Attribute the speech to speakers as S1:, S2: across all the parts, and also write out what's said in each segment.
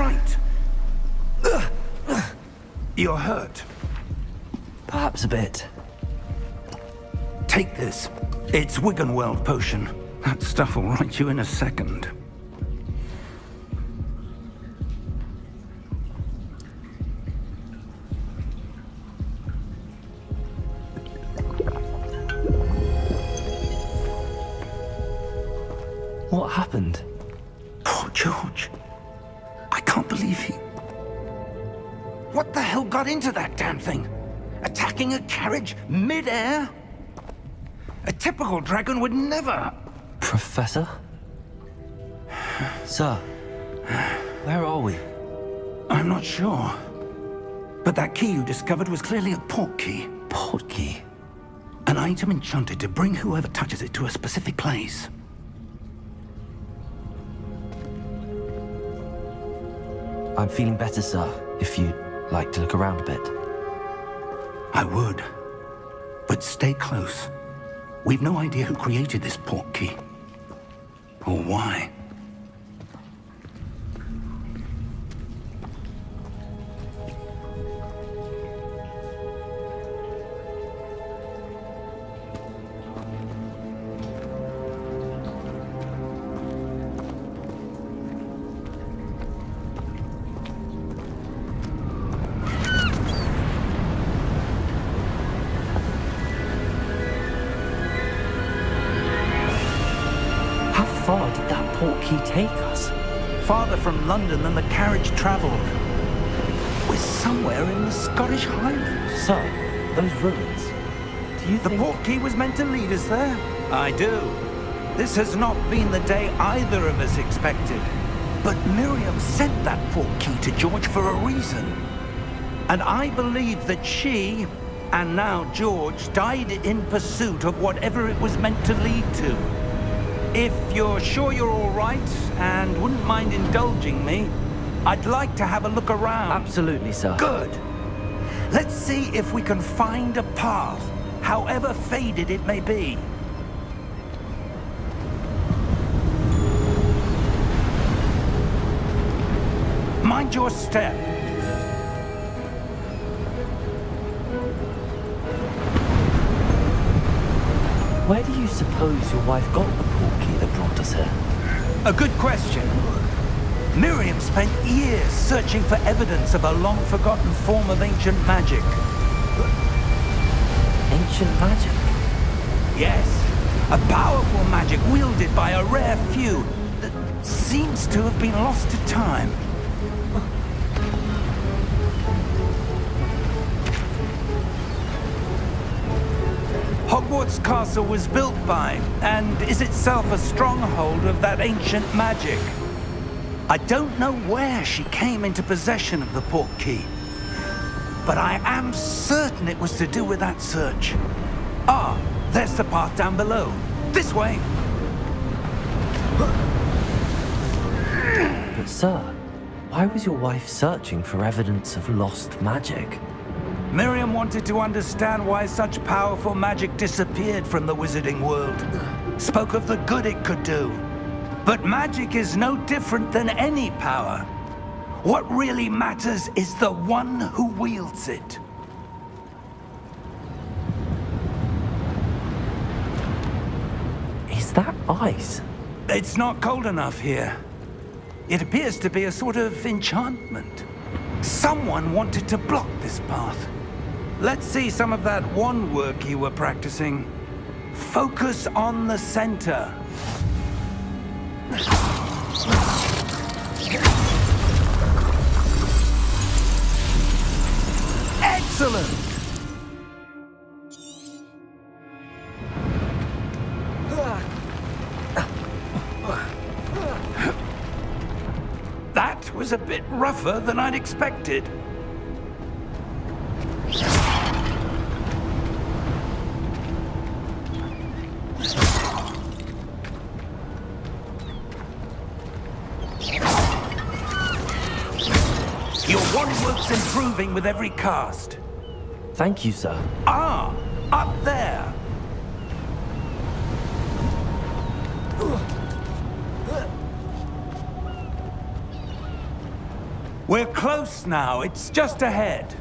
S1: right. You're hurt.
S2: Perhaps a bit.
S1: Take this. It's Wiggenweld potion. That stuff will right you in a second.
S2: What happened?
S1: Poor George. I can't believe he... What the hell got into that damn thing? Attacking a carriage mid-air? A typical dragon would never...
S2: Professor? Sir, where are we?
S1: I'm not sure. But that key you discovered was clearly a port key.
S2: Port key?
S1: An item enchanted to bring whoever touches it to a specific place.
S2: I'm feeling better, sir, if you'd like to look around a bit.
S1: I would. But stay close. We've no idea who created this port key. Or why.
S2: How far did that port key take us?
S1: Farther from London than the carriage travelled. We're somewhere in the Scottish Highlands.
S2: Sir, those ruins. Do you
S1: The
S2: think...
S1: port key was meant to lead us there? I do. This has not been the day either of us expected. But Miriam sent that port key to George for a reason. And I believe that she, and now George, died in pursuit of whatever it was meant to lead to. If you're sure you're all right, and wouldn't mind indulging me, I'd like to have a look around.
S2: Absolutely, sir.
S1: Good. Let's see if we can find a path, however faded it may be. Mind your step.
S2: Where do you suppose your wife got the port key that brought us here?
S1: A good question. Miriam spent years searching for evidence of a long-forgotten form of ancient magic.
S2: Ancient magic?
S1: Yes, a powerful magic wielded by a rare few that seems to have been lost to time. Hogwarts Castle was built by, and is itself a stronghold of that ancient magic. I don't know where she came into possession of the port key, but I am certain it was to do with that search. Ah, there's the path down below. This way.
S2: But sir, why was your wife searching for evidence of lost magic?
S1: Miriam wanted to understand why such powerful magic disappeared from the wizarding world. Spoke of the good it could do. But magic is no different than any power. What really matters is the one who wields it.
S2: Is that ice?
S1: It's not cold enough here. It appears to be a sort of enchantment. Someone wanted to block this path. Let's see some of that wand work you were practicing. Focus on the center. Excellent! That was a bit rougher than I'd expected. Your wand work's improving with every cast.
S2: Thank you, sir.
S1: Ah, up there. We're close now. It's just ahead.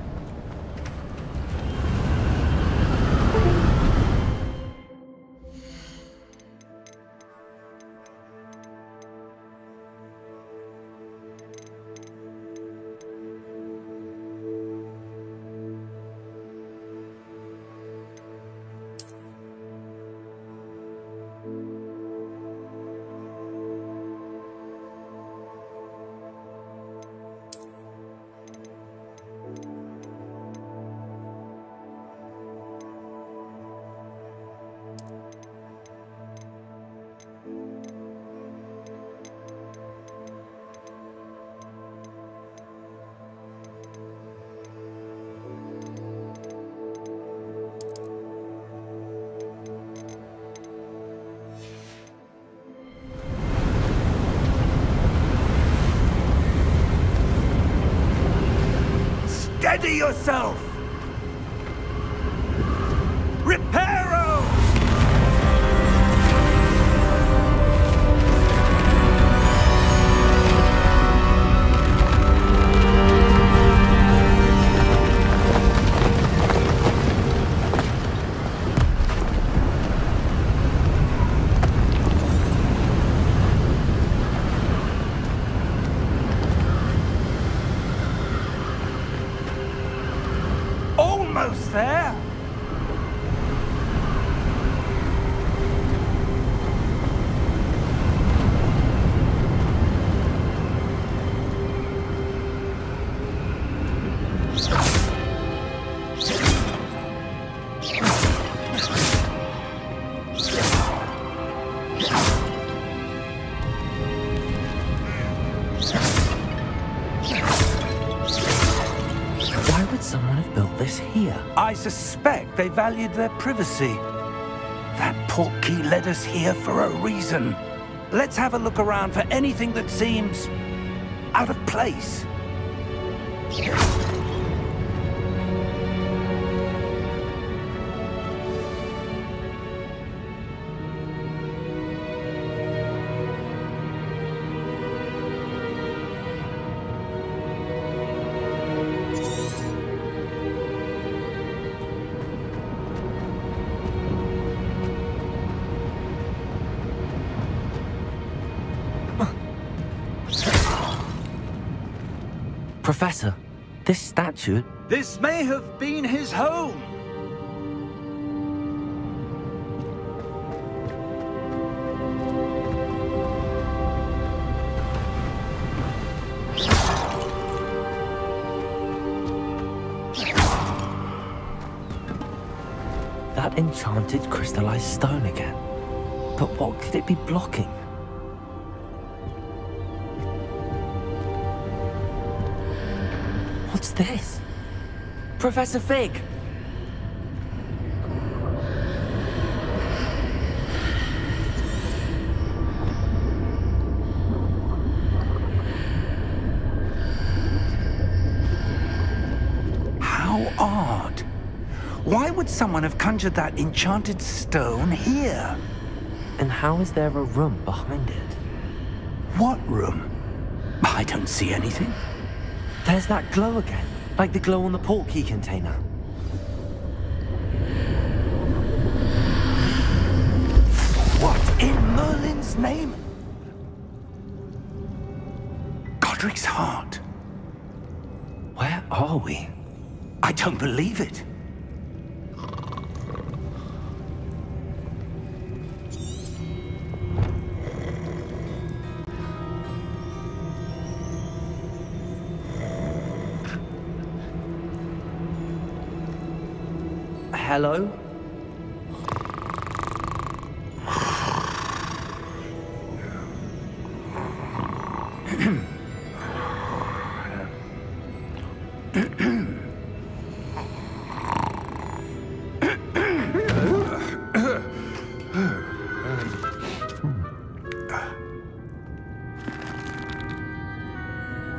S1: Steady yourself! Reparo! Almost there.
S2: Someone have built this here.
S1: I suspect they valued their privacy. That portkey led us here for a reason. Let's have a look around for anything that seems out of place.
S2: Professor, this statue...
S1: This may have been his home.
S2: That enchanted crystallized stone again. But what could it be blocking? What's this? Professor Fig!
S1: How odd. Why would someone have conjured that enchanted stone here?
S2: And how is there a room behind it?
S1: What room? I don't see anything.
S2: There's that glow again, like the glow on the portkey container.
S1: What in Merlin's name? Godric's heart.
S2: Where are we?
S1: I don't believe it.
S2: Hello?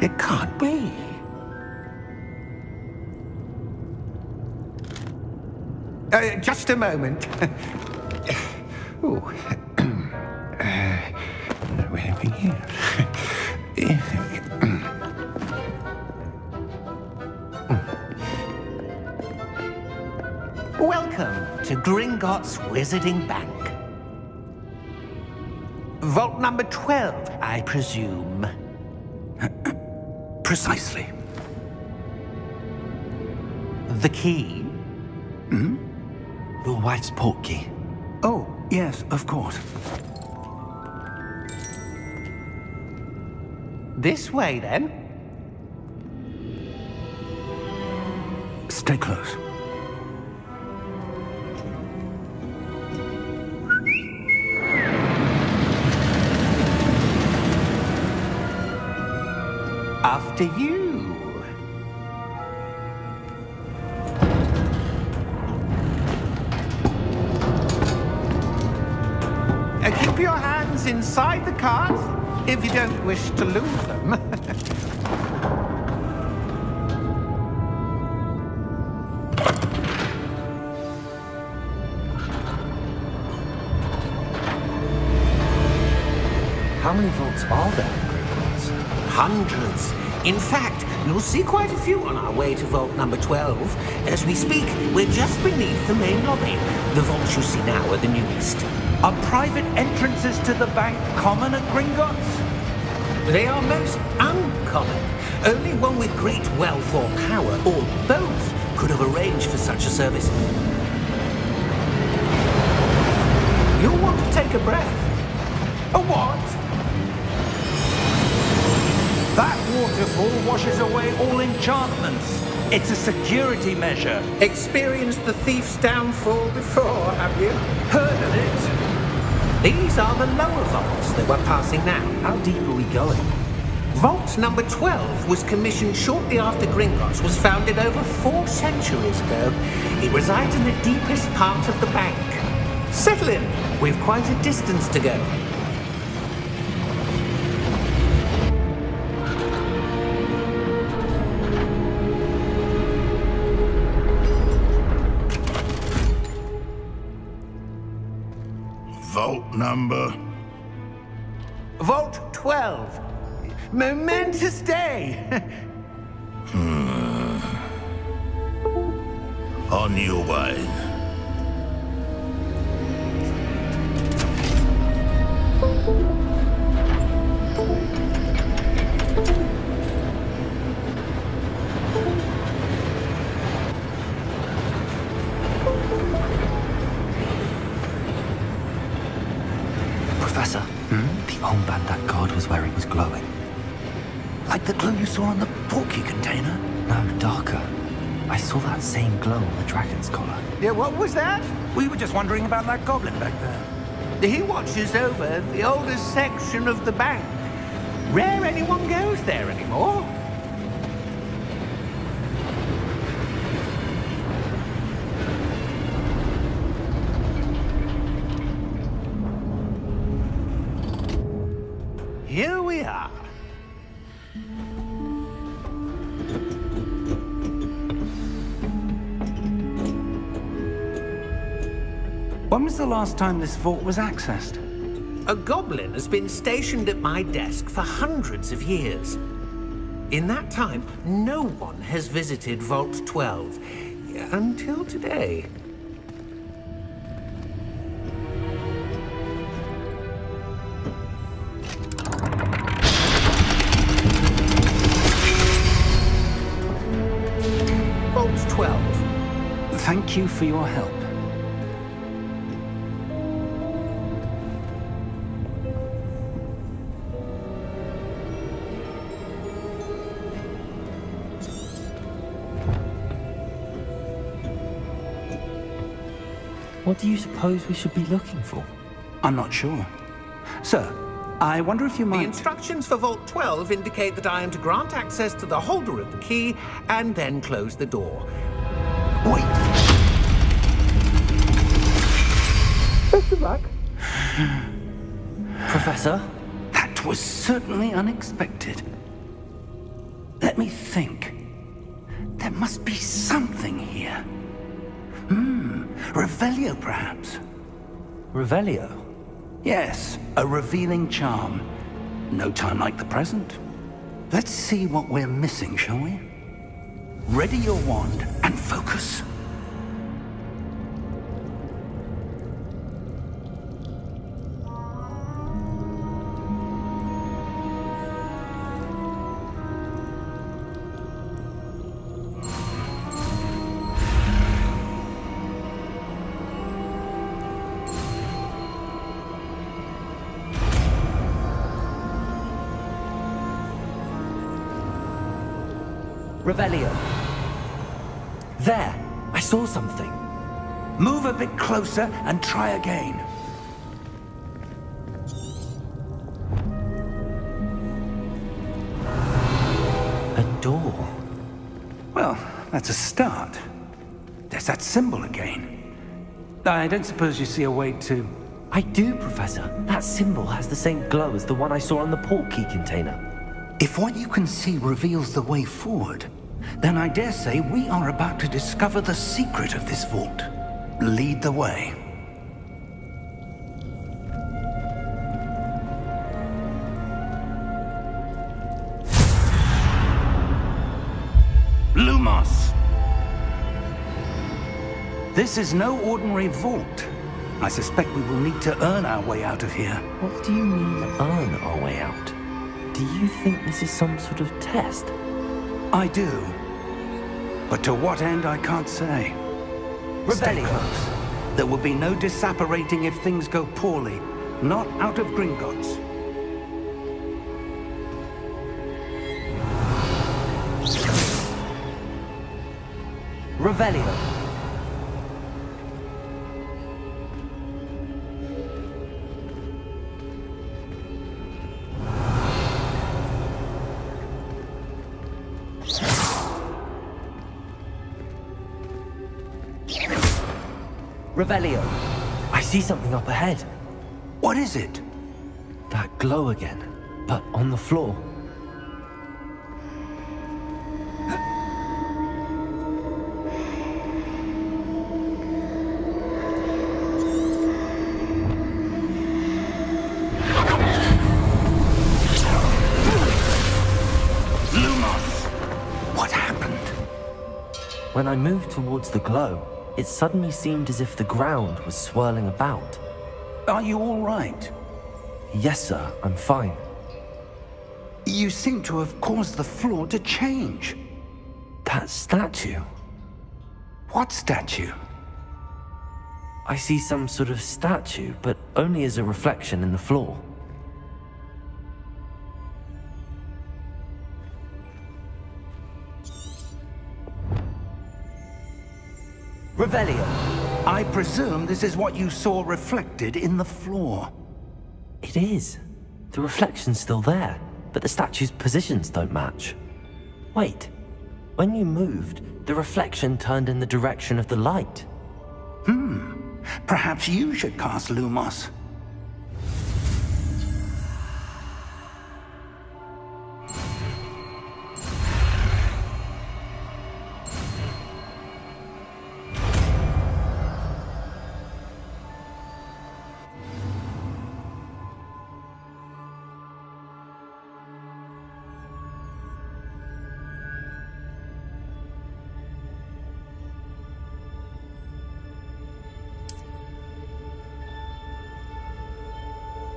S1: It can't be. Just a moment. Ooh. Where are we here?
S3: to Gringotts Wizarding Bank. Vault number 12, I presume.
S1: Precisely.
S3: The key?
S1: Hmm?
S2: Your wife's portkey.
S1: Oh, yes, of course.
S3: This way, then.
S1: Stay close.
S3: After you. Keep your hands inside the cart if you don't wish to lose them.
S2: How many vaults are there in Gringotts?
S3: Hundreds. In fact, you'll see quite a few on our way to vault number 12. As we speak, we're just beneath the main lobby. The vaults you see now are the newest.
S1: Are private entrances to the bank common at Gringotts?
S3: They are most uncommon. Only one with great wealth or power, or both, could have arranged for such a service. You'll want to take a breath.
S1: A what? That waterfall washes away all enchantments. It's a security measure.
S3: Experienced the thief's downfall before, have you?
S1: Heard of it?
S3: These are the lower vaults that we're passing now.
S2: How deep are we going?
S3: Vault number 12 was commissioned shortly after Gringotts was founded over 4 centuries ago. It resides in the deepest part of the bank. Settle in. We've quite a distance to go.
S4: Vault number?
S3: Vault 12. Momentous day.
S4: On your way.
S2: Professor, the armband that guard was wearing was glowing.
S1: Like the glow you saw on the portkey container?
S2: No, darker. I saw that same glow on the dragon's collar.
S3: Yeah, what was that?
S1: We were just wondering about that goblin back there.
S3: He watches over the oldest section of the bank. Rare anyone goes there anymore. Here we are.
S1: When was the last time this vault was accessed?
S3: A goblin has been stationed at my desk for hundreds of years. In that time, no one has visited Vault 12. Until today. Vault 12.
S1: Thank you for your help.
S2: What do you suppose we should be looking for?
S1: I'm not sure. Sir, I wonder if you
S3: The
S1: might...
S3: instructions for Vault 12 indicate that I am to grant access to the holder of the key and then close the door.
S1: Wait!
S3: Best of luck.
S2: Professor?
S1: That was certainly unexpected. Let me think. There must be something here. Revelio, perhaps?
S2: Revelio?
S1: Yes, a revealing charm. No time like the present. Let's see what we're missing, shall we? Ready your wand and focus.
S2: Revelio. There! I saw something.
S1: Move a bit closer and try again.
S2: A door.
S1: Well, that's a start. There's that symbol again. I don't suppose you see a way to...
S2: I do, Professor. That symbol has the same glow as the one I saw on the port key container.
S1: If what you can see reveals the way forward, then I dare say we are about to discover the secret of this vault. Lead the way. Lumos! This is no ordinary vault. I suspect we will need to earn our way out of here.
S2: What do you mean, earn our way out? Do you think this is some sort of test?
S1: I do. But to what end, I can't say. Stay close. There will be no disapparating if things go poorly. Not out of Gringotts.
S2: Revelio. Revelio. I see something up ahead.
S1: What is it?
S2: That glow again, but on the floor.
S1: Lumos! What happened?
S2: When I moved towards the glow, it suddenly seemed as if the ground was swirling about.
S1: Are you all right?
S2: Yes, sir, I'm fine.
S1: You seem to have caused the floor to change.
S2: That statue.
S1: What statue?
S2: I see some sort of statue, but only as a reflection in the floor. Revelio.
S1: I presume this is what you saw reflected in the floor.
S2: It is. The reflection's still there, but the statue's positions don't match. Wait. When you moved, the reflection turned in the direction of the light.
S1: Perhaps you should cast Lumos.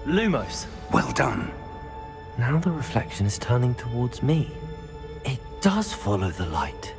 S2: Lumos.
S1: Well done.
S2: Now the reflection is turning towards me. It does follow the light.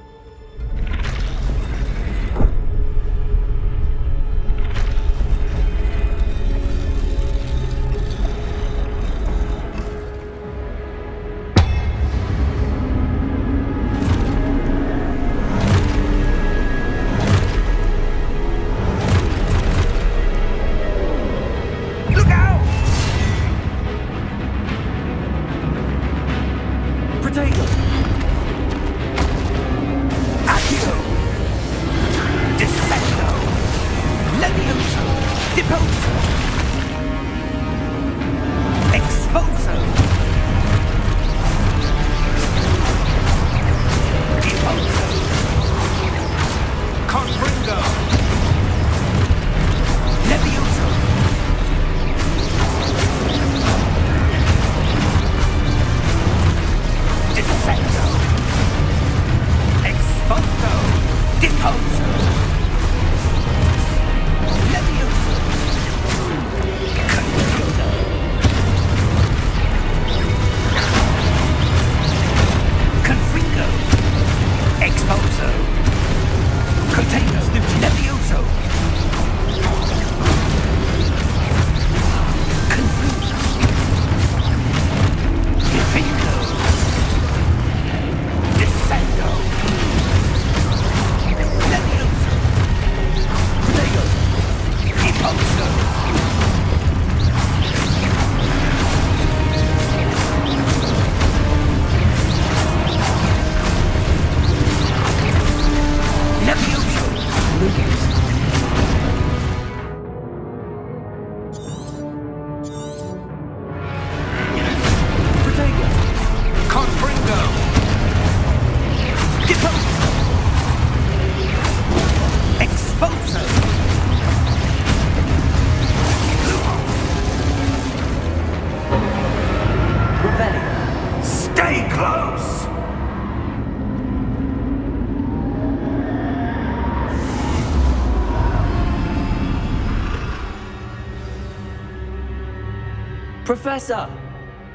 S2: Professor!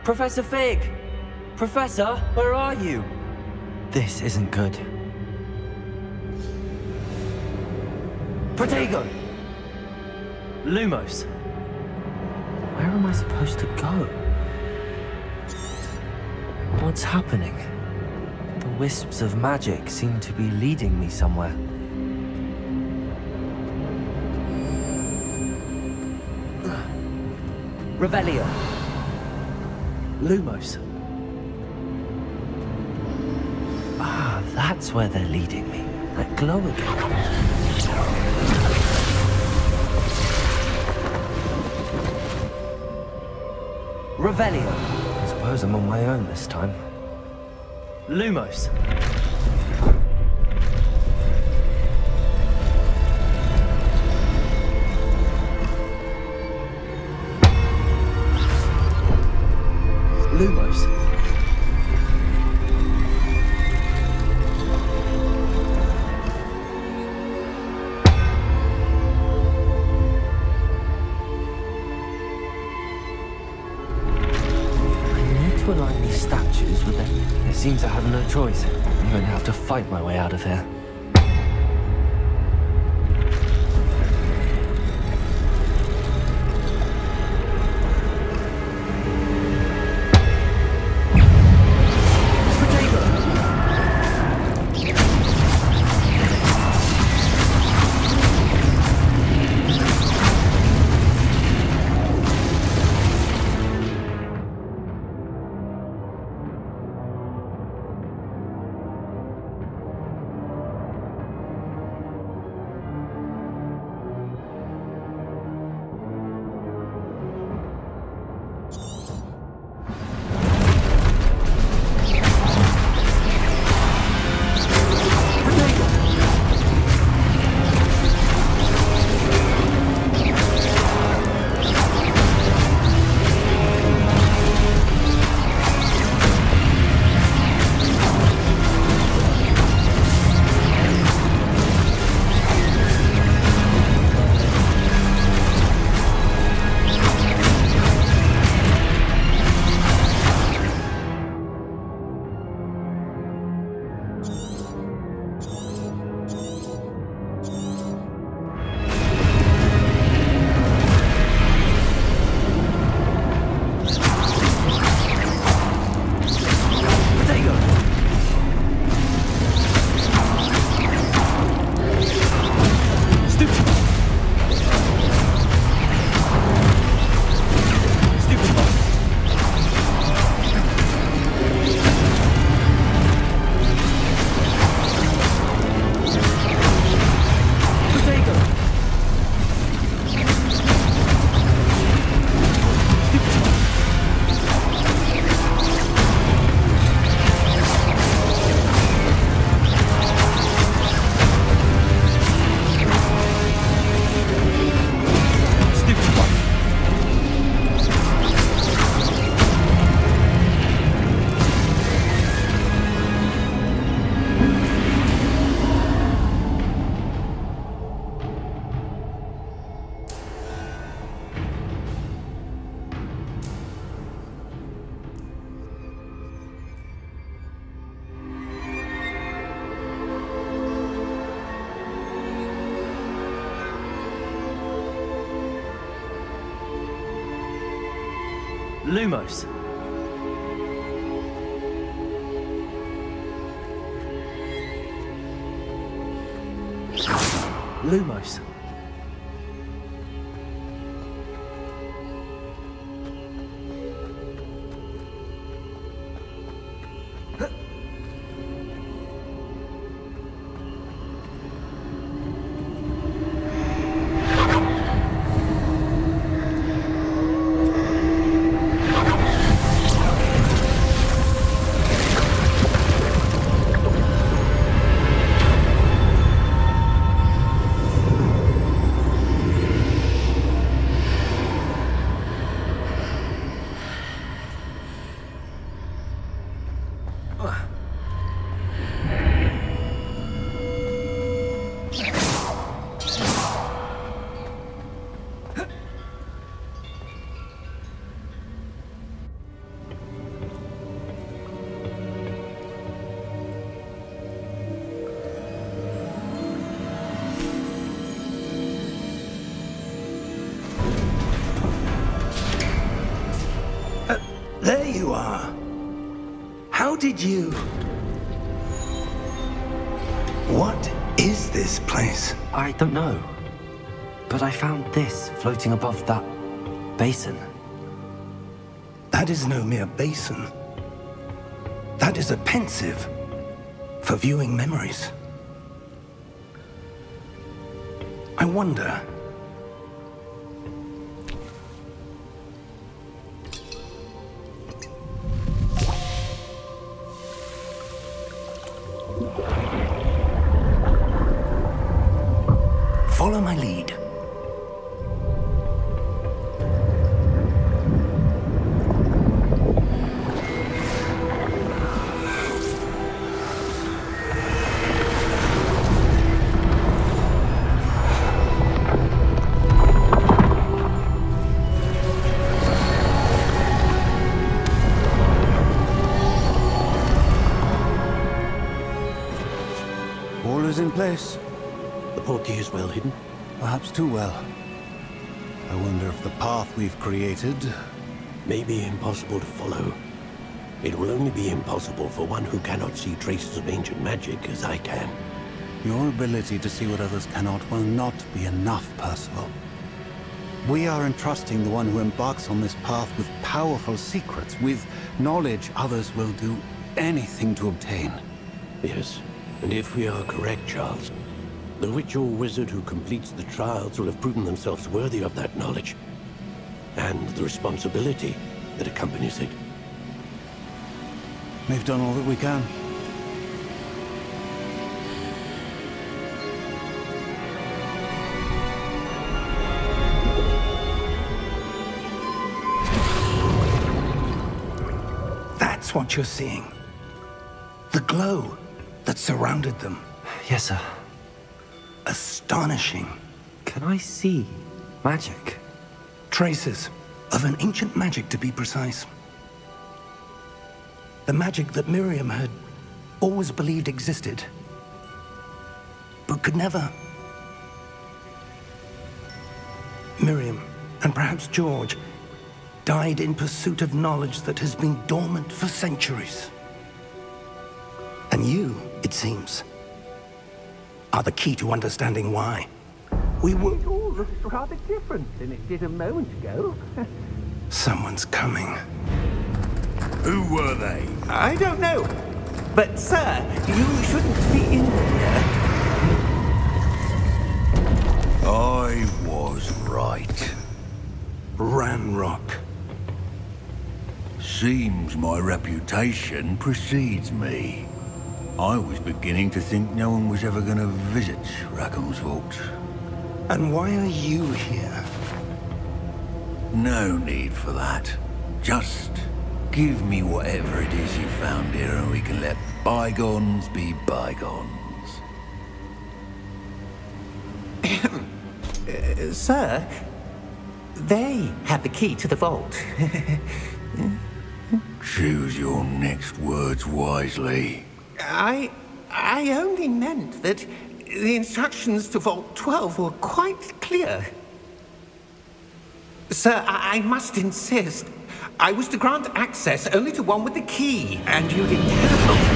S2: Professor Fig! Professor, where are you? This isn't good. Protego! Lumos! Where am I supposed to go? What's happening? The wisps of magic seem to be leading me somewhere. Revelio. Lumos. Ah, that's where they're leading me. That glow again. Revelio. I suppose I'm on my own this time. Lumos. Lumos. To align these statues with it. It seems I have no choice. I'm going to have to fight my way out of here. Lumos. Lumos.
S1: There you are. How did you... What is this place?
S2: I don't know. But I found this floating above that basin.
S1: That is no mere basin. That is a pensive for viewing memories. I wonder... Follow my lead.
S5: All is in place.
S6: The portkey is well hidden.
S5: Perhaps too well. I wonder if the path we've created...
S6: May be impossible to follow. It will only be impossible for one who cannot see traces of ancient magic as I can.
S5: Your ability to see what others cannot will not be enough, Percival. We are entrusting the one who embarks on this path with powerful secrets, with knowledge others will do anything to obtain.
S6: Yes, and if we are correct, Charles, the witch or wizard who completes the trials will have proven themselves worthy of that knowledge, and the responsibility that accompanies it.
S5: We've done all that we can.
S1: That's what you're seeing. The glow that surrounded them.
S2: Yes, sir.
S1: Astonishing.
S2: Can I see magic?
S1: Traces of an ancient magic, to be precise. The magic that Miriam had always believed existed, but could never. Miriam, and perhaps George, died in pursuit of knowledge that has been dormant for centuries. And you, it seems, are the key to understanding why. We will...
S3: It all looks rather different than it did a moment ago.
S1: Someone's coming.
S4: Who were they?
S3: I don't know. But, sir, you shouldn't be in here.
S4: I was right.
S1: Ranrock.
S4: Seems my reputation precedes me. I was beginning to think no one was ever going to visit Rackham's vault.
S1: And why are you here?
S4: No need for that. Just give me whatever it is you found here and we can let bygones be bygones.
S3: Sir, they have the key to the vault.
S4: Choose your next words wisely.
S3: I only meant that the instructions to Vault 12 were quite clear. Sir, I must insist. I was to grant access only to one with the key, and you didn't have it.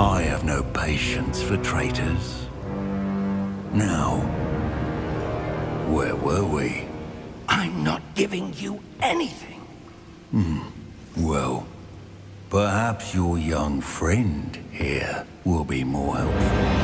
S4: I have no patience for traitors. Now, where were we?
S1: I'm not giving you anything.
S4: Well, perhaps your young friend here will be more helpful.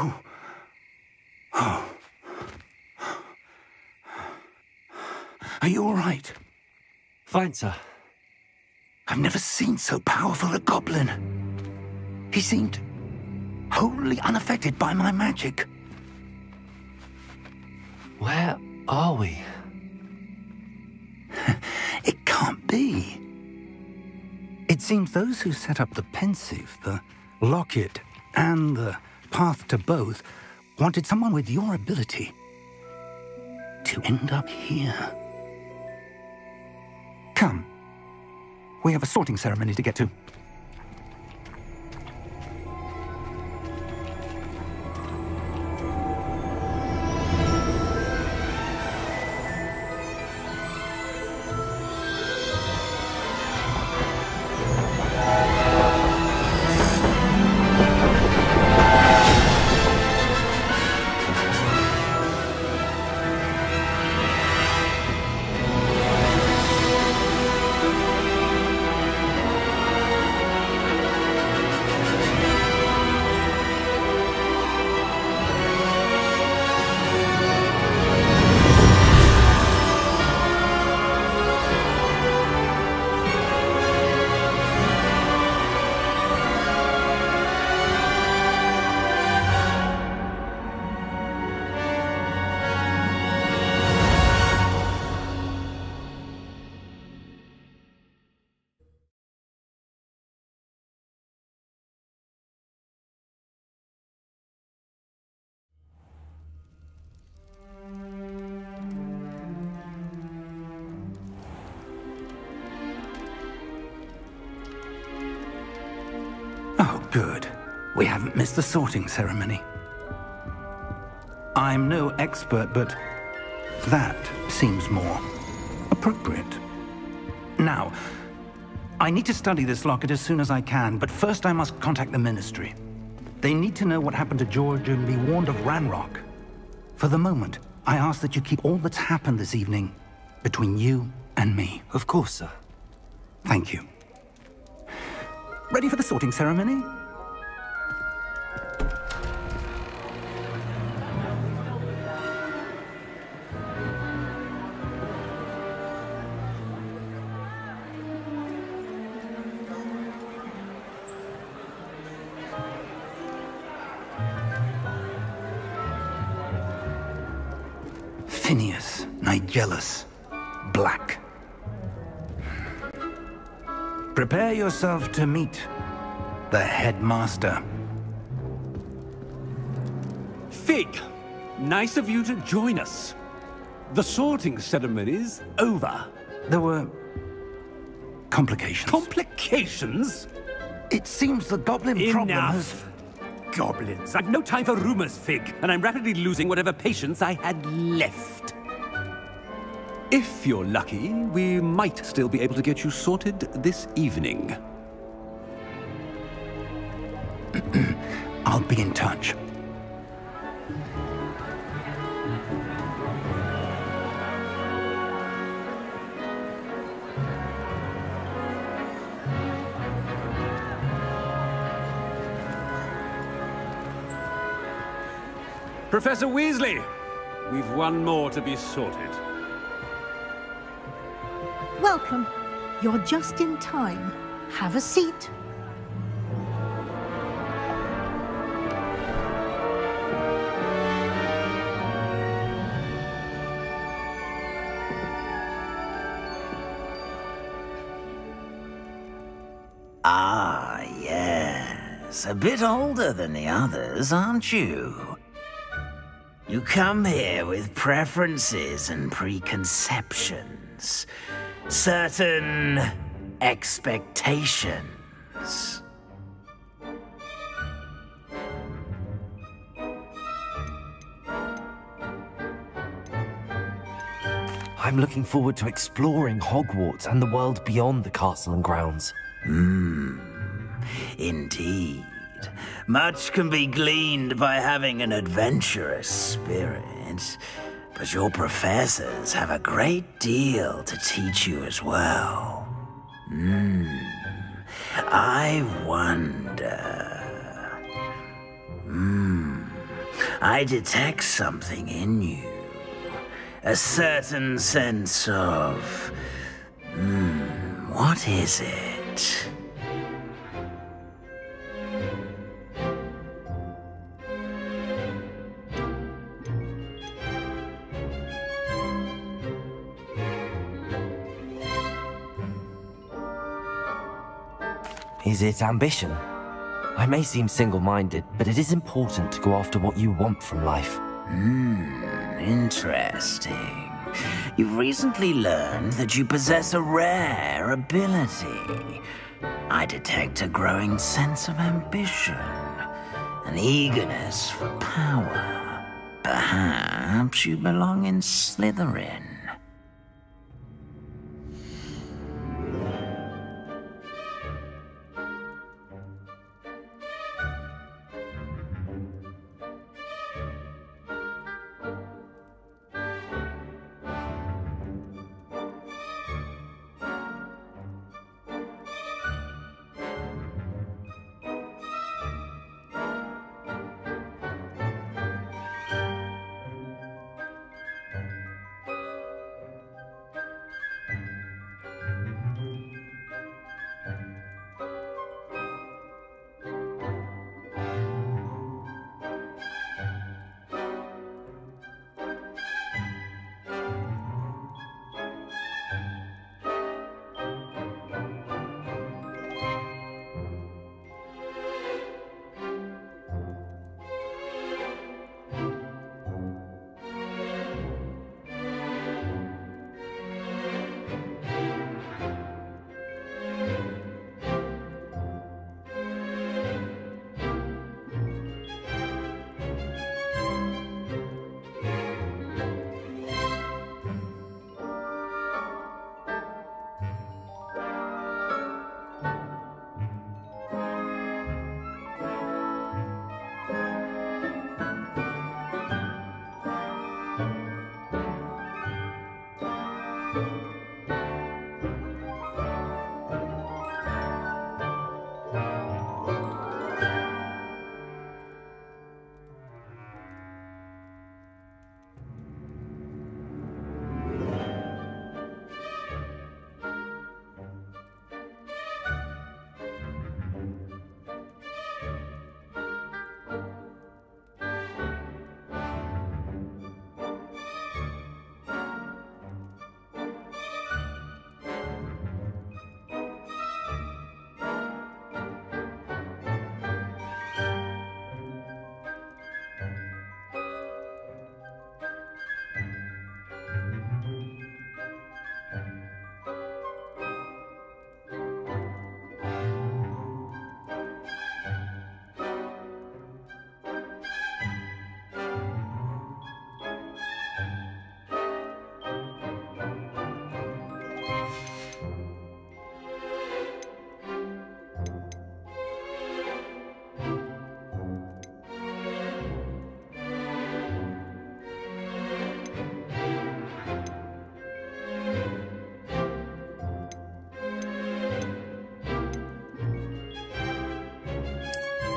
S1: Oh. Oh. Are you all right?
S2: Fine, sir.
S1: I've never seen so powerful a goblin. He seemed wholly unaffected by my magic.
S2: Where are we?
S1: It can't be. It seems those who set up the pensive, the locket, and the path to both wanted someone with your ability to end up here. Come. We have a sorting ceremony to get to. Oh, good. We haven't missed the sorting ceremony. I'm no expert, but that seems more appropriate. Now, I need to study this locket as soon as I can, but first I must contact the Ministry. They need to know what happened to George and be warned of Ranrock. For the moment, I ask that you keep all that's happened this evening between you and me.
S2: Of course, sir.
S1: Thank you. Ready for the sorting ceremony? Phineas, Nigellus, Black. Prepare yourself to meet the headmaster.
S7: Fig, nice of you to join us. The sorting ceremony's over.
S1: There were complications.
S7: Complications?
S1: It seems the goblin problem has...
S7: Enough. Goblins. I've no time for rumors, Fig, and I'm rapidly losing whatever patience I had left. If you're lucky, we might still be able to get you sorted this evening.
S1: I'll be in touch.
S7: Professor Weasley, we've one more to be sorted.
S8: Welcome. You're just in time. Have a seat.
S9: Ah, yes. A bit older than the others, aren't you? You come here with preferences and preconceptions. Certain expectations.
S2: I'm looking forward to exploring Hogwarts and the world beyond the castle and grounds.
S9: Indeed. Much can be gleaned by having an adventurous spirit, but your professors have a great deal to teach you as well. I wonder... I detect something in you. A certain sense of... what is it?
S2: Is it ambition? I may seem single-minded, but it is important to go after what you want from life.
S9: Interesting. You've recently learned that you possess a rare ability. I detect a growing sense of ambition, an eagerness for power. Perhaps you belong in Slytherin.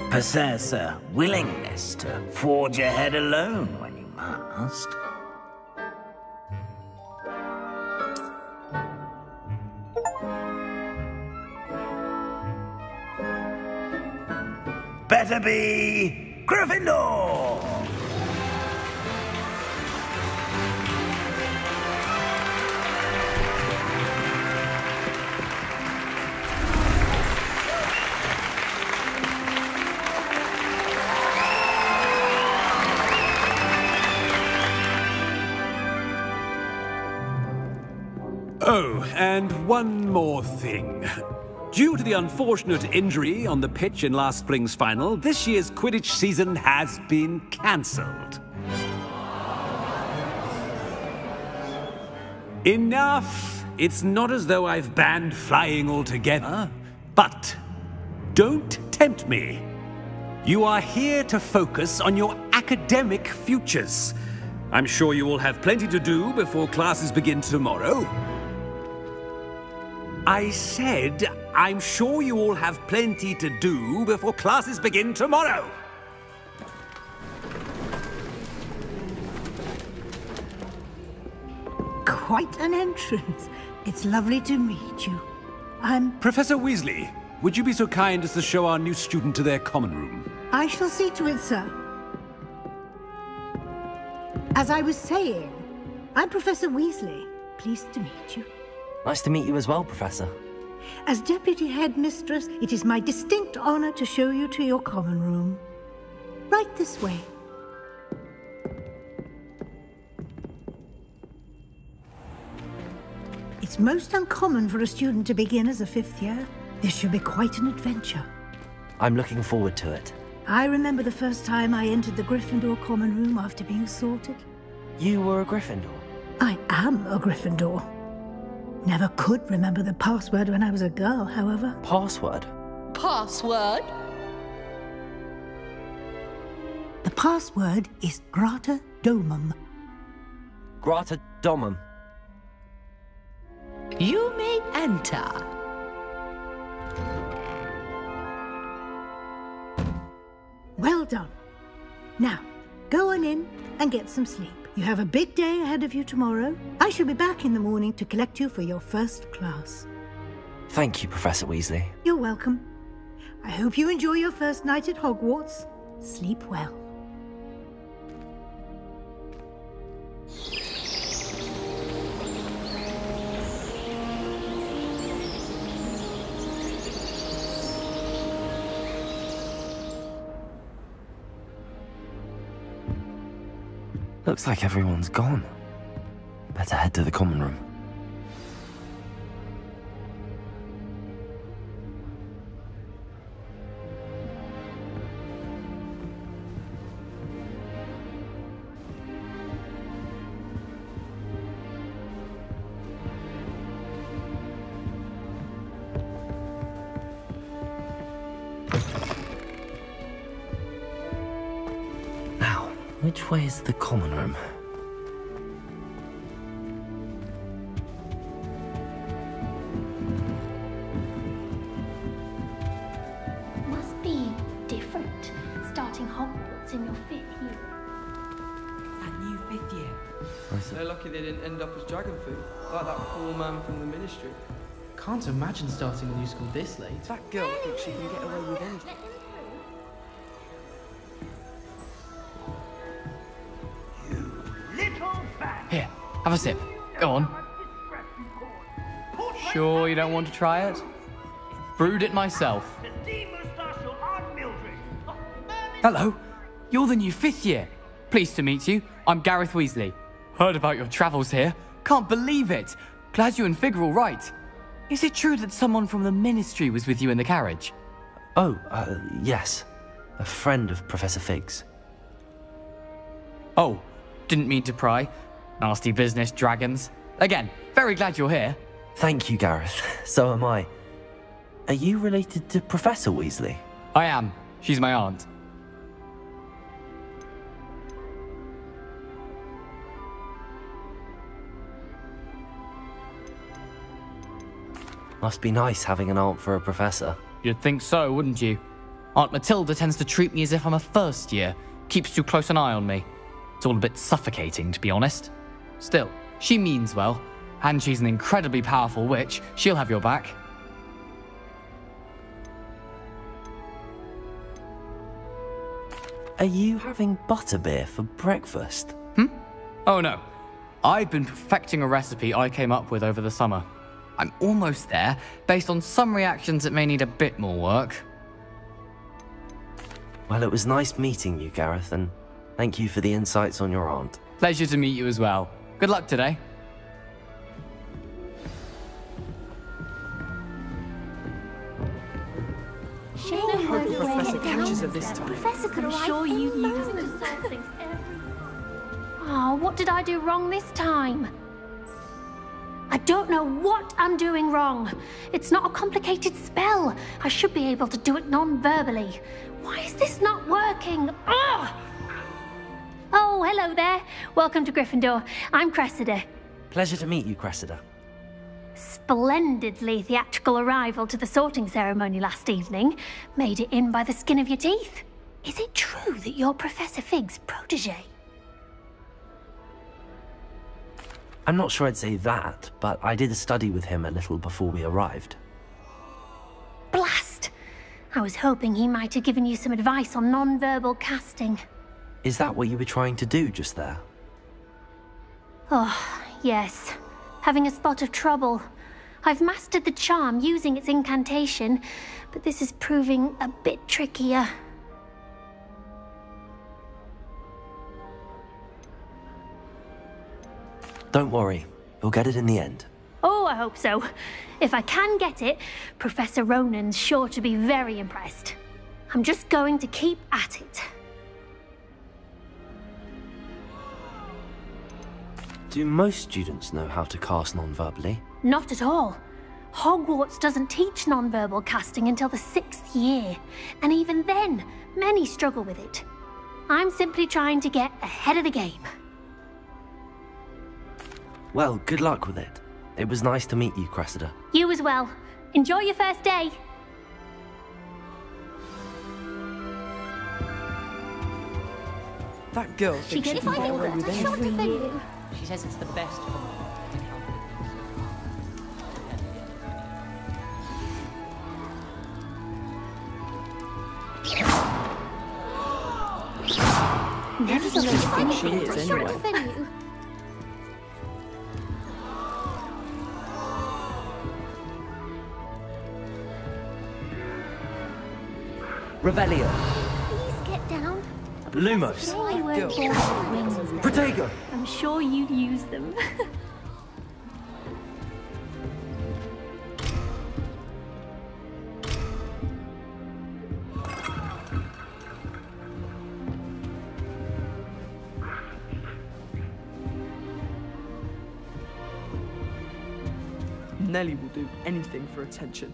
S9: Possess a willingness to forge ahead alone when you must. Better be Gryffindor!
S7: Oh, and one more thing. Due to the unfortunate injury on the pitch in last spring's final, this year's Quidditch season has been cancelled. Enough! It's not as though I've banned flying altogether, but don't tempt me. You are here to focus on your academic futures. I'm sure you will have plenty to do before classes begin tomorrow. I said, I'm sure you all have plenty to do before classes begin tomorrow.
S8: quite an entrance. It's lovely to meet you. I'm...
S7: Professor Weasley, would you be so kind as to show our new student to their common room?
S8: I shall see to it, sir. As I was saying, I'm Professor Weasley. Pleased to meet you.
S2: Nice to meet you as well, Professor.
S8: As Deputy Headmistress, it is my distinct honor to show you to your common room. Right this way. It's most uncommon for a student to begin as a 5th year. This should be quite an adventure.
S2: I'm looking forward to it.
S8: I remember the first time I entered the Gryffindor common room after being sorted.
S2: You were a Gryffindor?
S8: I am a Gryffindor. Never could remember the password when I was a girl, however.
S2: Password?
S10: Password?
S8: The password is Grata Domum.
S2: Grata Domum.
S10: You may enter.
S8: Well done. Now, go on in and get some sleep. You have a big day ahead of you tomorrow. I shall be back in the morning to collect you for your first class.
S2: Thank you, Professor Weasley.
S8: You're welcome. I hope you enjoy your first night at Hogwarts. Sleep well.
S2: Looks like everyone's gone. Better head to the common room. Which way is the common room?
S11: Must be different, starting Hogwarts in your 5th year.
S12: That new 5th year. They're lucky they didn't end up as dragon food, like that poor man from the Ministry. Can't imagine starting a new school this late. That girl thinks she can get away with anything.
S13: Here, have a sip. Go on. Sure you don't want to try it? Brewed it myself. Hello, you're the new 5th year. Pleased to meet you. I'm Gareth Weasley. Heard about your travels here. Can't believe it. Glad you and Fig are all right. Is it true that someone from the Ministry was with you in the carriage?
S2: Oh, yes. A friend of Professor Fig's.
S13: Oh, didn't mean to pry. Nasty business, dragons. Again, very glad you're here.
S2: Thank you, Gareth. So am I. Are you related to Professor Weasley?
S13: I am. She's my aunt.
S2: Must be nice having an aunt for a professor.
S13: You'd think so, wouldn't you? Aunt Matilda tends to treat me as if I'm a 1st year. Keeps too close an eye on me. It's all a bit suffocating, to be honest. Still, she means well, and she's an incredibly powerful witch. She'll have your back.
S2: Are you having butterbeer for breakfast?
S13: Oh no. I've been perfecting a recipe I came up with over the summer. I'm almost there, based on some reactions that may need a bit more work.
S2: Well, it was nice meeting you, Gareth, and thank you for the insights on your aunt.
S13: Pleasure to meet you as well. Good luck today.
S11: I hope the
S12: Professor catches her this time.
S11: Professor could
S10: I'm sure you used
S11: it. Oh, what did I do wrong this time? I don't know what I'm doing wrong. It's not a complicated spell. I should be able to do it non-verbally. Why is this not working? Ugh! Oh, hello there. Welcome to Gryffindor. I'm Cressida.
S2: Pleasure to meet you, Cressida.
S11: Splendidly theatrical arrival to the sorting ceremony last evening. Made it in by the skin of your teeth. Is it true that you're Professor Fig's protege?
S2: I'm not sure I'd say that, but I did study with him a little before we arrived.
S11: Blast! I was hoping he might have given you some advice on non-verbal casting.
S2: Is that what you were trying to do just there?
S11: Oh, yes. Having a spot of trouble. I've mastered the charm using its incantation, but this is proving a bit trickier.
S2: Don't worry, you'll get it in the end.
S11: Oh, I hope so. If I can get it, Professor Ronan's sure to be very impressed. I'm just going to keep at it.
S2: Do most students know how to cast non-verbally?
S11: Not at all. Hogwarts doesn't teach non-verbal casting until the 6th year, and even then, many struggle with it. I'm simply trying to get ahead of the game.
S2: Well, good luck with it. It was nice to meet you, Cressida.
S11: You as well. Enjoy your first day.
S12: That girl thinks she can get away with anything.
S10: She says it's the best for her.
S11: Never
S12: Who does she think she is, anyway?
S2: Revelio.
S11: Please get down.
S2: Lumos.
S11: I weren't born with wings.
S2: Protego.
S11: I'm sure you'd use them.
S12: Nellie will do anything for attention.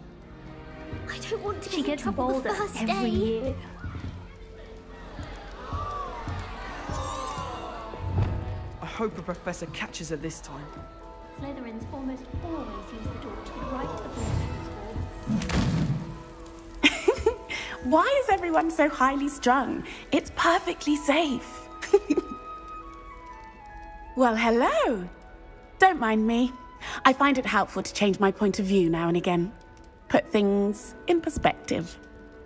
S11: I don't want to get in trouble the first every year.
S12: I hope a professor catches her this time.
S11: Slytherins almost always use the door to the right of the entrance hall.
S14: Why is everyone so highly strung? It's perfectly safe. Well, hello. Don't mind me. I find it helpful to change my point of view now and again. Put things in perspective.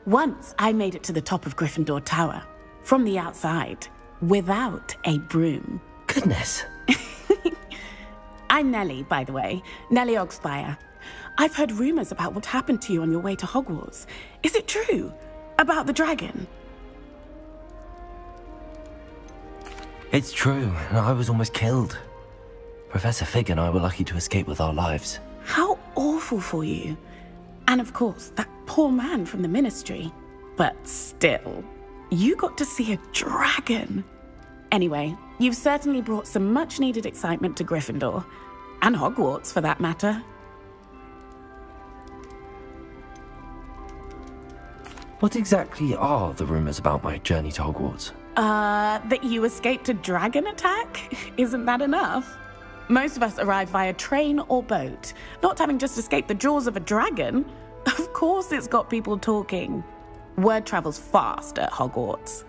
S14: Once I made it to the top of Gryffindor Tower, from the outside, without a broom.
S2: Goodness.
S14: I'm Nellie, by the way. Nellie Ogspire. I've heard rumors about what happened to you on your way to Hogwarts. Is it true? About the dragon?
S2: It's true, and I was almost killed. Professor Fig and I were lucky to escape with our lives.
S14: How awful for you. And of course, that poor man from the Ministry. But still, you got to see a dragon. Anyway, you've certainly brought some much-needed excitement to Gryffindor. And Hogwarts, for that matter.
S2: What exactly are the rumors about my journey to Hogwarts?
S14: That you escaped a dragon attack? Isn't that enough? Most of us arrive via train or boat, not having just escaped the jaws of a dragon. Of course it's got people talking. Word travels fast at Hogwarts.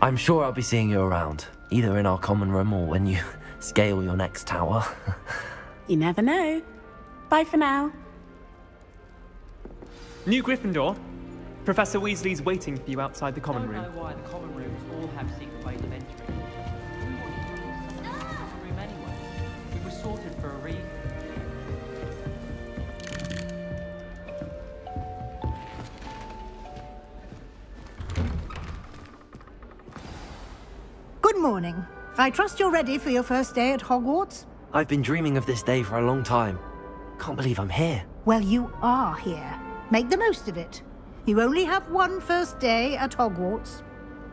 S2: I'm sure I'll be seeing you around, either in our common room or when you scale your next tower.
S14: You never know. Bye for now.
S15: New Gryffindor. Professor Weasley's waiting for you outside the common room.
S10: I don't know why the common rooms all have secret ways of entering. Who wanted to use the room anyway? We were sorted for a reason.
S8: Good morning. I trust you're ready for your first day at Hogwarts?
S2: I've been dreaming of this day for a long time. Can't believe I'm here.
S8: Well, you are here. Make the most of it. You only have one first day at Hogwarts.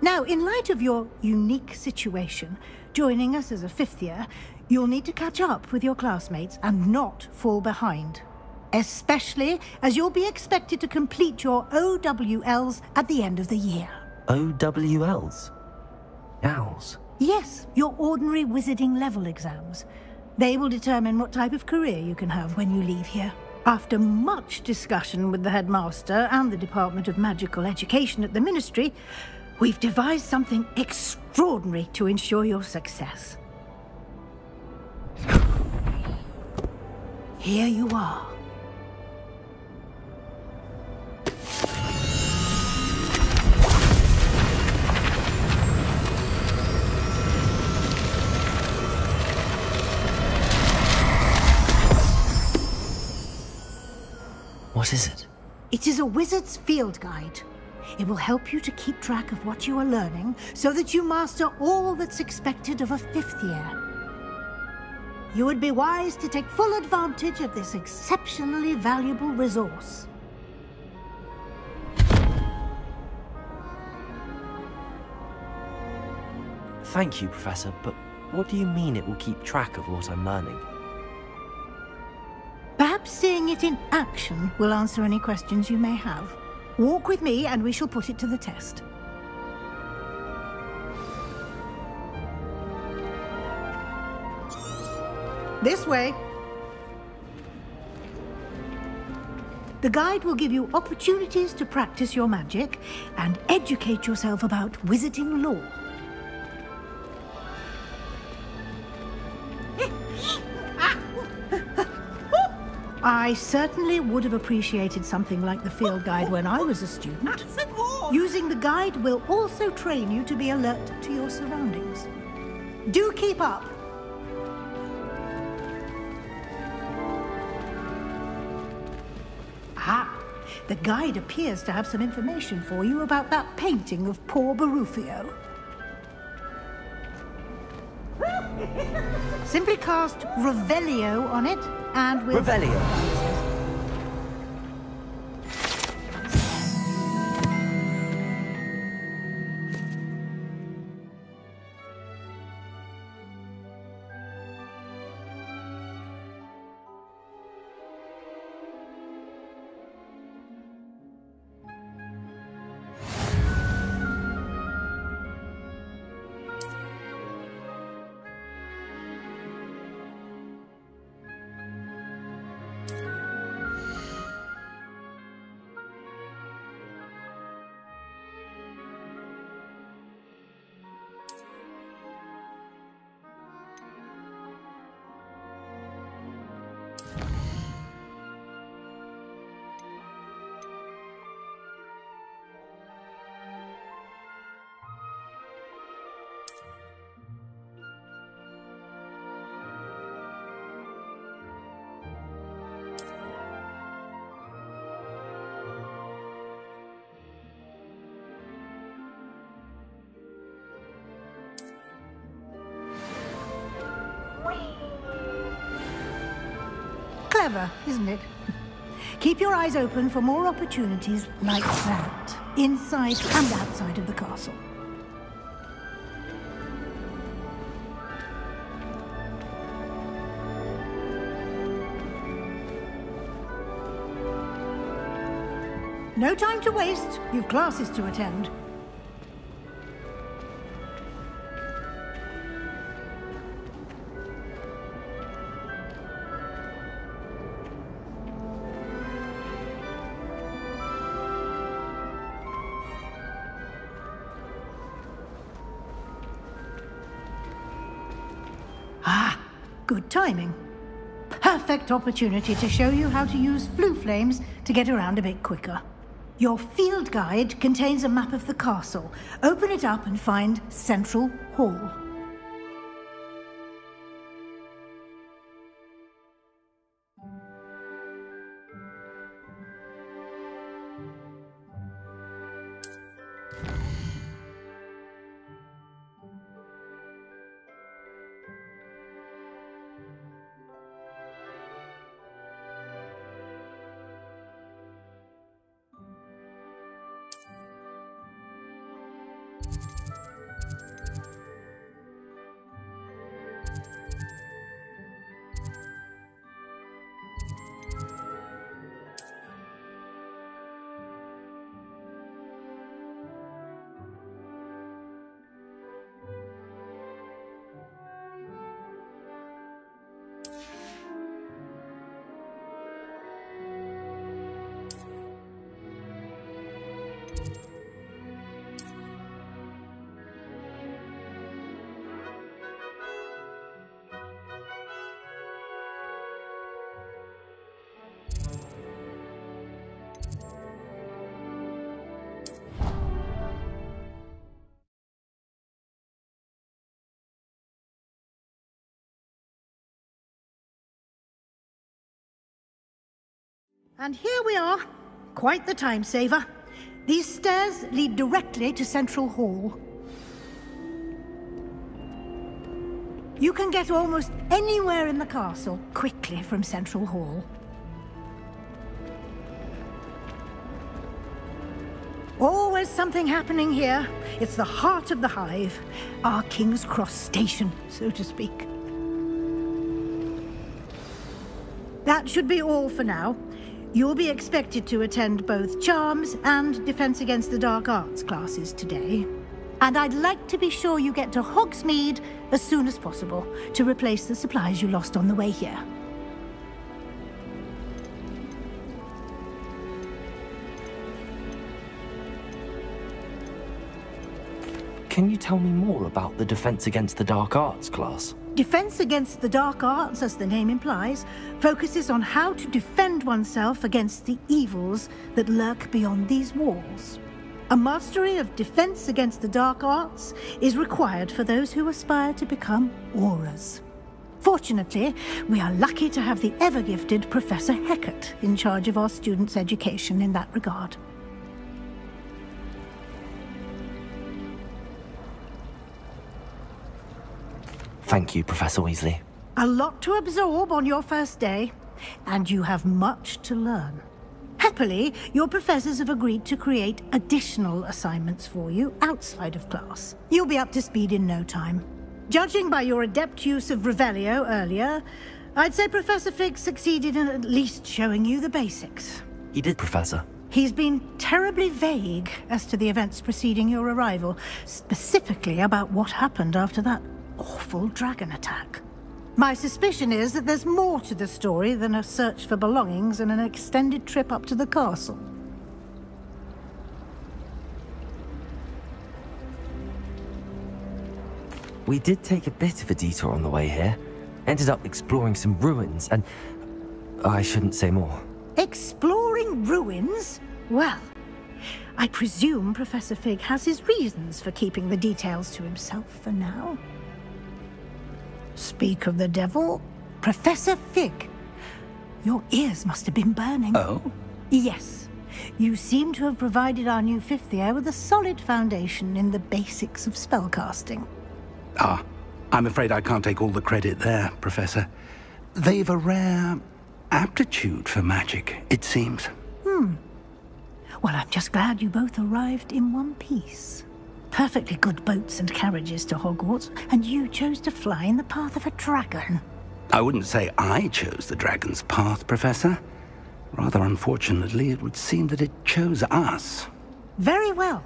S8: Now, in light of your unique situation, joining us as a fifth year, you'll need to catch up with your classmates and not fall behind. especially as you'll be expected to complete your OWLs at the end of the year.
S2: OWLs? Owls?
S8: Yes, your ordinary wizarding level exams. They will determine what type of career you can have when you leave here. After much discussion with the headmaster and the Department of Magical Education at the Ministry, we've devised something extraordinary to ensure your success. Here you are.
S2: What is it?
S8: It is a wizard's field guide. It will help you to keep track of what you are learning so that you master all that's expected of a 5th year. You would be wise to take full advantage of this exceptionally valuable resource.
S2: Thank you, Professor, but what do you mean it will keep track of what I'm learning?
S8: Perhaps seeing it in action will answer any questions you may have. Walk with me and we shall put it to the test. This way. The guide will give you opportunities to practice your magic and educate yourself about wizarding lore. I certainly would have appreciated something like the field guide when I was a student. Using the guide will also train you to be alert to your surroundings. Do keep up. Ah, the guide appears to have some information for you about that painting of poor Barufio. Simply cast Revelio on it, and we'll...
S2: Revelio.
S8: Clever, isn't it? Keep your eyes open for more opportunities like that, inside and outside of the castle. No time to waste. You've classes to attend. Good timing. Perfect opportunity to show you how to use flue flames to get around a bit quicker. Your field guide contains a map of the castle. Open it up and find Central Hall. And here we are. Quite the time saver. These stairs lead directly to Central Hall. You can get almost anywhere in the castle quickly from Central Hall. Always something happening here. It's the heart of the hive. Our King's Cross station, so to speak. That should be all for now. You'll be expected to attend both Charms and Defense Against the Dark Arts classes today. And I'd like to be sure you get to Hogsmeade as soon as possible to replace the supplies you lost on the way here.
S2: Can you tell me more about the Defense Against the Dark Arts class?
S8: Defense Against the Dark Arts, as the name implies, focuses on how to defend oneself against the evils that lurk beyond these walls. A mastery of Defense Against the Dark Arts is required for those who aspire to become Aurors. Fortunately, we are lucky to have the ever-gifted Professor Hecat in charge of our students' education in that regard.
S2: Thank you, Professor Weasley.
S8: A lot to absorb on your first day, and you have much to learn. Happily, your professors have agreed to create additional assignments for you outside of class. You'll be up to speed in no time. Judging by your adept use of Revelio earlier, I'd say Professor Fig succeeded in at least showing you the basics.
S2: He did, Professor.
S8: He's been terribly vague as to the events preceding your arrival, specifically about what happened after that awful dragon attack. My suspicion is that there's more to the story than a search for belongings and an extended trip up to the castle.
S2: We did take a bit of a detour on the way here. Ended up exploring some ruins and... I shouldn't say more.
S8: Exploring ruins? Well, I presume Professor Fig has his reasons for keeping the details to himself for now. Speak of the devil, Professor Fig. Your ears must have been burning.
S4: Oh?
S8: Yes. You seem to have provided our new fifth year with a solid foundation in the basics of spellcasting.
S5: Ah, I'm afraid I can't take all the credit there, Professor. They've a rare aptitude for magic, it seems.
S8: Well, I'm just glad you both arrived in one piece. Perfectly good boats and carriages to Hogwarts, and you chose to fly in the path of a dragon.
S5: I wouldn't say I chose the dragon's path, Professor. Rather unfortunately, it would seem that it chose us.
S8: Very well.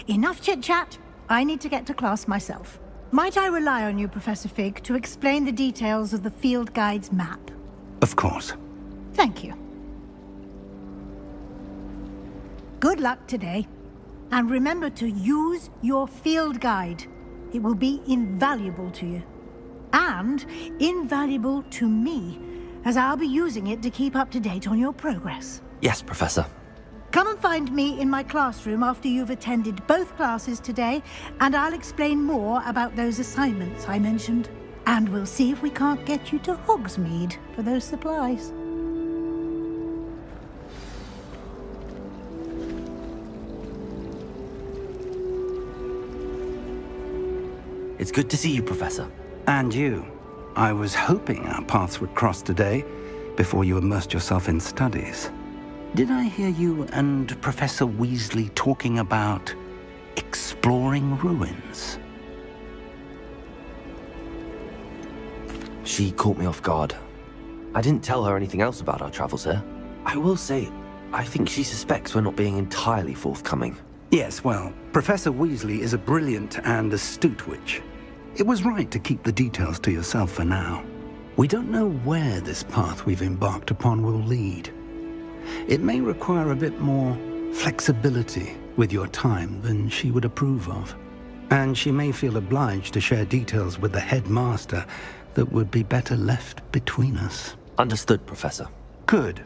S8: Enough chit-chat. I need to get to class myself. Might I rely on you, Professor Fig, to explain the details of the field guide's map?
S5: Of course.
S8: Thank you. Good luck today. And remember to use your field guide. It will be invaluable to you. And invaluable to me, as I'll be using it to keep up to date on your progress.
S2: Yes, Professor.
S8: Come and find me in my classroom after you've attended both classes today, and I'll explain more about those assignments I mentioned. And we'll see if we can't get you to Hogsmeade for those supplies.
S2: It's good to see you, Professor.
S5: And you. I was hoping our paths would cross today, before you immersed yourself in studies. Did I hear you and Professor Weasley talking about exploring ruins?
S2: She caught me off guard. I didn't tell her anything else about our travels here. I will say, I think she suspects we're not being entirely forthcoming.
S5: Yes, well, Professor Weasley is a brilliant and astute witch. It was right to keep the details to yourself for now. We don't know where this path we've embarked upon will lead. It may require a bit more flexibility with your time than she would approve of. And she may feel obliged to share details with the headmaster that would be better left between us.
S2: Understood, Professor.
S5: Good.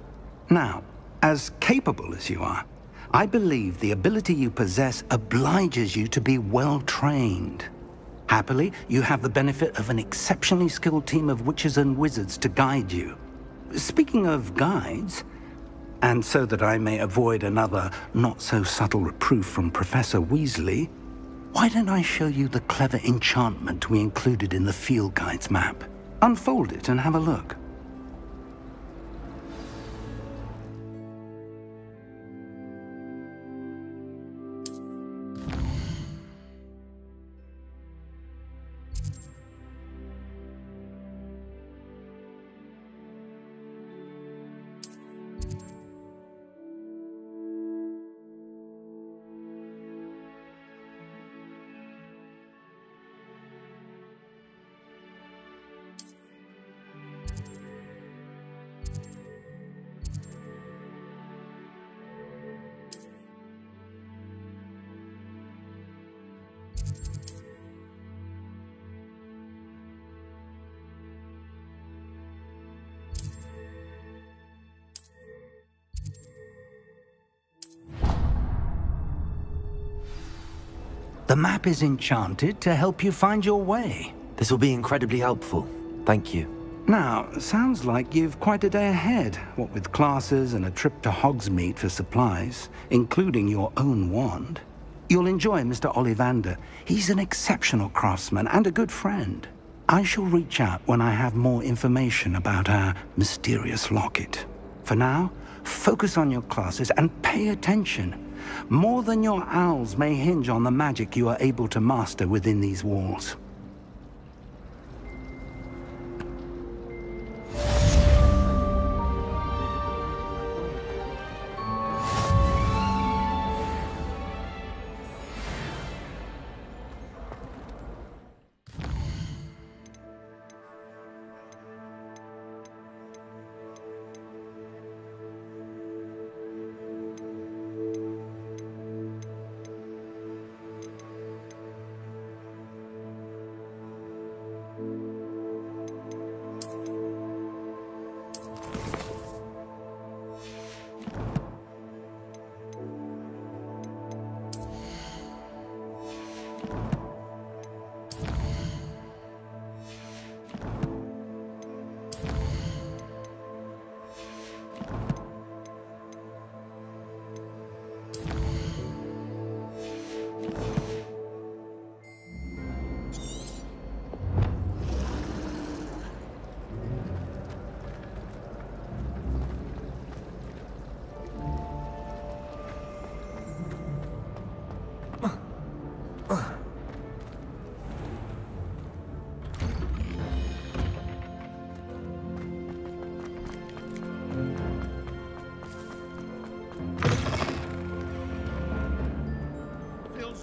S5: Now, as capable as you are, I believe the ability you possess obliges you to be well-trained. Happily, you have the benefit of an exceptionally skilled team of witches and wizards to guide you. Speaking of guides,
S1: And so that I may avoid another not-so-subtle reproof from Professor Weasley, why don't I show you the clever enchantment we included in the field guide's map? Unfold it and have a look. The map is enchanted to help you find your way.
S2: This will be incredibly helpful. Thank you.
S1: Now, sounds like you've quite a day ahead, what with classes and a trip to Hogsmeade for supplies, including your own wand. You'll enjoy Mr. Ollivander. He's an exceptional craftsman and a good friend. I shall reach out when I have more information about our mysterious locket. For now, focus on your classes and pay attention. More than your owls may hinge on the magic you are able to master within these walls.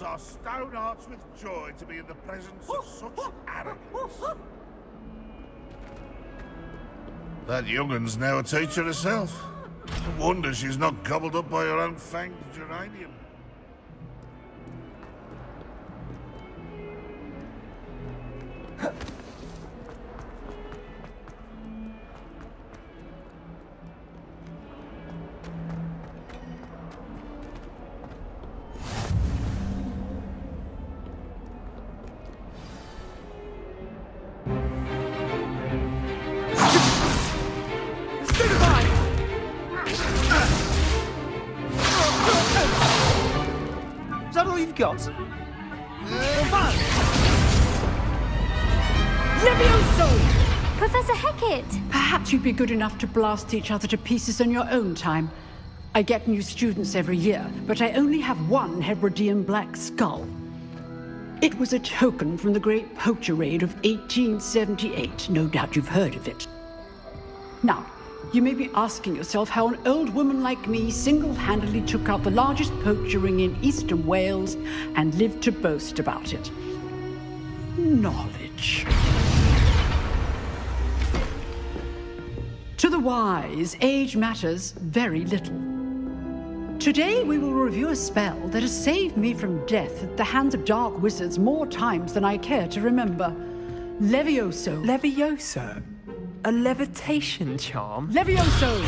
S16: Our stone hearts with joy to be in the presence of such arrogance. That young'un's now a teacher herself. No wonder she's not gobbled up by her own fanged geranium.
S12: Got.
S17: Levioso!
S18: Professor Hecat!
S17: Perhaps you'd be good enough to blast each other to pieces in your own time. I get new students every year, but I only have one Hebridean black skull. It was a token from the Great Poacher Raid of 1878. No doubt you've heard of it. Now, you may be asking yourself how an old woman like me single-handedly took out the largest poacher ring in eastern Wales and lived to boast about it. Knowledge. To the wise, age matters very little. Today we will review a spell that has saved me from death at the hands of dark wizards more times than I care to remember. Levioso.
S12: Levioso? A levitation charm?
S17: Levioso!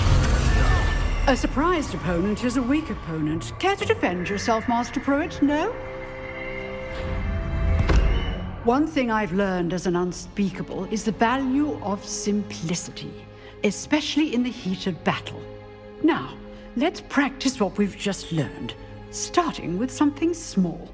S17: A surprised opponent is a weak opponent. Care to defend yourself, Master Pruitt? No? One thing I've learned as an unspeakable is the value of simplicity, especially in the heat of battle. Now, let's practice what we've just learned, starting with something small.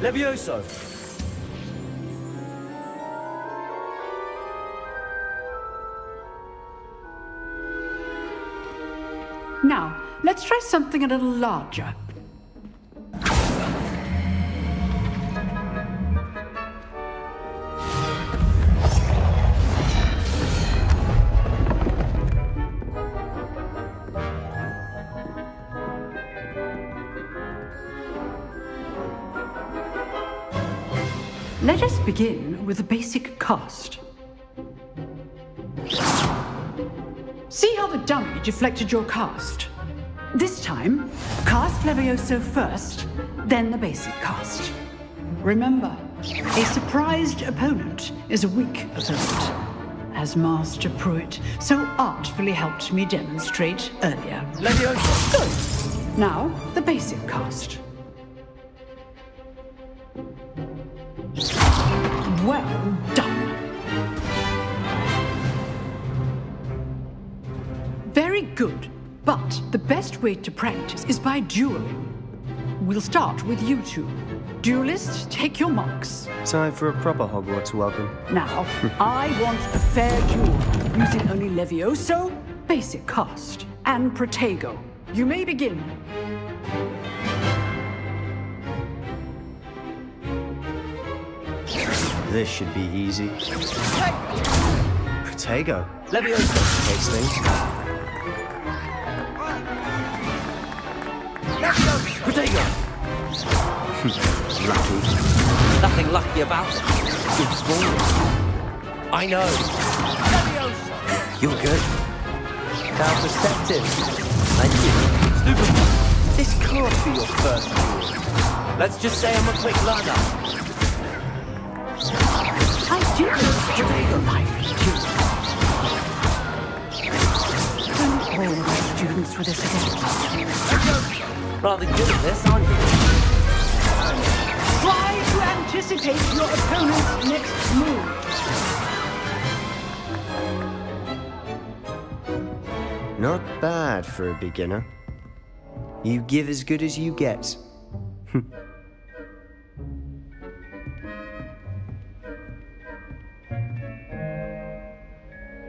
S2: Levioso!
S17: Now, let's try something a little larger. Let us begin with a basic cast. See how the dummy deflected your cast? This time, cast Levioso first, then the basic cast. Remember, a surprised opponent is a weak opponent, as Master Pruitt so artfully helped me demonstrate earlier.
S2: Levioso!
S17: Good. Now, the basic cast. Well done. Very good, but the best way to practice is by dueling. We'll start with you two. Duelists, take your marks.
S18: Time for a proper Hogwarts welcome.
S17: Now, I want a fair duel, using only Levioso, basic cast, and Protego. You may begin.
S18: This should be easy. Protego.
S2: Levioso!
S18: Takes things.
S2: Protego!
S18: Lucky.
S2: Nothing lucky about it. It's wrong. I know. Levioso!
S18: You're good. How perceptive.
S2: Thank you. Stupid.
S18: This can't be your first duel.
S2: Let's just say I'm a quick learner.
S17: I did enjoy the lively duel. Don't all my students with us again.
S2: Rather good at this, aren't you?
S17: Try to anticipate your opponent's next move.
S18: Not bad for a beginner. You give as good as you get.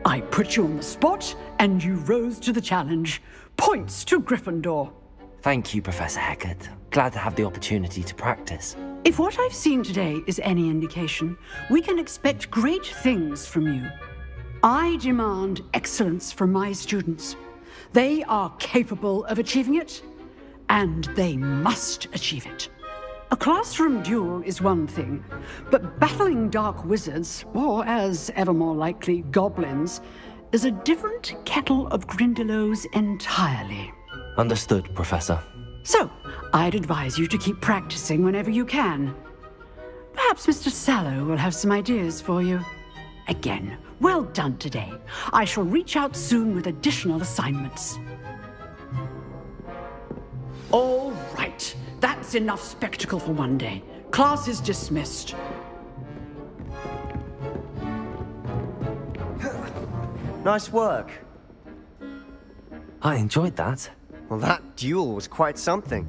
S17: I put you on the spot, and you rose to the challenge. Points to Gryffindor.
S2: Thank you, Professor Hecat. Glad to have the opportunity to practice.
S17: If what I've seen today is any indication, we can expect great things from you. I demand excellence from my students. They are capable of achieving it, and they must achieve it. A classroom duel is one thing, but battling dark wizards, or as ever more likely, goblins, is a different kettle of Grindylows entirely.
S2: Understood, Professor.
S17: So, I'd advise you to keep practicing whenever you can. Perhaps Mr. Sallow will have some ideas for you. Again, well done today. I shall reach out soon with additional assignments. All right. That's enough spectacle for one day. Class is dismissed.
S18: Nice work.
S2: I enjoyed that.
S18: Well, that duel was quite something.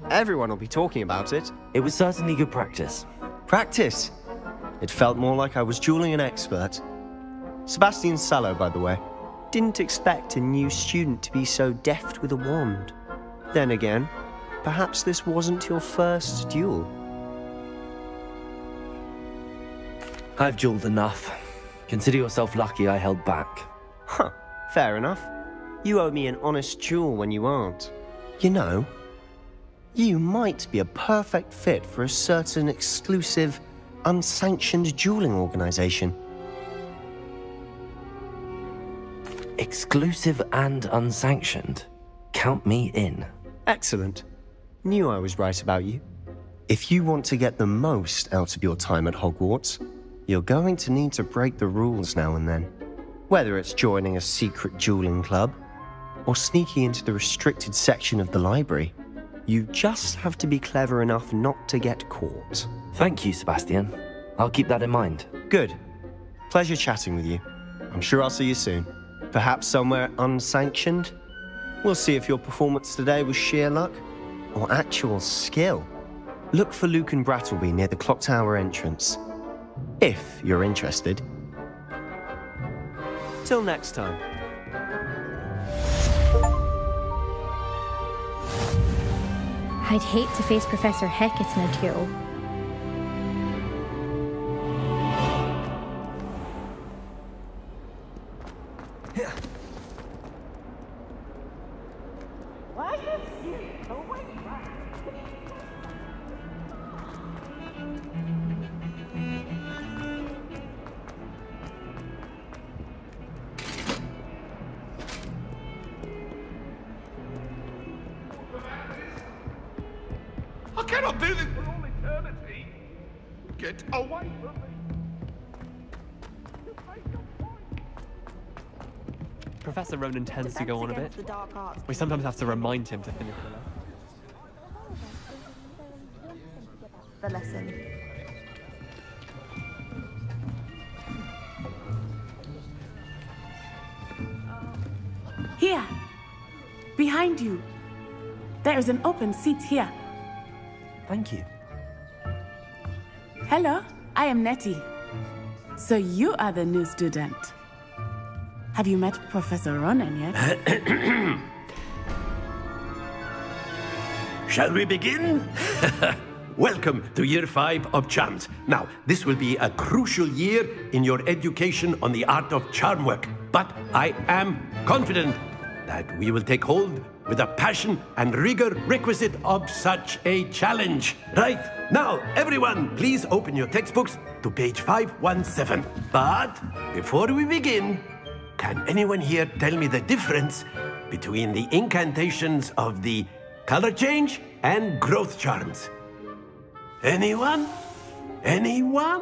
S18: Everyone will be talking about it.
S2: It was certainly good practice.
S18: Practice? It felt more like I was dueling an expert. Sebastian Sallow, by the way. Didn't expect a new student to be so deft with a wand. Then again, perhaps this wasn't your first duel.
S2: I've dueled enough. Consider yourself lucky I held back.
S18: Huh, fair enough. You owe me an honest duel when you aren't. You know, you might be a perfect fit for a certain exclusive, unsanctioned dueling organization.
S2: Exclusive and unsanctioned? Count me in.
S18: Excellent. Knew I was right about you. If you want to get the most out of your time at Hogwarts, you're going to need to break the rules now and then. Whether it's joining a secret dueling club or sneaking into the restricted section of the library, you just have to be clever enough not to get caught.
S2: Thank you, Sebastian. I'll keep that in mind.
S18: Good. Pleasure chatting with you. I'm sure I'll see you soon. Perhaps somewhere unsanctioned? We'll see if your performance today was sheer luck or actual skill. Look for Luke and Brattleby near the clock tower entrance, if you're interested. Till next time.
S19: I'd hate to face Professor Hecat in a duel.
S16: I cannot do this for all eternity. Get away from me.
S15: Professor Ronan tends to go on a bit. We sometimes have to remind him to finish
S20: the lesson.
S14: Here! Behind you! There is an open seat here.
S2: Thank you.
S14: Hello, I am Nettie. So you are the new student. Have you met Professor Ronan yet?
S6: Shall we begin? Welcome to Year 5 of Charms. Now, this will be a crucial year in your education on the art of charm work. But I am confident that we will take hold with the passion and rigor requisite of such a challenge. Right, now, everyone, please open your textbooks to page 517. But before we begin, can anyone here tell me the difference between the incantations of the color change and growth charms? Anyone? Anyone?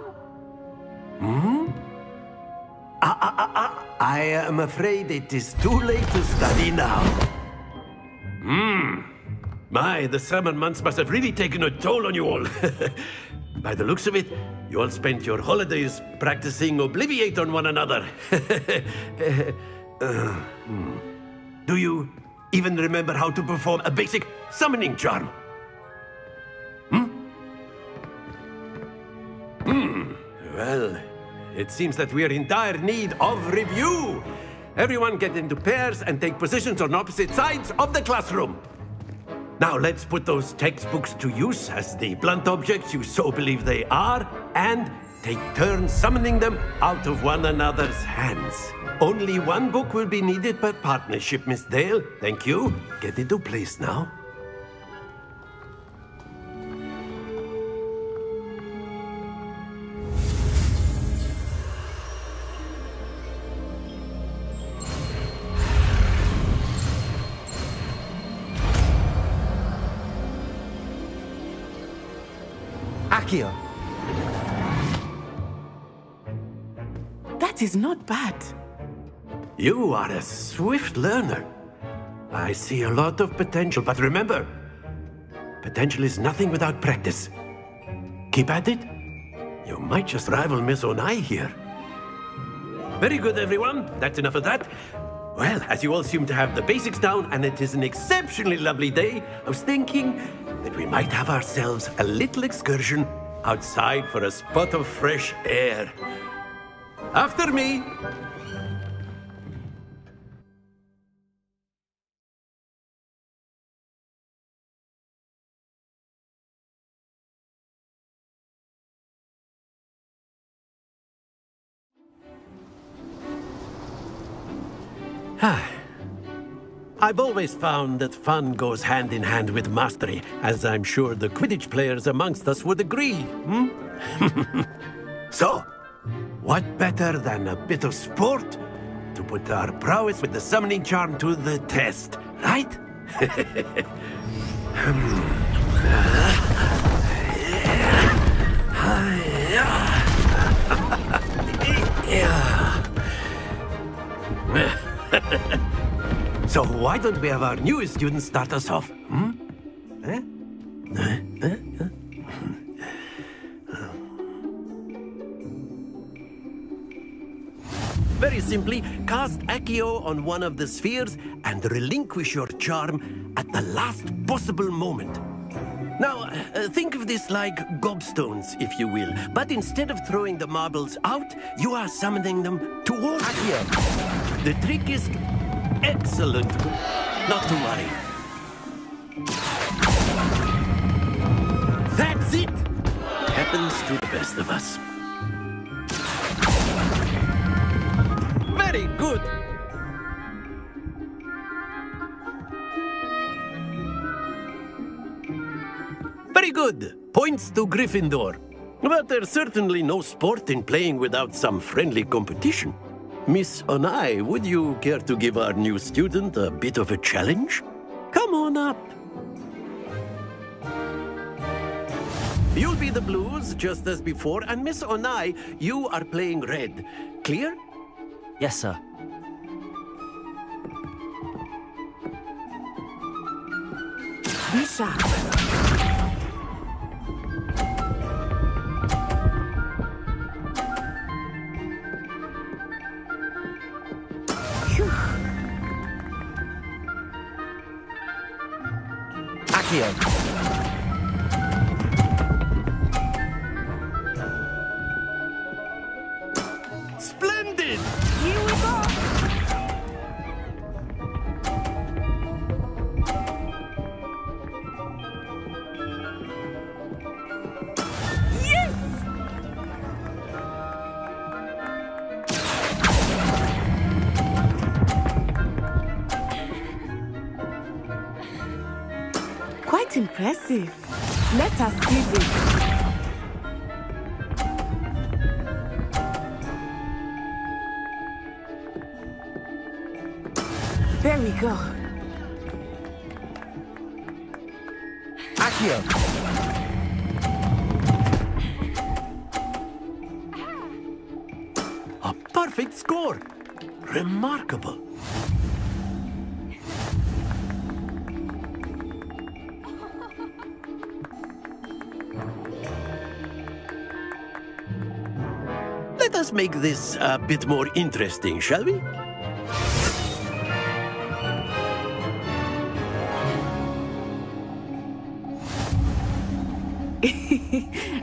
S6: I am afraid it is too late to study now. My, the summer months must have really taken a toll on you all. By the looks of it, you all spent your holidays practicing Obliviate on one another. Do you even remember how to perform a basic summoning charm? Well, it seems that we are in dire need of review. Everyone get into pairs and take positions on opposite sides of the classroom. Now let's put those textbooks to use as the blunt objects you so believe they are, and take turns summoning them out of one another's hands. Only one book will be needed per partnership, Miss Dale. Thank you. Get into place now.
S18: Accio.
S14: That is not bad.
S6: You are a swift learner. I see a lot of potential, but remember, potential is nothing without practice. Keep at it. You might just rival Miss Onai here. Very good, everyone. That's enough of that. Well, as you all seem to have the basics down, and it is an exceptionally lovely day, I was thinking that we might have ourselves a little excursion outside for a spot of fresh air. After me. I've always found that fun goes hand in hand with mastery, as I'm sure the Quidditch players amongst us would agree. So, what better than a bit of sport to put our prowess with the summoning charm to the test, right? So why don't we have our newest student start us off? Very simply, cast Accio on one of the spheres and relinquish your charm at the last possible moment. Now, think of this like gobstones, if you will. But instead of throwing the marbles out, you are summoning them towards you. The trick is excellent. Not to worry. That's it! Happens to the best of us. Very good! Very good! Points to Gryffindor. But there's certainly no sport in playing without some friendly competition. Miss Onai, would you care to give our new student a bit of a challenge? Come on up. You'll be the blues, just as before, and Miss Onai, you are playing red. Clear?
S2: Yes, sir.
S14: Be sharp.
S2: Accio.
S6: Splendid!
S14: Here we go! Yes! Quite impressive. Let us see this. There we go.
S2: Accio.
S6: A perfect score! Remarkable! Let us make this a bit more interesting, shall we?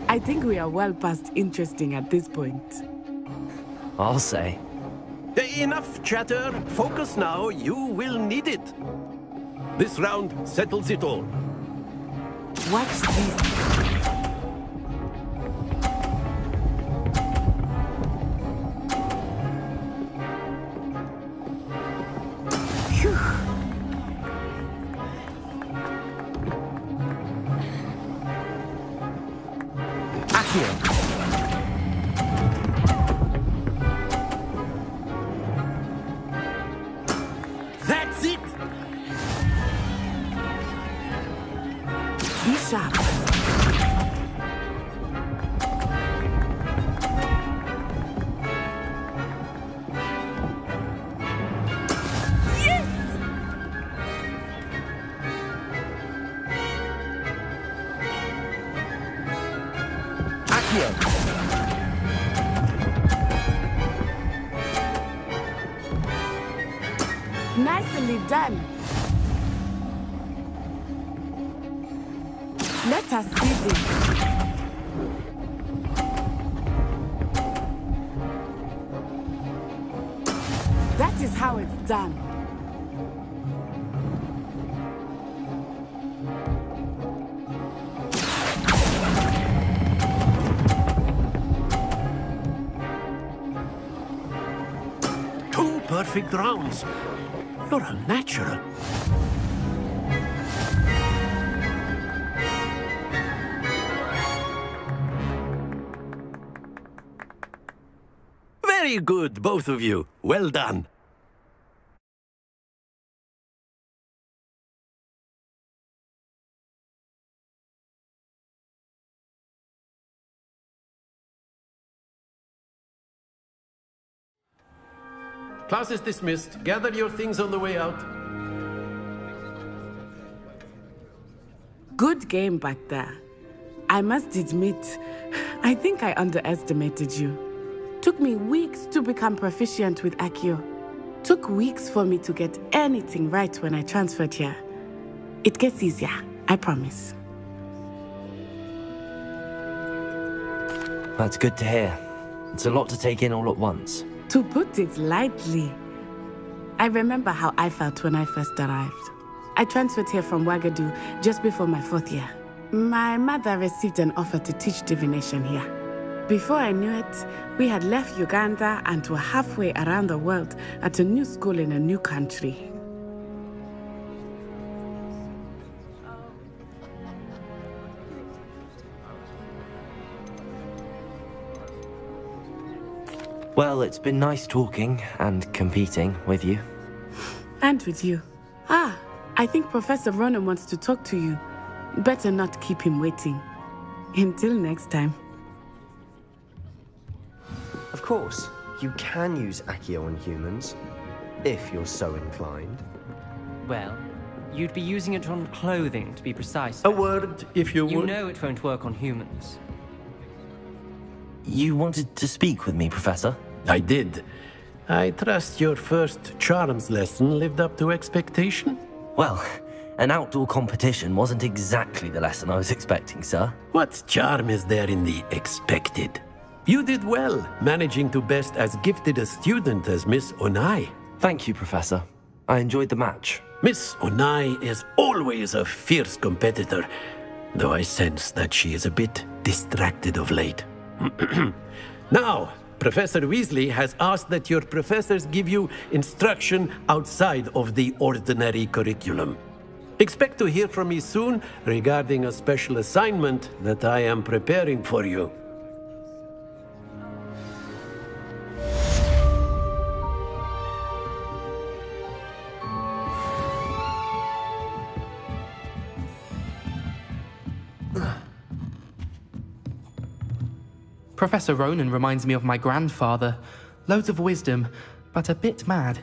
S14: I think we are well past interesting at this point.
S2: I'll say.
S6: Enough chatter. Focus now. You will need it. This round settles it all.
S14: Watch this.
S6: That's it!
S14: Be sharp. Nicely done. Let us see this. That is how it's done.
S6: Two perfect rounds. You're a natural. Very good, both of you. Well done.
S21: Class is dismissed. Gather your things on the way out.
S14: Good game back there. I must admit, I think I underestimated you. Took me weeks to become proficient with Accio. Took weeks for me to get anything right when I transferred here. It gets easier, I promise.
S2: That's good to hear. It's a lot to take in all at once.
S14: To put it lightly, I remember how I felt when I first arrived. I transferred here from Wagadu just before my 4th year. My mother received an offer to teach divination here. Before I knew it, we had left Uganda and were halfway around the world at a new school in a new country.
S2: Well, it's been nice talking and competing with you.
S14: And with you. Ah, I think Professor Ronan wants to talk to you. Better not keep him waiting. Until next time.
S18: Of course, you can use Accio on humans, if you're so inclined.
S15: Well, you'd be using it on clothing, to be precise.
S21: A word, if you would.
S15: You know it won't work on humans.
S2: You wanted to speak with me, Professor?
S21: I did. I trust your first charms lesson lived up to expectation?
S2: Well, an outdoor competition wasn't exactly the lesson I was expecting, sir.
S21: What charm is there in the expected? You did well, managing to best as gifted a student as Miss Onai.
S2: Thank you, Professor. I enjoyed the match.
S21: Miss Onai is always a fierce competitor, though I sense that she is a bit distracted of late. Now, Professor Weasley has asked that your professors give you instruction outside of the ordinary curriculum. Expect to hear from me soon regarding a special assignment that I am preparing for you.
S12: Professor Ronan reminds me of my grandfather. Loads of wisdom, but a bit mad.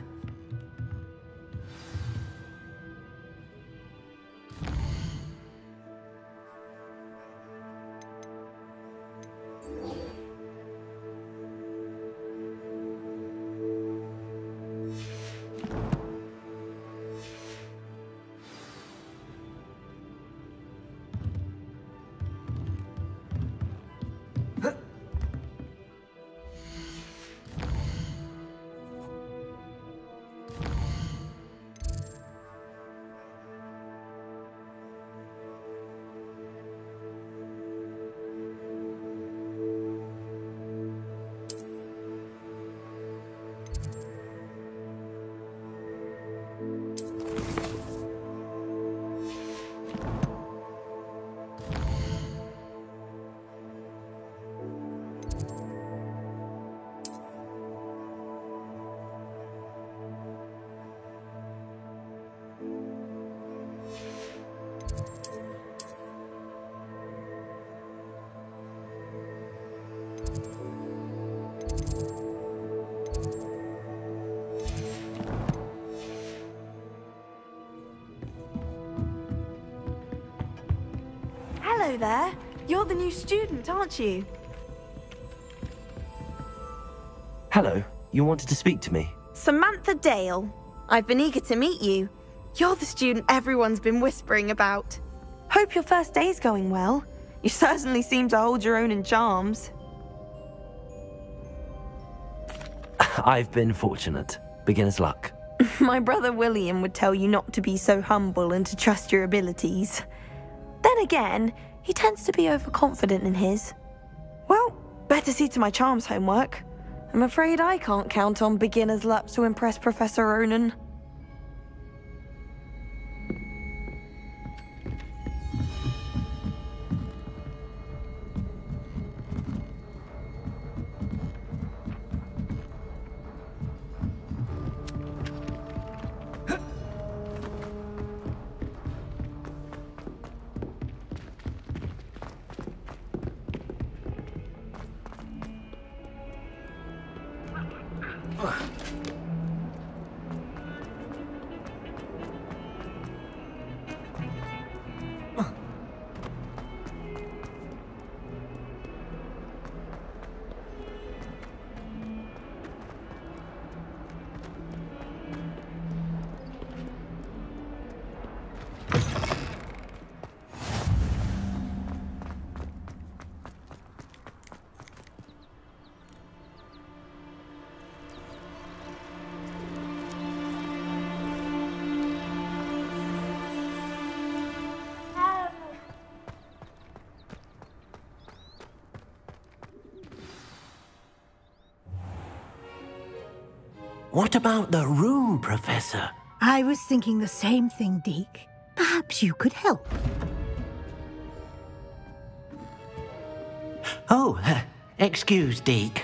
S20: Hello there. You're the new student, aren't you?
S2: Hello. You wanted to speak to me?
S20: Samantha Dale. I've been eager to meet you. You're the student everyone's been whispering about. Hope your first day's going well. You certainly seem to hold your own in charms.
S2: I've been fortunate. Beginner's luck.
S20: My brother William would tell you not to be so humble and to trust your abilities. Then again, he tends to be overconfident in his. Well, better see to my charms homework. I'm afraid I can't count on beginner's luck to impress Professor Ronan.
S21: What about the room, Professor?
S8: I was thinking the same thing, Deke. Perhaps you could help.
S21: Oh, excuse, Deke.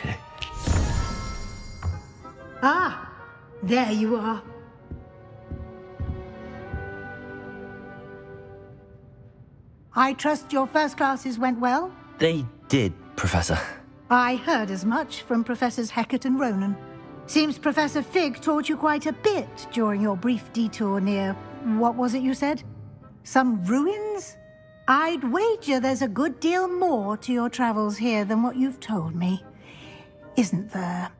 S8: Ah, there you are. I trust your first classes went well?
S2: They did, Professor.
S8: I heard as much from Professors Hecat and Ronan. Seems Professor Fig taught you quite a bit during your brief detour near... what was it you said? Some ruins? I'd wager there's a good deal more to your travels here than what you've told me. Isn't there?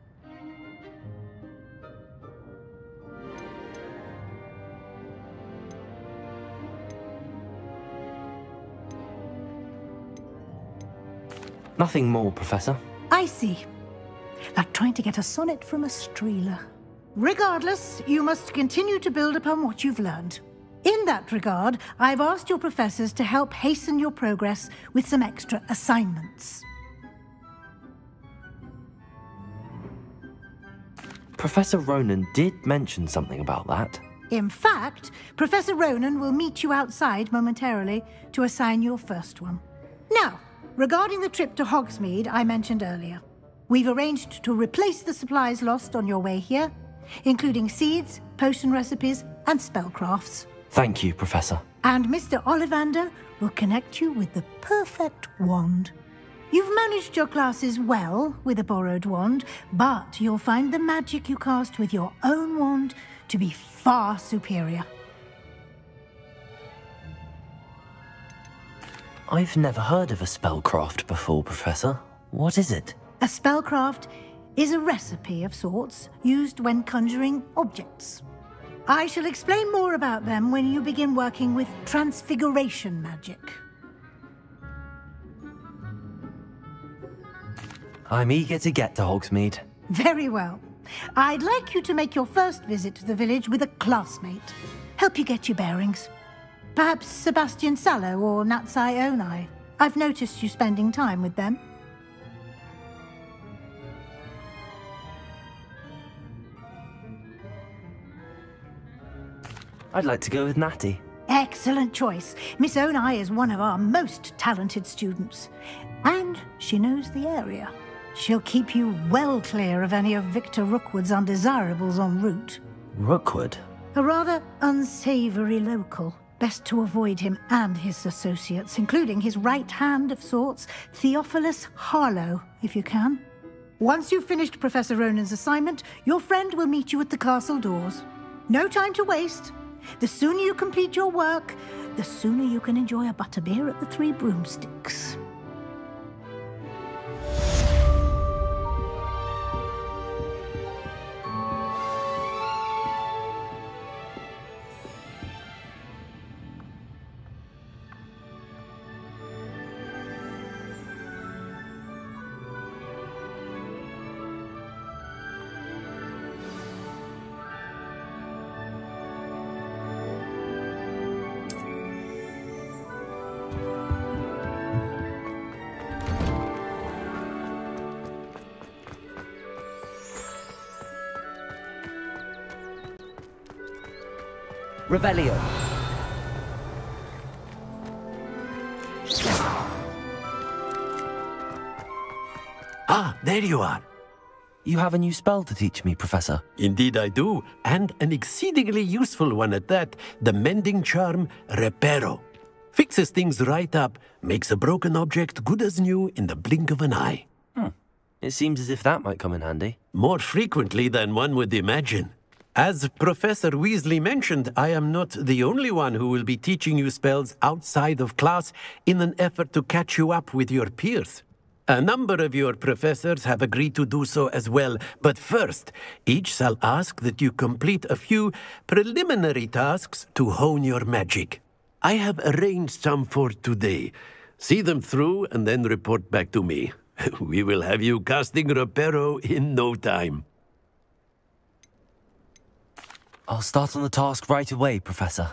S2: Nothing more, Professor.
S8: I see. Like trying to get a sonnet from a streeler. Regardless, you must continue to build upon what you've learned. In that regard, I've asked your professors to help hasten your progress with some extra assignments.
S2: Professor Ronan did mention something about that.
S8: In fact, Professor Ronan will meet you outside momentarily to assign your first one. Now, regarding the trip to Hogsmeade I mentioned earlier, we've arranged to replace the supplies lost on your way here, including seeds, potion recipes, and spellcrafts.
S2: Thank you, Professor.
S8: And Mr. Ollivander will connect you with the perfect wand. You've managed your classes well with a borrowed wand, but you'll find the magic you cast with your own wand to be far superior.
S2: I've never heard of a spellcraft before, Professor. What is it?
S8: A spellcraft is a recipe of sorts used when conjuring objects. I shall explain more about them when you begin working with transfiguration magic.
S2: I'm eager to get to Hogsmeade.
S8: Very well. I'd like you to make your first visit to the village with a classmate. Help you get your bearings. Perhaps Sebastian Sallow or Natsai Onai. I've noticed you spending time with them.
S2: I'd like to go with Natty.
S8: Excellent choice. Miss Onai is one of our most talented students. And she knows the area. She'll keep you well clear of any of Victor Rookwood's undesirables en route.
S2: Rookwood?
S8: A rather unsavory local. Best to avoid him and his associates, including his right hand of sorts, Theophilus Harlow, if you can. Once you've finished Professor Ronan's assignment, your friend will meet you at the castle doors. No time to waste. The sooner you complete your work, the sooner you can enjoy a butterbeer at the Three Broomsticks.
S2: Revelio.
S21: Ah, there you are.
S2: You have a new spell to teach me, Professor.
S21: Indeed I do, and an exceedingly useful one at that. The mending charm, Reparo. Fixes things right up, makes a broken object good as new in the blink of an eye.
S2: It seems as if that might come in handy.
S21: More frequently than one would imagine. As Professor Weasley mentioned, I am not the only one who will be teaching you spells outside of class in an effort to catch you up with your peers. A number of your professors have agreed to do so as well, but first, each shall ask that you complete a few preliminary tasks to hone your magic. I have arranged some for today. See them through and then report back to me. We will have you casting Reparo in no time.
S2: I'll start on the task right away, Professor.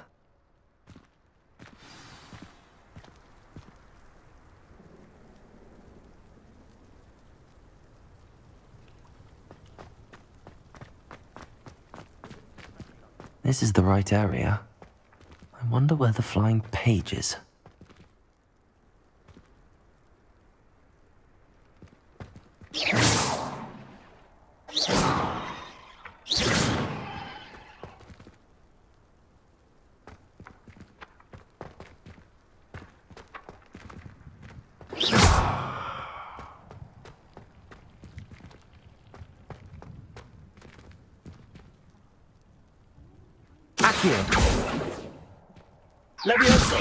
S2: This is the right area. I wonder where the flying page is.
S21: Accio! Levioso!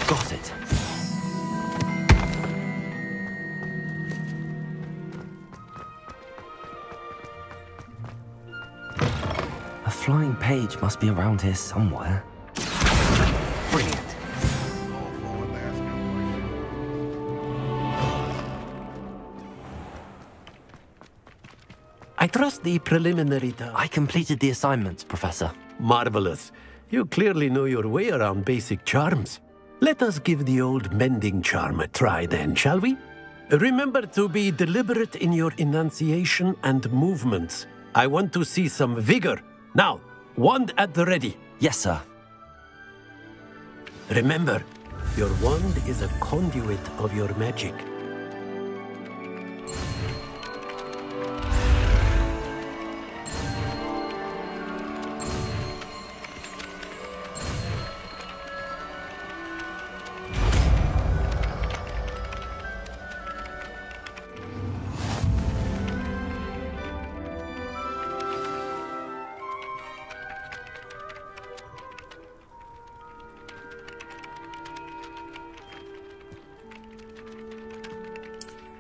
S2: Got it. A flying page must be around here somewhere. Brilliant.
S21: I trust the preliminary
S2: I completed the assignments, Professor.
S21: Marvelous. You clearly know your way around basic charms. Let us give the old mending charm a try then, shall we? Remember to be deliberate in your enunciation and movements. I want to see some vigor. Now, wand at the ready.
S2: Yes, sir.
S21: Remember, your wand is a conduit of your magic.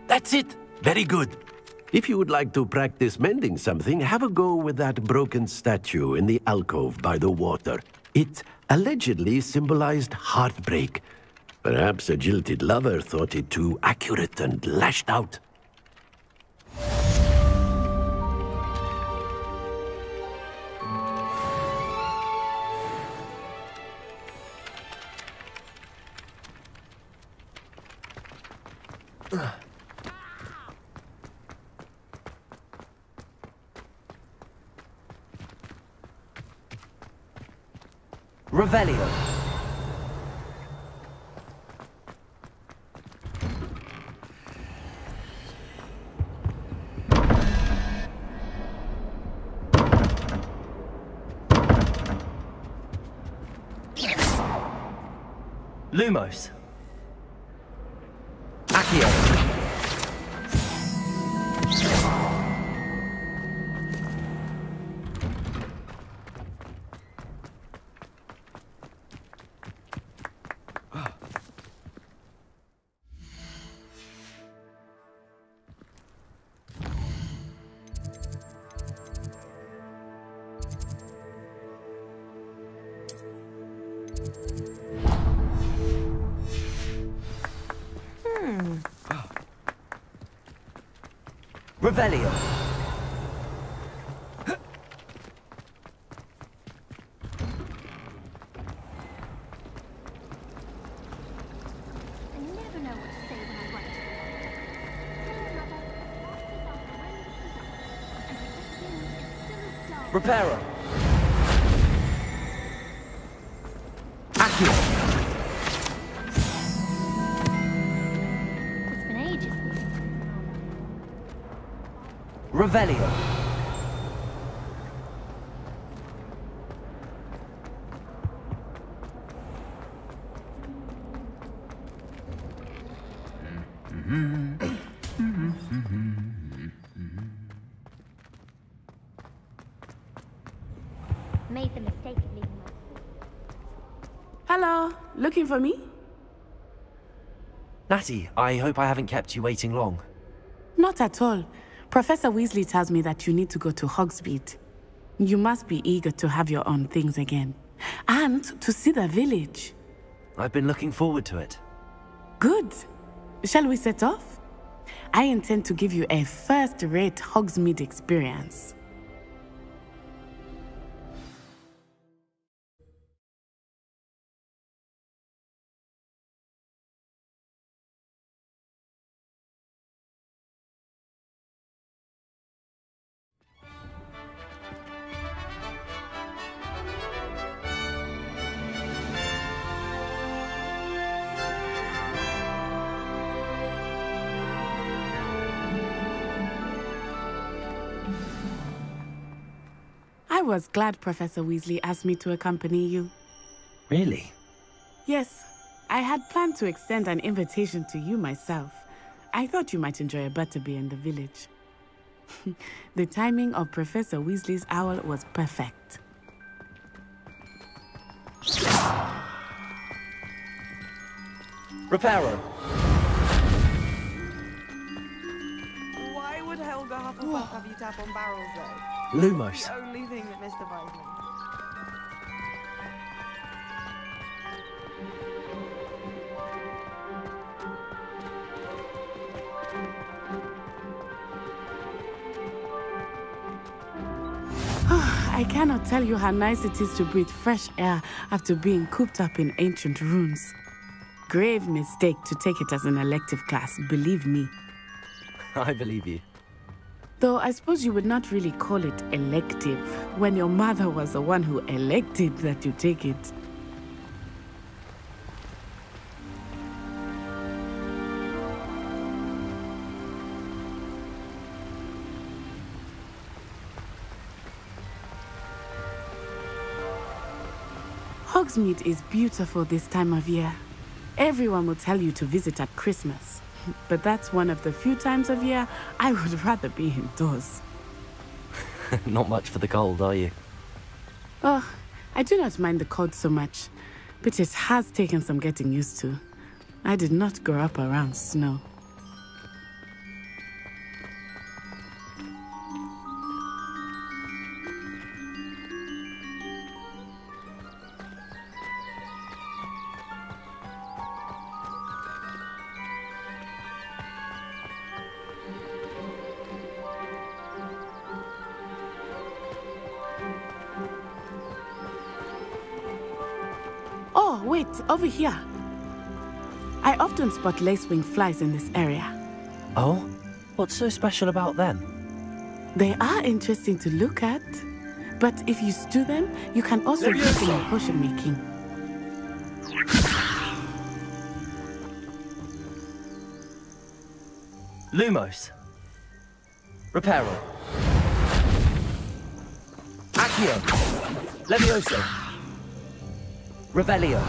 S21: That's it. Very good. If you would like to practice mending something, have a go with that broken statue in the alcove by the water. It allegedly symbolized heartbreak. Perhaps a jilted lover thought it too accurate and lashed out.
S2: Revelio. Lumos. Accio. Revelio. Reparo. Accio.
S11: It's been ages.
S2: Revelio.
S11: Made the mistake of leaving my...
S14: Hello, looking for me?
S2: Natty, I hope I haven't kept you waiting long.
S14: Not at all. Professor Weasley tells me that you need to go to Hogsmeade. You must be eager to have your own things again. And to see the village.
S2: I've been looking forward to it.
S14: Good. Shall we set off? I intend to give you a first-rate Hogsmeade experience. I was glad Professor Weasley asked me to accompany you.
S2: Really?
S14: Yes, I had planned to extend an invitation to you myself. I thought you might enjoy a butterbeer in the village. The timing of Professor Weasley's owl was perfect.
S2: Reparo!
S3: Why would Helga Hufflepuff have you tap on barrels, though?
S2: Lumos.
S3: The only thing that mystifies me.
S14: I cannot tell you how nice it is to breathe fresh air after being cooped up in ancient runes. Grave mistake to take it as an elective class, believe me.
S2: I believe you.
S14: Though I suppose you would not really call it elective when your mother was the one who elected that you take it. Hogsmeade is beautiful this time of year. Everyone will tell you to visit at Christmas. But that's one of the few times of year I would rather be indoors.
S2: Not much for the cold, are you?
S14: Oh, I do not mind the cold so much, but it has taken some getting used to. I did not grow up around snow. Oh, wait, over here. I often spot lacewing flies in this area.
S2: Oh? What's so special about them?
S14: They are interesting to look at, but if you stew them, you can also use them in potion making.
S2: Lumos. Reparo. Accio. Levioso. Revelio.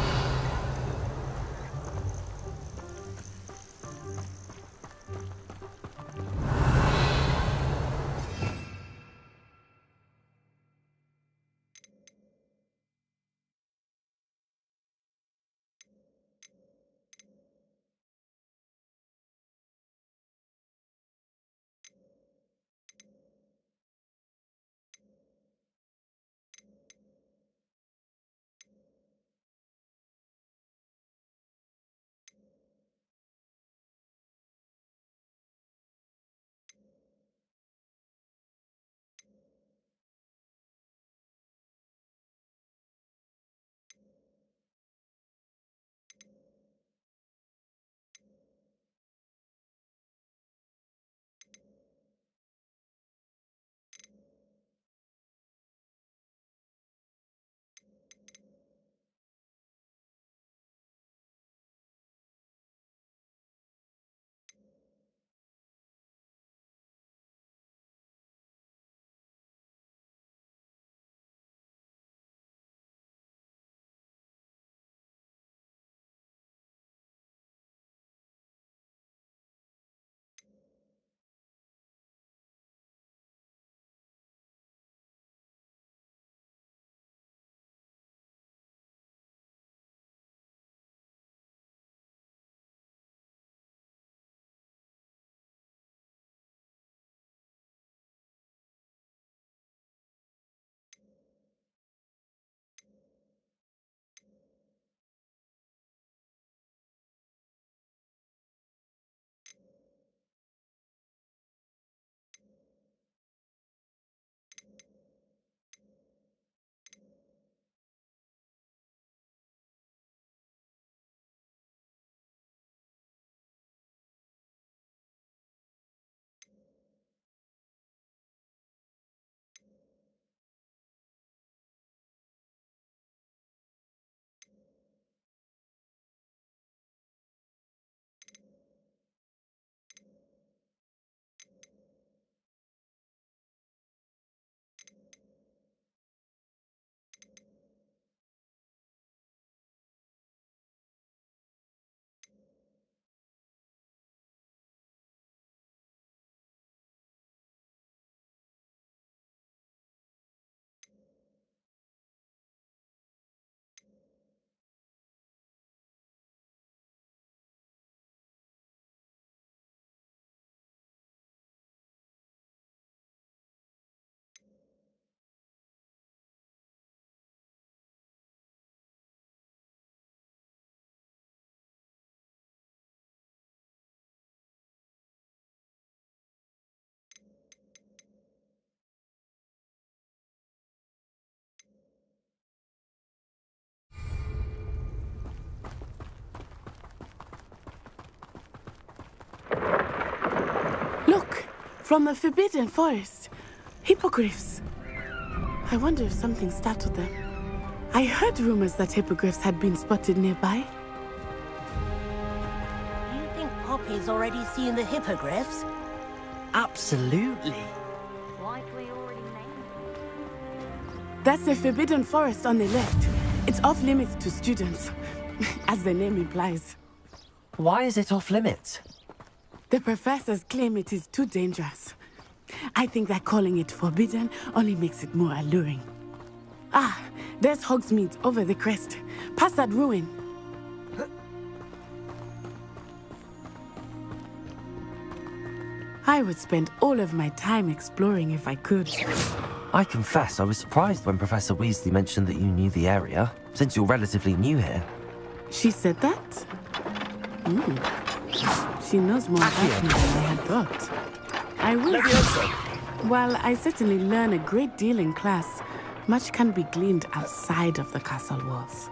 S14: From the Forbidden Forest. Hippogriffs. I wonder if something startled them. I heard rumors that hippogriffs had been spotted nearby.
S9: Do you think Poppy's already seen the hippogriffs?
S2: Absolutely.
S9: Likely already named.
S14: That's the Forbidden Forest on the left. It's off limits to students, as the name implies.
S2: Why is it off limits?
S14: The professors claim it is too dangerous. I think that calling it forbidden only makes it more alluring. Ah, there's Hogsmeade over the crest. Past that ruin. I would spend all of my time exploring if I could.
S2: I confess I was surprised when Professor Weasley mentioned that you knew the area, since you're relatively new here.
S14: She said that? She knows more about me than I had thought. I will say, while I certainly learn a great deal in class, much can be gleaned outside of the castle walls.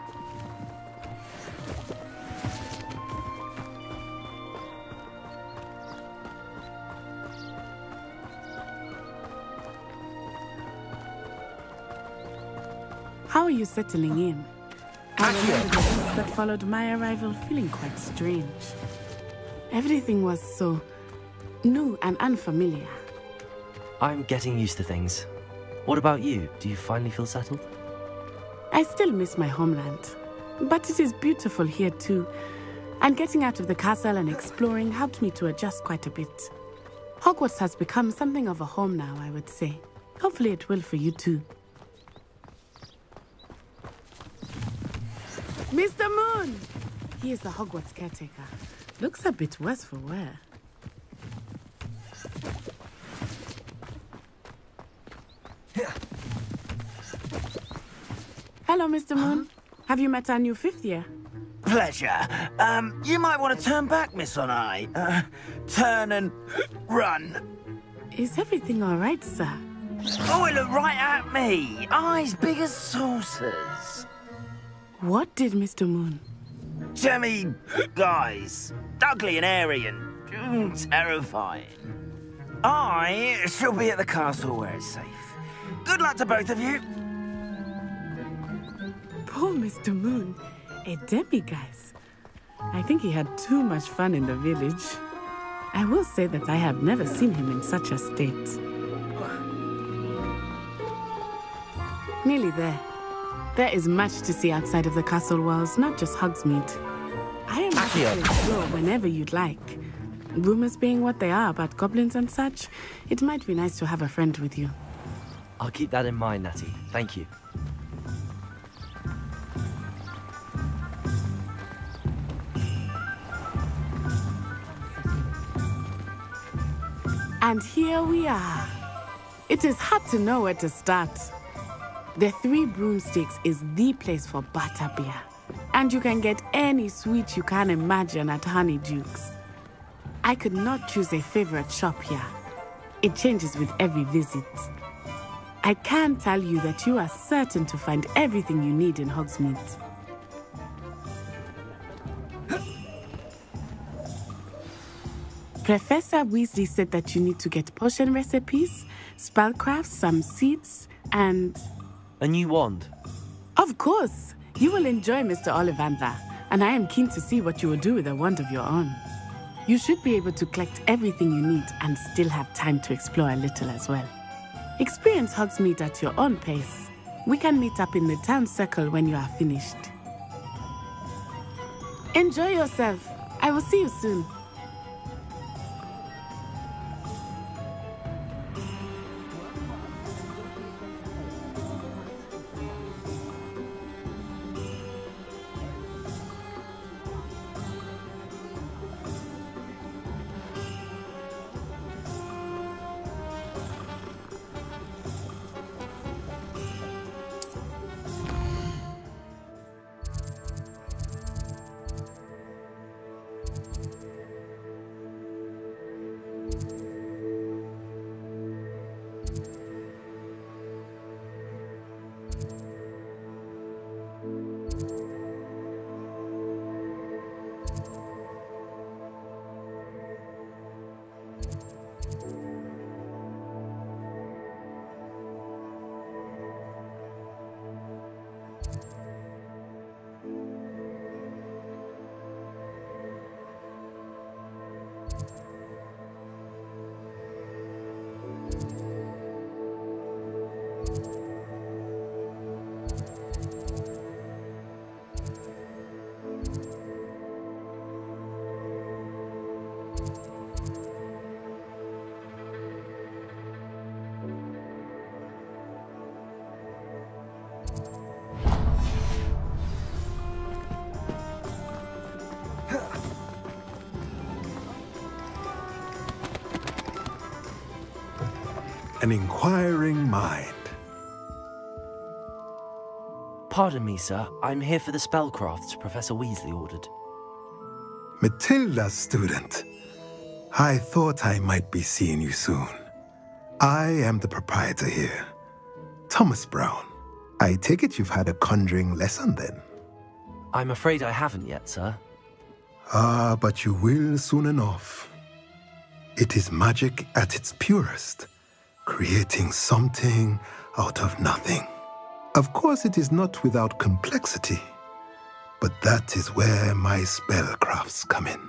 S14: How are you settling in? I remember the weeks that followed my arrival feeling quite strange. Everything was so new and unfamiliar.
S2: I'm getting used to things. What about you? Do you finally feel settled?
S14: I still miss my homeland, but it is beautiful here too. And getting out of the castle and exploring helped me to adjust quite a bit. Hogwarts has become something of a home now, I would say. Hopefully it will for you too. Mr. Moon! He is the Hogwarts caretaker. Looks a bit worse for wear. Hello, Mr. Moon. Have you met our new 5th year?
S22: Pleasure. You might want to turn back, Miss On-Eye. Turn and run.
S14: Is everything all right, sir?
S22: Oh, it looked right at me. Eyes big as saucers.
S14: What did Mr. Moon?
S22: Jemmy guys. Ugly and airy and terrifying. I shall be at the castle where it's safe. Good luck to both of you.
S14: Poor Mr. Moon. A demiguise. I think he had too much fun in the village. I will say that I have never seen him in such a state. Nearly there. There is much to see outside of the castle walls, not just Hogsmeade. I am happy to explore whenever you'd like. Rumors being what they are about goblins and such, it might be nice to have a friend with you.
S2: I'll keep that in mind, Natty. Thank you.
S14: And here we are. It is hard to know where to start. The Three Broomsticks is the place for butterbeer. And you can get any sweet you can imagine at Honeydukes. I could not choose a favorite shop here. It changes with every visit. I can tell you that you are certain to find everything you need in Hogsmeade. Professor Weasley said that you need to get potion recipes, spellcrafts, some seeds, and...
S2: A new wand?
S14: Of course! You will enjoy Mr. Ollivander, and I am keen to see what you will do with a wand of your own. You should be able to collect everything you need and still have time to explore a little as well. Experience Hogsmeade at your own pace. We can meet up in the town circle when you are finished. Enjoy yourself. I will see you soon.
S7: an inquiring mind.
S2: Pardon me, sir. I'm here for the spellcrafts Professor Weasley ordered.
S7: Matilda's student. I thought I might be seeing you soon. I am the proprietor here, Thomas Brown. I take it you've had a conjuring lesson then?
S2: I'm afraid I haven't yet, sir.
S7: Ah, but you will soon enough. It is magic at its purest, creating something out of nothing. Of course, it is not without complexity, but that is where my spellcrafts come in.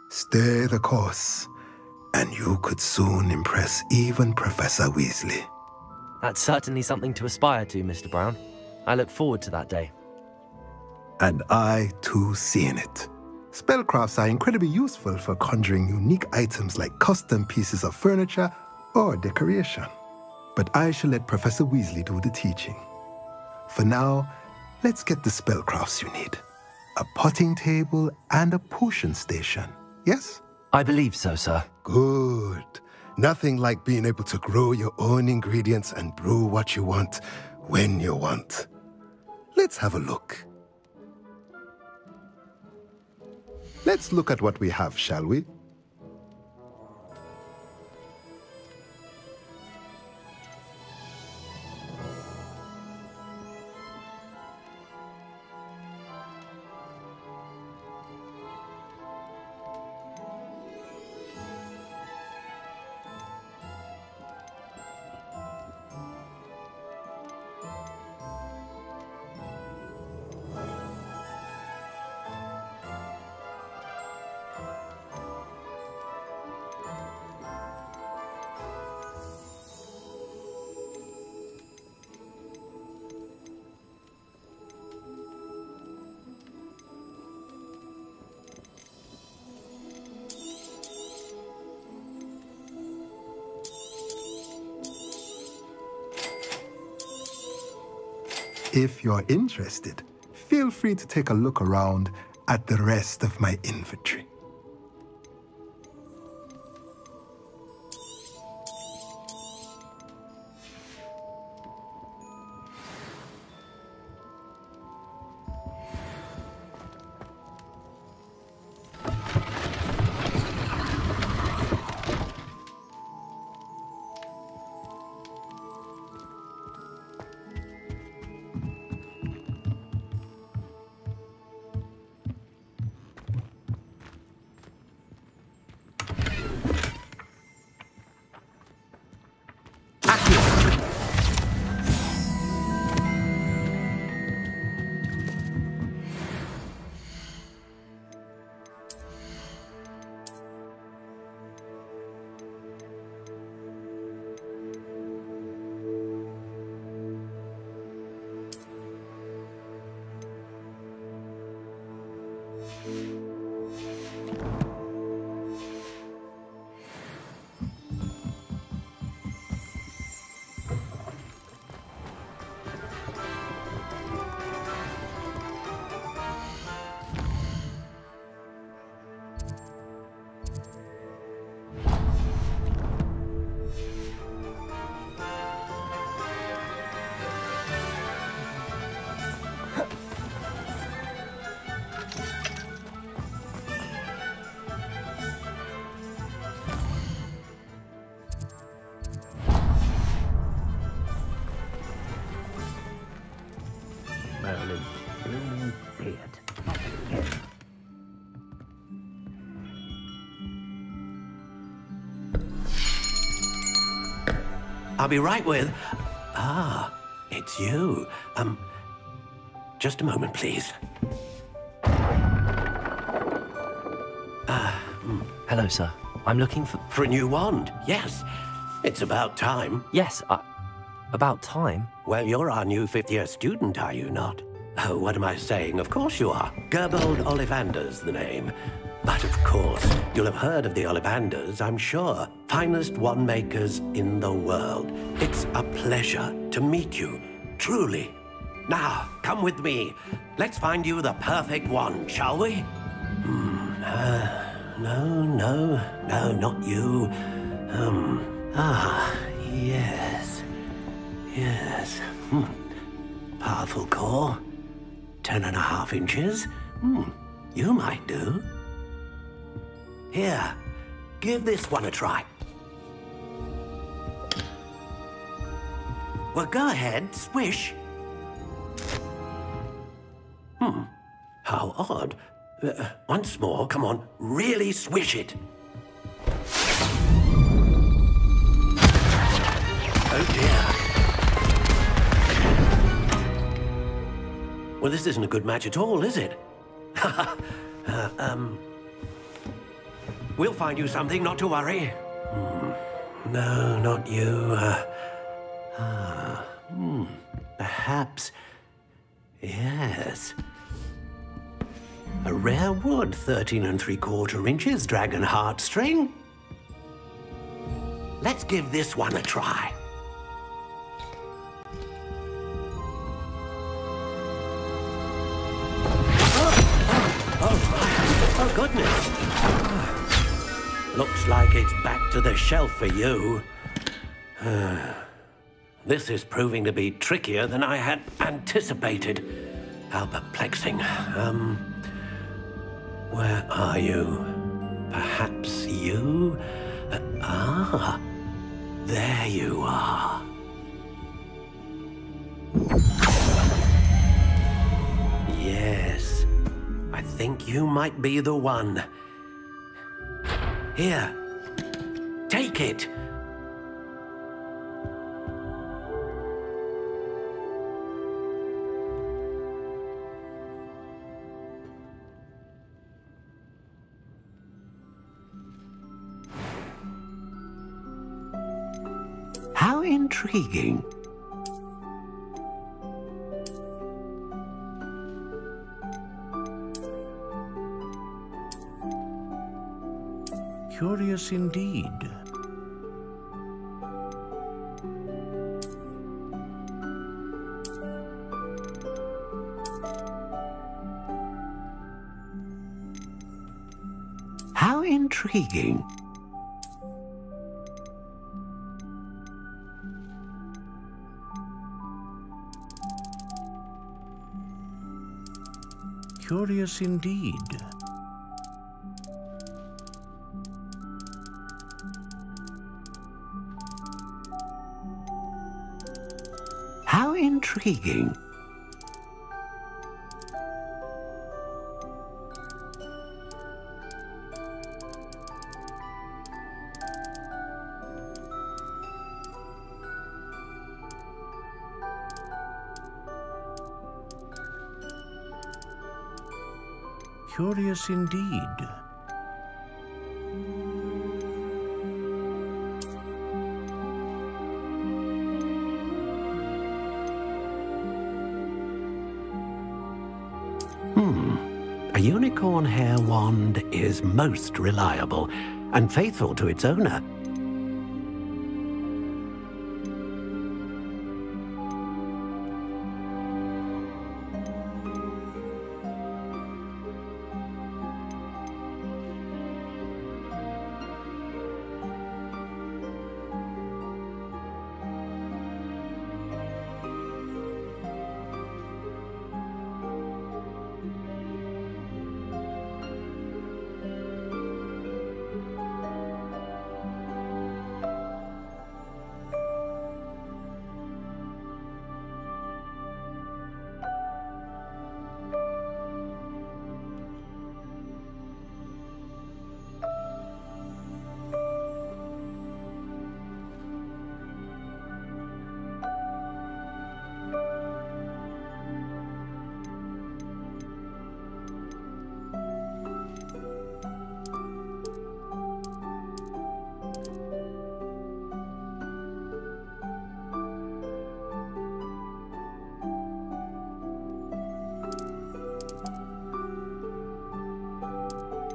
S7: Stay the course, and you could soon impress even Professor Weasley.
S2: That's certainly something to aspire to, Mr. Brown. I look forward to that day.
S7: And I, too, see in it. Spellcrafts are incredibly useful for conjuring unique items like custom pieces of furniture or decoration. But I shall let Professor Weasley do the teaching. For now, let's get the spellcrafts you need. A potting table and a potion station, yes?
S2: I believe so, sir.
S7: Good. Nothing like being able to grow your own ingredients and brew what you want, when you want. Let's have a look. Let's look at what we have, shall we? If you're interested, feel free to take a look around at the rest of my inventory.
S21: I'll be right with... Ah, it's you. Just a moment, please.
S2: Hello, sir. I'm looking for...
S21: For a new wand, yes. It's about time.
S2: Yes, about time?
S21: Well, you're our new fifth-year student, are you not? Oh, what am I saying? Of course you are. Gerbold Ollivander's the name. But of course, you'll have heard of the Ollivanders, I'm sure. Finest wand makers in the world. It's a pleasure to meet you, truly. Now, come with me. Let's find you the perfect wand, shall we? No, not you. Yes. Powerful core. 10.5 inches. You might do. Here, give this one a try. Well, go ahead, swish. How odd. Once more, come on, really swish it. Oh dear. Well, this isn't a good match at all, is it? We'll find you something, not to worry. No, not you. Perhaps. Yes. A rare wood, 13 3/4 inches, dragon heartstring. Let's give this one a try. Oh, goodness. Looks like it's back to the shelf for you. This is proving to be trickier than I had anticipated. How perplexing. Where are you? Perhaps you? There you are. Yes, I think you might be the one. Here, take it. How intriguing.
S10: Curious indeed.
S21: How intriguing.
S10: Curious indeed.
S21: How intriguing.
S10: Curious indeed.
S21: A unicorn hair wand is most reliable and faithful to its owner.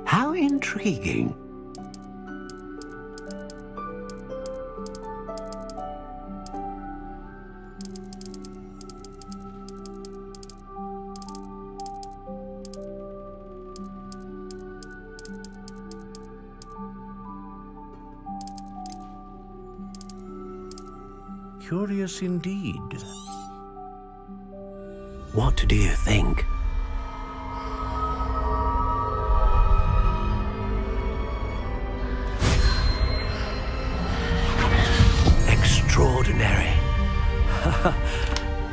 S21: How intriguing.
S10: Curious indeed.
S21: What do you think? Extraordinary.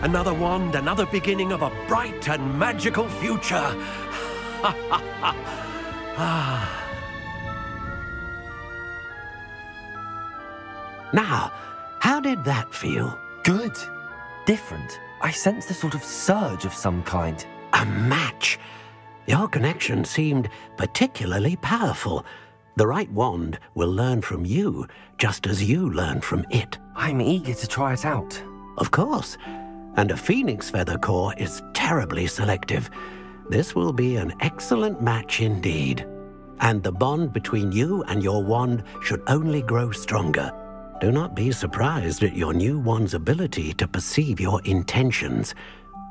S21: Another wand, another beginning of a bright and magical future. Now, how did that feel?
S2: Good. Different. I sensed a sort of surge of some kind.
S21: A match. Your connection seemed particularly powerful. The right wand will learn from you, just as you learn from it.
S2: I'm eager to try it out.
S21: Of course. And a phoenix feather core is terribly selective. This will be an excellent match indeed. And the bond between you and your wand should only grow stronger. Do not be surprised at your new wand's ability to perceive your intentions,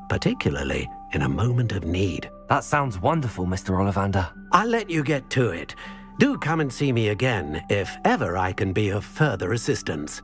S21: particularly in a moment of need.
S2: That sounds wonderful, Mr. Ollivander.
S21: I'll let you get to it. Do come and see me again if ever I can be of further assistance.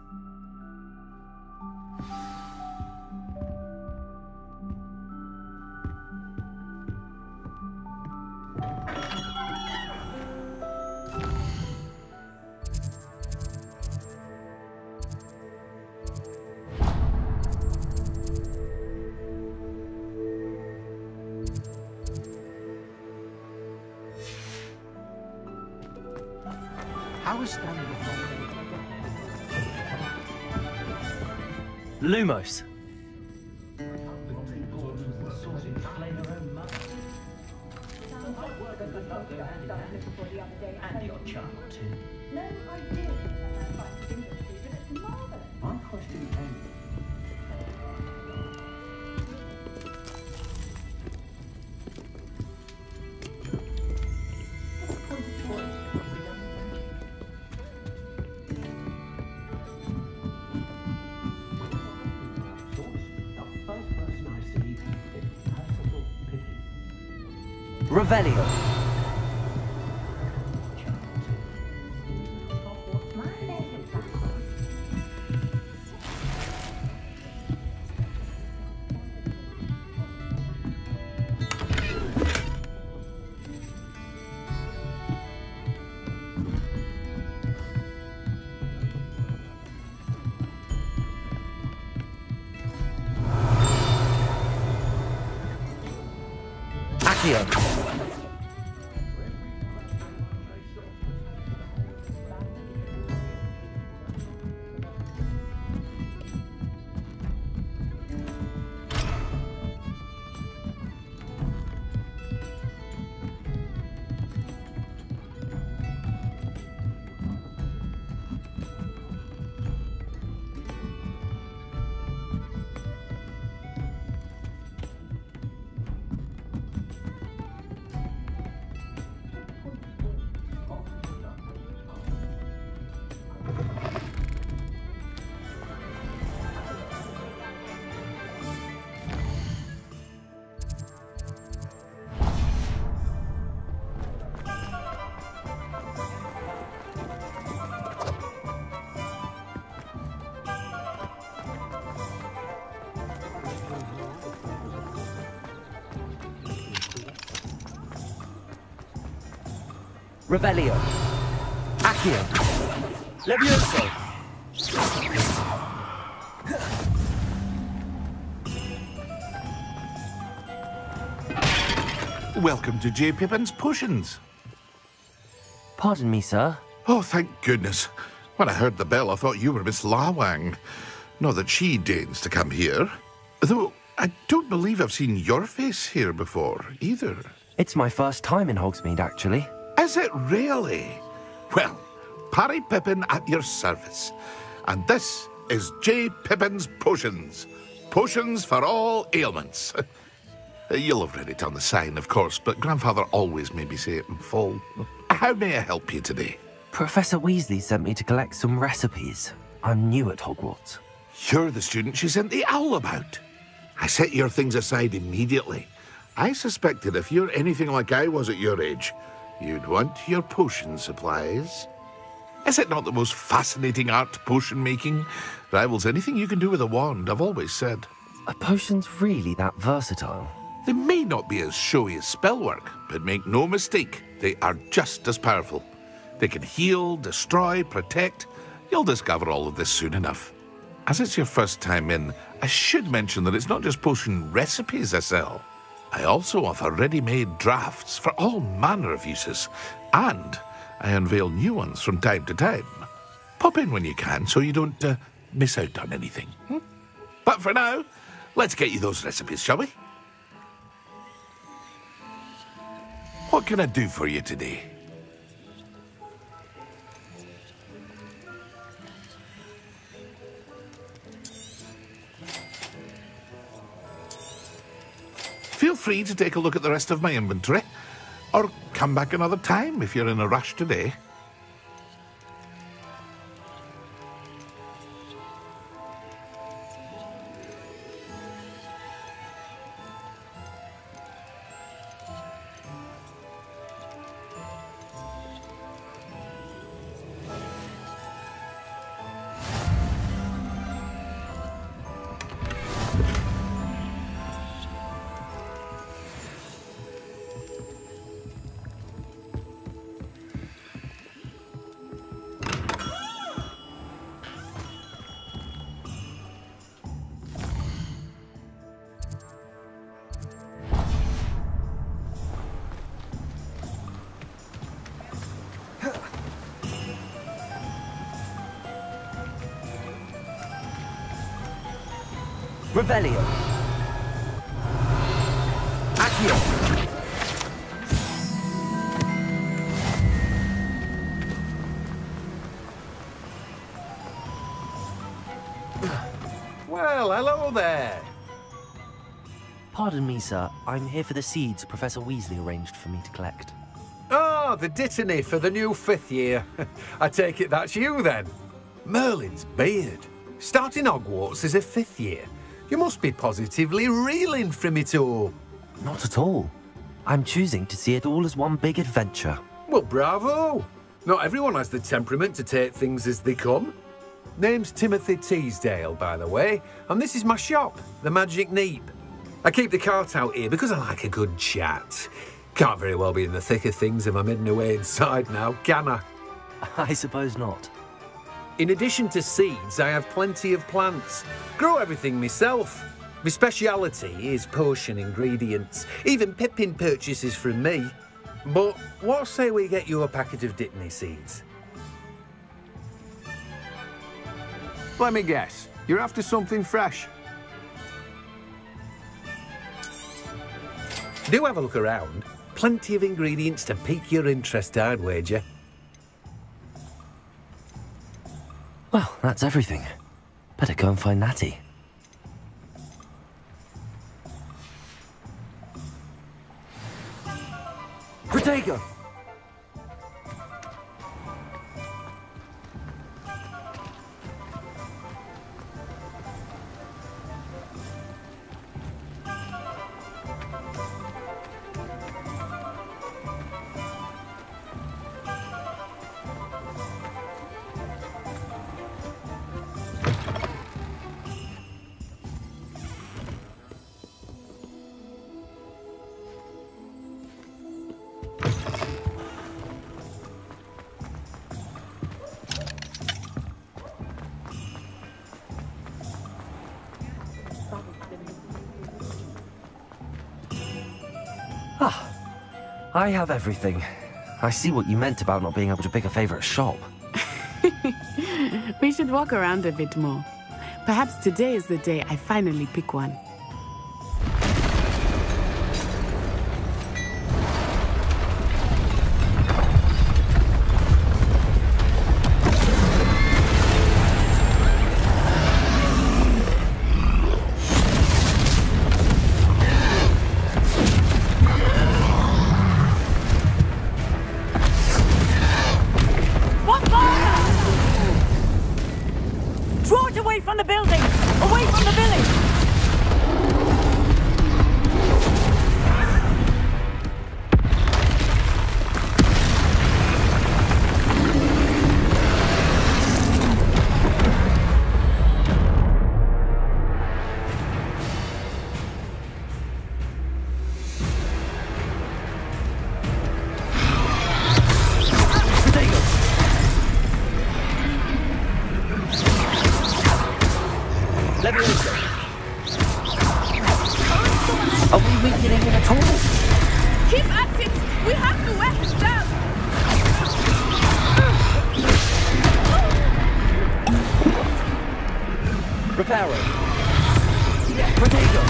S2: Lumos. Revelio. Accio. Revelio. Accio. Levioso.
S16: Welcome to J. Pippin's Potions.
S2: Pardon me, sir.
S16: Oh, thank goodness. When I heard the bell, I thought you were Miss Lawang. Not that she deigns to come here. Though, I don't believe I've seen your face here before, either.
S2: It's my first time in Hogsmeade, actually.
S16: Is it really? Well, Parry Pippin at your service. And this is J. Pippin's Potions. Potions for all ailments. You'll have read it on the sign, of course, but Grandfather always made me say it in full. How may I help you today?
S2: Professor Weasley sent me to collect some recipes. I'm new at Hogwarts.
S16: You're the student she sent the owl about. I set your things aside immediately. I suspected if you're anything like I was at your age, you'd want your potion supplies. Is it not the most fascinating art, potion making? Rivals anything you can do with a wand, I've always said.
S2: Are potions really that versatile?
S16: They may not be as showy as spellwork, but make no mistake, they are just as powerful. They can heal, destroy, protect. You'll discover all of this soon enough. As it's your first time in, I should mention that it's not just potion recipes I sell. I also offer ready-made drafts for all manner of uses, and I unveil new ones from time to time. Pop in when you can so you don't miss out on anything. But for now, let's get you those recipes, shall we? What can I do for you today? Feel free to take a look at the rest of my inventory, or come back another time if you're in a rush today.
S2: Revelio. Accio.
S4: Well, hello there.
S2: Pardon me, sir. I'm here for the seeds Professor Weasley arranged for me to collect.
S4: Oh, the dittany for the new 5th year. I take it that's you, then. Merlin's beard. Starting Hogwarts as a 5th year. You must be positively reeling from it all.
S2: Not at all. I'm choosing to see it all as one big adventure.
S4: Well, bravo. Not everyone has the temperament to take things as they come. Name's Timothy Teasdale, by the way, and this is my shop, the Magic Neep. I keep the cart out here because I like a good chat. Can't very well be in the thick of things if I'm hidden away inside now, can I?
S2: I suppose not.
S4: In addition to seeds, I have plenty of plants. Grow everything myself. My speciality is potion ingredients. Even Pippin purchases from me. But what say we get you a packet of Dittany seeds? Let me guess. You're after something fresh. Do have a look around. Plenty of ingredients to pique your interest, I'd wager.
S2: Well, that's everything. Better go and find Natty. Protego! I have everything. I see what you meant about not being able to pick a favorite shop.
S14: We should walk around a bit more. Perhaps today is the day I finally pick one.
S2: Leviosa! Are we weakening him at all?
S14: Keep at it! We have to wear him down!
S2: Reparo! Protego!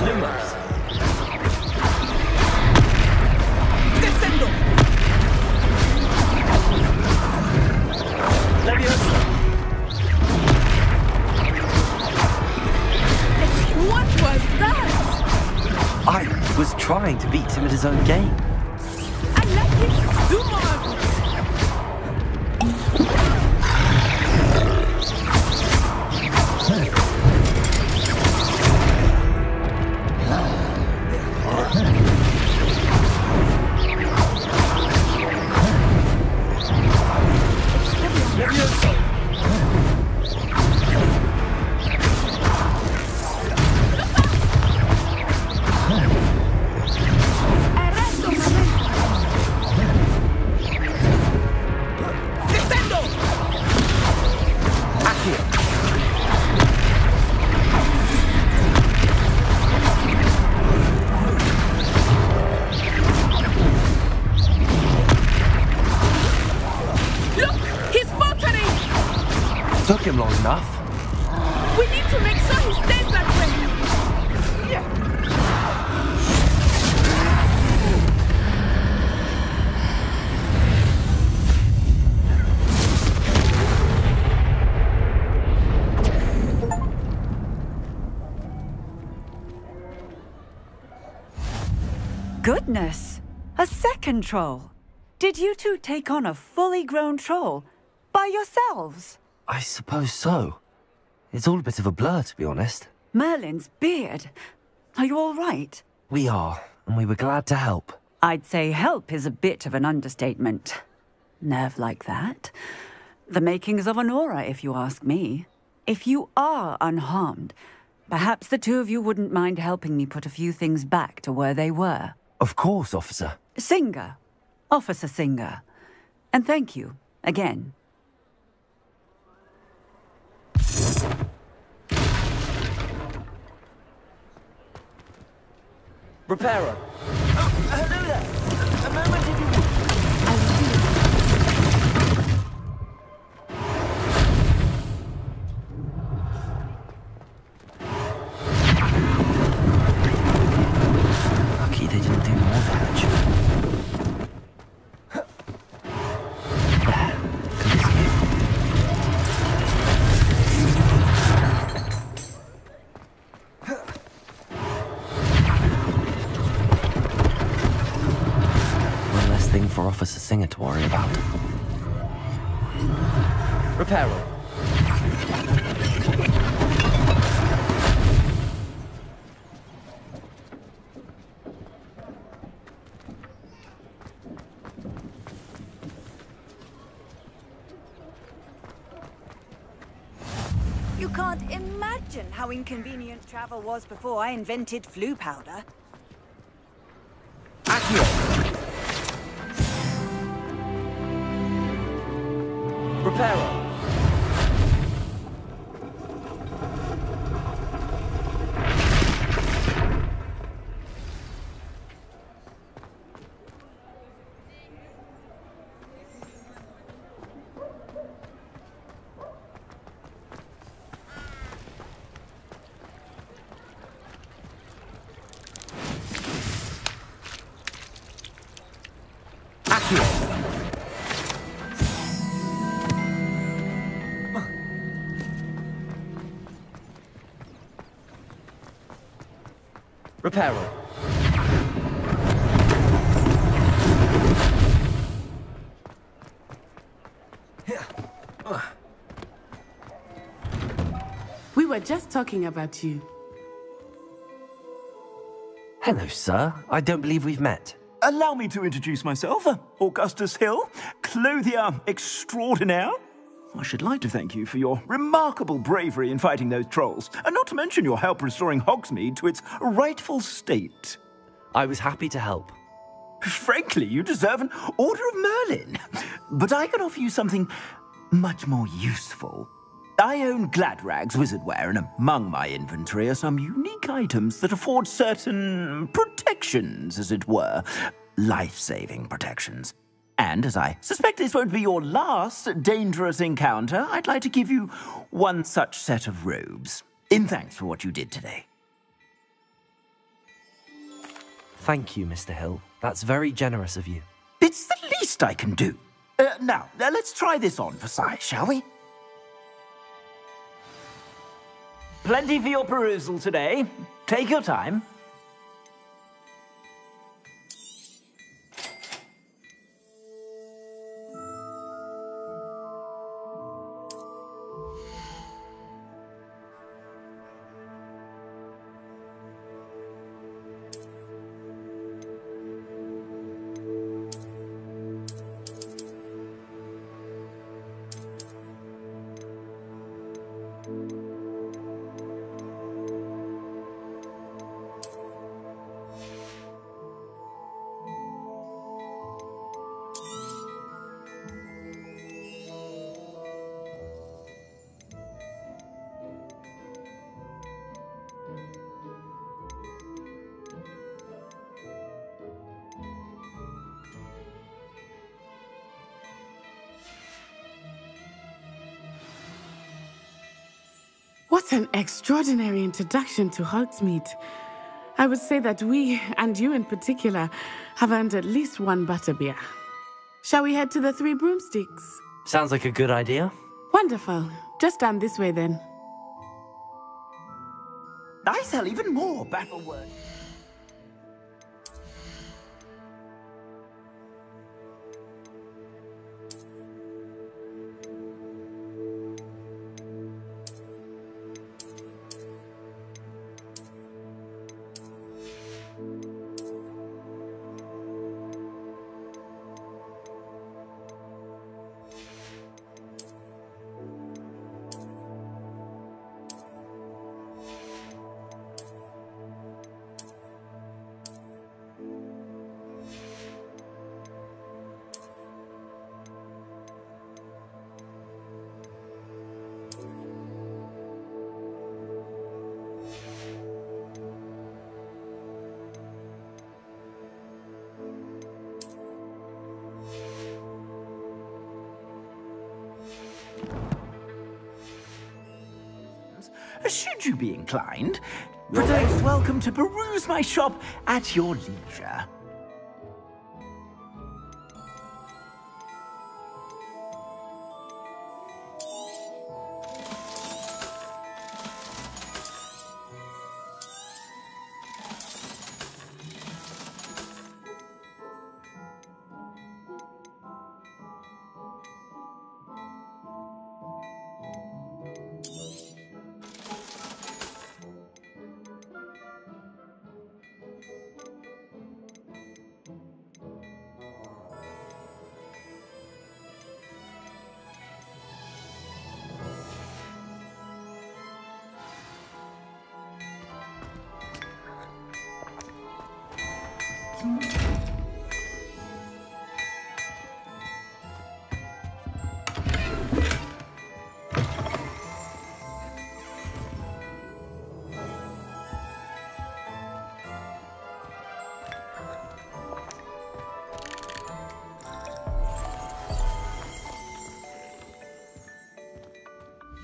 S2: Lumos!
S14: Descendo!
S2: Leviosa!
S14: What was that?
S2: I was trying to beat him at his own game.
S14: And let him do more of it!
S2: Took him long enough.
S14: We need to make sure he stays that way.
S5: Goodness! A second troll! Did you two take on a fully grown troll by yourselves?
S2: I suppose so. It's all a bit of a blur, to be honest.
S5: Merlin's beard. Are you all right?
S2: We are, and we were glad to help.
S5: I'd say help is a bit of an understatement. Nerve like that. The makings of an aura, if you ask me. If you are unharmed, perhaps the two of you wouldn't mind helping me put a few things back to where they were.
S2: Of course, officer.
S5: Singer. Officer Singer. And thank you, again.
S2: Reparo! Hello there! A moment if you will. Lucky they didn't do more damage. There. Thing for Officer Singer to worry about. Reparo.
S5: You can't imagine how inconvenient travel was before I invented flu powder.
S2: Accio! Reparo. Reparo.
S13: We were just talking about you.
S2: Hello, sir. I don't believe we've met.
S23: Allow me to introduce myself. Augustus Hill, clothier extraordinaire. I should like to thank you for your remarkable bravery in fighting those trolls, and not to mention your help restoring Hogsmeade to its rightful state.
S2: I was happy to help.
S23: Frankly, you deserve an Order of Merlin. but I can offer you something much more useful. I own Gladrag's wizardware, and among my inventory are some unique items that afford certain protections, as it were. Life-saving protections. And as I suspect this won't be your last dangerous encounter, I'd like to give you one such set of robes, in thanks for what you did today.
S2: Thank you, Mr. Hill. That's very generous of you.
S23: It's the least I can do. Now, let's try this on for size, shall we? Plenty for your perusal today. Take your time.
S13: What an extraordinary introduction to Hogsmeade. I would say that we, and you in particular, have earned at least one butterbeer. Shall we head to the Three Broomsticks?
S2: Sounds like a good idea.
S13: Wonderful. Just down this way then.
S23: I sell even more battlework. Should you be inclined, you're most welcome to peruse my shop at your leisure.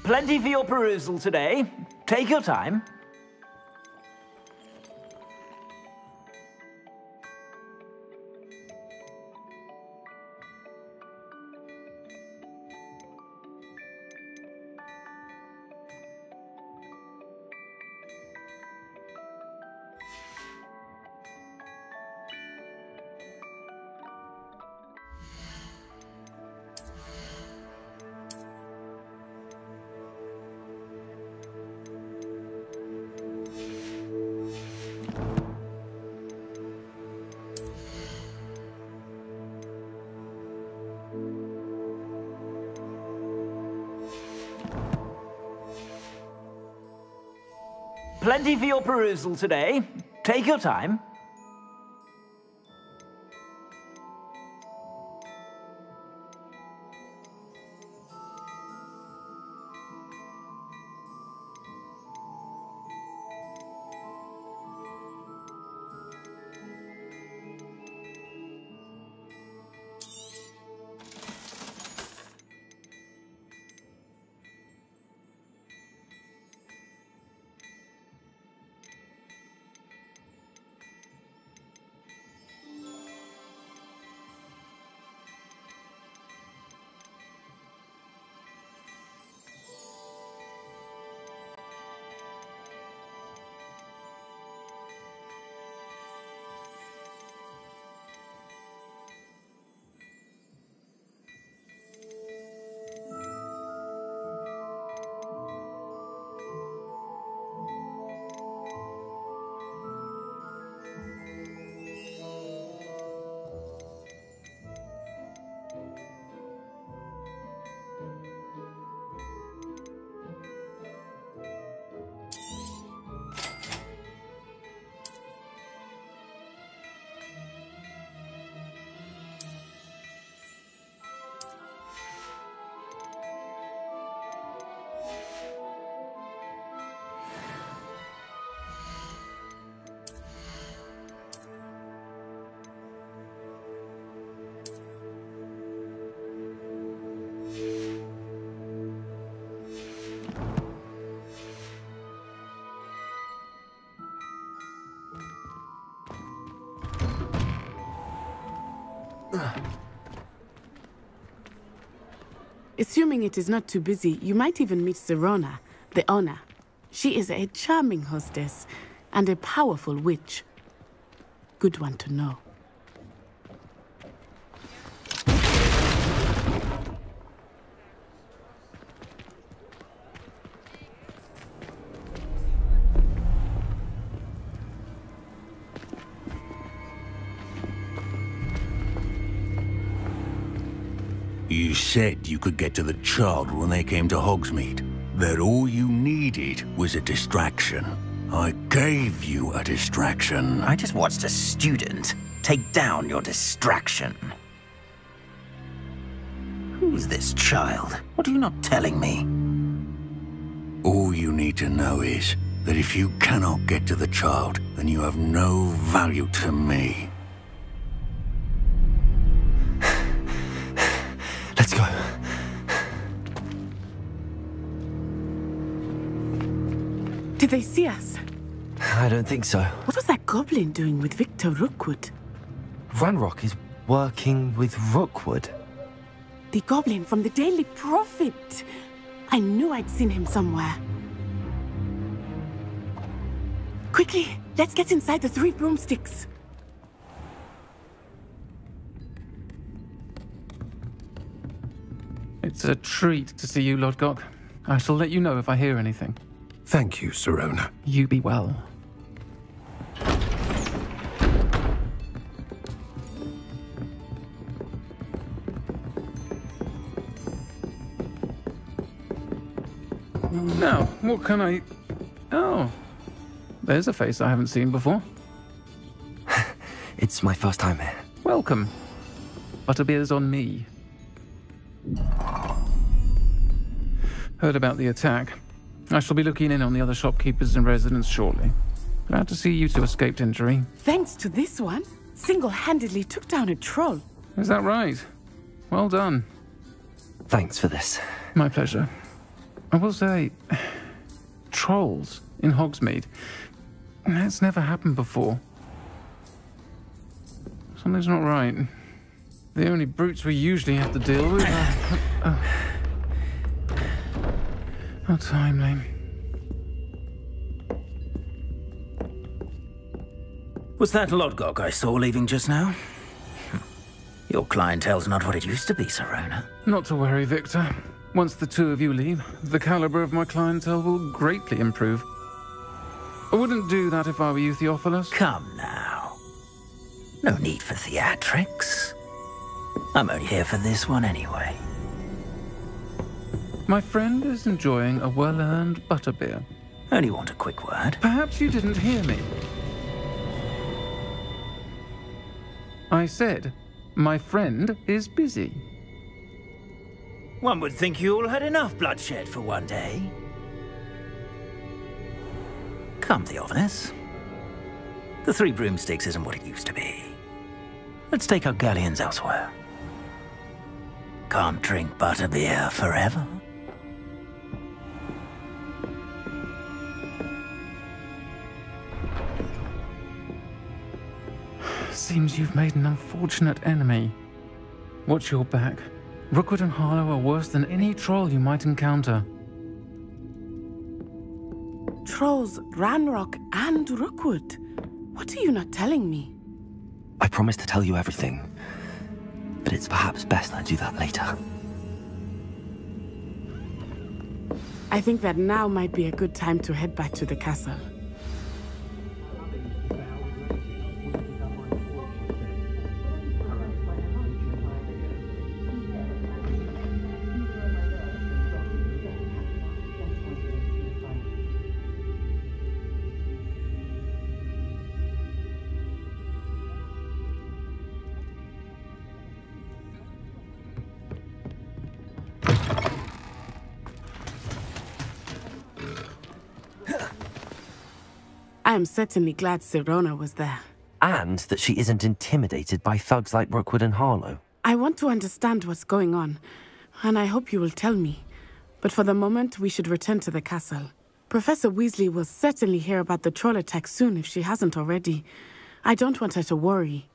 S23: Plenty for your perusal today. Take your time. Plenty for your perusal today. Take your time.
S13: Assuming it is not too busy, you might even meet Sirona, the owner. She is a charming hostess and a powerful witch. Good one to know.
S1: You said you could get to the child when they came to Hogsmeade. That all you needed was a distraction. I gave you a distraction.
S22: I just watched a student take down your distraction. Who's this child? What are you not telling me?
S1: All you need to know is that if you cannot get to the child, then you have no value to me.
S2: Let's go.
S13: Did they see us?
S2: I don't think so.
S13: What was that goblin doing with Victor Rookwood?
S2: Ranrock is working with Rookwood.
S13: The goblin from the Daily Prophet. I knew I'd seen him somewhere. Quickly, let's get inside the 3 broomsticks.
S17: It's a treat to see you, Lodgok. I shall let you know if I hear anything.
S4: Thank you, Sirona.
S17: You be well. Now, what can I... Oh, there's a face I haven't seen before.
S2: It's my first time here.
S17: Welcome. Butterbeer's on me. Heard about the attack. I shall be looking in on the other shopkeepers and residents shortly. Glad to see you two escaped injury.
S13: Thanks to this one, single-handedly took down a troll.
S17: Is that right? Well done.
S2: Thanks for this.
S17: My pleasure. I will say, trolls in Hogsmeade. That's never happened before. Something's not right. The only brutes we usually have to deal with are... How timely.
S22: Was that Lodgok I saw leaving just now? Your clientele's not what it used to be, Sirona.
S17: Not to worry, Victor. Once the 2 of you leave, the caliber of my clientele will greatly improve. I wouldn't do that if I were you, Theophilus.
S22: Come now. No need for theatrics. I'm only here for this one anyway.
S17: My friend is enjoying a well-earned butterbeer.
S22: Only want a quick word.
S17: Perhaps you didn't hear me. I said, my friend is busy.
S22: One would think you all had enough bloodshed for one day. Come, Theophilus. The 3 broomsticks isn't what it used to be. Let's take our galleons elsewhere. Can't drink butterbeer forever.
S17: Seems you've made an unfortunate enemy. Watch your back. Rookwood and Harlow are worse than any troll you might encounter.
S13: Trolls, Ranrock, and Rookwood. What are you not telling me?
S2: I promise to tell you everything, but it's perhaps best I do that later.
S13: I think that now might be a good time to head back to the castle. I am certainly glad Sirona was there.
S2: And that she isn't intimidated by thugs like Rookwood and Harlow.
S13: I want to understand what's going on, and I hope you will tell me. But for the moment, we should return to the castle. Professor Weasley will certainly hear about the troll attack soon if she hasn't already. I don't want her to worry.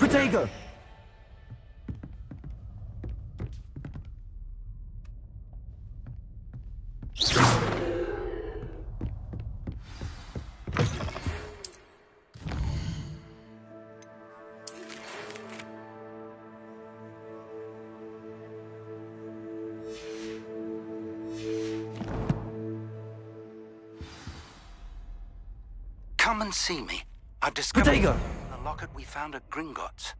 S22: Protego!
S6: Come and see me. I've discovered
S22: Protego!
S6: the locket we found at Gringotts.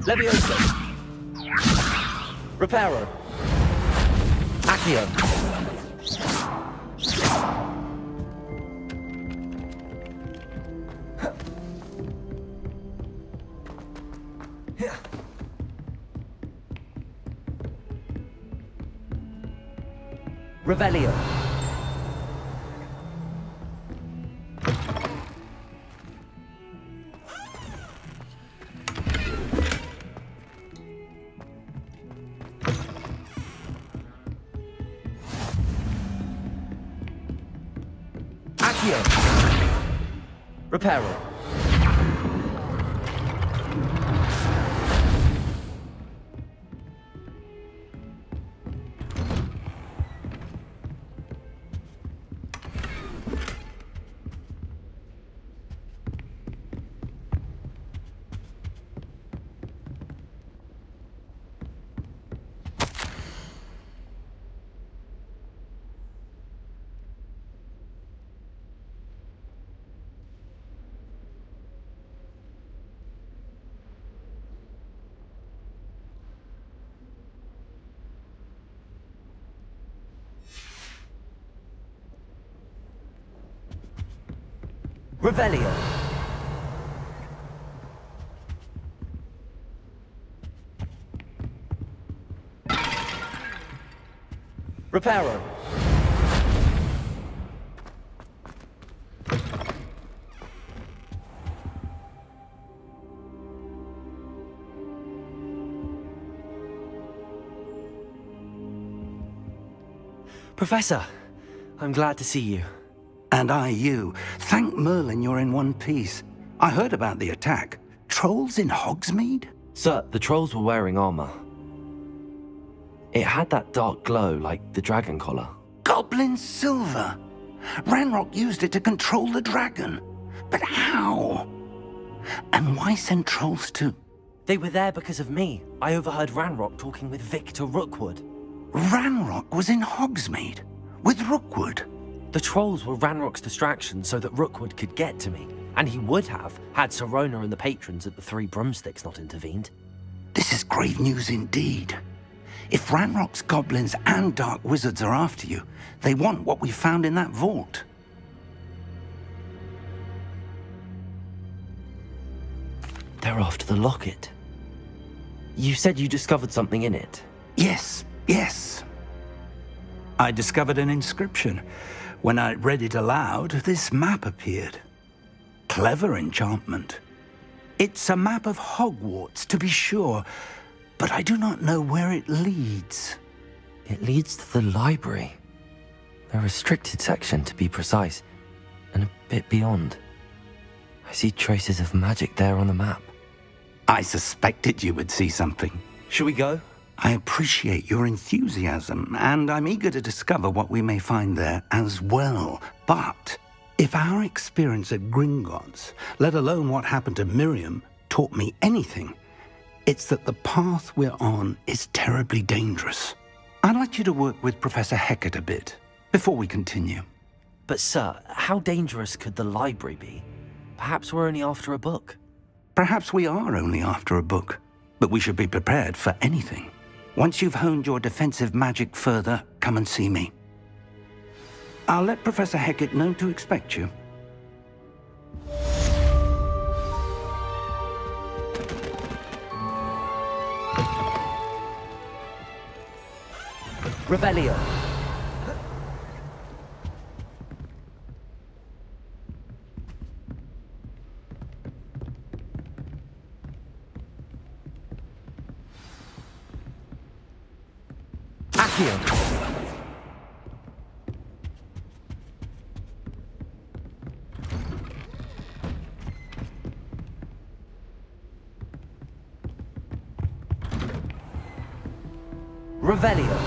S22: Leviosa! Reparo! Accio! Revelio! Reparo. Revelio. Reparo.
S2: Professor, I'm glad to see you.
S6: And I you. Thank Merlin you're in one piece. I heard about the attack. Trolls in Hogsmeade?
S2: Sir, the trolls were wearing armor. It had that dark glow like the dragon collar.
S6: Goblin silver! Ranrock used it to control the dragon. But how? And why send trolls to...
S2: They were there because of me. I overheard Ranrock talking with Victor Rookwood.
S6: Ranrock was in Hogsmeade? With Rookwood?
S2: The trolls were Ranrock's distraction so that Rookwood could get to me. And he would have, had Sirona and the patrons at the Three Broomsticks not intervened.
S6: This is grave news indeed. If Ranrock's goblins and dark wizards are after you, they want what we found in that vault.
S2: They're after the locket. You said you discovered something in it.
S6: Yes, yes. I discovered an inscription. When I read it aloud, this map appeared. Clever enchantment. It's a map of Hogwarts, to be sure, but I do not know where it leads.
S2: It leads to the library. A restricted section, to be precise, and a bit beyond. I see traces of magic there on the map.
S6: I suspected you would see something.
S2: Shall we go?
S6: I appreciate your enthusiasm, and I'm eager to discover what we may find there as well. But if our experience at Gringotts, let alone what happened to Miriam, taught me anything, it's that the path we're on is terribly dangerous. I'd like you to work with Professor Hecat a bit, before we continue.
S2: But sir, how dangerous could the library be? Perhaps we're only after a book.
S6: Perhaps we are only after a book, but we should be prepared for anything. Once you've honed your defensive magic further, come and see me. I'll let Professor Hecat know to expect you.
S2: Revelio. Accio. Revelio.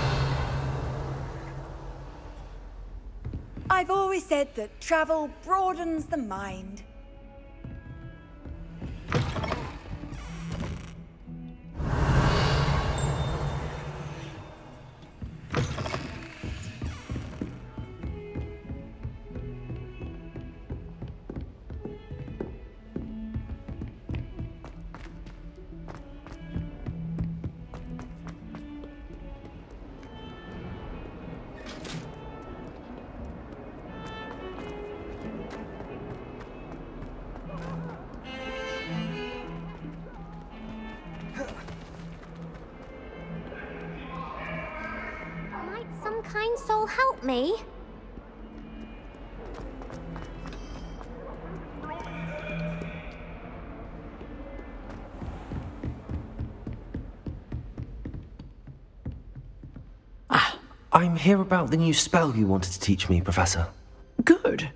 S15: I've always said that travel broadens the mind.
S11: Kind soul help me?
S2: I'm here about the new spell you wanted to teach me, Professor.
S18: Good.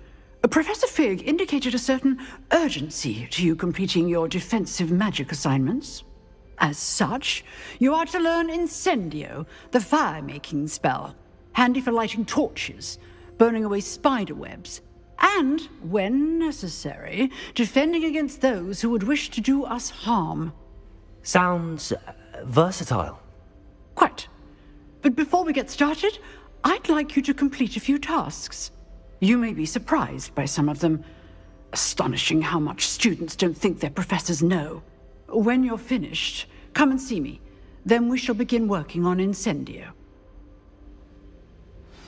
S18: Professor Fig indicated a certain urgency to you completing your defensive magic assignments. As such, you are to learn Incendio, the fire-making spell, handy for lighting torches, burning away spider webs, and, when necessary, defending against those who would wish to do us harm.
S2: Sounds versatile.
S18: Quite. But before we get started, I'd like you to complete a few tasks. You may be surprised by some of them. Astonishing how much students don't think their professors know. When you're finished, come and see me. Then we shall begin working on Incendio.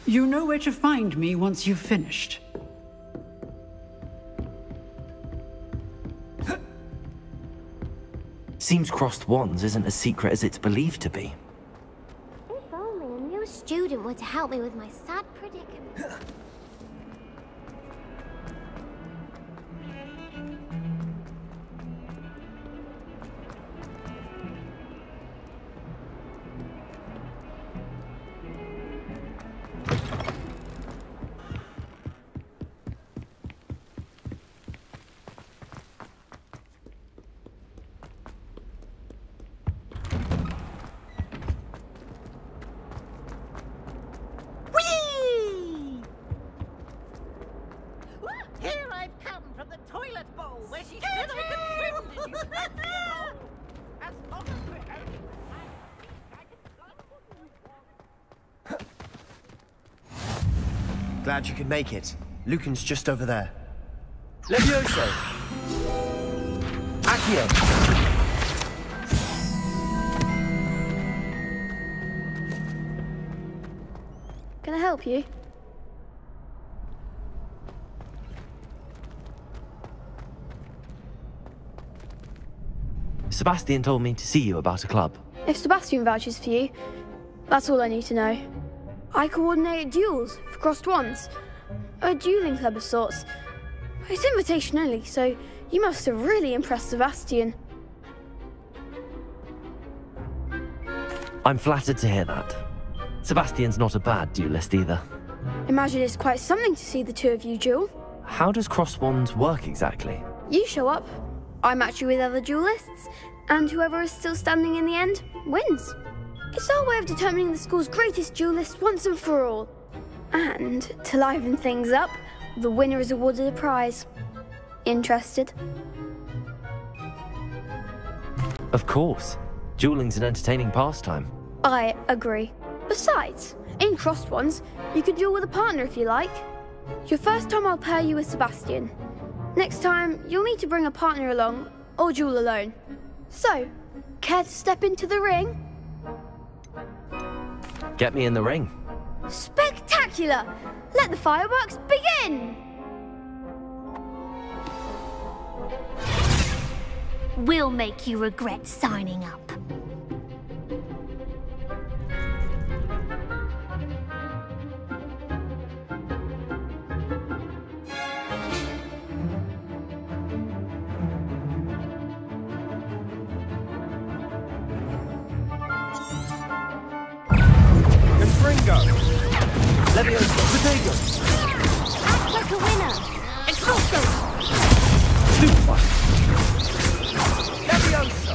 S18: You know where to find me once you've finished.
S2: Seems crossed wands isn't as secret as it's believed to be.
S11: If only a new student were to help me with my sad predicament.
S12: Glad you could make it. Lucan's just over there.
S22: Levioso!
S12: Accio!
S19: Can I help you?
S2: Sebastian told me to see you about a club.
S19: If Sebastian vouches for you, that's all I need to know. I coordinate duels for crossed wands. A dueling club of sorts. It's invitation only, so you must have really impressed Sebastian.
S2: I'm flattered to hear that. Sebastian's not a bad duelist either.
S19: Imagine it's quite something to see the two of you duel.
S2: How does cross wands work exactly?
S19: You show up, I match you with other duelists, and whoever is still standing in the end wins. It's our way of determining the school's greatest duelist once and for all. And to liven things up, the winner is awarded a prize. Interested?
S2: Of course. Dueling's an entertaining pastime.
S19: I agree. Besides, in crossed ones, you can duel with a partner if you like. Your first time I'll pair you with Sebastian. Next time, you'll need to bring a partner along, or duel alone. So, care to step into the ring?
S2: Get me in the ring.
S19: Spectacular! Let the fireworks begin!
S11: We'll make you regret signing up.
S12: Confringo! Levioso!
S11: Potato! Act like a winner! Expulso!
S12: Super! Levioso!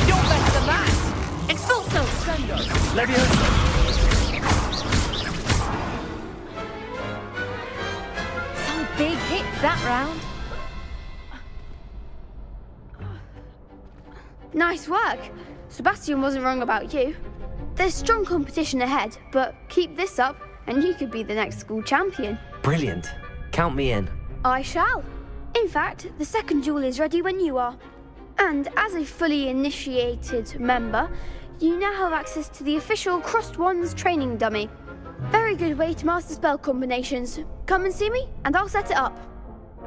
S12: You're better than that!
S11: Expulso!
S12: Sendo! Levioso!
S11: Some big hits that round.
S19: Nice work. Sebastian wasn't wrong about you. There's strong competition ahead, but keep this up and you could be the next school champion.
S2: Brilliant. Count me in.
S19: I shall. In fact, the second duel is ready when you are. And as a fully initiated member, you now have access to the official Crossed Wands training dummy. Very good way to master spell combinations. Come and see me and I'll set it up.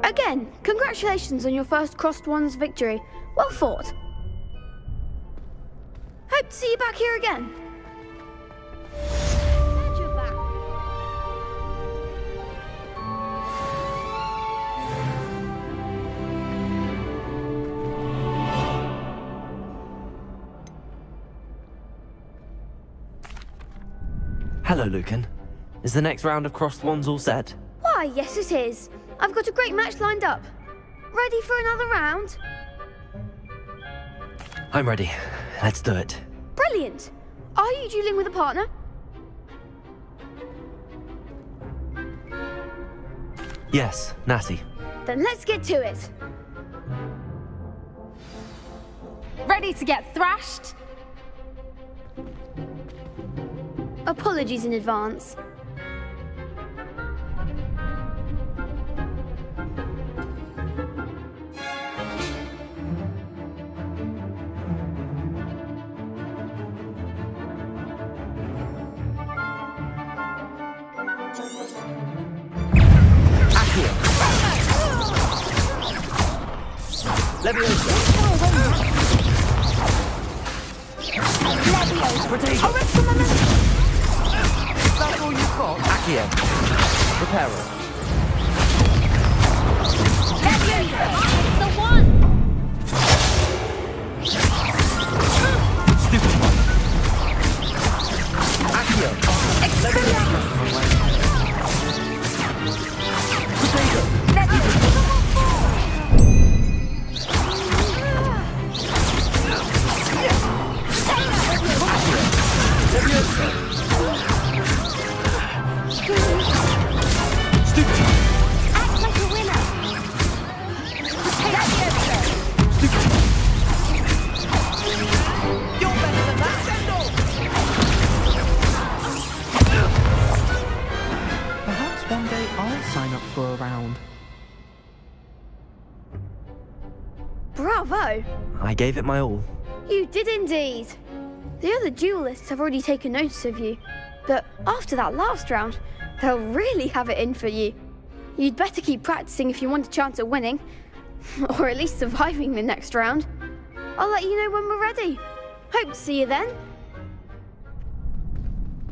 S19: Again, congratulations on your first Crossed Wands victory. Well fought. Hope to see you back here again. Glad you're back.
S2: Hello, Lucan. Is the next round of crossed wands all set?
S19: Why, yes it is. I've got a great match lined up. Ready for another round?
S2: I'm ready. Let's do it.
S19: Brilliant. Are you dueling with a partner?
S2: Yes, Natty.
S19: Then let's get to it.
S11: Ready to get thrashed?
S19: Apologies in advance.
S12: Levioso!
S11: Potato!
S12: That's all you've got?
S2: Accio. Reparo.
S11: The one!
S2: Stupid one.
S12: Accio!
S11: Potato!
S12: Stupid!
S11: Act like a winner!
S19: Oh,
S2: I gave it my all.
S19: you did indeed. The other duelists have already taken notice of you, but after that last round, they'll really have it in for you. You'd better keep practicing if you want a chance at winning, or at least surviving the next round. I'll let you know when we're ready. Hope to see you then.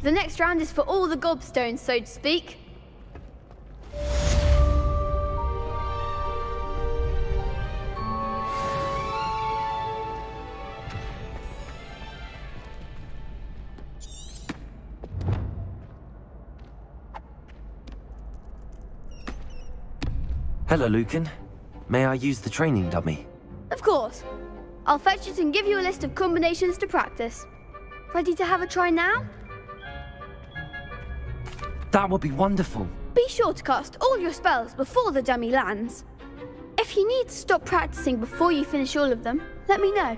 S19: The next round is for all the gobstones, so to speak.
S2: Hello, Lucan. May I use the training dummy?
S19: Of course. I'll fetch it and give you a list of combinations to practice. Ready to have a try now?
S2: That would be wonderful.
S19: Be sure to cast all your spells before the dummy lands. If you need to stop practicing before you finish all of them, let me know.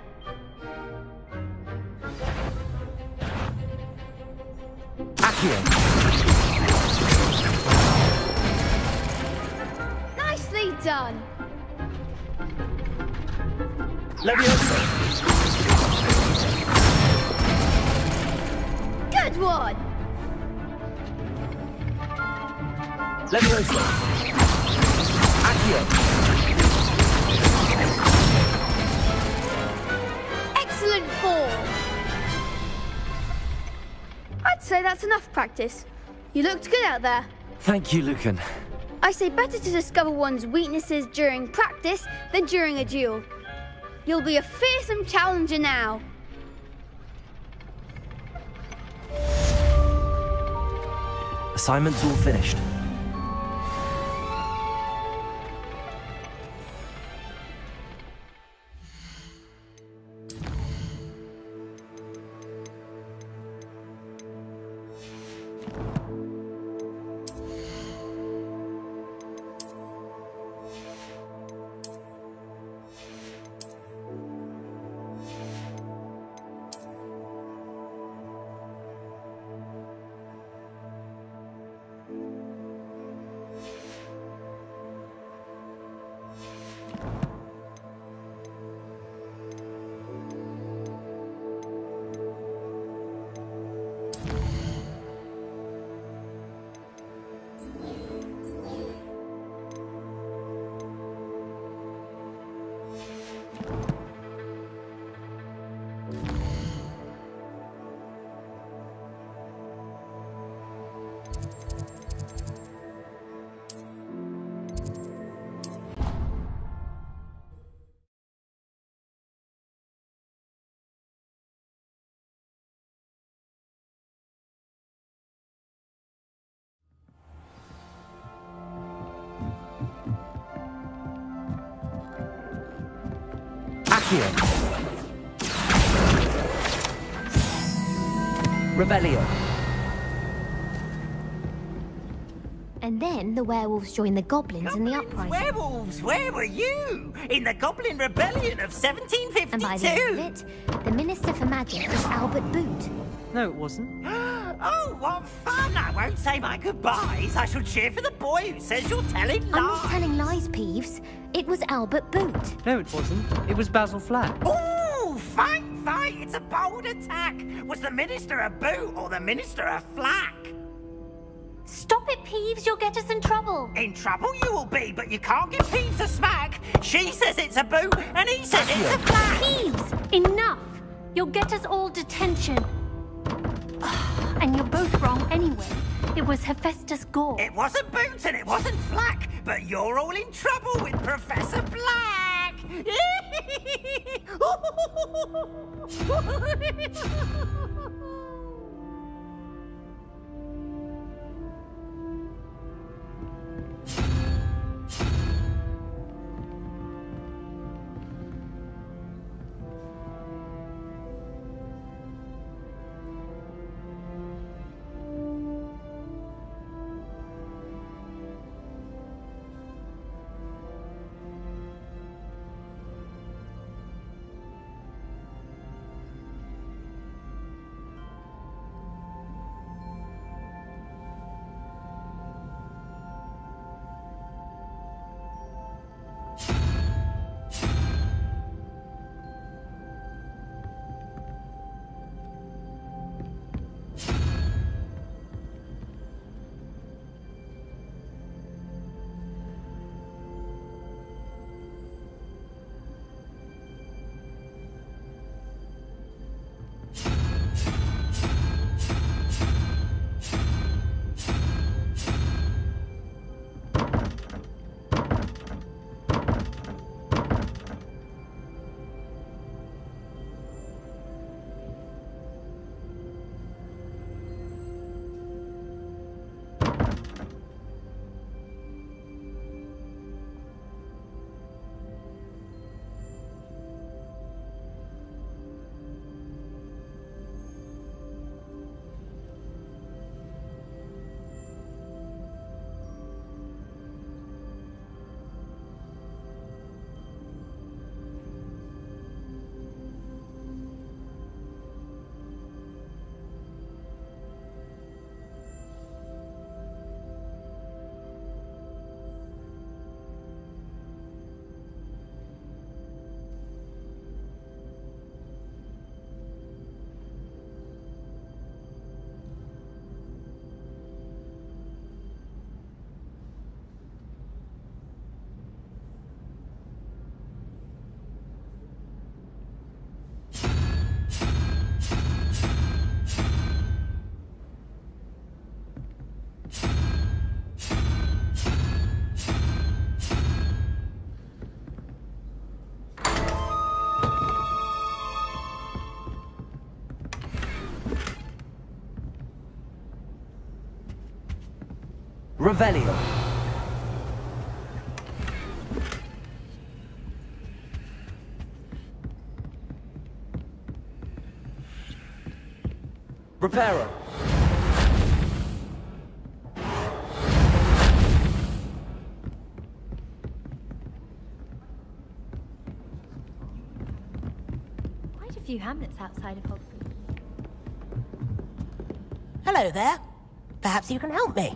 S19: Nicely done.
S22: Leviosa.
S19: Good one.
S22: Leviosa. Accio.
S19: Excellent form. I'd say that's enough practice. You looked good out there.
S2: Thank you, Lucan.
S19: I say better to discover one's weaknesses during practice than during a duel. You'll be a fearsome challenger now.
S2: Assignment's all finished.
S3: Revelio.
S11: And then the werewolves joined the goblins in the uprising.
S22: Werewolves, where were you? In the Goblin Rebellion of 1752?
S11: And by the end of it, the Minister for Magic was Albert Boot.
S3: No, it wasn't.
S22: Oh, what fun! I won't say my goodbyes. I shall cheer for the boy who says you're telling lies.
S11: I'm not telling lies, Peeves. It was Albert Boot.
S3: No, it wasn't. It was Basil Flack.
S22: Ooh, fight! It's a bold attack. Was the Minister a boot or the Minister a flack?
S11: Stop it, Peeves. You'll get us in trouble.
S22: In trouble you will be, but you can't give Peeves a smack. She says it's a boot, and he says it's a flack.
S11: Peeves, enough. You'll get us all detention. And you're both wrong anyway. It was Hephaestus Gore.
S22: It wasn't boot and it wasn't flack, but you're all in trouble with Professor Black.
S2: Revelio. Reparo.
S8: Quite a few hamlets outside of Hogsmeade.
S9: Hello there. Perhaps you can help me.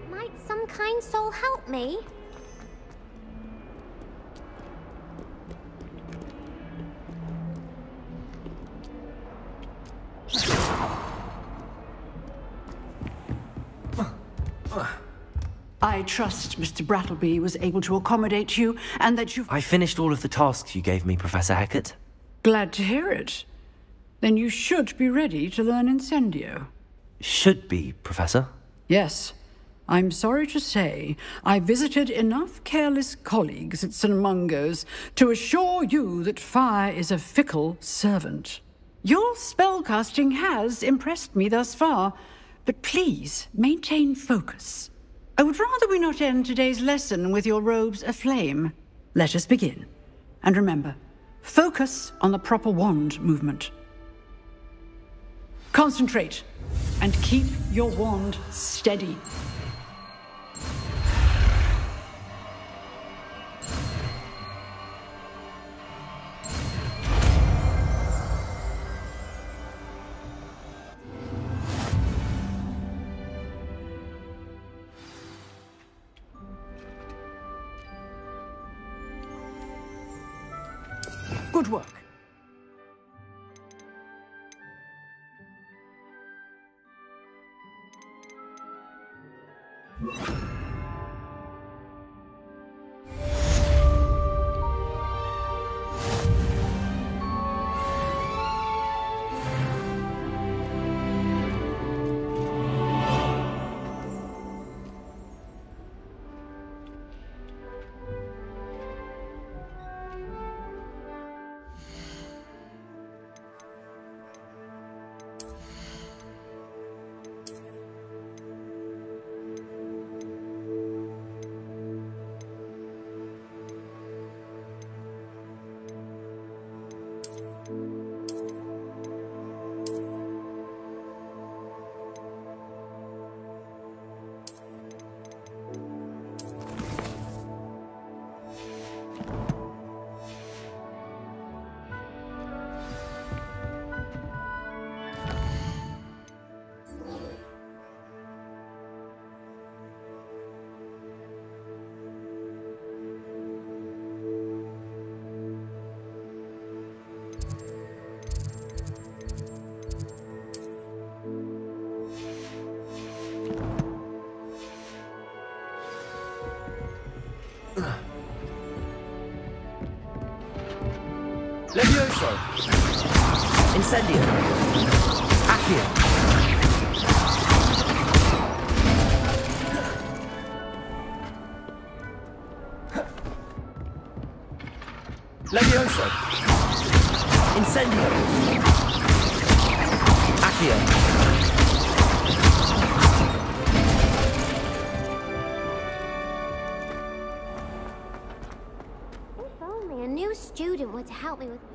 S11: Might some kind soul help me?
S18: I trust Mr. Brattleby was able to accommodate you, and that you've...
S2: I finished all of the tasks you gave me, Professor Hackett.
S18: Glad to hear it. Then you should be ready to learn Incendio.
S2: Should be, Professor.
S18: Yes. I'm sorry to say, I visited enough careless colleagues at St. Mungo's to assure you that fire is a fickle servant. Your spellcasting has impressed me thus far, but please maintain focus. I would rather we not end today's lesson with your robes aflame. Let us begin. And remember, focus on the proper wand movement. Concentrate, and keep your wand steady. Good work.
S2: Levioso. Incendio. Accio. Levioso. Incendio. Accio.
S11: If only a new student were to help me with this.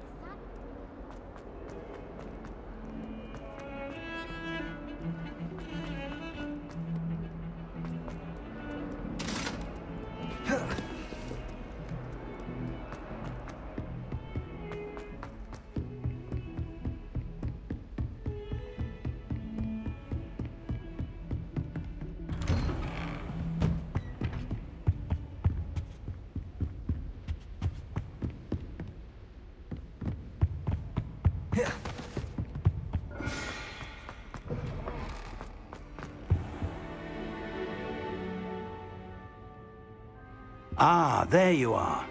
S6: Ah, there you are.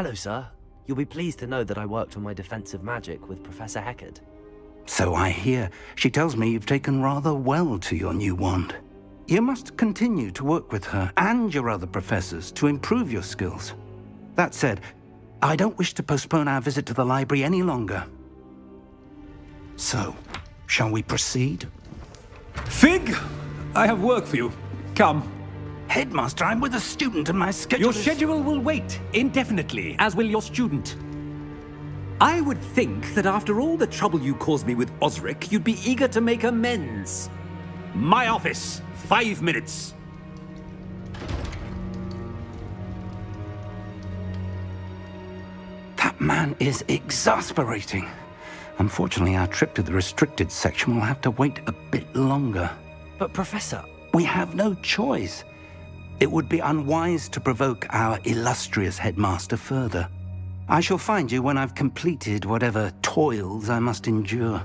S2: Hello, sir. You'll be pleased to know that I worked on my defensive magic with Professor Heckard.
S6: So I hear. She tells me you've taken rather well to your new wand. You must continue to work with her and your other professors to improve your skills. That said, I don't wish to postpone our visit to the library any longer. So, shall we proceed?
S7: Fig! I have work for you. Come.
S6: Headmaster, I'm with a student and my schedule
S7: Your schedule will wait indefinitely, as will your student. I would think that after all the trouble you caused me with Osric, you'd be eager to make amends. My office, 5 minutes.
S6: That man is exasperating. Unfortunately, our trip to the restricted section will have to wait a bit longer.
S2: But, Professor...
S6: We have no choice. It would be unwise to provoke our illustrious headmaster further. I shall find you when I've completed whatever toils I must endure.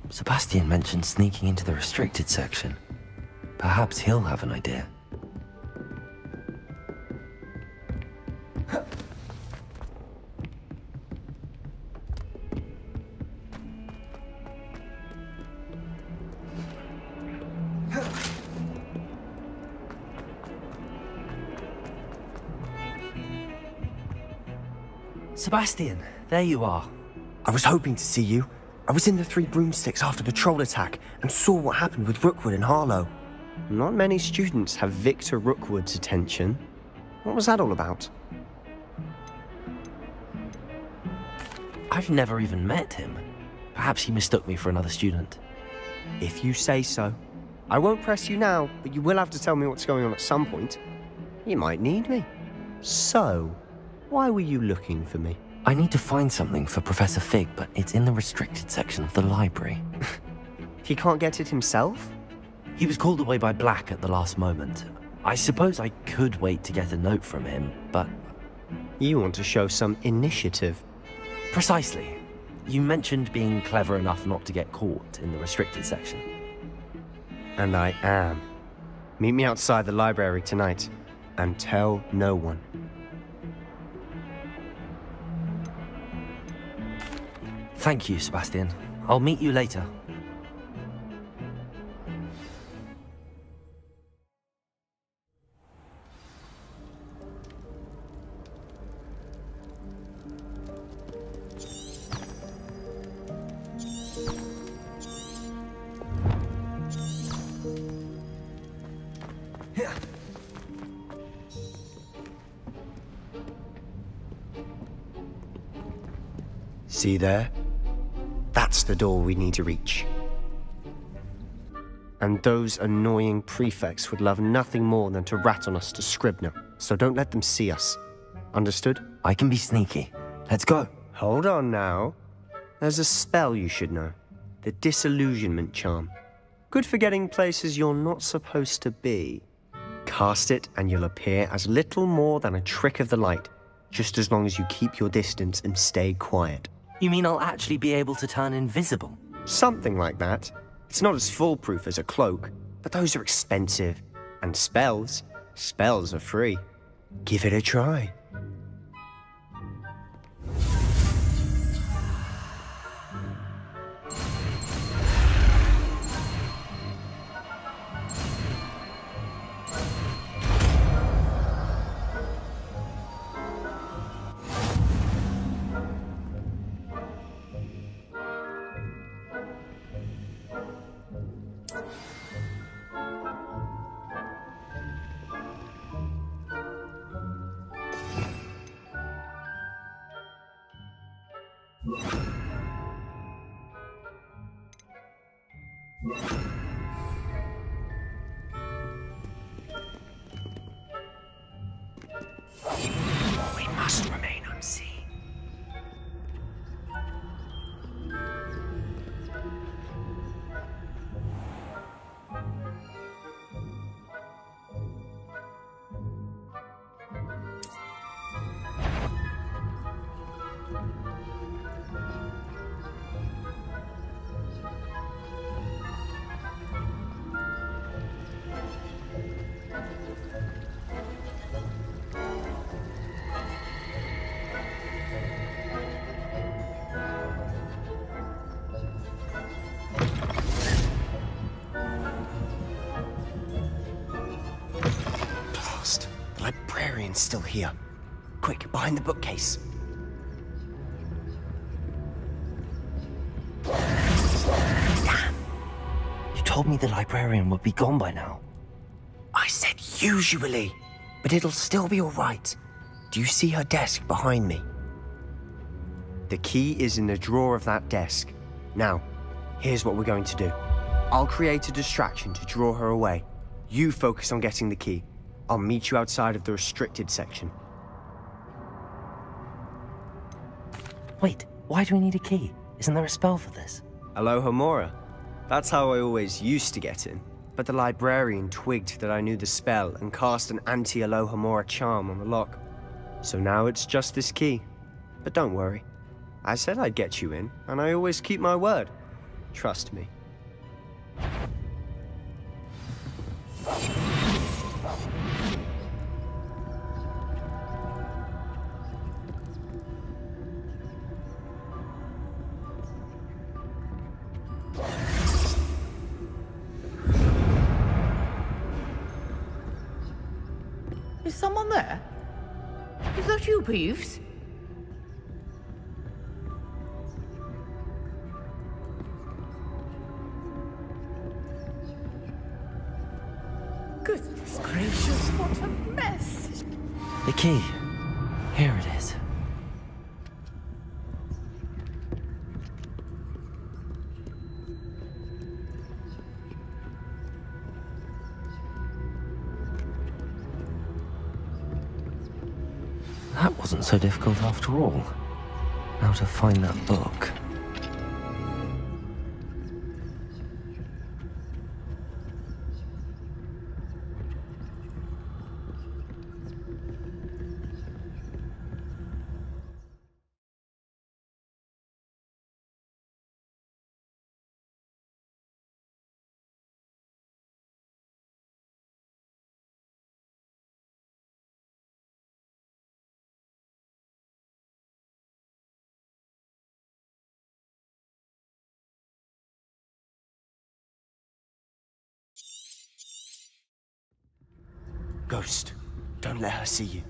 S2: Sebastian mentioned sneaking into the restricted section. Perhaps he'll have an idea. Sebastian, there you are.
S10: I was hoping to see you. I was in the Three Broomsticks after the troll attack and saw what happened with Rookwood and Harlow. Not many students have Victor Rookwood's attention. What was that all about?
S2: I've never even met him. Perhaps he mistook me for another student.
S10: If you say so. I won't press you now, but you will have to tell me what's going on at some point. You might need me. So, why were you looking for me?
S2: I need to find something for Professor Fig, but it's in the restricted section of the library.
S10: He can't get it himself?
S2: He was called away by Black at the last moment. I suppose I could wait to get a note from him, but...
S10: You want to show some initiative.
S2: Precisely. You mentioned being clever enough not to get caught in the restricted section.
S10: And I am. Meet me outside the library tonight, and tell no one.
S2: Thank you, Sebastian. I'll meet you later.
S10: See there? That's the door we need to reach. And those annoying prefects would love nothing more than to rat on us to Scribner, so don't let them see us. Understood?
S2: I can be sneaky. Let's go.
S10: Hold on now. There's a spell you should know. The Disillusionment Charm. Good for getting places you're not supposed to be. Cast it and you'll appear as little more than a trick of the light, just as long as you keep your distance and stay quiet.
S2: You mean I'll actually be able to turn invisible?
S10: Something like that. It's not as foolproof as a cloak, but those are expensive. And spells are free. Give it a try. must remain unseen. The librarian's still here. Quick, behind the bookcase. Damn! You told me the librarian would be gone by now. I said usually, but it'll still be all right. Do you see her desk behind me? The key is in the drawer of that desk. Now, here's what we're going to do. I'll create a distraction to draw her away. You focus on getting the key. I'll meet you outside of the restricted section. Wait, why do we need a key? Isn't there a spell for this? Alohomora. That's how I always used to get in. But the librarian twigged that I knew the spell and cast an anti-Alohomora charm on the lock. So now it's just this key. But don't worry. I said I'd get you in, and I always keep my word. Trust me.
S12: Is someone there? Is that you, Peeves? Goodness gracious, what a mess!
S2: The key. Here it is. That wasn't so difficult after all. Now to find that book. Ghost, don't let her see you.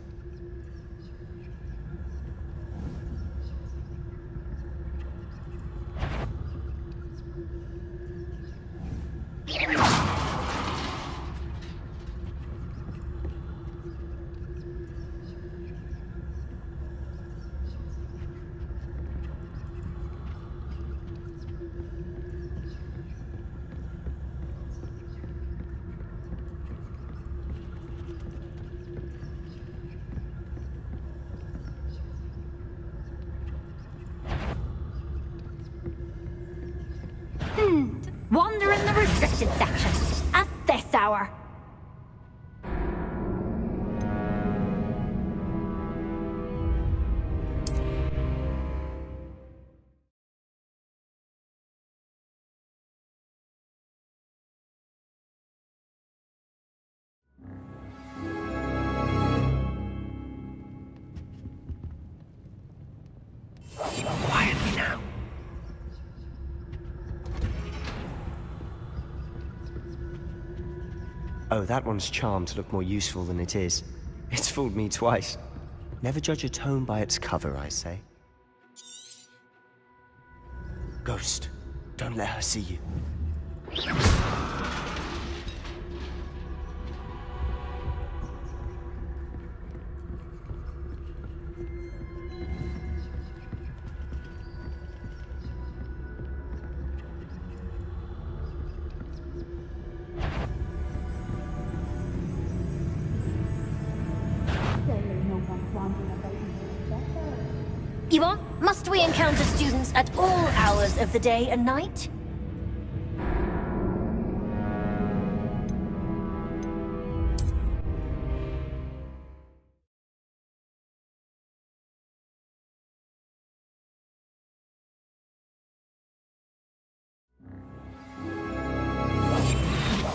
S11: Wander in the restricted section at this hour.
S2: Quietly now. Oh, that one's charmed to look more useful than it is. It's fooled me twice. Never judge a tome by its cover, I say. Ghost, don't let her see you.
S11: There ain't no one wandering about in
S16: Yvonne, must we encounter students at all hours of the day and night?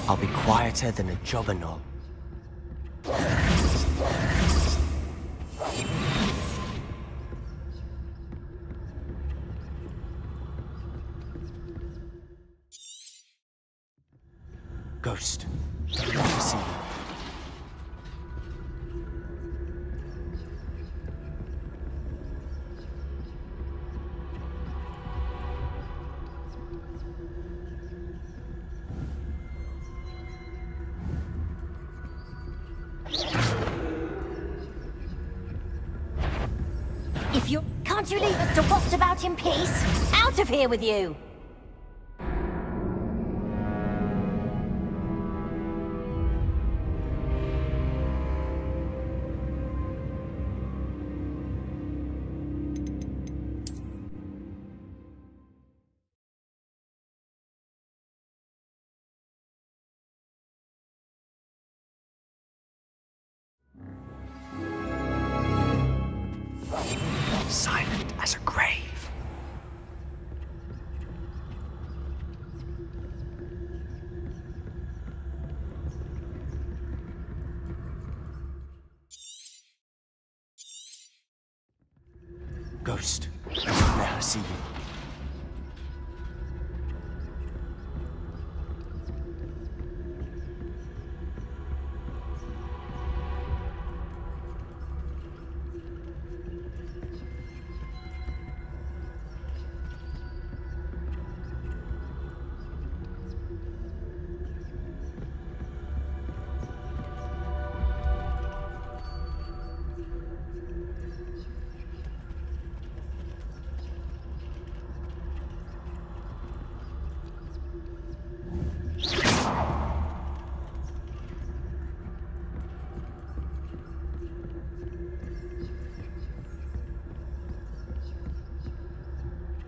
S10: I'll be quieter than a jobberknoll. Ghost. Never see you.
S16: Can't you leave us to waft about in peace? Out of here with you!
S10: Silent as a grave. Ghost, never see you.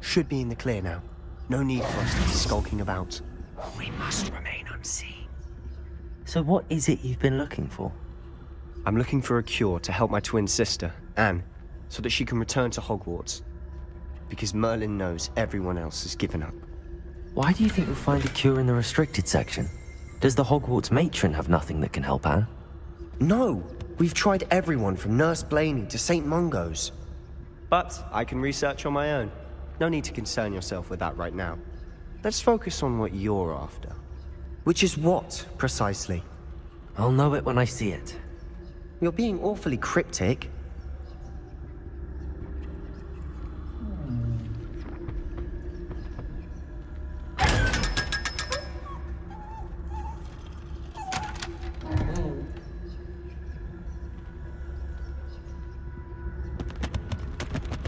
S10: Should be in the clear now. No need for us to be skulking about. We must remain unseen.
S2: So what is it you've been looking for?
S10: I'm looking for a cure to help my twin sister, Anne, so that she can return to Hogwarts. Because Merlin knows everyone else has given up.
S2: Why do you think you'll find a cure in the restricted section? Does the Hogwarts matron have nothing that can help Anne?
S10: No! We've tried everyone from Nurse Blaney to St. Mungo's. But I can research on my own. No need to concern yourself with that right now. Let's focus on what you're after. Which is what, precisely?
S2: I'll know it when I see it.
S10: You're being awfully cryptic.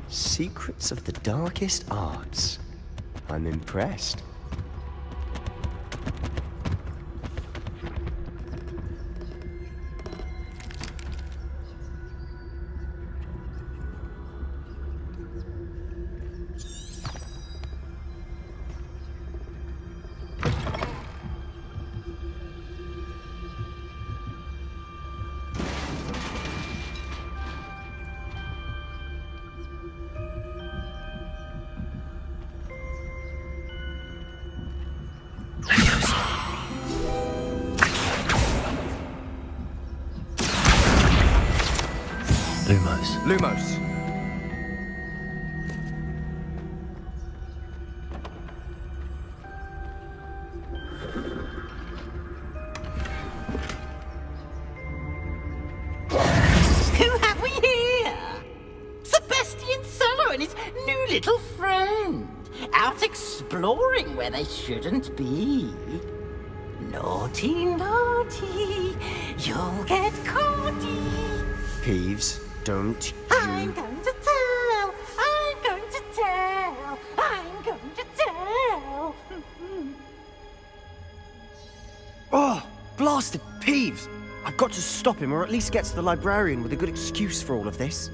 S10: Secrets of the darkest arts. I'm impressed. Lumos.
S9: Who have we here? Sebastian Solo and his new little friend. Out exploring where they shouldn't be. Naughty, naughty. You'll get caughty.
S10: Peeves, don't
S9: I'm going to tell. I'm going to tell. I'm going to tell.
S10: Oh, blasted Peeves! I've got to stop him, or at least get to the librarian with a good excuse for all of this.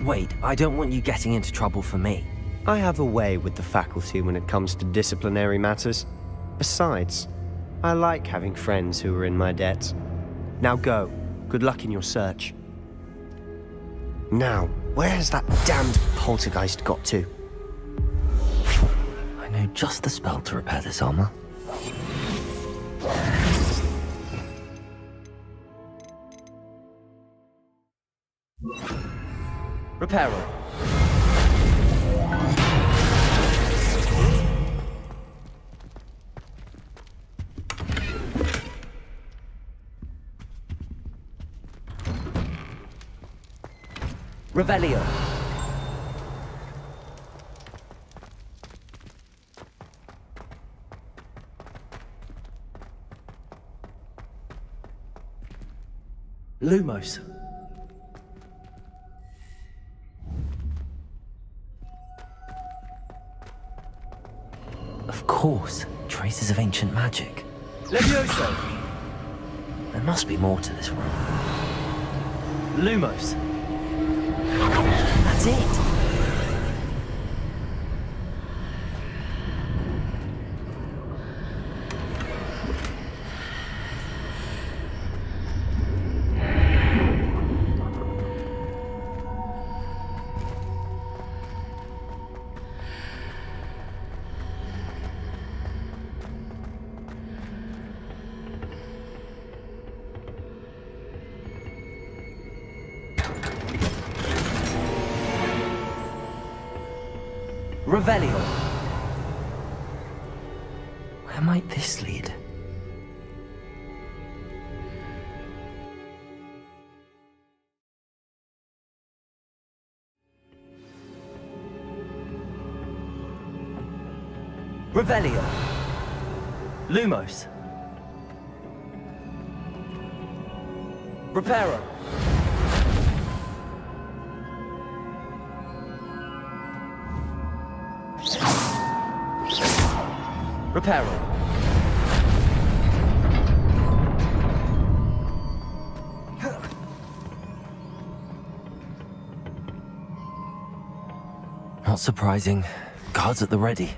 S2: Wait, I don't want you getting into trouble for me.
S10: I have a way with the faculty when it comes to disciplinary matters. Besides, I like having friends who are in my debt. Now go. Good luck in your search. Now, where has that damned poltergeist got to?
S2: I know just the spell to repair this armor. Repairer. Revelio. Lumos. Of course, traces of ancient magic. Levioso. There must be more to this room. Lumos. That's it. Revelio. Where might this lead? Revelio. Lumos. Reparo. Reparo. Not surprising. Guards at the ready.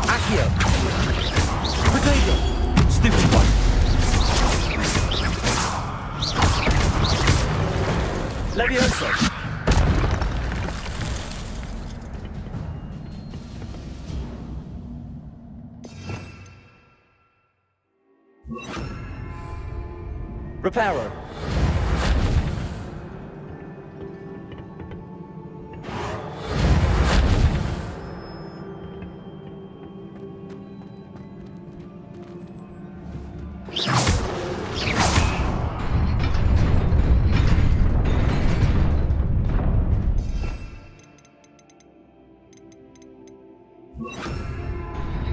S2: Accio. Potato. Stupid one. Levioso. Reparo.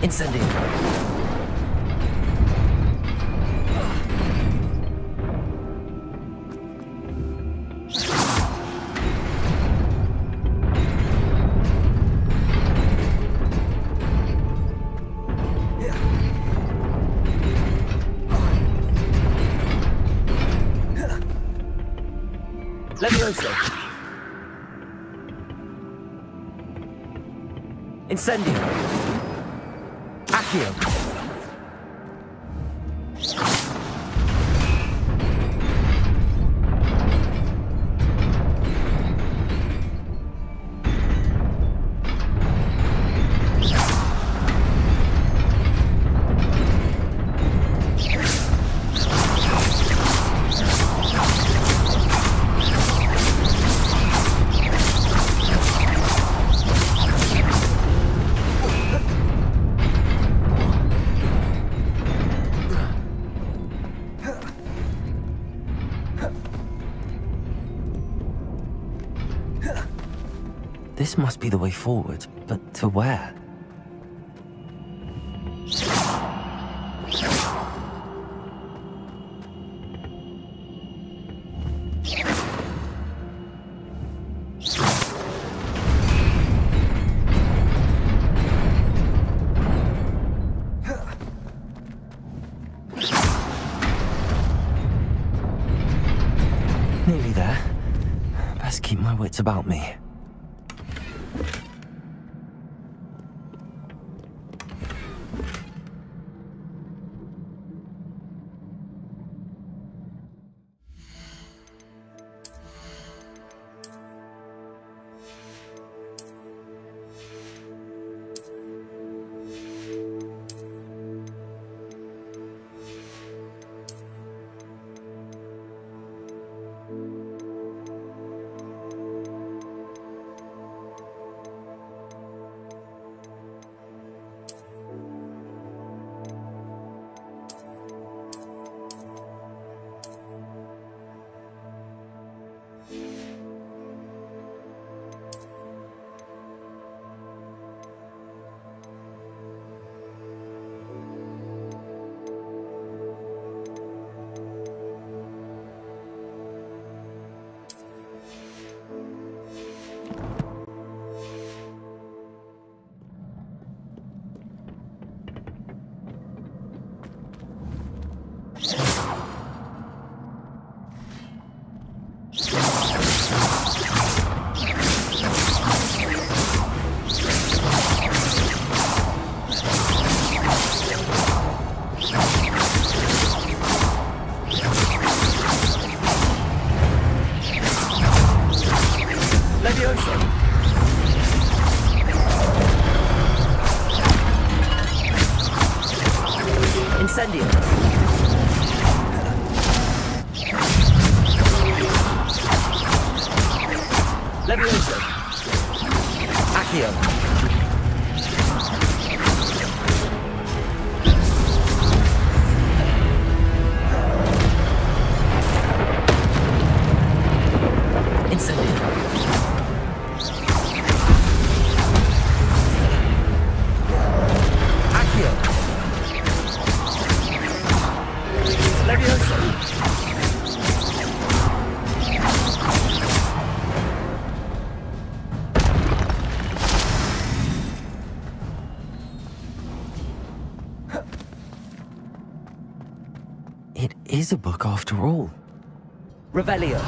S2: Incendio. Levioso. Incendio. Accio. This must be the way forward, but to where? Nearly there. Best keep my wits about me. Incendio. Levioso. Accio. Incendio. Accio. Levioso. It is a book after all. Revelio.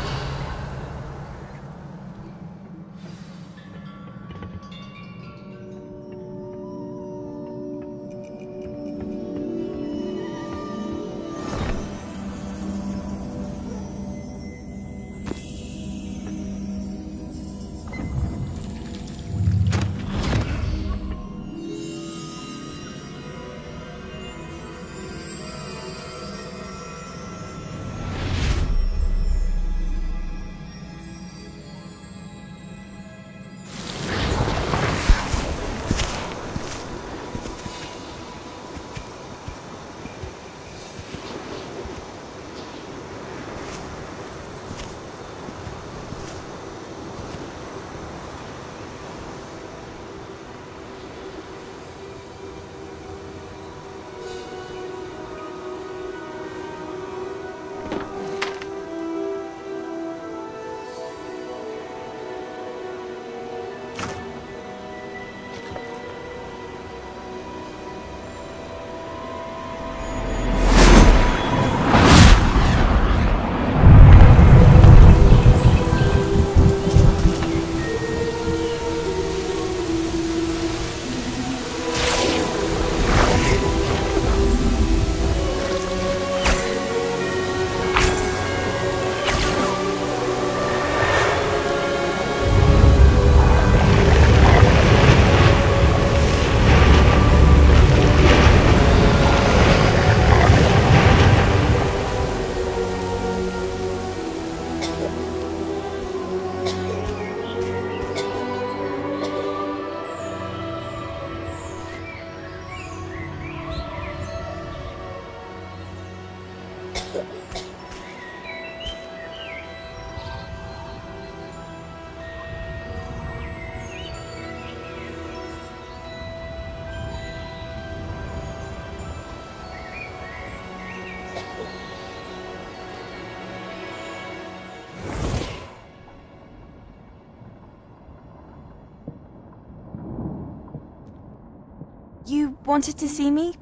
S14: You wanted to see me?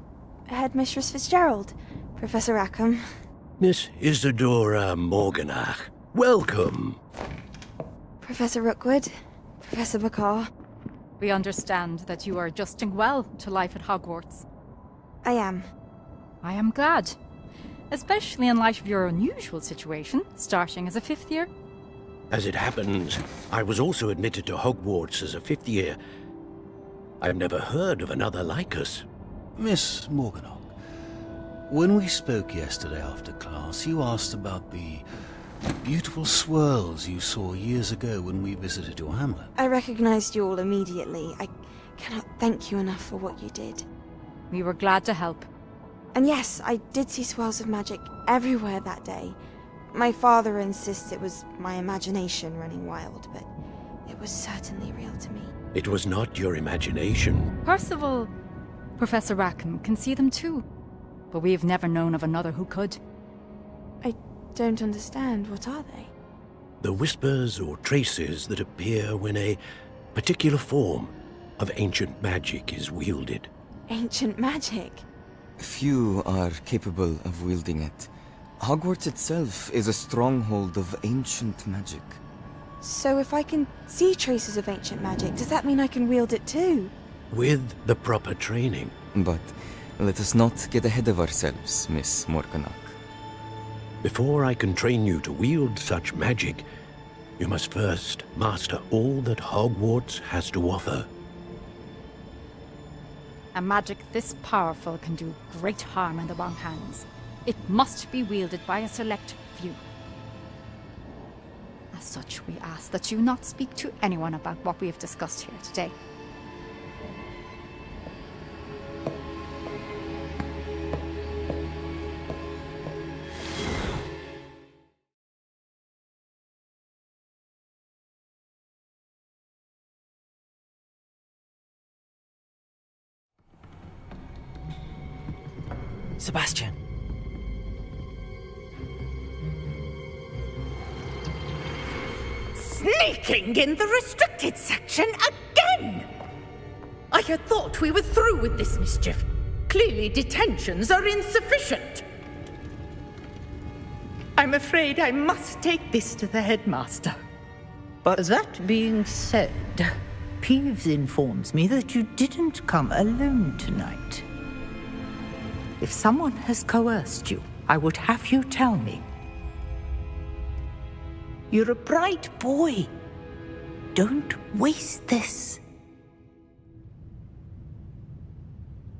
S14: Headmistress Fitzgerald, Professor Rackham.
S1: Miss Isadora Morganach, welcome.
S14: Professor Rookwood, Professor Bakar.
S20: We understand that you are adjusting well to life at Hogwarts.
S14: I am.
S20: I am glad. Especially in light of your unusual situation, starting as a 5th year.
S1: As it happens, I was also admitted to Hogwarts as a 5th year. I've never heard of another like us.
S21: Miss Morganach, when we spoke yesterday after class, you asked about the beautiful swirls you saw years ago when we visited your hamlet.
S14: I recognized you all immediately. I cannot thank you enough for what you did.
S20: We were glad to help.
S14: And yes, I did see swirls of magic everywhere that day. My father insists it was my imagination running wild, but it was certainly real to me.
S1: It was not your imagination.
S20: Percival, Professor Rackham can see them too. But we've never known of another who could.
S14: I don't understand. What are they?
S1: The whispers or traces that appear when a particular form of ancient magic is wielded.
S14: Ancient magic?
S24: Few are capable of wielding it. Hogwarts itself is a stronghold of ancient magic.
S14: So if I can see traces of ancient magic, does that mean I can wield it too?
S1: With the proper training.
S24: But let us not get ahead of ourselves, Miss Morganach.
S1: Before I can train you to wield such magic, you must first master all that Hogwarts has to offer.
S20: A magic this powerful can do great harm in the wrong hands. It must be wielded by a select few. As such, we ask that you not speak to anyone about what we have discussed here today.
S2: Sebastian.
S12: Sneaking in the restricted section again! I had thought we were through with this mischief. Clearly detentions are insufficient. I'm afraid I must take this to the headmaster.
S25: But that being said, Peeves informs me that you didn't come alone tonight. If someone has coerced you, I would have you tell me. You're a bright boy. Don't waste this.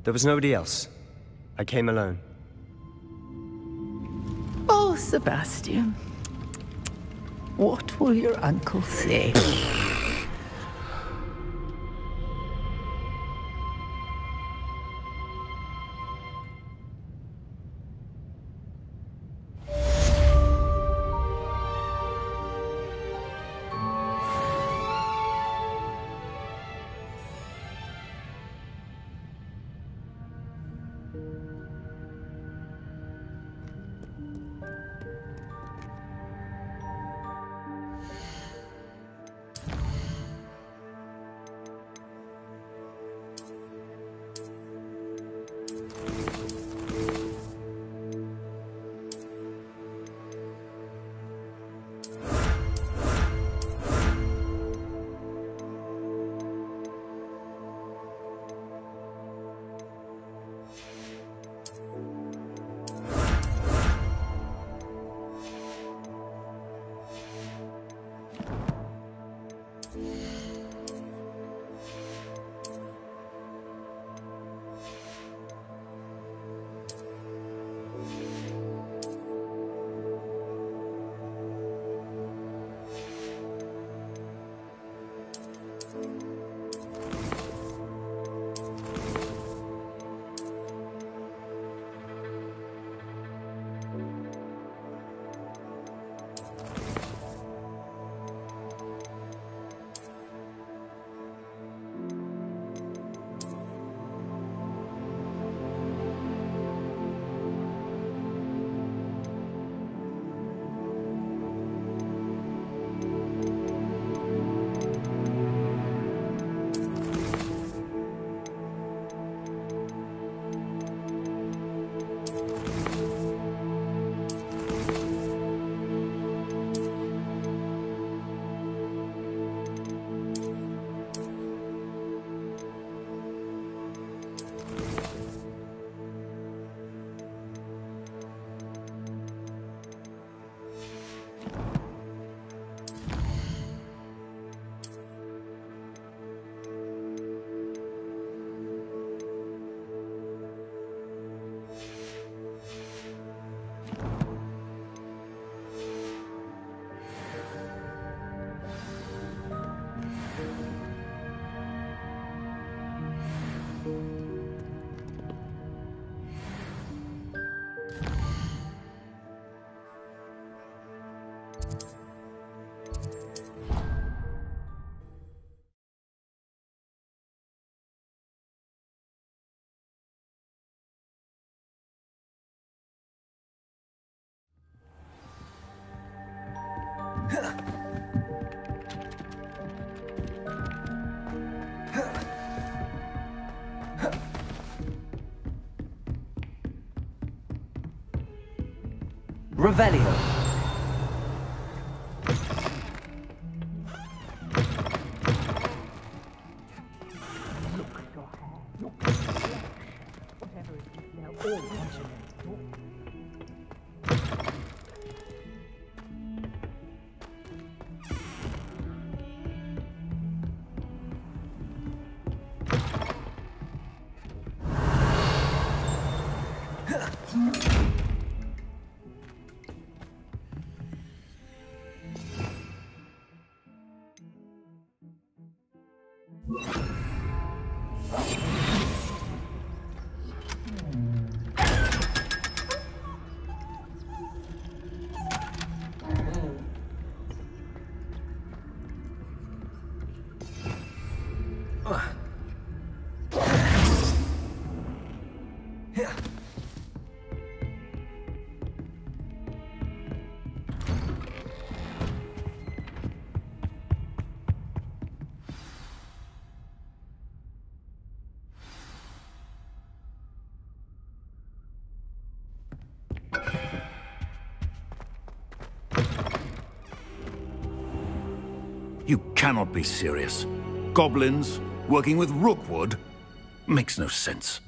S10: There was nobody else. I came alone.
S25: Oh, Sebastian. What will your uncle say?
S2: Revelio.
S1: You cannot be serious. Goblins working with Rookwood? Makes no sense.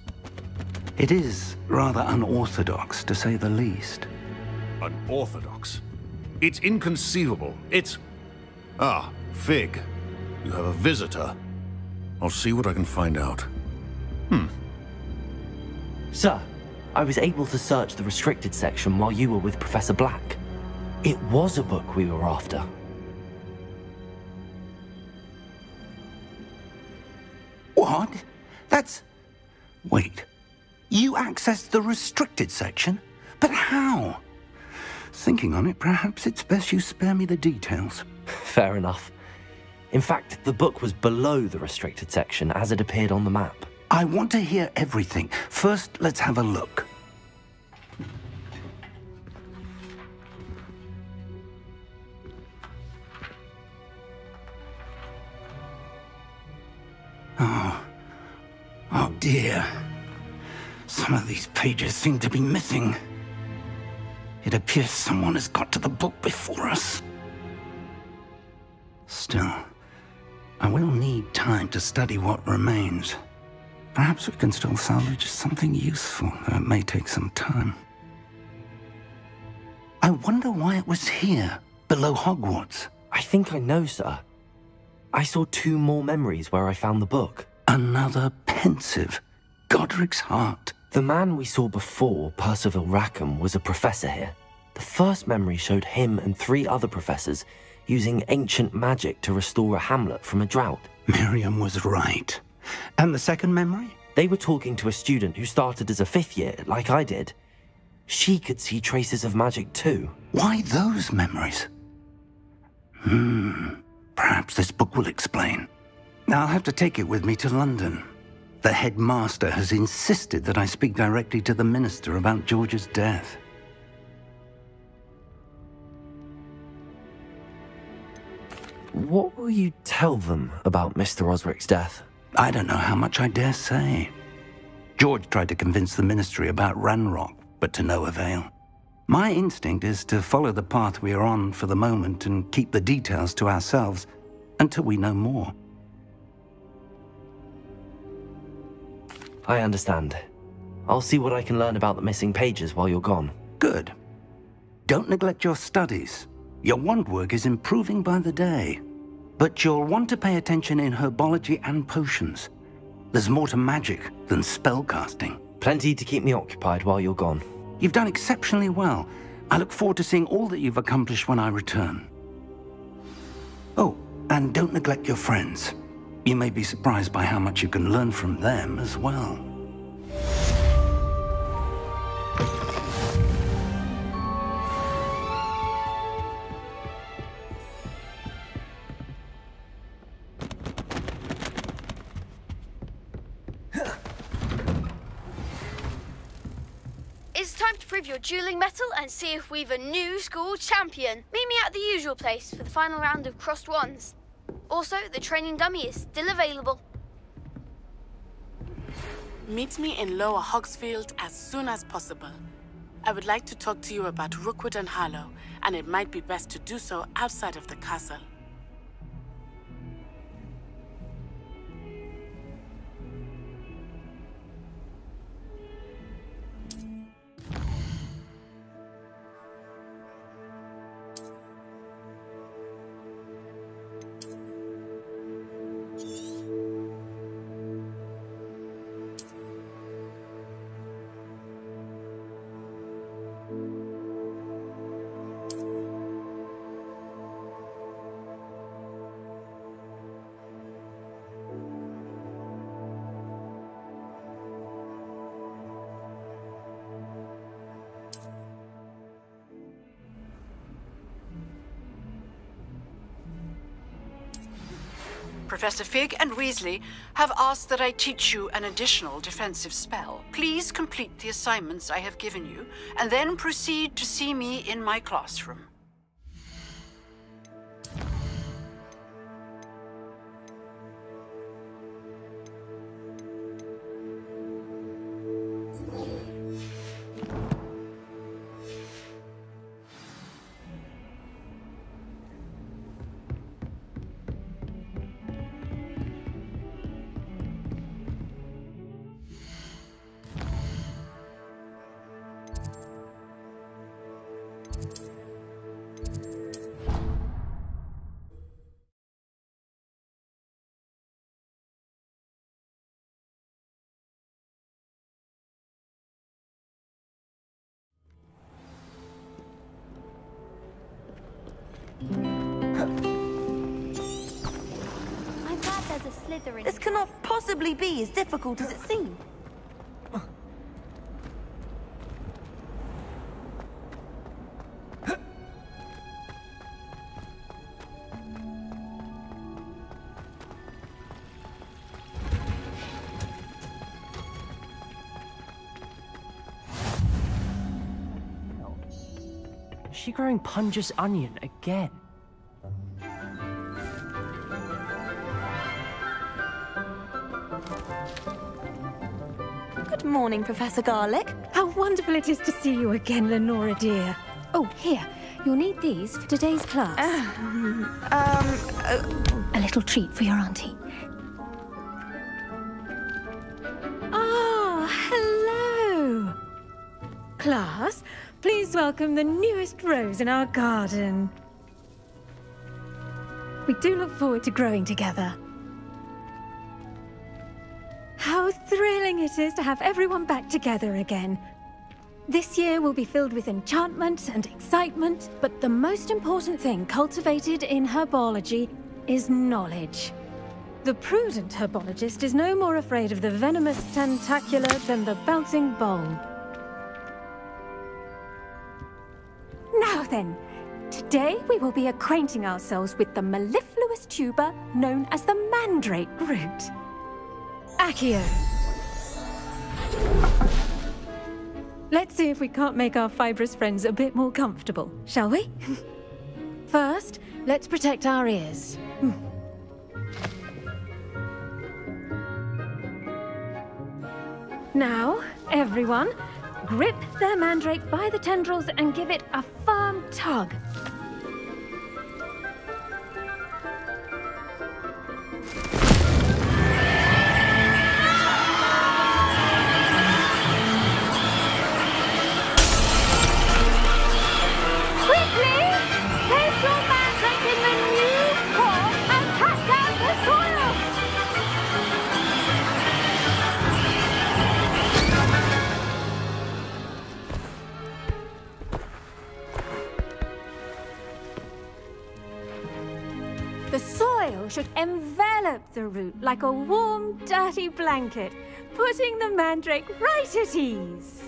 S6: It is rather unorthodox, to say the least.
S1: Unorthodox? It's inconceivable. It's... Ah, Fig. You have a visitor. I'll see what I can find out.
S2: Sir, I was able to search the restricted section while you were with Professor Black. It was a book we were after.
S6: What? That's... Wait. You accessed the restricted section? But how? Thinking on it, perhaps it's best you spare me the details.
S2: Fair enough. In fact, the book was below the restricted section as it appeared on the map.
S6: I want to hear everything. First, let's have a look. Oh dear. Some of these pages seem to be missing. It appears someone has got to the book before us. Still, I will need time to study what remains. Perhaps we can still salvage something useful, though it may take some time. I wonder why it was here, below Hogwarts.
S2: I think I know, sir. I saw 2 more memories where I found the book.
S6: Another pensive. Godric's heart.
S2: The man we saw before, Percival Rackham, was a professor here. The first memory showed him and 3 other professors using ancient magic to restore a hamlet from a drought.
S6: Miriam was right. And the second memory?
S2: They were talking to a student who started as a 5th year, like I did. She could see traces of magic too.
S6: Why those memories? Perhaps this book will explain. I'll have to take it with me to London. The headmaster has insisted that I speak directly to the minister about George's death.
S2: What will you tell them about Mr. Osric's death?
S6: I don't know how much I dare say. George tried to convince the ministry about Ranrock, but to no avail. My instinct is to follow the path we are on for the moment and keep the details to ourselves until we know more.
S2: I understand. I'll see what I can learn about the missing pages while you're gone.
S6: Good. Don't neglect your studies. Your wand work is improving by the day. But you'll want to pay attention in herbology and potions. There's more to magic than spellcasting.
S2: Plenty to keep me occupied while you're gone.
S6: You've done exceptionally well. I look forward to seeing all that you've accomplished when I return. Oh, and don't neglect your friends. You may be surprised by how much you can learn from them as well.
S19: It's time to prove your dueling mettle and see if we've a new school champion. Meet me at the usual place for the final round of crossed wands. Also, the training dummy is still available.
S4: Meet me in Lower Hogsfield as soon as possible. I would like to talk to you about Rookwood and Harlow, and it might be best to do so outside of the castle.
S18: Professor Fig and Weasley have asked that I teach you an additional defensive spell. Please complete the assignments I have given you, and then proceed to see me in my classroom.
S8: I'm glad there's a Slytherin.
S16: This cannot possibly be as difficult as it seems.
S3: Is she growing Punja's onion again?
S16: Good morning, Professor Garlick.
S5: How wonderful it is to see you again, Lenora dear. Oh, here. You'll need these for today's class. A little treat for your auntie. Oh, hello. Class, please welcome the newest rose in our garden. We do look forward to growing together. How thrilling it is to have everyone back together again. This year will be filled with enchantment and excitement, but the most important thing cultivated in herbology is knowledge. The prudent herbologist is no more afraid of the venomous tentacula than the bouncing bulb. Now then, today we will be acquainting ourselves with the mellifluous tuber known as the mandrake root. Accio. Let's see if we can't make our fibrous friends a bit more comfortable, shall we? First, let's protect our ears. Now, everyone, grip their mandrake by the tendrils and give it a firm tug. The soil should envelop the root like a warm, dirty blanket, putting the mandrake right at ease.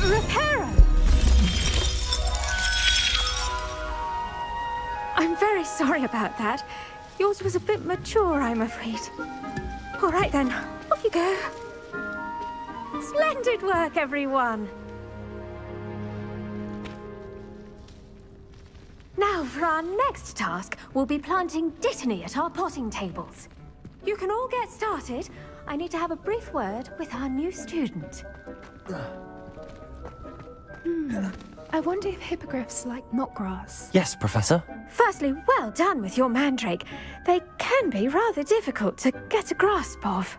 S5: Reparo! I'm very sorry about that. Yours was a bit mature, I'm afraid. All right then, off you go. Splendid work, everyone! Now, for our next task, we'll be planting Dittany at our potting tables. You can all get started. I need to have a brief word with our new student.
S13: I wonder if hippogriffs like knotgrass.
S2: Yes, Professor.
S5: Firstly, well done with your mandrake. They can be rather difficult to get a grasp of.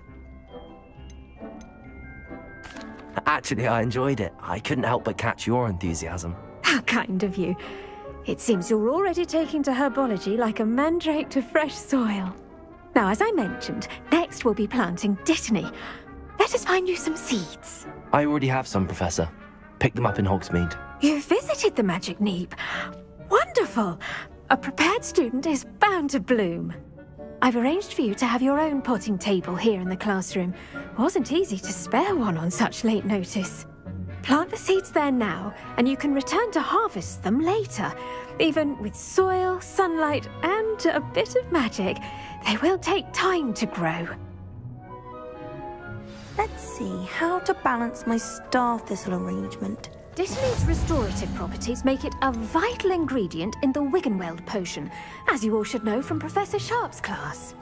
S2: Actually, I enjoyed it. I couldn't help but catch your enthusiasm.
S5: How kind of you. It seems you're already taking to herbology like a mandrake to fresh soil. Now, as I mentioned, next we'll be planting Dittany. Let us find you some seeds.
S2: I already have some, Professor. Picked them up in Hogsmeade.
S5: You visited the Magic Neep. Wonderful! A prepared student is bound to bloom. I've arranged for you to have your own potting table here in the classroom. Wasn't easy to spare one on such late notice. Plant the seeds there now, and you can return to harvest them later. Even with soil, sunlight, and a bit of magic, they will take time to grow.
S14: Let's see how to balance my star thistle arrangement.
S5: Dittany's restorative properties make it a vital ingredient in the Wiggenweld potion, as you all should know from Professor Sharp's class.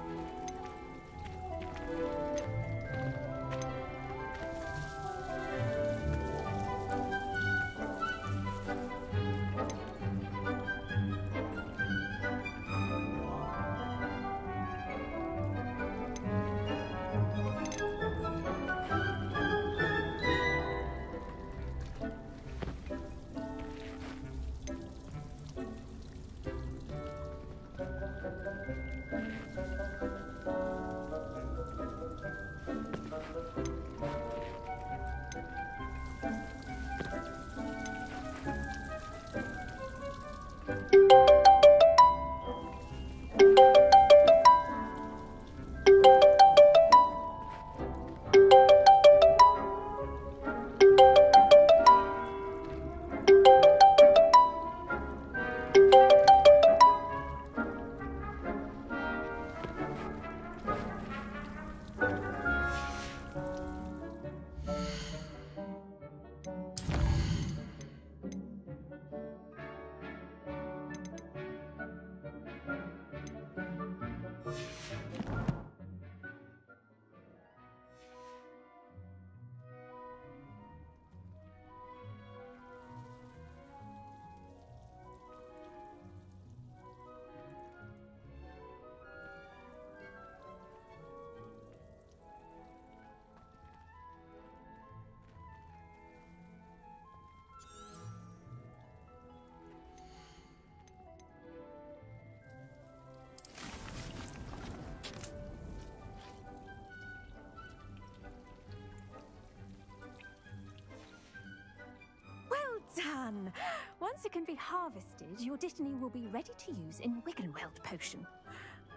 S5: Done! Once it can be harvested, your Dittany will be ready to use in Wiggenweld potion.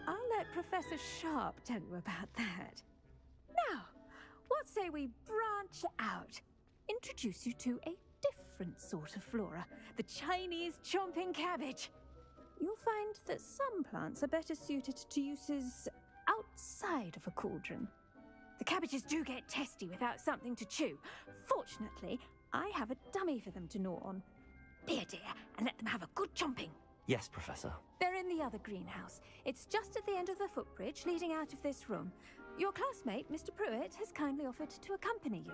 S5: I'll let Professor Sharp tell you about that. Now, what say we branch out? Introduce you to a different sort of flora, the Chinese chomping cabbage. You'll find that some plants are better suited to uses outside of a cauldron. The cabbages do get testy without something to chew. Fortunately, I have a dummy for them to gnaw on. Be a dear and let them have a good chomping.
S2: Yes, Professor.
S5: They're in the other greenhouse. It's just at the end of the footbridge leading out of this room. Your classmate, Mr. Pruitt, has kindly offered to accompany you.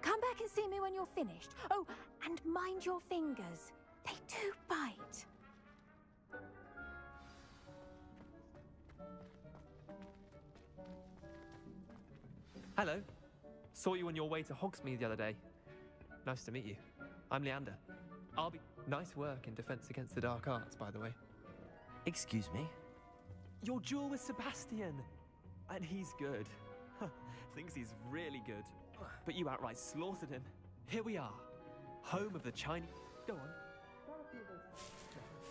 S5: Come back and see me when you're finished. Oh, and mind your fingers. They do bite.
S15: Hello. Saw you on your way to Hogsmeade the other day. Nice to meet you. I'm Leander. I'll be... Nice work in Defense Against the Dark Arts, by the way.
S2: Excuse me?
S15: Your duel with Sebastian! And he's good. Thinks he's really good. But you outright slaughtered him. Here we are. Home of the Chinese... Go on.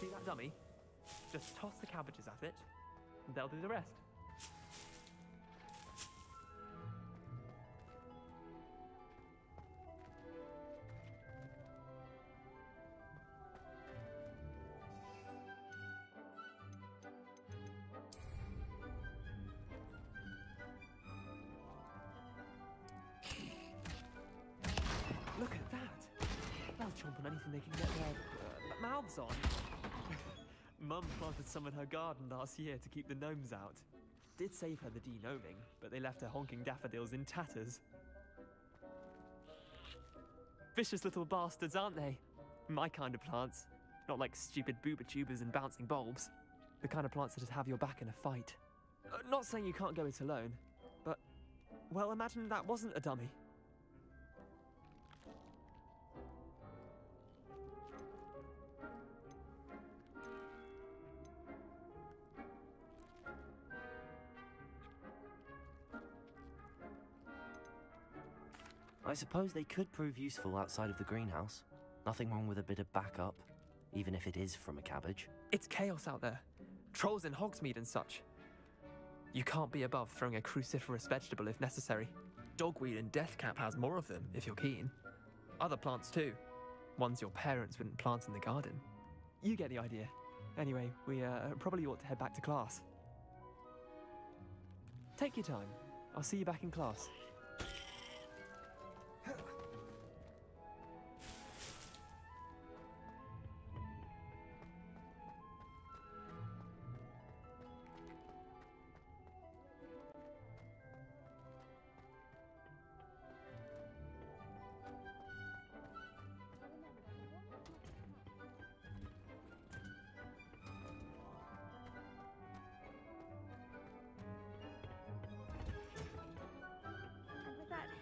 S15: See that dummy? Just toss the cabbages at it, and they'll do the rest. chomp on anything they can get their mouths on. Mum planted some in her garden last year to keep the gnomes out. Did save her the de-gnoming, but they left her honking daffodils in tatters. Vicious little bastards, aren't they? My kind of plants. Not like stupid booba tubers and bouncing bulbs. The kind of plants that'd have your back in a fight. Not saying you can't go it alone, but, well, imagine that wasn't a dummy.
S2: I suppose they could prove useful outside of the greenhouse. Nothing wrong with a bit of backup, even if it is from a cabbage.
S15: It's chaos out there. Trolls in Hogsmeade and such. You can't be above throwing a cruciferous vegetable if necessary. Dogweed and deathcap has more of them, if you're keen. Other plants too. Ones your parents wouldn't plant in the garden. You get the idea. Anyway, we probably ought to head back to class. Take your time. I'll see you back in class.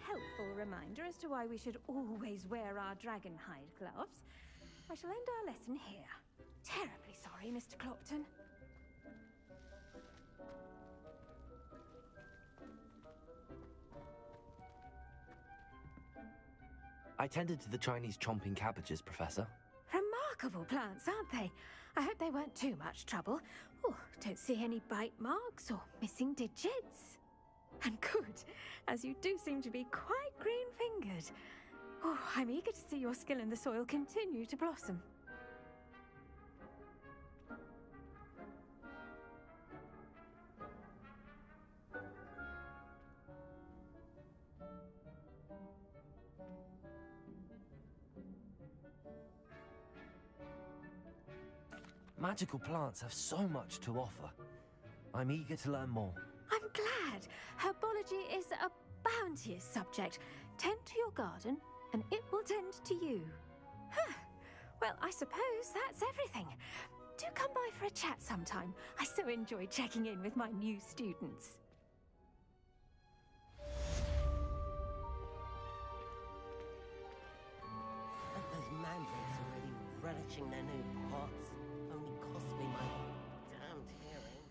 S5: Helpful reminder as to why we should always wear our dragon hide gloves, I shall end our lesson here. Terribly sorry, Mr. Clopton.
S2: I tended to the Chinese chomping cabbages, Professor.
S5: Remarkable plants, aren't they? I hope they weren't too much trouble. Oh, don't see any bite marks or missing digits. And good, as you do seem to be quite green-fingered. Oh, I'm eager to see your skill in the soil continue to blossom.
S2: Magical plants have so much to offer. I'm eager to learn more.
S5: I'm glad. Herbology is a bounteous subject. Tend to your garden, and it will tend to you. Huh. Well, I suppose that's everything. Do come by for a chat sometime. I so enjoy checking in with my new students.
S7: Those mandrakes are really relishing their new pots. Only cost me my damned hearing.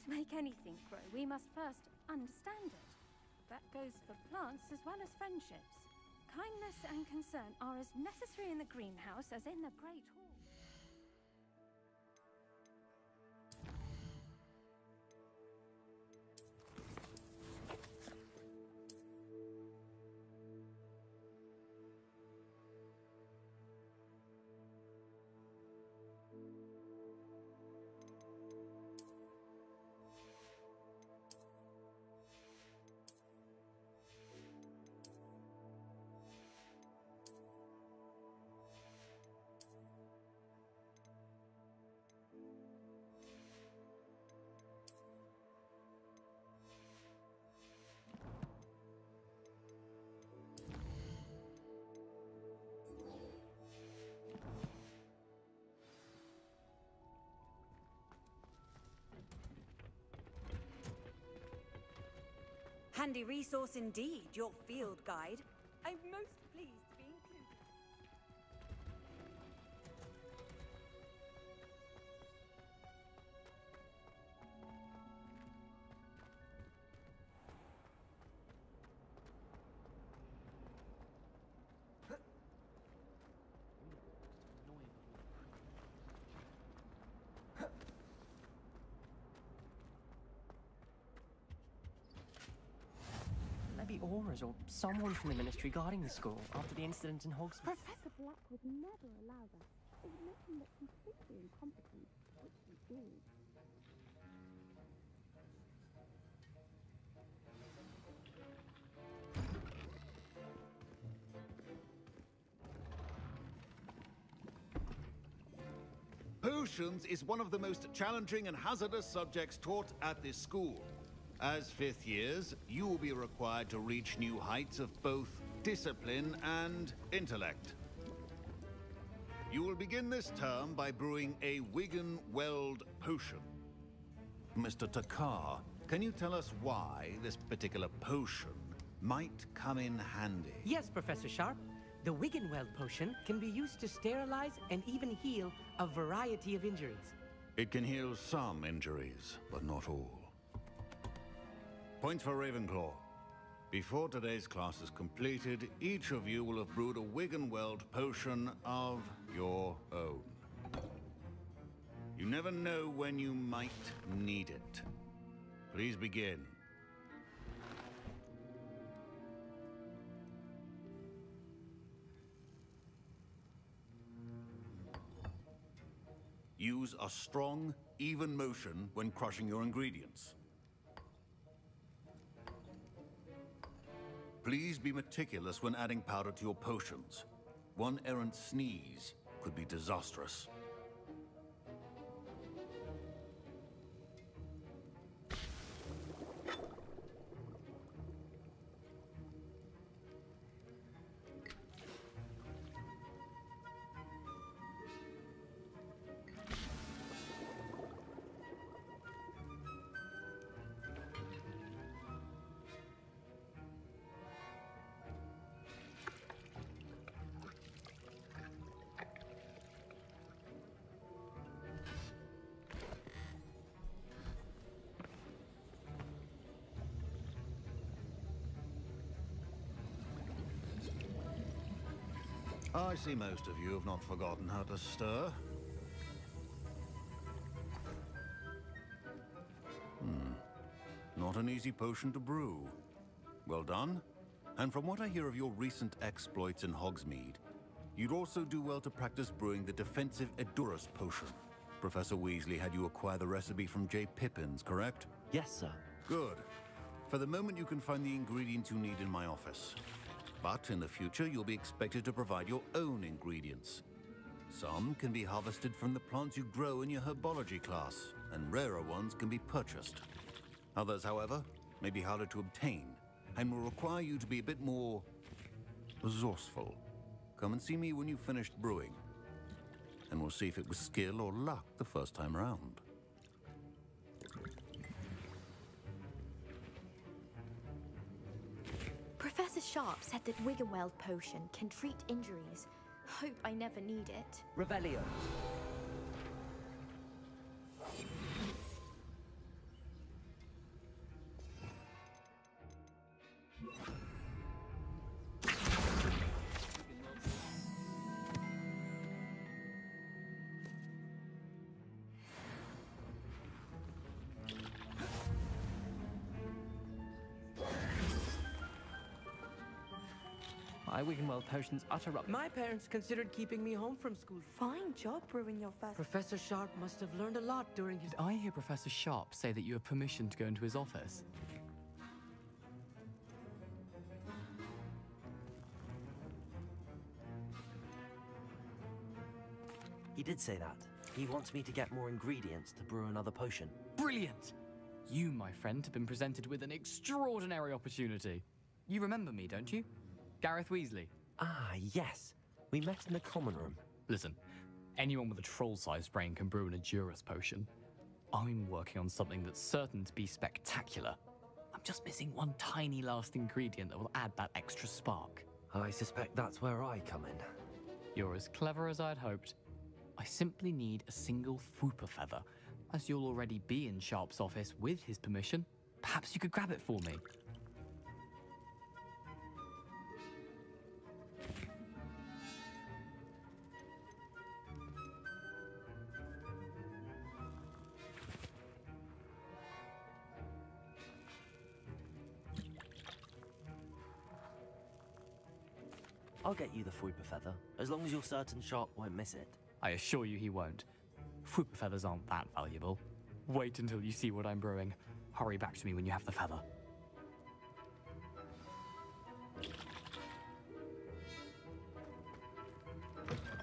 S5: To make anything grow, we must first understand it. That goes for plants as well as friendships. Kindness and concern are as necessary in the greenhouse as in the Great Hall.
S11: Handy resource indeed, your field guide. I'm most pleased to be included.
S3: Maybe Aura's or someone from the Ministry guarding the school after the incident in Hogsmeade.
S19: Professor Black would never allow that. It would make him look completely incompetent, which he is.
S9: Potions is one of the most challenging and hazardous subjects taught at this school. As fifth years, you will be required to reach new heights of both discipline and intellect. You will begin this term by brewing a Wiggenweld potion. Mr. Takar, can you tell us why this particular potion might come in handy?
S17: Yes, Professor Sharp. The Wiggenweld potion can be used to sterilize and even heal a variety of injuries.
S9: It can heal some injuries, but not all. Points for Ravenclaw. Before today's class is completed, each of you will have brewed a Wiggenweld potion of your own. You never know when you might need it. Please begin. Use a strong, even motion when crushing your ingredients. Please be meticulous when adding powder to your potions. One errant sneeze could be disastrous. I see most of you have not forgotten how to stir. Not an easy potion to brew. Well done. And from what I hear of your recent exploits in Hogsmeade, you'd also do well to practice brewing the defensive Edurus potion. Professor Weasley had you acquire the recipe from J. Pippin's, correct?
S2: Yes, sir.
S9: Good. For the moment, you can find the ingredients you need in my office. But in the future, you'll be expected to provide your own ingredients. Some can be harvested from the plants you grow in your herbology class, and rarer ones can be purchased. Others, however, may be harder to obtain, and will require you to be a bit more resourceful. Come and see me when you've finished brewing, and we'll see if it was skill or luck the first time around.
S21: Professor Sharp said that Wiggenweld potion can treat injuries. Hope I never need it.
S17: Revelio. My Wiggenweld potion's utter rubbish. My parents considered keeping me home from school.
S14: Fine job brewing your first...
S17: Professor Sharp must have learned a lot during his...
S22: Did I hear Professor Sharp say that you have permission to go into his office?
S2: He did say that. He wants me to get more ingredients to brew another potion.
S22: Brilliant! You, my friend, have been presented with an extraordinary opportunity. You remember me, don't you? Gareth Weasley.
S2: Ah, yes. We met in the common room.
S22: Listen, anyone with a troll-sized brain can brew an Edurus potion. I'm working on something that's certain to be spectacular. I'm just missing one tiny last ingredient that will add that extra spark.
S2: I suspect that's where I come in.
S22: You're as clever as I'd hoped. I simply need a single Fwooper feather. As you'll already be in Sharp's office with his permission, perhaps you could grab it for me.
S2: I'll get you the Fwooper feather, as long as you're certain Sharp won't miss it.
S22: I assure you he won't. Fwooper feathers aren't that valuable. Wait until you see what I'm brewing. Hurry back to me when you have the feather.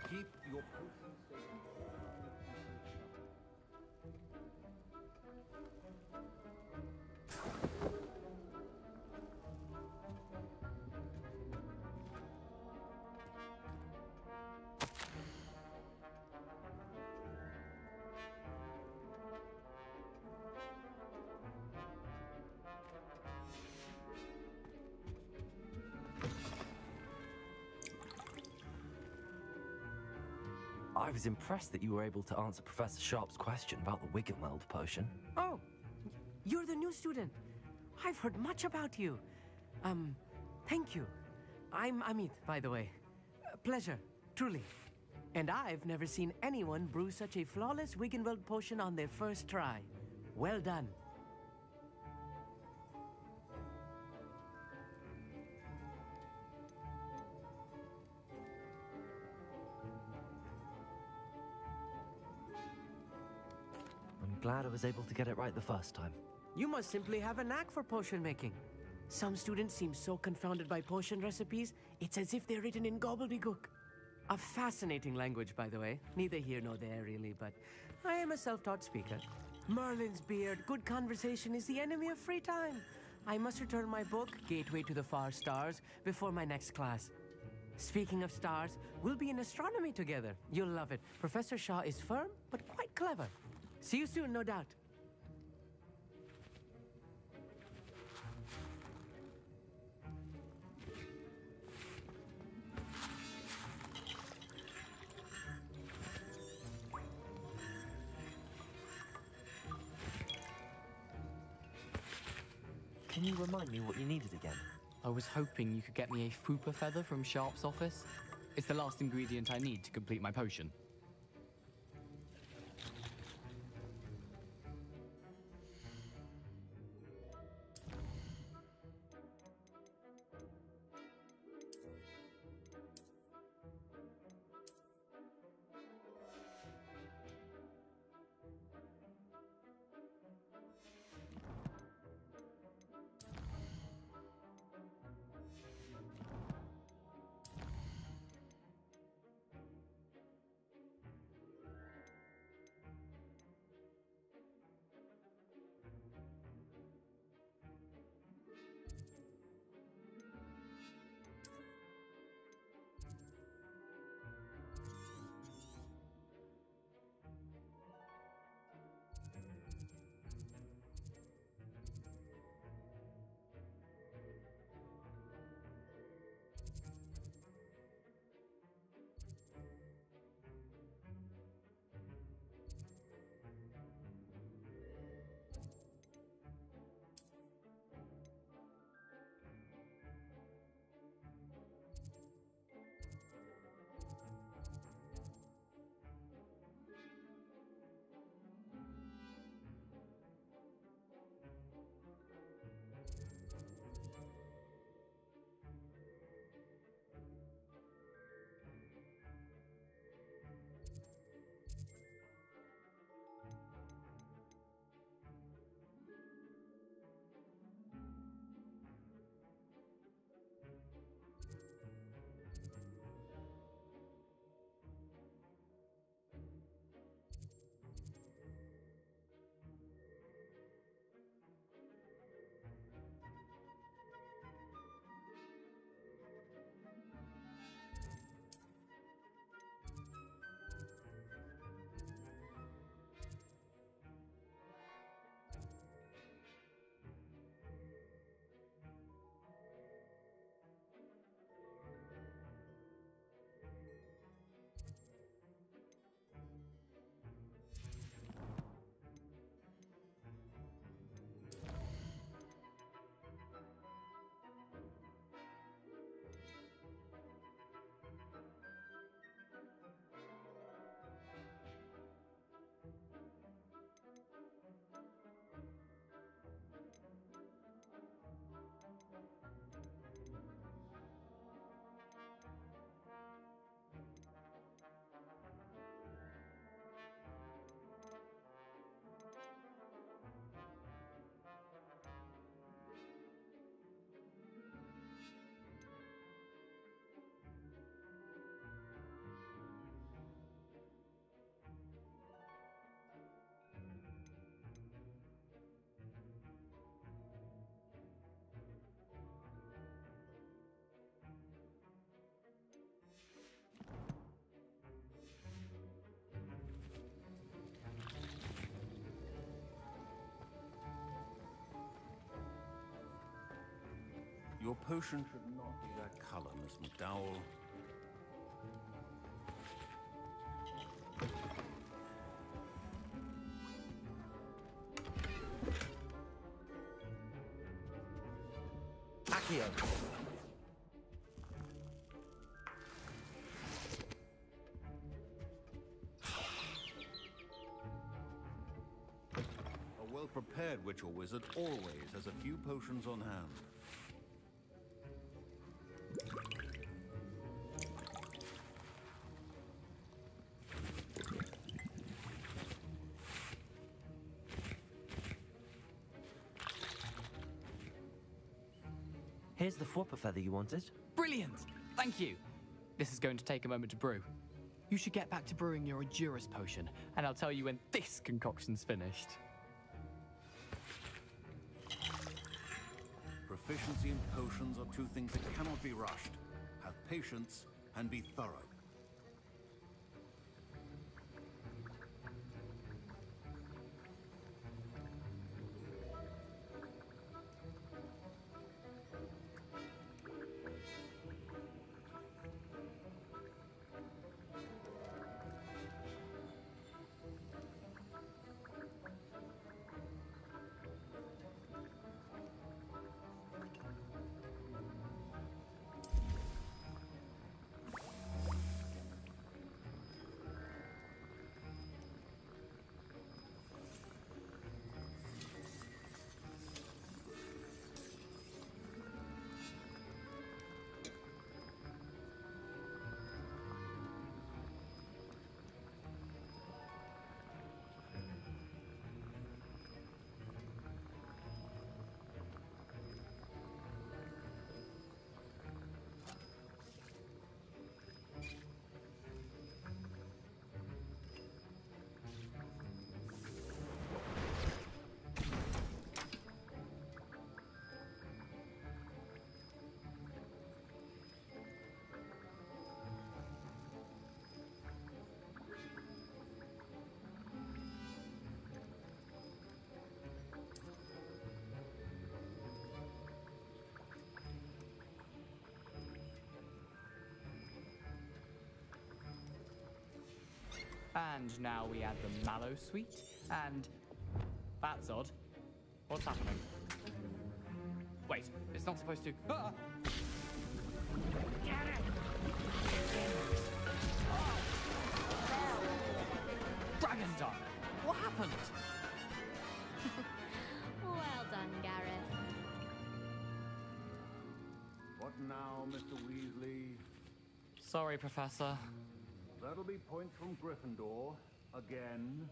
S9: Keep your potion safe.
S2: I was impressed that you were able to answer Professor Sharp's question about the Wiggenweld potion.
S17: Oh, you're the new student. I've heard much about you. Thank you. I'm Amit, by the way. Pleasure, truly. And I've never seen anyone brew such a flawless Wiggenweld potion on their first try. Well done.
S2: I'm glad I was able to get it right the first time.
S17: You must simply have a knack for potion making. Some students seem so confounded by potion recipes, it's as if they're written in gobbledygook. A fascinating language, by the way. Neither here nor there, really, but I am a self-taught speaker. Merlin's beard, good conversation is the enemy of free time. I must return my book, Gateway to the Far Stars, before my next class. Speaking of stars, we'll be in astronomy together. You'll love it. Professor Shah is firm, but quite clever. See you soon, no doubt.
S2: Can you remind me what you needed again?
S22: I was hoping you could get me a Fupa feather from Sharp's office. It's the last ingredient I need to complete my potion.
S9: Your potion should not be that color, Miss McDowell.
S2: Here.
S9: A well-prepared witch or wizard always has a few potions on hand.
S2: Here's the Fwopper feather you wanted.
S22: Brilliant! Thank you! This is going to take a moment to brew. You should get back to brewing your Endurus potion, and I'll tell you when this concoction's finished.
S9: Proficiency in potions are two things that cannot be rushed. Have patience and be thorough.
S22: And now we add the mallow sweet, and... That's odd. What's happening? Wait, it's not supposed to... Ah! Get it! Dragon Dog! What happened?
S10: Well done, Gareth.
S9: What now, Mr. Weasley?
S22: Sorry, Professor.
S9: That'll be points from Gryffindor. Again.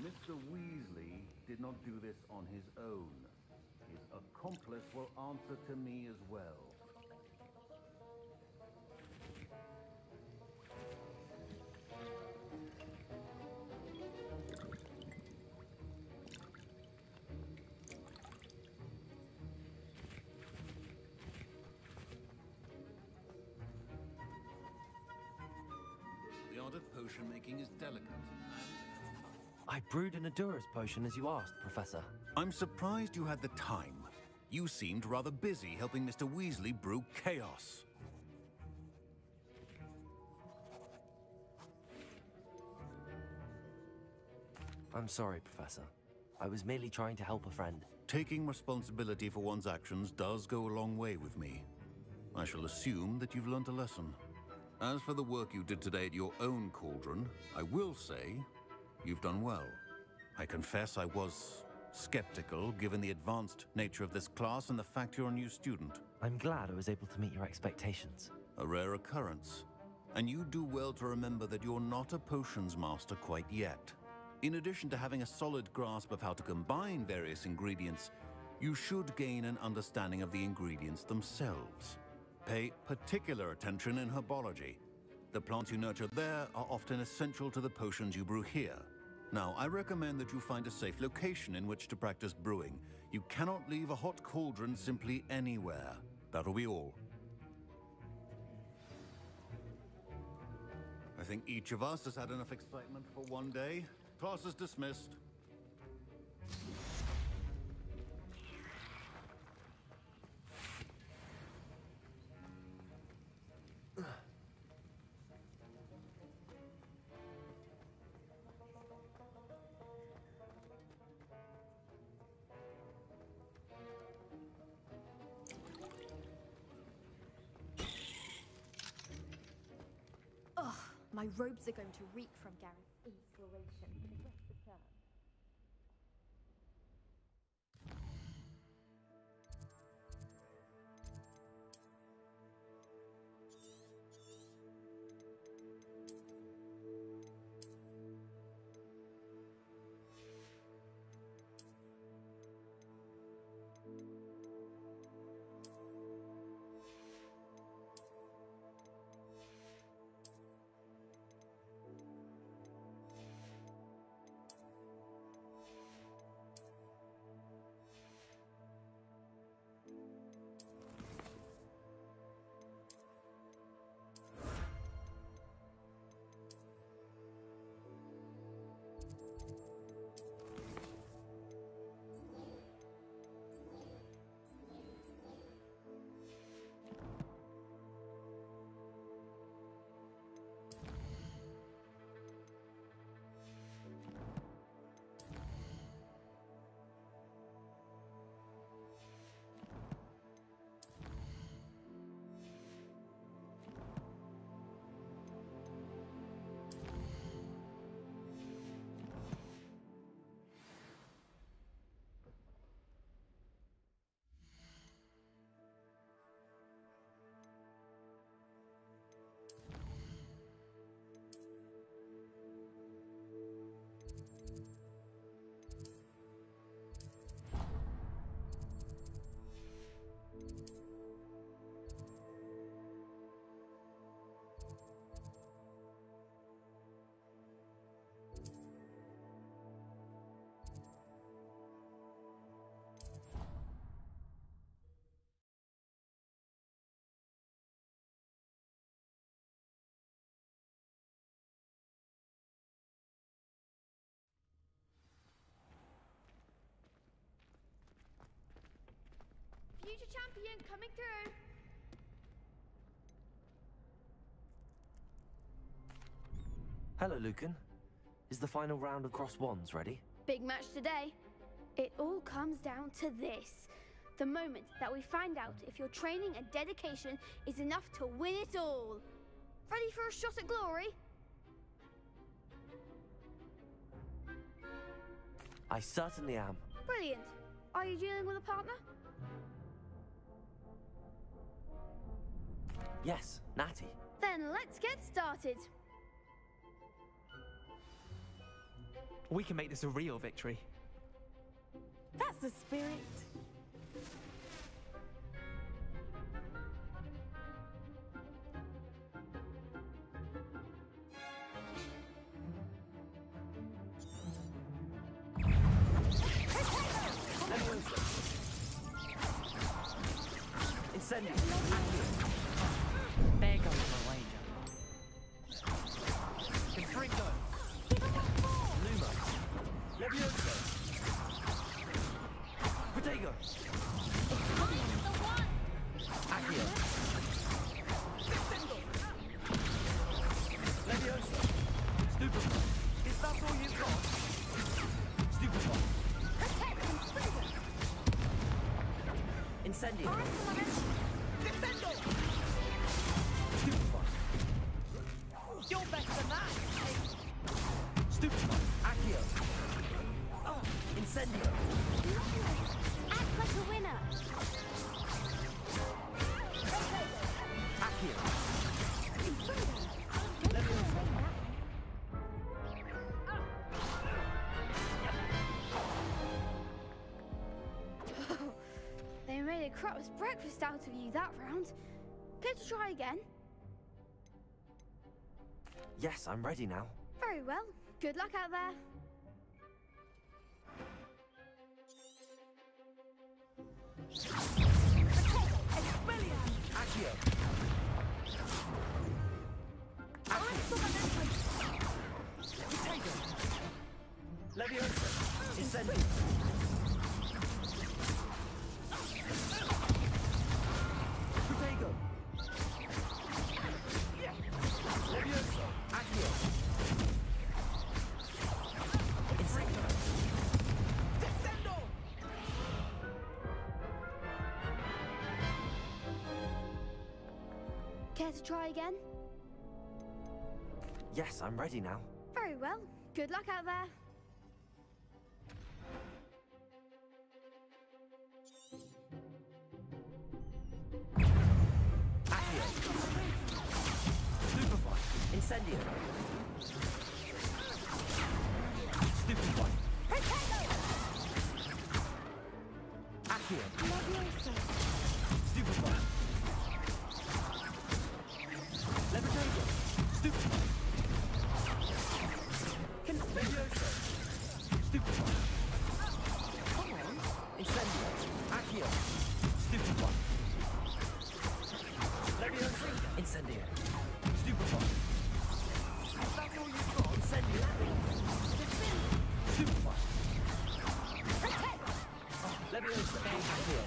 S9: Mr. Weasley did not do this on his own. His accomplice will answer to me as well. The art of potion making is delicate.
S2: I brewed an Endurus potion as you asked, Professor.
S9: I'm surprised you had the time. You seemed rather busy helping Mr. Weasley brew chaos.
S2: I'm sorry, Professor. I was merely trying to help a friend.
S9: Taking responsibility for one's actions does go a long way with me. I shall assume that you've learnt a lesson. As for the work you did today at your own cauldron, I will say you've done well. I confess I was skeptical, given the advanced nature of this class and the fact you're a new student.
S2: I'm glad I was able to meet your expectations.
S9: A rare occurrence. And you do well to remember that you're not a potions master quite yet. In addition to having a solid grasp of how to combine various ingredients, you should gain an understanding of the ingredients themselves. Pay particular attention in herbology. The plants you nurture there are often essential to the potions you brew here. Now, I recommend that you find a safe location in which to practice brewing. You cannot leave a hot cauldron simply anywhere. That'll be all. I think each of us has had enough excitement for one day. Class is dismissed.
S21: My robes are going to reek from Gareth's inspiration for the rest of the term.
S19: Future champion coming through.
S2: Hello, Lucan. Is the final round of Cross Wands ready?
S19: Big match today. It all comes down to this. The moment that we find out if your training and dedication is enough to win it all. Ready for a shot at glory?
S2: I certainly am.
S19: Brilliant. Are you dealing with a partner?
S2: Yes, Natty.
S19: Then let's get started.
S15: We can make this a real victory.
S4: That's the spirit.
S22: Incendio. There goes my wager. Confringo. Luma. Levioso. Protego. Accio. Levioso. Stupefy. Is that all you've got? Stupefy. Incendio. Defendo. Stupefy. You're better than that. Stupefy. Accio. Incendio.
S16: Act like a winner.
S22: Accio. Levioso.
S19: They made a crap's breakfast out of you that round. Care to try again?
S2: Yes, I'm ready now.
S19: Very well. Good luck out there.
S22: Accio. Potato. Levioso. Incendio. Protego. Levioso. Accio. Incendio. Descendo.
S19: Care to try again?
S2: Yes, I'm ready now.
S19: Very well. Good luck out there.
S2: Accio. Stupefy. Incendio. Stupefy. Accio. Stupefy. Levitator. Stupefy. Levioso. Stupefy. Come on. Incendio. Accio. Stupefy. Levioso. Incendio. Stupefy. That's all you've got. Incendio. Stupefy. Levioso. Accio.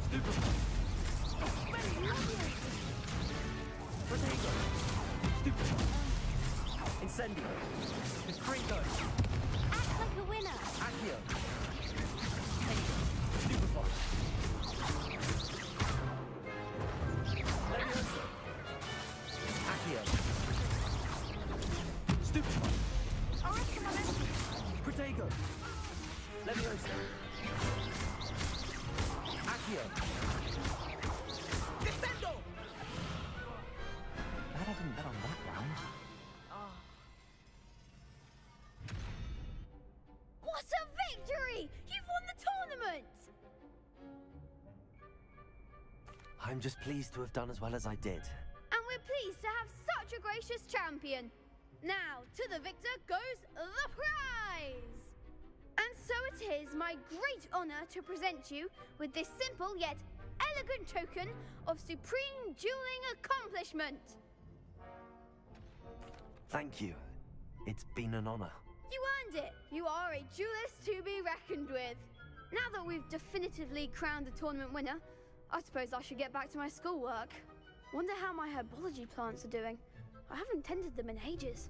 S2: Stupefy. Potato. Stupefy. Incendio. Gringo.
S10: Act like a winner.
S2: Accio. Stupefy. Levioso. Accio. Stupefy. Protego. Levioso. Accio. Descendo. Glad I didn't bet on that round.
S19: What a victory! You've won the tournament!
S2: I'm just pleased to have done as well as I did.
S19: And we're pleased to have such a gracious champion. Now, to the victor goes the prize! And so it is my great honor to present you with this simple yet elegant token of supreme dueling accomplishment.
S2: Thank you. It's been an honor.
S19: You earned it. You are a duelist to be reckoned with. Now that we've definitively crowned the tournament winner, I suppose I should get back to my schoolwork. Wonder how my herbology plants are doing. I haven't tended them in ages.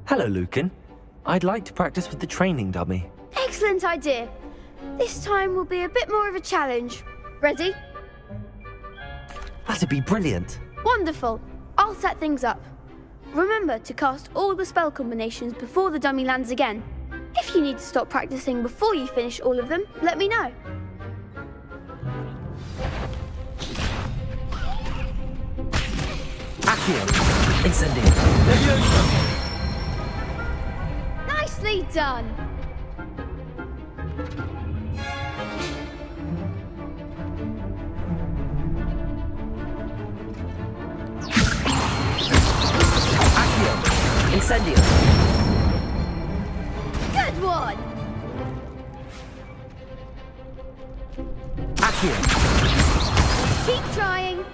S2: Hello, Lucan. I'd like to practice with the training dummy.
S19: Excellent idea. This time will be a bit more of a challenge. Ready?
S2: That'd be brilliant.
S19: Wonderful. I'll set things up. Remember to cast all the spell combinations before the dummy lands again. If you need to stop practicing before you finish all of them, let me know.
S2: Accio. Incendio.
S19: Nicely done.
S2: Accio. Incendio.
S19: Good one.
S2: Accio.
S19: Keep trying.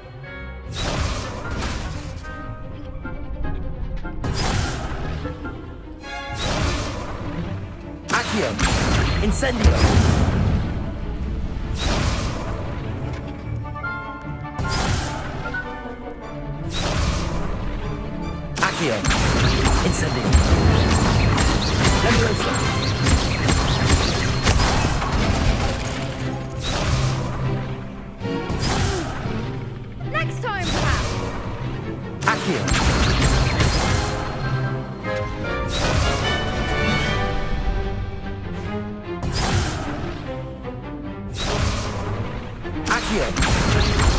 S2: Accio. Incendio. Accio. Incendio. Leviosa.
S19: Next time, perhaps.
S2: Accio. Accio.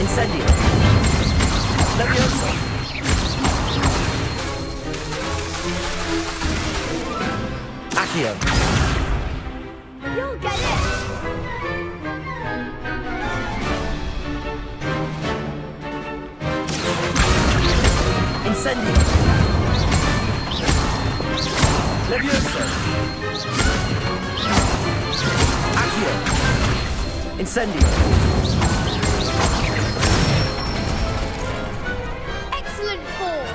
S2: Incendio. Leviosa. Accio.
S19: You'll get it.
S2: Incendio. Leviosa. Accio. Incendio.
S19: Excellent form.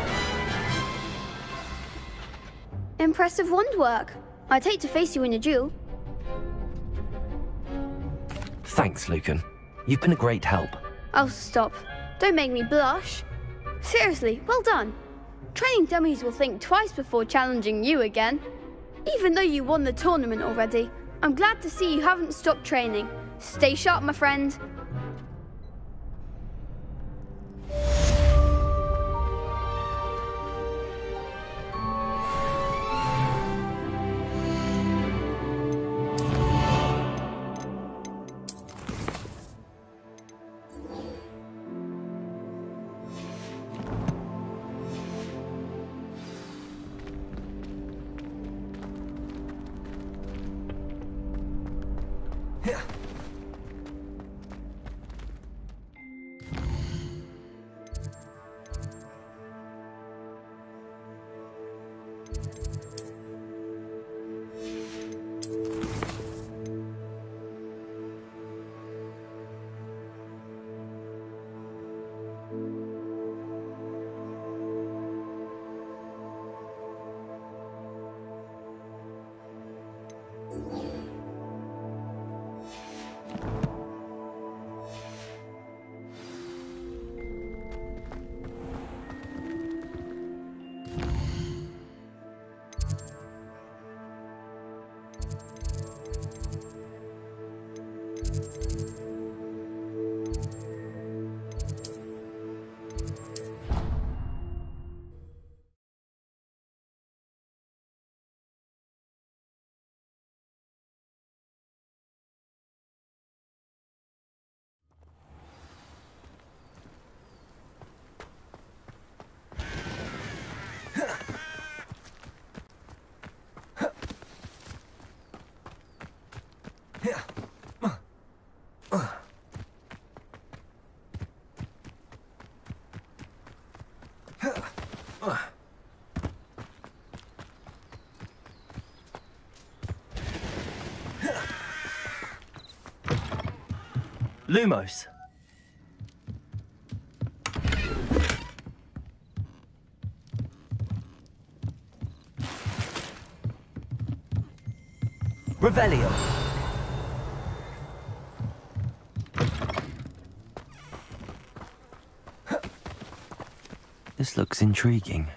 S19: Impressive wand work. I'd hate to face you in a duel.
S2: Thanks, Lucan. You've been a great help.
S19: Oh, stop. Don't make me blush. Seriously, well done. Training dummies will think twice before challenging you again. Even though you won the tournament already, I'm glad to see you haven't stopped training. Stay sharp, my friend.
S2: Lumos. Revelio. This looks intriguing.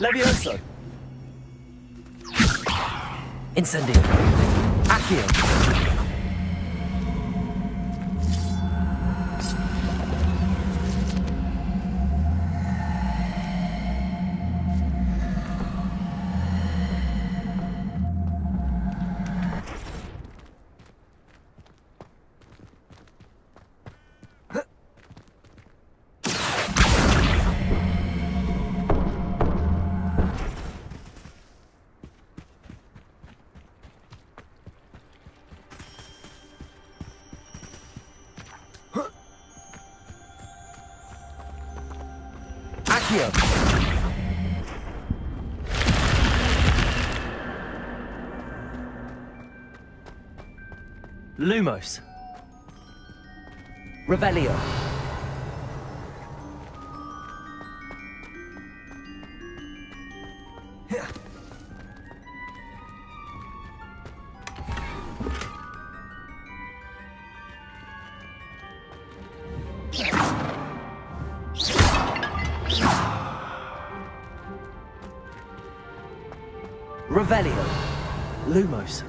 S2: Levioso. Incendio. Accio. Accio. Lumos. Revelio. Revelio. Lumos.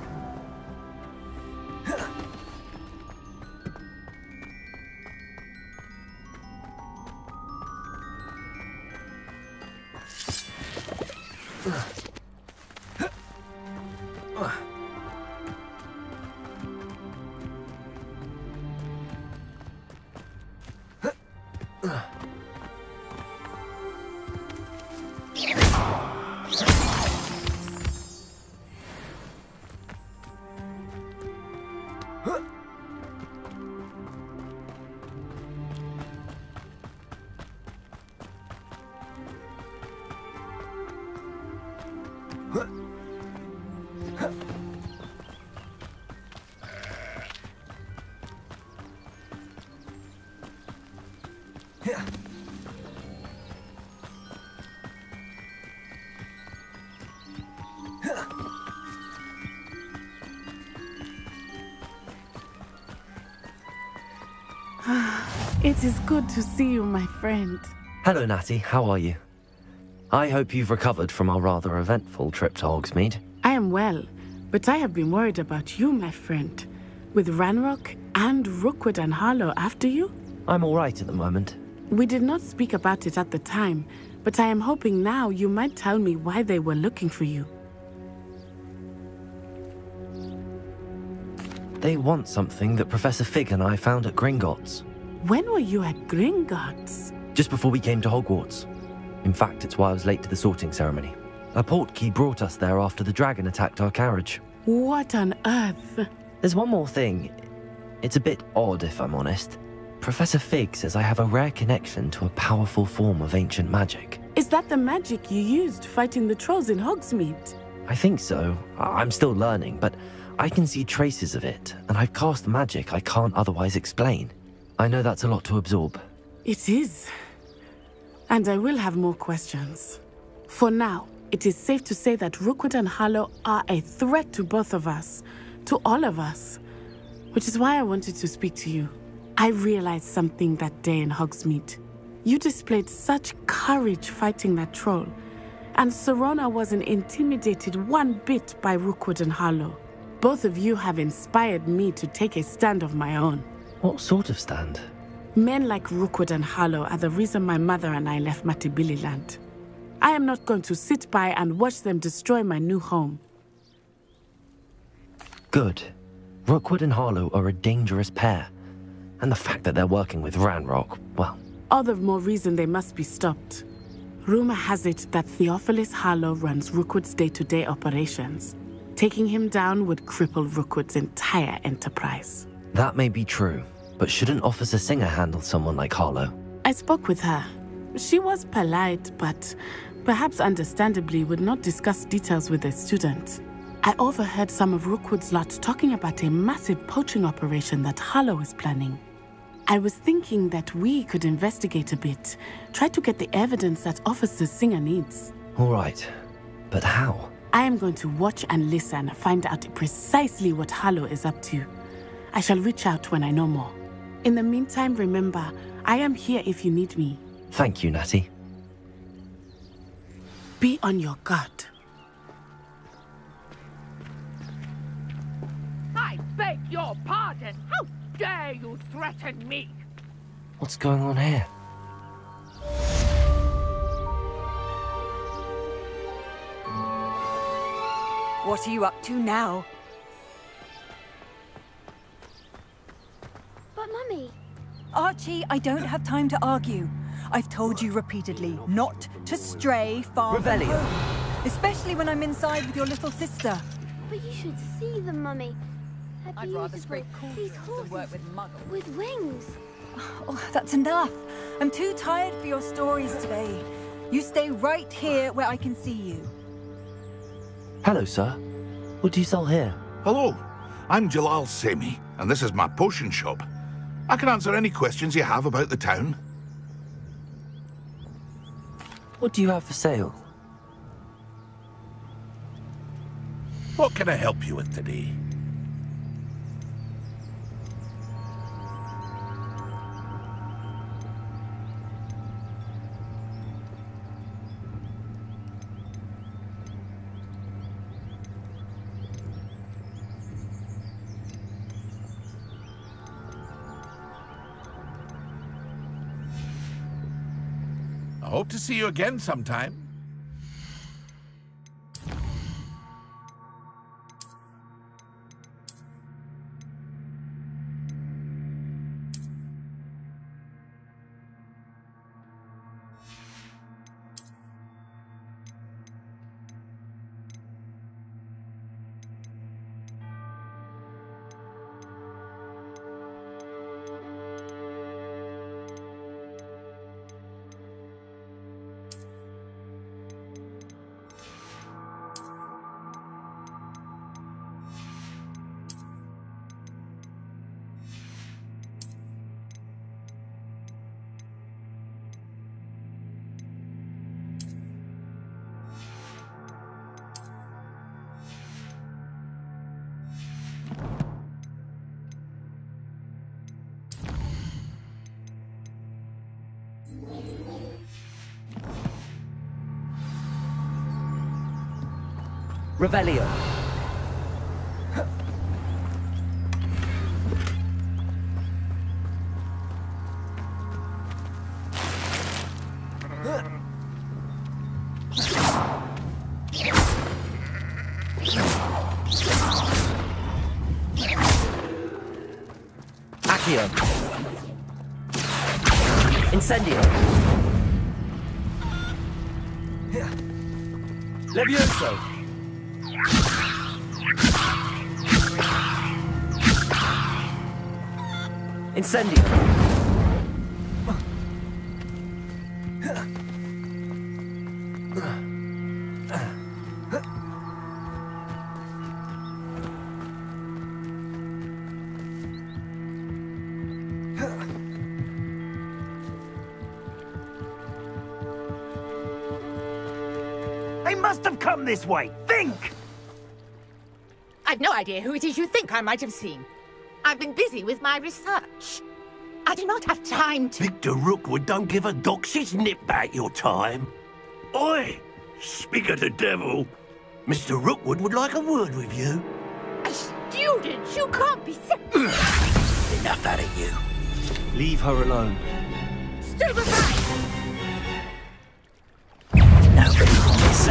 S4: It is good to see you, my friend.
S2: Hello, Natty. How are you? I hope you've recovered from our rather eventful trip to Hogsmeade.
S4: I am well, but I have been worried about you, my friend. With Ranrock and Rookwood and Harlow after you?
S2: I'm all right at the moment.
S4: We did not speak about it at the time, but I am hoping now you might tell me why they were looking for you.
S2: They want something that Professor Fig and I found at Gringotts.
S4: When were you at Gringotts?
S2: Just before we came to Hogwarts. In fact, it's why I was late to the sorting ceremony. A portkey brought us there after the dragon attacked our carriage.
S4: What on earth?
S2: There's one more thing. It's a bit odd, if I'm honest. Professor Fig says I have a rare connection to a powerful form of ancient magic.
S4: Is that the magic you used fighting the trolls in Hogsmeade?
S2: I think so. I'm still learning, but I can see traces of it, and I've cast magic I can't otherwise explain. I know that's a lot to absorb.
S4: It is. And I will have more questions. For now, it is safe to say that Rookwood and Harlow are a threat to both of us, to all of us, which is why I wanted to speak to you. I realized something that day in Hogsmeade. You displayed such courage fighting that troll, and Serona wasn't intimidated one bit by Rookwood and Harlow. Both of you have inspired me to take a stand of my own.
S2: What sort of stand?
S4: Men like Rookwood and Harlow are the reason my mother and I left Matibili Land. I am not going to sit by and watch them destroy my new home.
S2: Good. Rookwood and Harlow are a dangerous pair. And the fact that they're working with Ranrock, well...
S4: All the more reason they must be stopped. Rumor has it that Theophilus Harlow runs Rookwood's day-to-day operations. Taking him down would cripple Rookwood's entire enterprise.
S2: That may be true, but shouldn't Officer Singer handle someone like Harlow?
S4: I spoke with her. She was polite, but perhaps understandably would not discuss details with a student. I overheard some of Rookwood's lot talking about a massive poaching operation that Harlow is planning. I was thinking that we could investigate a bit, try to get the evidence that Officer Singer needs.
S2: All right, but how?
S4: I am going to watch and listen, find out precisely what Harlow is up to. I shall reach out when I know more. In the meantime, remember, I am here if you need me.
S2: Thank you, Natty.
S4: Be on your guard.
S12: I beg your pardon. How dare you threaten me?
S2: What's going on here?
S11: What are you up to now?
S19: But Mummy...
S11: Archie, I don't have time to argue. I've told you repeatedly not to stray far from home. Especially when I'm inside with your little sister.
S19: But you should see them, Mummy. They're
S11: I'd rather
S19: beautiful.
S11: scrape
S19: These
S11: corpses
S19: horses
S11: than work with muggles.
S19: with wings.
S11: Oh, that's enough. I'm too tired for your stories today. You stay right here where I can see you.
S2: Hello, sir. What do you sell here?
S1: Hello, I'm Jalal Semi, and this is my potion shop. I can answer any questions you have about the town.
S2: What do you have for sale?
S1: What can I help you with today? I hope to see you again sometime.
S17: Revelio. Accio. Incendio. Levioso. Incendio.
S20: They must have come this way. Think!
S12: I've no idea who it is you think I might have seen. I've been busy with my research. I do not have time to...
S20: Victor Rookwood don't give a doxy's nip back your time. Oi! Speak of the devil. Mr. Rookwood would like a word with you.
S12: A student? You can't be...
S20: Enough out of you.
S2: Leave her alone.
S12: Stay behind!
S20: Nobody can miss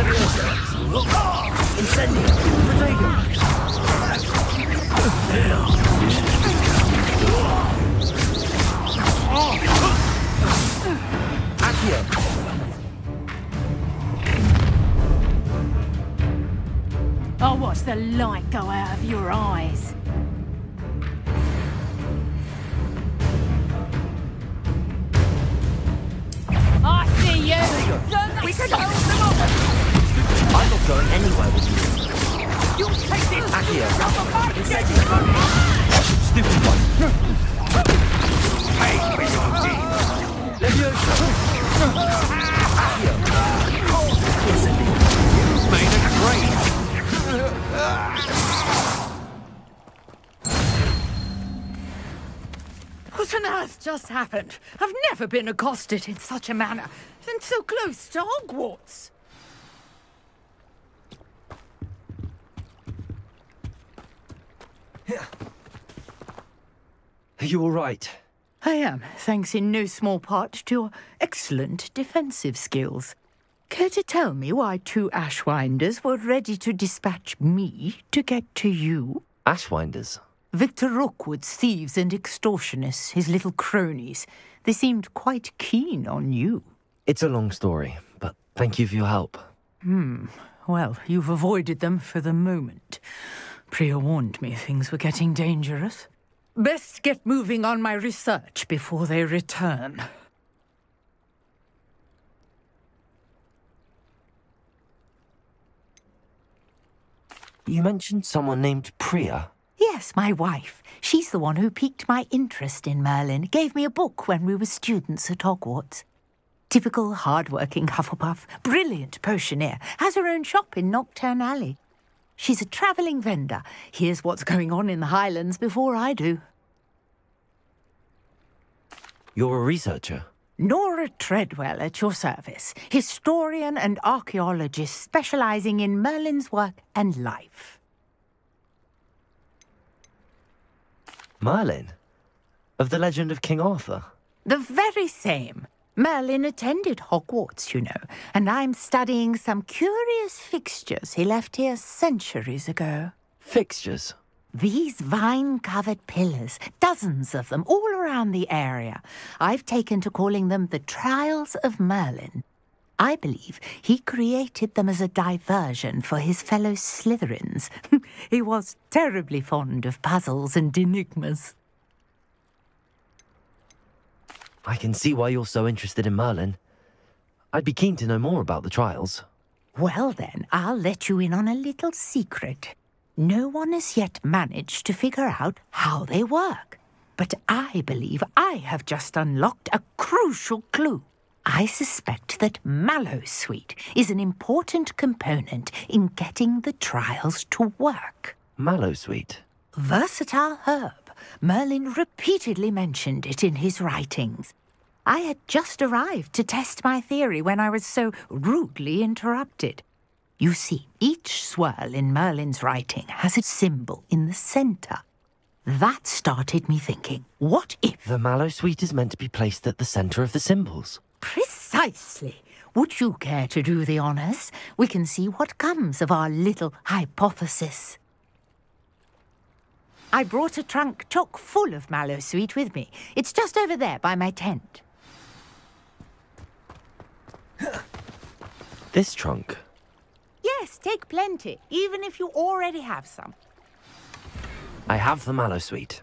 S2: Incendio. Protego. Accio.
S12: I'll watch the light go out of your eyes. I see you! We can hold them off!
S2: I'm not going anywhere with you.
S12: You take this!
S2: Accio.
S12: Incendio.
S2: Stupid one.
S20: Hey, we're your team.
S2: Levioso. Accio. Incendio.
S20: You've made a great.
S12: What on earth just happened? I've never been accosted in such a manner, and so close to Hogwarts.
S2: Are you all right?
S12: I am, thanks in no small part to your excellent defensive skills. Care to tell me why two Ashwinders were ready to dispatch me to get to you?
S2: Ashwinders?
S12: Victor Rookwood's thieves and extortionists, his little cronies. They seemed quite keen on you.
S2: It's a long story, but thank you for your help.
S12: Well, you've avoided them for the moment. Priya warned me things were getting dangerous. Best get moving on my research before they return.
S2: You mentioned someone named Priya.
S12: Yes, my wife. She's the one who piqued my interest in Merlin. Gave me a book when we were students at Hogwarts. Typical hard-working Hufflepuff, brilliant potioneer, has her own shop in Nocturne Alley. She's a travelling vendor. Hears what's going on in the Highlands before I do.
S2: You're a researcher?
S12: Nora Treadwell at your service. Historian and archaeologist specialising in Merlin's work and life.
S2: Merlin? Of the legend of King Arthur?
S12: The very same. Merlin attended Hogwarts, you know, and I'm studying some curious fixtures he left here centuries ago.
S2: Fixtures?
S12: These vine-covered pillars, dozens of them, all around the area. I've taken to calling them the Trials of Merlin. I believe he created them as a diversion for his fellow Slytherins. He was terribly fond of puzzles and enigmas.
S2: I can see why you're so interested in Merlin. I'd be keen to know more about the trials.
S12: Well then, I'll let you in on a little secret. No one has yet managed to figure out how they work. But I believe I have just unlocked a crucial clue. I suspect that Mallowsweet is an important component in getting the trials to work.
S2: Mallowsweet?
S12: Versatile herb. Merlin repeatedly mentioned it in his writings. I had just arrived to test my theory when I was so rudely interrupted. You see, each swirl in Merlin's writing has a symbol in the centre. That started me thinking, what if...
S2: The Mallowsweet is meant to be placed at the centre of the symbols.
S12: Precisely. Would you care to do the honours? We can see what comes of our little hypothesis. I brought a trunk chock full of Mallowsweet with me. It's just over there by my tent.
S2: This trunk?
S12: Yes, take plenty, even if you already have some.
S2: I have the Mallowsweet.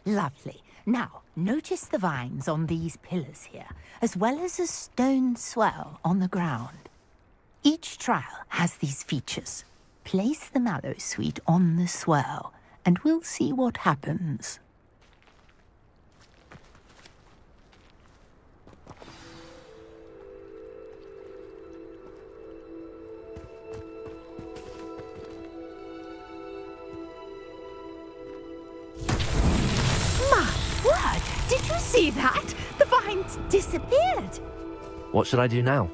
S12: Lovely. Now, notice the vines on these pillars here, as well as a stone swell on the ground. Each trial has these features. Place the Mallowsweet on the swell, and we'll see what happens. Did you see that? The vines disappeared.
S2: What should I do now?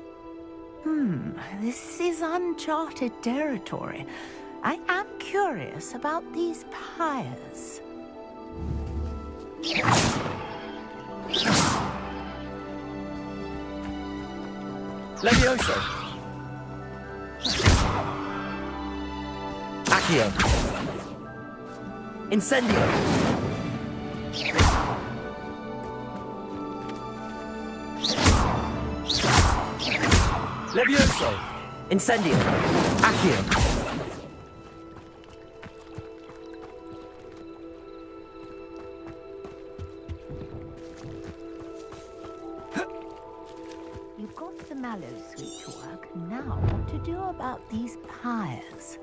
S12: This is uncharted territory. I am curious about these pyres.
S2: Levioso! Accio! Incendio! Levioso! Incendio! Accio!
S12: You've got the Mallowsweet to work. Now, what to do about these pyres?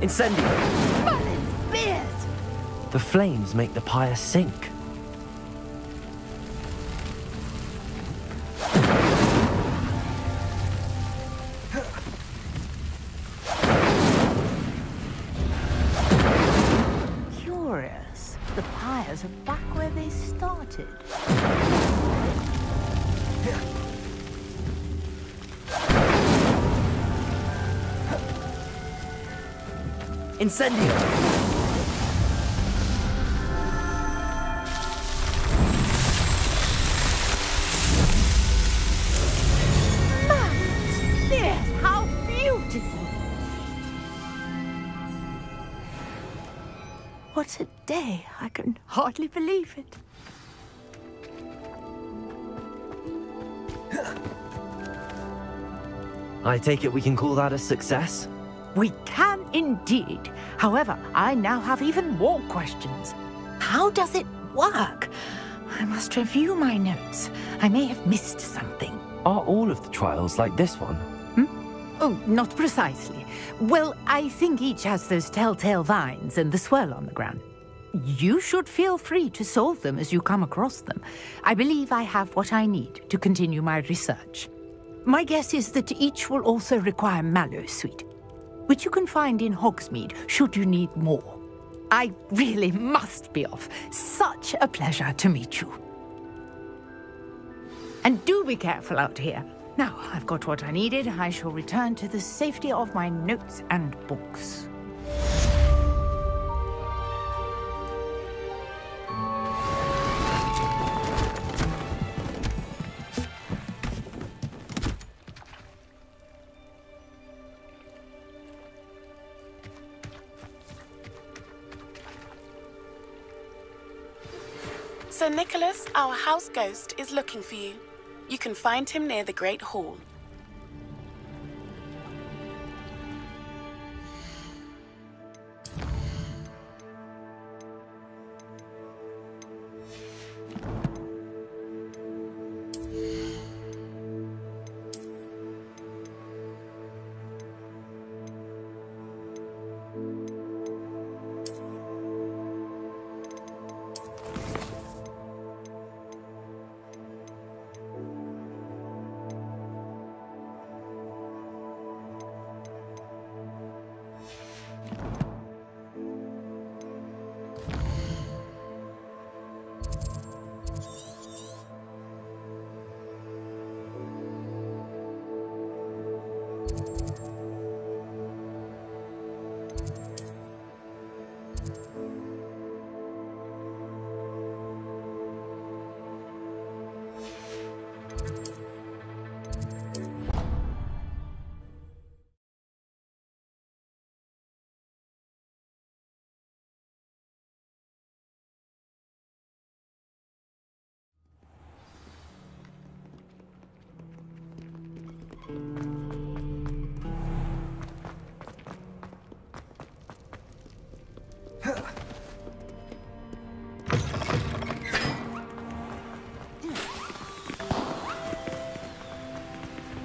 S2: Incendio!
S12: Merlin's beard!
S2: The flames make the pyre sink.
S12: Curious. The pyres are back where they started.
S2: Incendio!
S12: Yes, how beautiful! What a day! I can hardly believe it.
S2: I take it we can call that a success?
S12: We can indeed. However, I now have even more questions. How does it work? I must review my notes. I may have missed something.
S2: Are all of the trials like this one?
S12: Oh, not precisely. Well, I think each has those telltale vines and the swirl on the ground. You should feel free to solve them as you come across them. I believe I have what I need to continue my research. My guess is that each will also require mallowsweet, which you can find in Hogsmeade should you need more. I really must be off. Such a pleasure to meet you. And do be careful out here. Now I've got what I needed, I shall return to the safety of my notes and books.
S4: Sir Nicholas, our house ghost, is looking for you. You can find him near the Great Hall.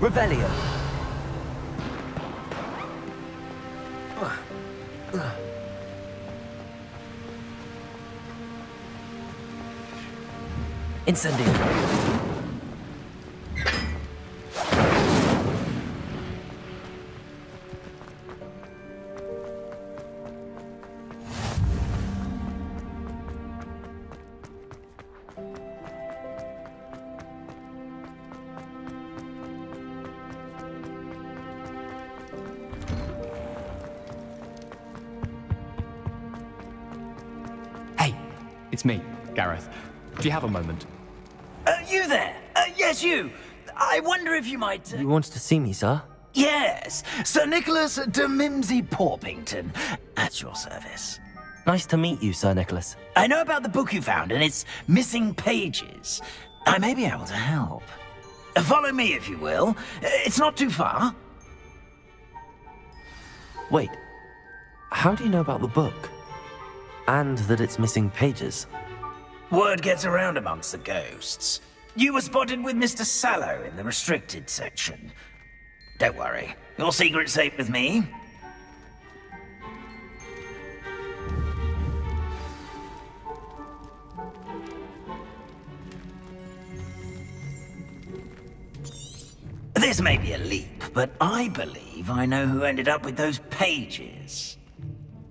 S2: Revelio. Incendio.
S22: It's me, Gareth. Do you have a moment?
S20: You there? Yes, you. I wonder if you might...
S2: You wanted to see me, sir?
S20: Yes, Sir Nicholas de Mimsy Porpington, at your service.
S2: Nice to meet you, Sir Nicholas.
S20: I know about the book you found and its missing pages. I may be able to help. Follow me, if you will. It's not too far.
S2: Wait. How do you know about the book? And that it's missing pages?
S20: Word gets around amongst the ghosts. You were spotted with Mr. Sallow in the restricted section. Don't worry, your secret's safe with me. This may be a leap, but I believe I know who ended up with those pages.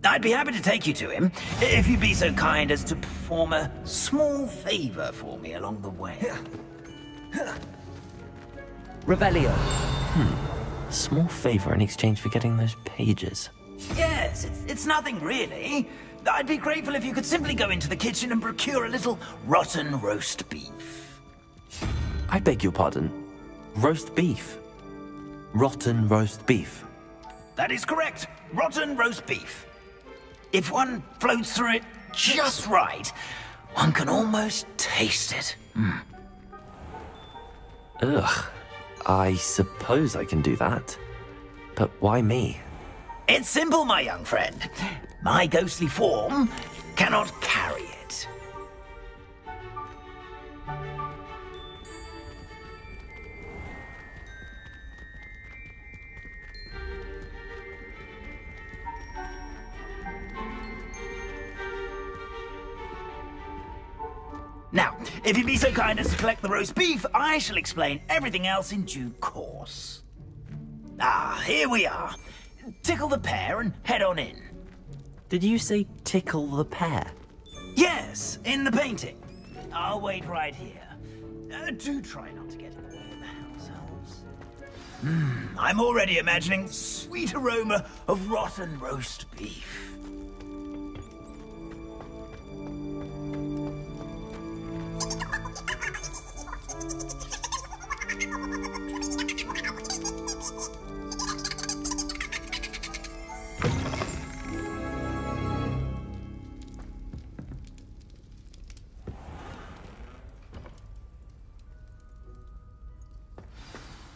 S20: I'd be happy to take you to him, if you'd be so kind as to perform a small favor for me along the way.
S2: Revelio. Small favor in exchange for getting those pages.
S20: Yes, it's nothing really. I'd be grateful if you could simply go into the kitchen and procure a little rotten roast beef.
S2: I beg your pardon. Roast beef? Rotten roast beef?
S20: That is correct. Rotten roast beef. If one floats through it just right, one can almost taste it.
S2: Ugh. I suppose I can do that. But why me?
S20: It's simple, my young friend. My ghostly form cannot carry it. Now, if you'd be so kind as to collect the roast beef, I shall explain everything else in due course. Ah, here we are. Tickle the pear and head on in.
S2: Did you say tickle the pear?
S20: Yes, in the painting. I'll wait right here. Do try not to get in the way of the house elves. I'm already imagining sweet aroma of rotten roast beef.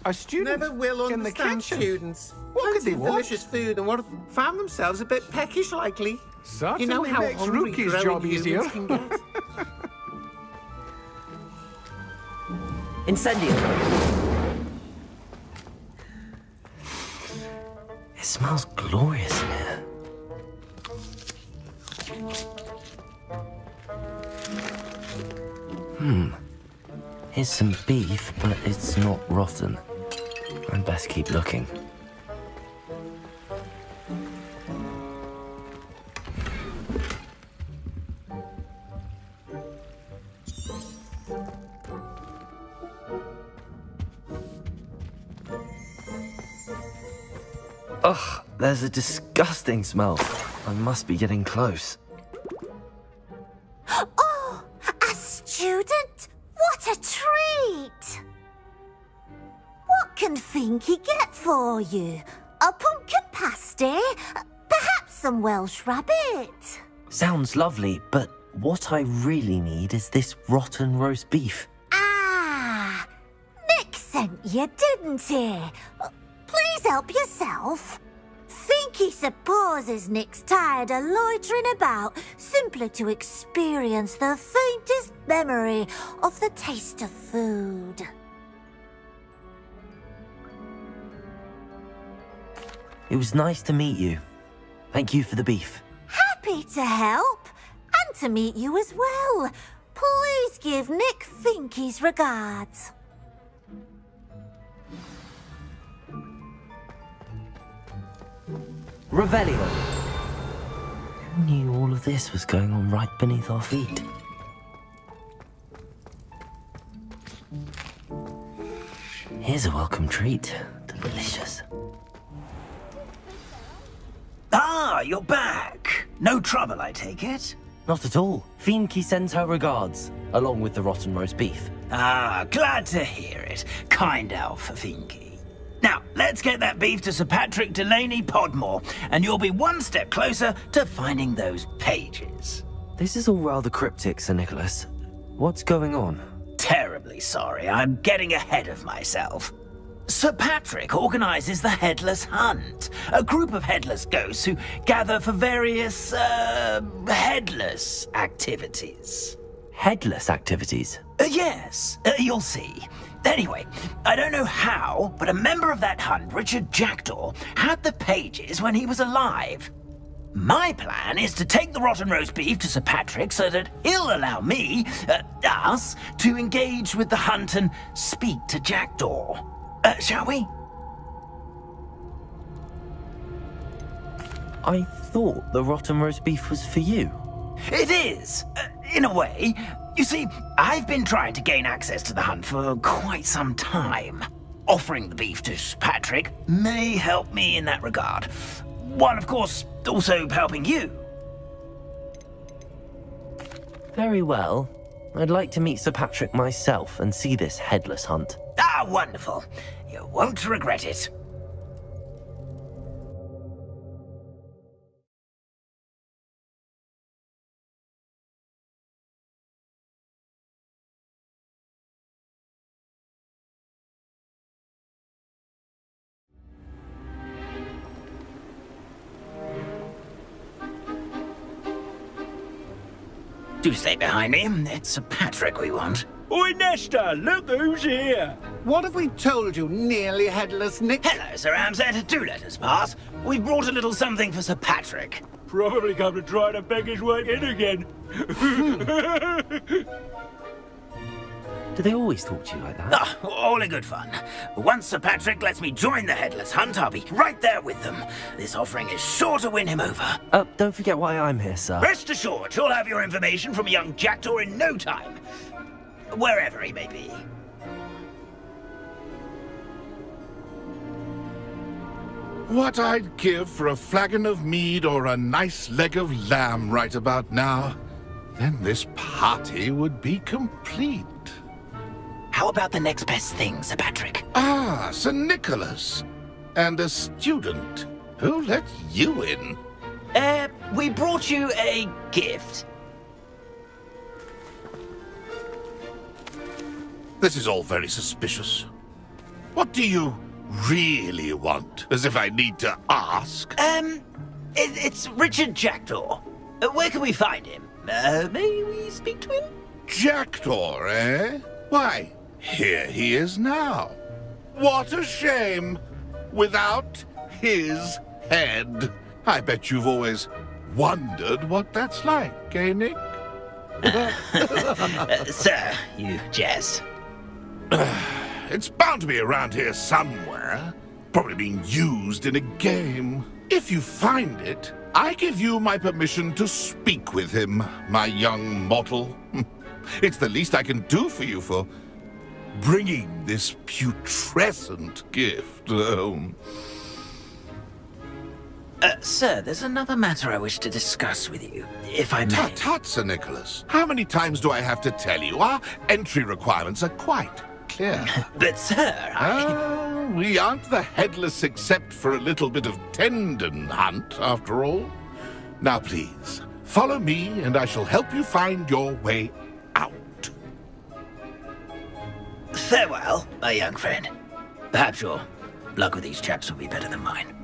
S6: A student
S18: never will
S6: in the
S18: understand
S6: kitchen.
S18: students.
S6: What could they want?
S18: Delicious food and what found themselves a bit peckish, likely.
S6: Certainly
S18: you know how
S6: makes
S18: hungry
S6: Rookie's
S18: growing
S6: job
S18: humans
S6: easier.
S18: can get.
S2: Incendio! It smells glorious in here. Here's some beef, but it's not rotten. I'd best keep looking. Ugh, there's a disgusting smell. I must be getting close.
S16: Oh, a student? What a treat! What can Finky get for you? A pumpkin pasty? Perhaps some Welsh rabbit?
S2: Sounds lovely, but what I really need is this rotten roast beef.
S16: Ah, Nick sent you, didn't he? Please help yourself. Finky supposes Nick's tired of loitering about simply to experience the faintest memory of the taste of food.
S2: It was nice to meet you. Thank you for the beef.
S16: Happy to help, and to meet you as well. Please give Nick Finky's regards.
S2: Revelio! Who knew all of this was going on right beneath our feet? Here's a welcome treat. Delicious.
S20: Ah, you're back. No trouble, I take it?
S2: Not at all. Finky sends her regards, along with the rotten roast beef.
S20: Ah, glad to hear it. Kind elf, Finky. Now, let's get that beef to Sir Patrick Delaney Podmore, and you'll be one step closer to finding those pages.
S2: This is all rather cryptic, Sir Nicholas. What's going on?
S20: Terribly sorry, I'm getting ahead of myself. Sir Patrick organises the Headless Hunt, a group of headless ghosts who gather for various, headless activities.
S2: Headless activities?
S20: Yes, you'll see. Anyway, I don't know how, but a member of that hunt, Richard Jackdaw, had the pages when he was alive. My plan is to take the rotten roast beef to Sir Patrick so that he'll allow me, us, to engage with the hunt and speak to Jackdaw. Shall we?
S2: I thought the rotten roast beef was for you.
S20: It is, in a way. You see, I've been trying to gain access to the hunt for quite some time. Offering the beef to Sir Patrick may help me in that regard. While, of course, also helping you.
S2: Very well. I'd like to meet Sir Patrick myself and see this headless hunt.
S20: Ah, wonderful. You won't regret it. Do stay behind me. It's Sir Patrick we want.
S6: Oi, Nesta, look who's here.
S18: What have we told you, nearly headless Nick?
S20: Hello, Sir Ramsay. Do let us pass. We've brought a little something for Sir Patrick.
S6: Probably come to try to beg his way in again.
S2: Do they always talk to you like that?
S20: Ah, all in good fun. Once Sir Patrick lets me join the Headless Hunt, I'll be right there with them. This offering is sure to win him over.
S2: Don't forget why I'm here, sir.
S20: Rest assured, you'll have your information from young Jackdaw in no time. Wherever he may be.
S1: What I'd give for a flagon of mead or a nice leg of lamb right about now. Then this party would be complete.
S20: How about the next best thing, Sir Patrick?
S1: Ah, Sir Nicholas. And a student. Who let you in?
S20: We brought you a gift.
S1: This is all very suspicious. What do you really want? As if I need to ask.
S20: It's Richard Jackdaw. Where can we find him? May we speak to him?
S1: Jackdaw, eh? Why, here he is now. What a shame. Without his head. I bet you've always wondered what that's like, eh, Nick?
S20: Sir, you jest.
S1: It's bound to be around here somewhere. Probably being used in a game. If you find it, I give you my permission to speak with him, my young mortal. It's the least I can do for you for bringing this putrescent gift home.
S20: Sir, there's another matter I wish to discuss with you, if I may.
S1: Tut-tut, Sir Nicholas. How many times do I have to tell you? Our entry requirements are quite clear.
S20: But, sir,
S1: we aren't the Headless except for a little bit of tendon hunt, after all. Now, please, follow me, and I shall help you find your way out.
S20: Farewell, my young friend. Perhaps your luck with these chaps will be better than mine.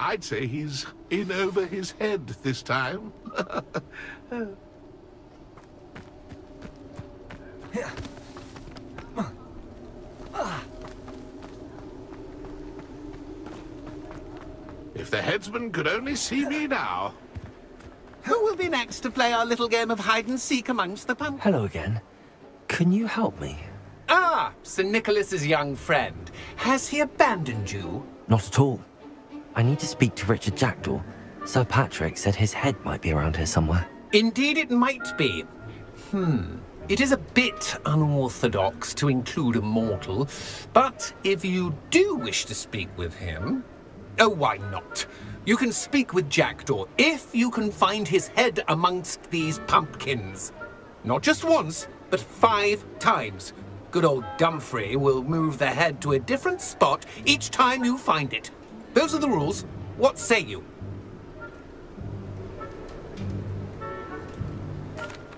S1: I'd say he's in over his head this time. If the headsman could only see me now.
S18: Who will be next to play our little game of hide-and-seek amongst the pumpkins?
S2: Hello again. Can you help me?
S18: Ah, Sir Nicholas's young friend. Has he abandoned you?
S2: Not at all. I need to speak to Richard Jackdaw. Sir Patrick said his head might be around here somewhere.
S18: Indeed it might be. It is a bit unorthodox to include a mortal, but if you do wish to speak with him... Oh, why not? You can speak with Jackdaw if you can find his head amongst these pumpkins. Not just once, but 5 times. Good old Dumfrey will move the head to a different spot each time you find it. Those are the rules. What say you?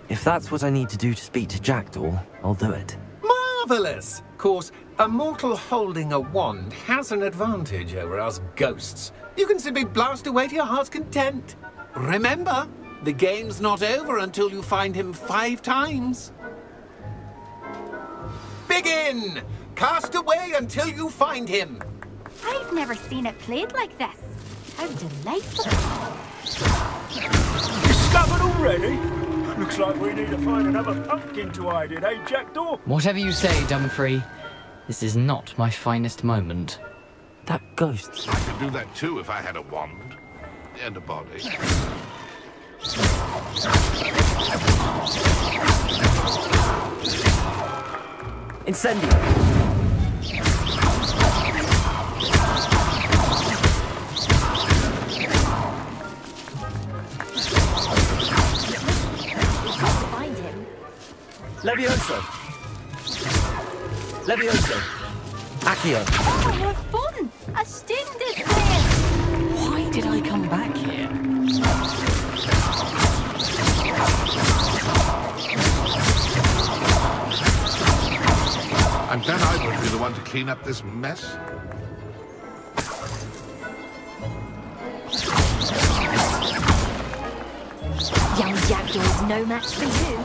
S2: If that's what I need to do to speak to Jackdaw, I'll do it.
S18: Marvellous! Of course, a mortal holding a wand has an advantage over us ghosts. You can simply blast away to your heart's content. Remember, the game's not over until you find him 5 times. Begin! Cast away until you find him.
S10: I've never seen it played like this. How delightful.
S6: Discovered already? Looks like we need to find another pumpkin to hide in, eh, Jackdaw?
S8: Whatever you say, Dumfrey. This is not my finest moment.
S2: That ghost.
S1: I could do that too if I had a wand. And a body.
S2: Incendio! Levioso! Levioso! Accio!
S10: Oh, what fun! A sting display!
S8: Why did I come back here?
S1: I'm glad I won't be the one to clean up this mess.
S21: Young Jackdaw's no match for you.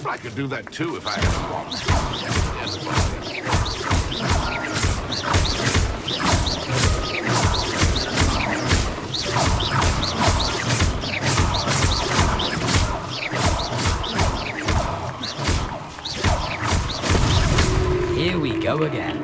S1: I could do that too if I had a wand.
S8: Here we go again.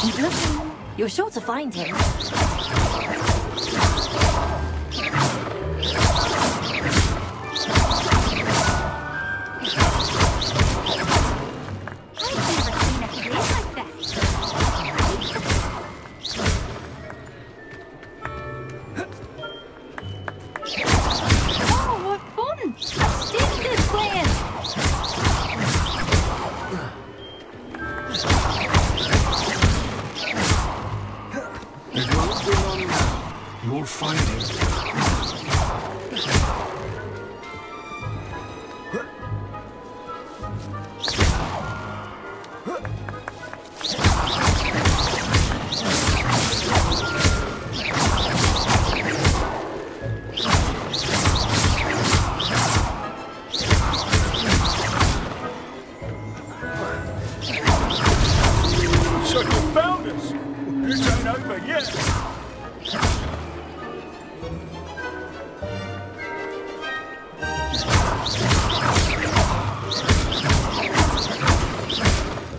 S21: Keep looking. You're sure to find him. Oh, what fun! A student is playing!
S1: You'll find him.
S6: So you found us. This ain't over yet.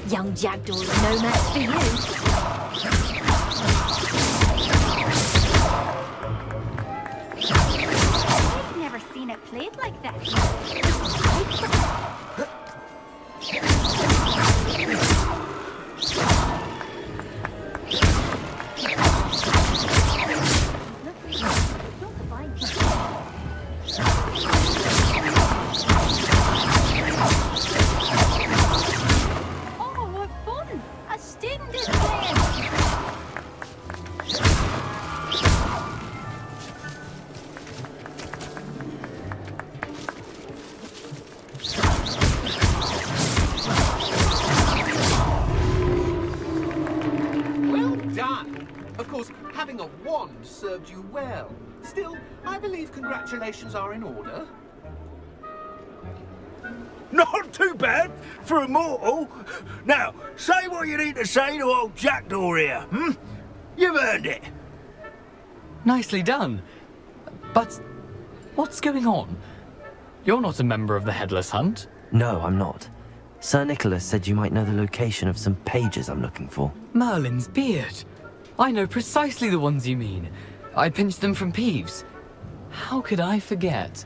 S21: Young Jackdaw's no match for you.
S10: I've never seen it played like this.
S21: Oh, what fun! A student is playing!
S18: Well done! Of course, having a wand served you well. Still, I believe congratulations are in order.
S6: Not too bad for a mortal. Now, say what you need to say to old Jackdaw here, hmm? You've earned it.
S22: Nicely done. But what's going on? You're not a member of the Headless Hunt.
S2: No, I'm not. Sir Nicholas said you might know the location of some pages I'm looking for.
S22: Merlin's beard. I know precisely the ones you mean. I pinched them from Peeves. How could I forget?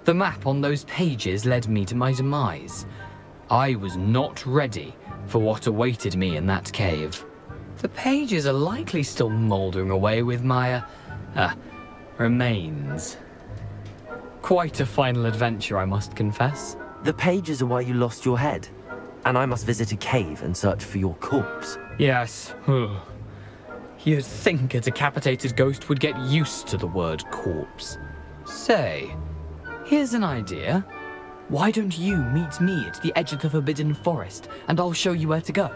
S22: The map on those pages led me to my demise. I was not ready for what awaited me in that cave. The pages are likely still mouldering away with my, remains. Quite a final adventure, I must confess.
S2: The pages are why you lost your head, and I must visit a cave and search for your corpse.
S22: Yes. You'd think a decapitated ghost would get used to the word corpse. Say, here's an idea. Why don't you meet me at the edge of the Forbidden Forest, and I'll show you where to go?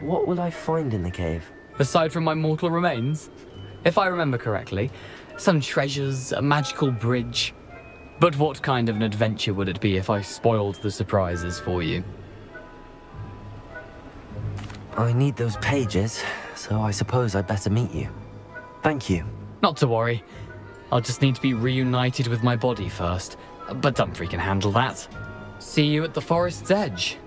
S2: What will I find in the cave?
S22: Aside from my mortal remains? If I remember correctly, some treasures, a magical bridge. But what kind of an adventure would it be if I spoiled the surprises for you?
S2: I need those pages, so I suppose I'd better meet you. Thank you.
S22: Not to worry. I'll just need to be reunited with my body first. But Dumfries can handle that. See you at the forest's edge.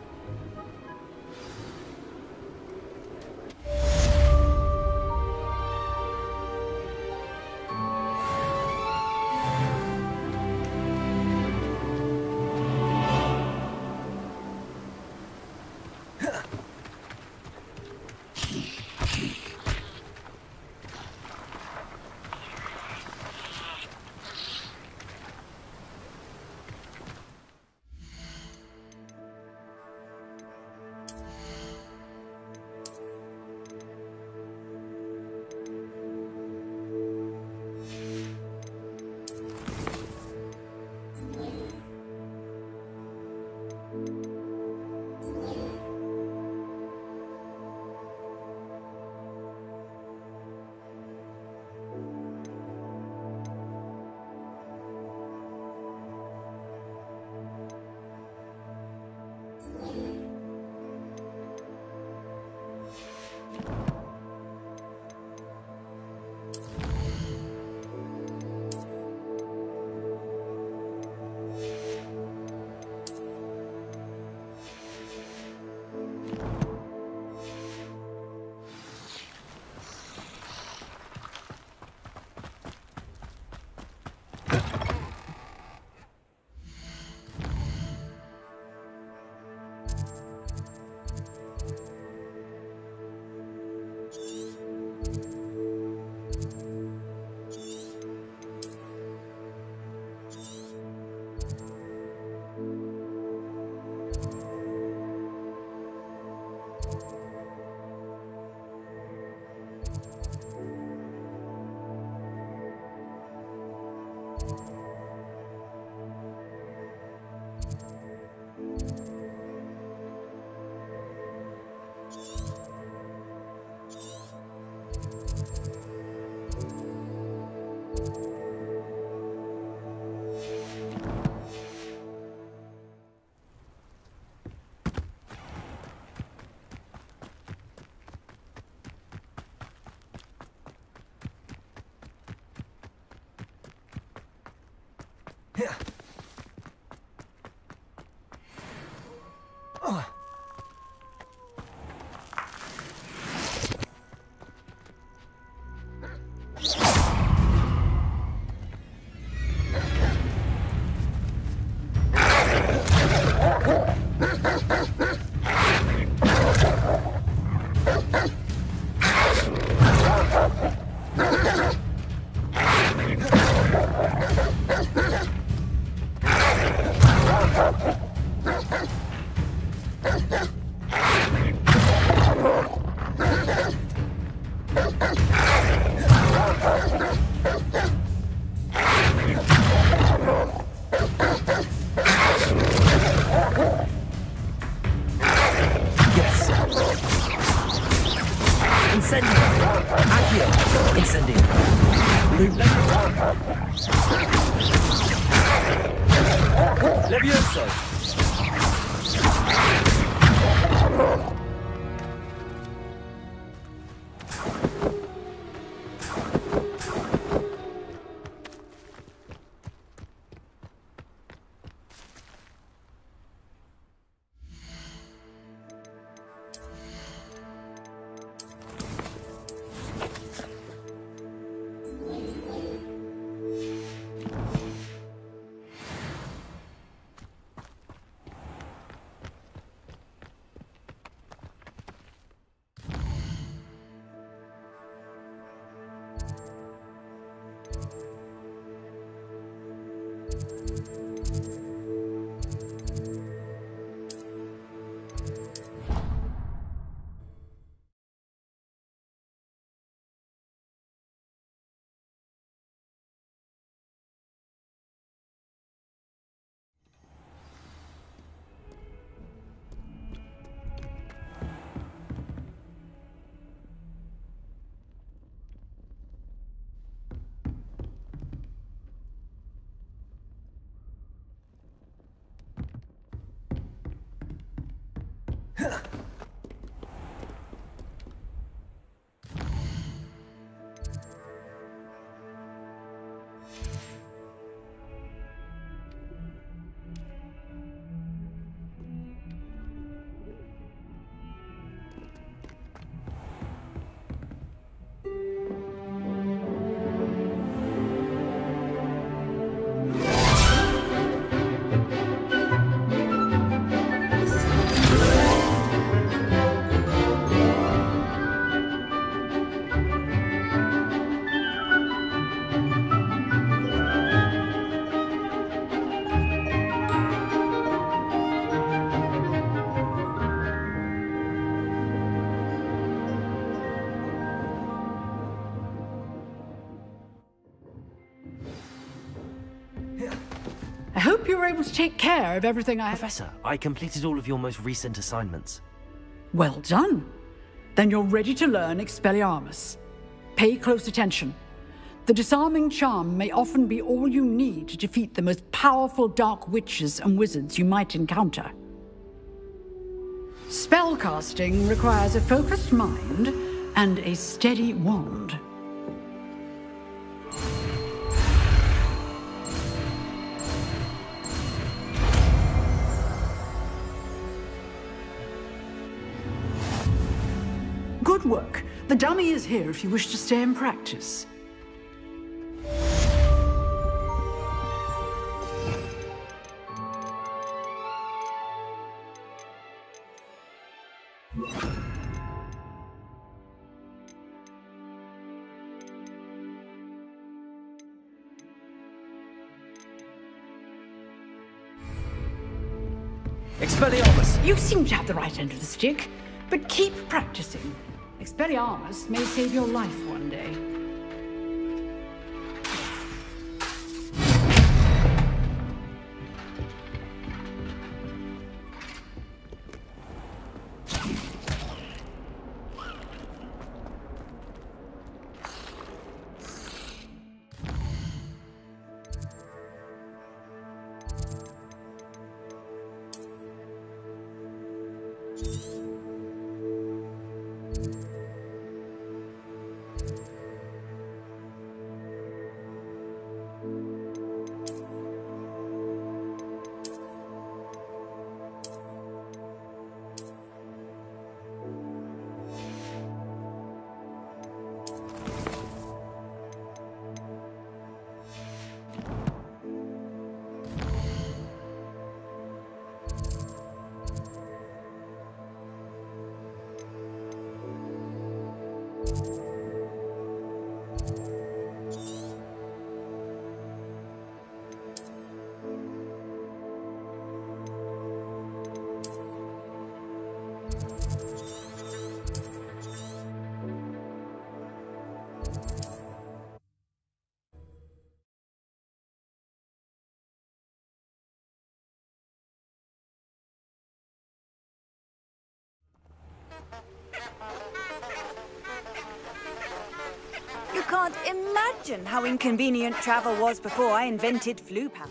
S7: I hope you were able to take care of everything I...
S2: Professor, I completed all of your most recent assignments.
S7: Well done. Then you're ready to learn Expelliarmus. Pay close attention. The disarming charm may often be all you need to defeat the most powerful dark witches and wizards you might encounter. Spellcasting requires a focused mind and a steady wand. Good work. The dummy is here if you wish to stay and practice.
S2: Expelliarmus!
S7: You seem to have the right end of the stick, but keep practicing. Expelliarmus may save your life one day.
S11: You can't imagine how inconvenient travel was before I invented flu power.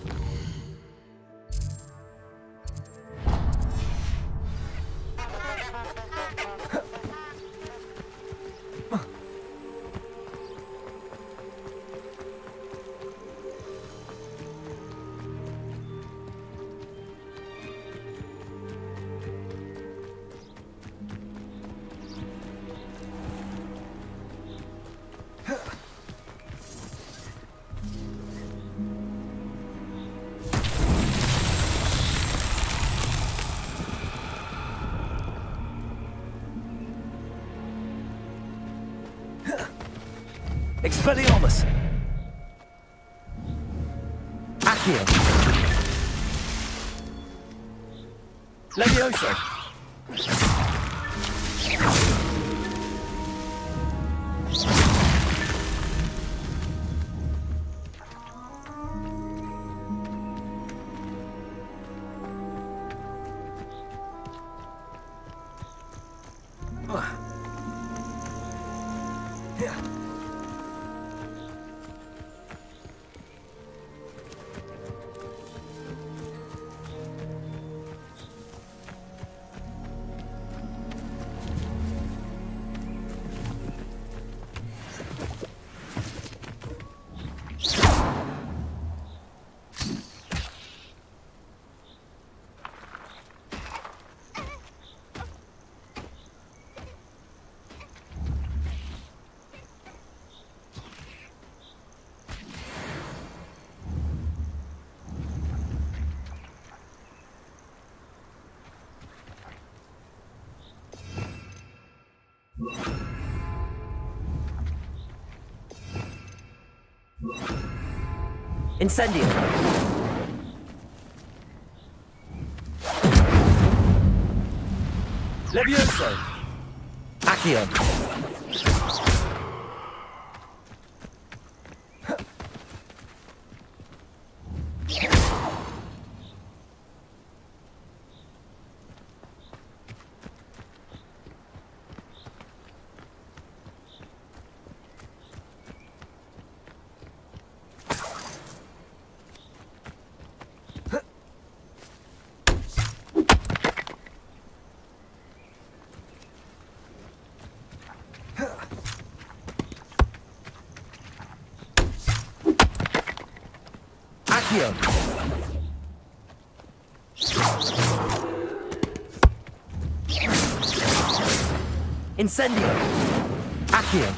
S2: Expelliarmus! Accio! Levioso! Incendio. Levioso. Accio. Accio. Incendio. Accio.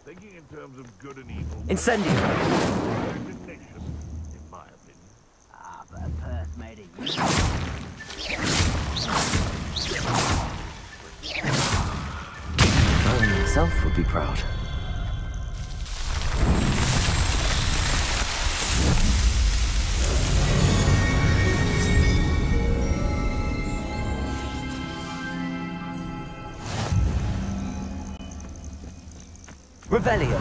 S1: Thinking in terms of good and evil.
S2: Incendio.
S1: In my opinion.
S20: Ah, but a purse made of
S2: Owen himself would be proud. Revelio.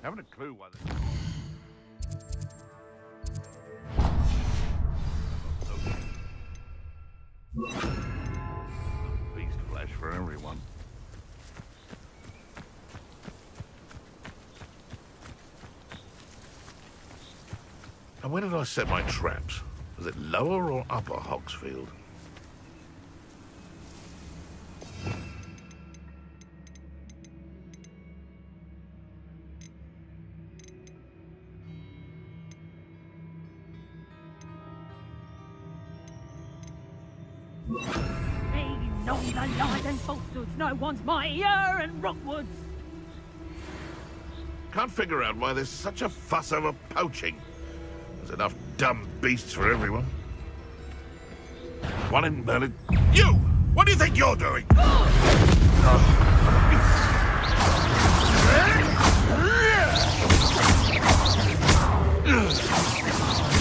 S1: Haven't a clue why they... Beast flesh for everyone. And where did I set my traps? Was it lower or upper Hogsfield?
S5: Know the lies and falsehoods no one's mightier and Rockwoods.
S1: Can't figure out why there's such a fuss over poaching. There's enough dumb beasts for everyone. One in Merlin. You! What do you think you're doing?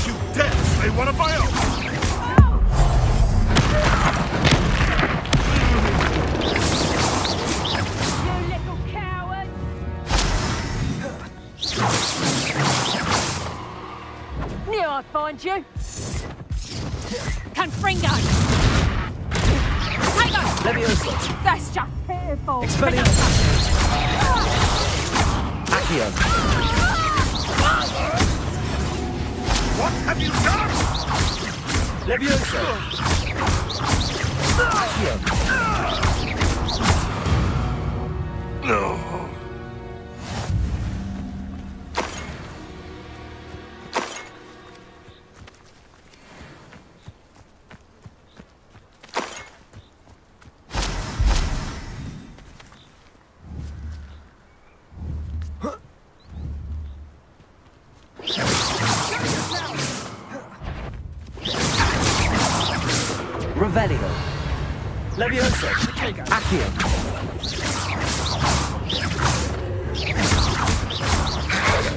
S1: You dare slay one of my own!
S5: Knew I'd find you. Confringo. Tango.
S2: Levioso.
S5: That's just fearful.
S2: Expelliarmus. Accio.
S1: What have you done?
S2: Levioso. Accio.
S1: No.
S2: Revelio. Levioso. Accio.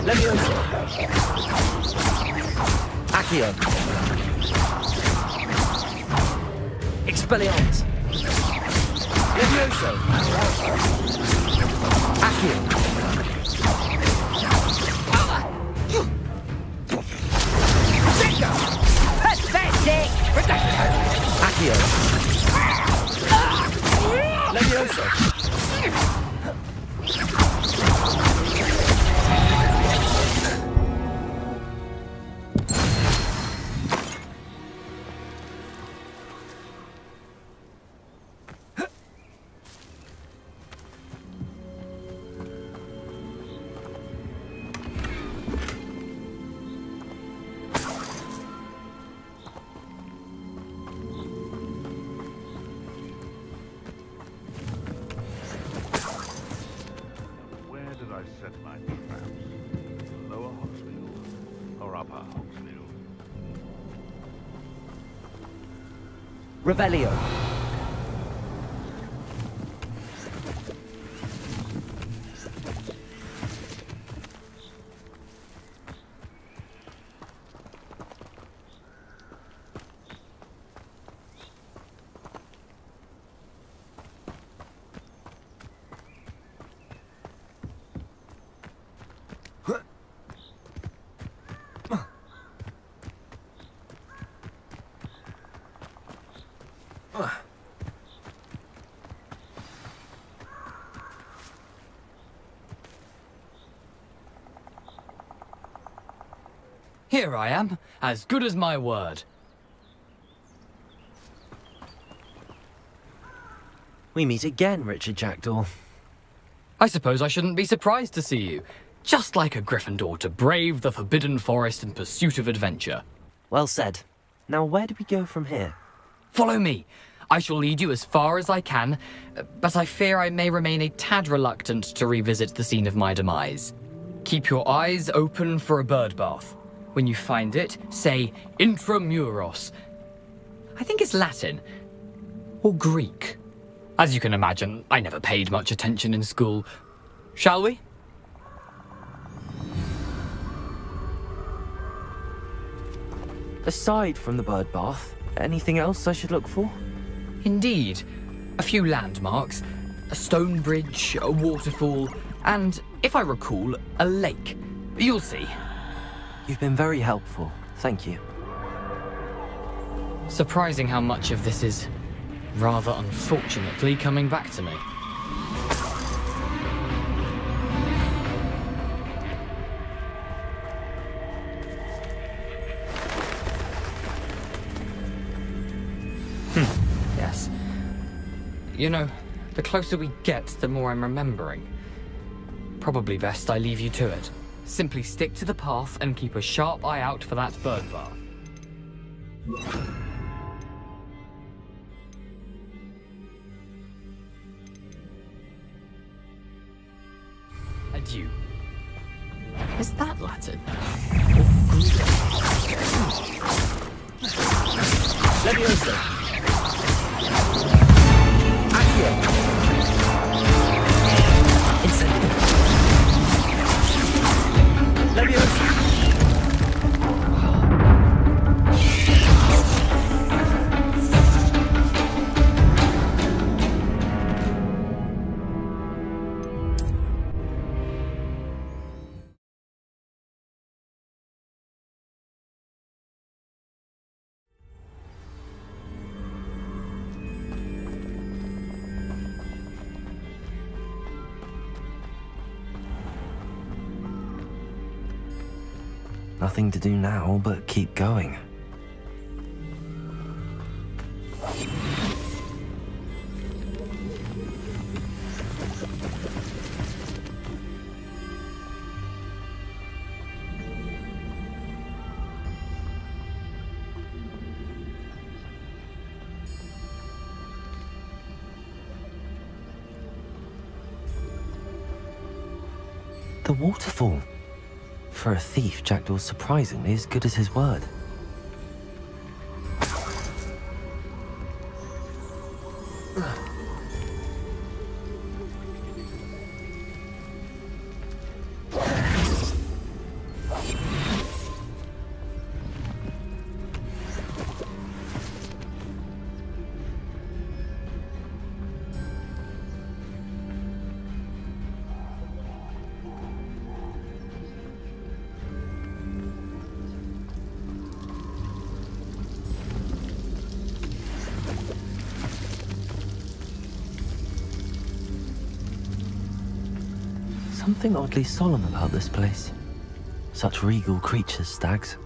S2: Levioso. Accio. Expelliarmus. Levioso. Accio.
S5: Pathetic.
S2: Accio. Levioso.
S1: I set my traps? Lower Hogsfield or Upper Hogsfield?
S2: Revelio.
S22: Here I am, as good as my word.
S2: We meet again, Richard Jackdaw.
S22: I suppose I shouldn't be surprised to see you. Just like a Gryffindor to brave the Forbidden Forest in pursuit of adventure.
S2: Well said. Now where do we go from here?
S22: Follow me. I shall lead you as far as I can, but I fear I may remain a tad reluctant to revisit the scene of my demise. Keep your eyes open for a bird bath. When you find it, say Intramuros. I think it's Latin. Or Greek. As you can imagine, I never paid much attention in school. Shall we?
S2: Aside from the bird bath, anything else I should look for?
S22: Indeed. A few landmarks. A stone bridge, a waterfall, and, if I recall, a lake. You'll see.
S2: You've been very helpful. Thank you.
S22: Surprising how much of this is, rather unfortunately, coming back to me. Yes. You know, the closer we get, the more I'm remembering. Probably best I leave you to it. Simply stick to the path and keep a sharp eye out for that bird bath. Adieu. Is that Latin? Leviosa. Accio. Incendio. Leviosa.
S2: Nothing to do now but keep going. The waterfall. For a thief, Jackdaw's surprisingly as good as his word. Something oddly solemn about this place. Such regal creatures, stags.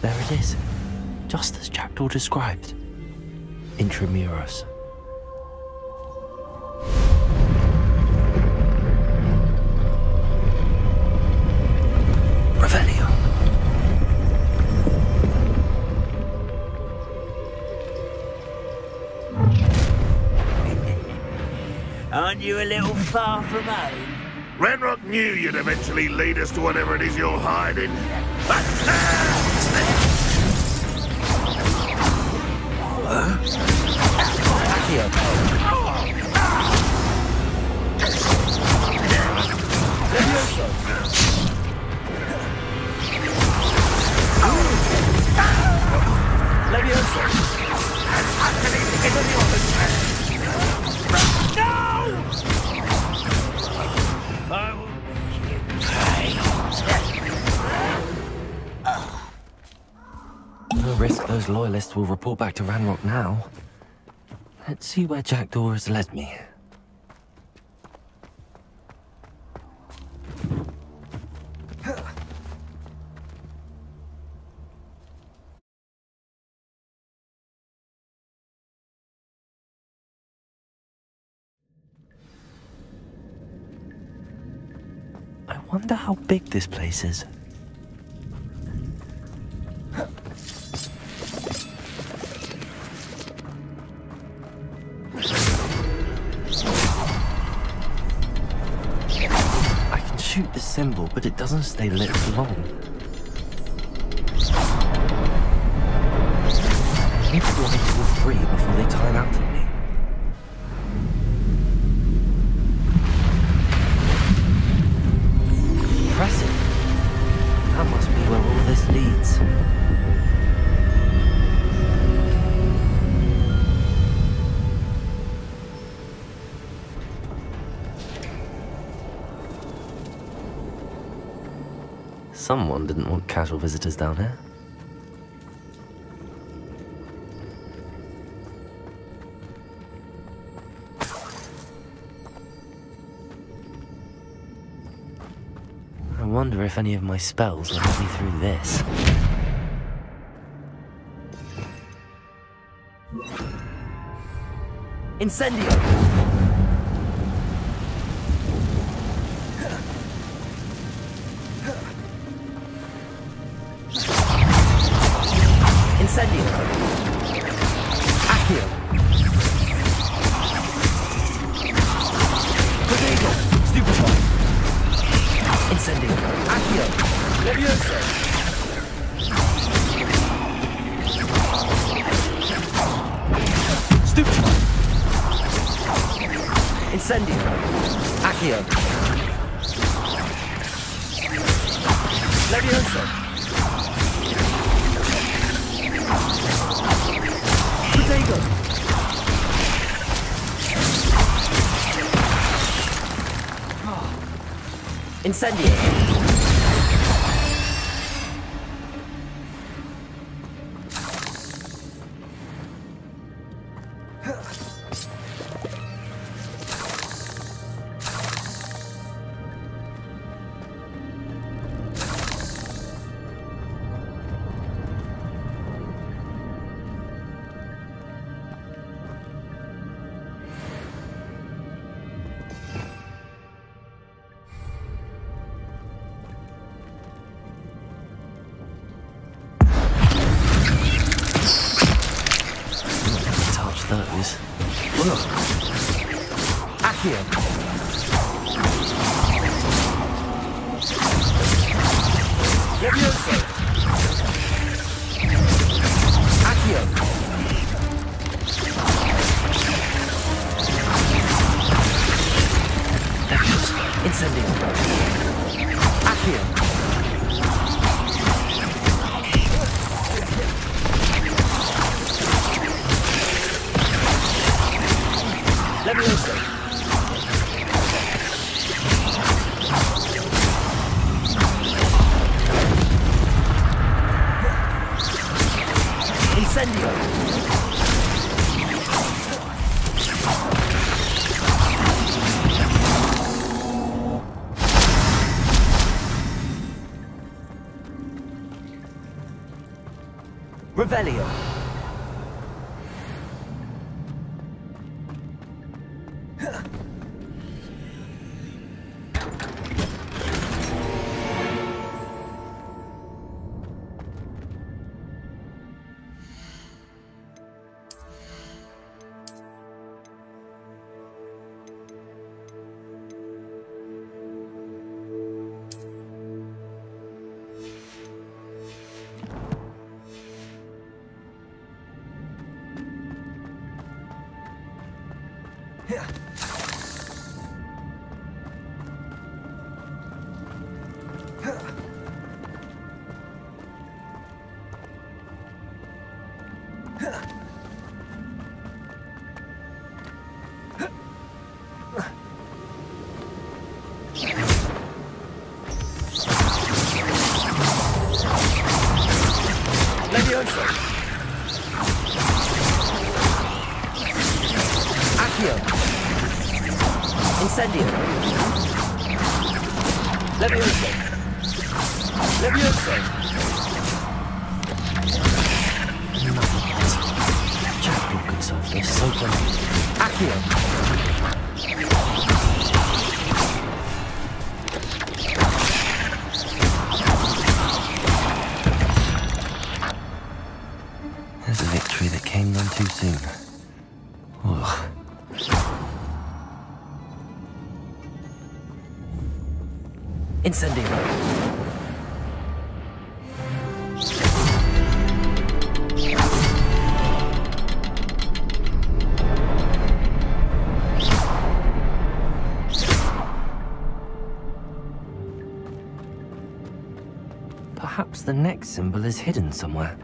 S2: There it is, just as Jackdaw described. Intramuros.
S20: send you a little far from home?
S1: Ranrock knew you'd eventually lead us to whatever it is you're hiding.
S2: No risk those loyalists will report back to Ranrock now. Let's see where Jackdaw has led me. I wonder how big this place is. I can shoot the symbol, but it doesn't stay lit for long. I need to wait till 3 before they time out at me. Impressive. That must be where all this leads. Someone didn't want casual visitors down here. I wonder if any of my spells will help me through this. Incendio! Incendio! Accio! Prodigo! Stupefy! Incendio! Accio! Levioso! Stupefy! Incendio! Accio! Levioso! Protego! Incendio! Those. Accio! Levioso! Accio! Incendio! Accio! Levioso! Incendio! Revelio! Levioso! Accio! Incendio! Levioso! Levioso! Jackdaw could solve this so well. Accio! There's a victory that came none too soon. Ugh. Incendio. Perhaps the next symbol is hidden somewhere.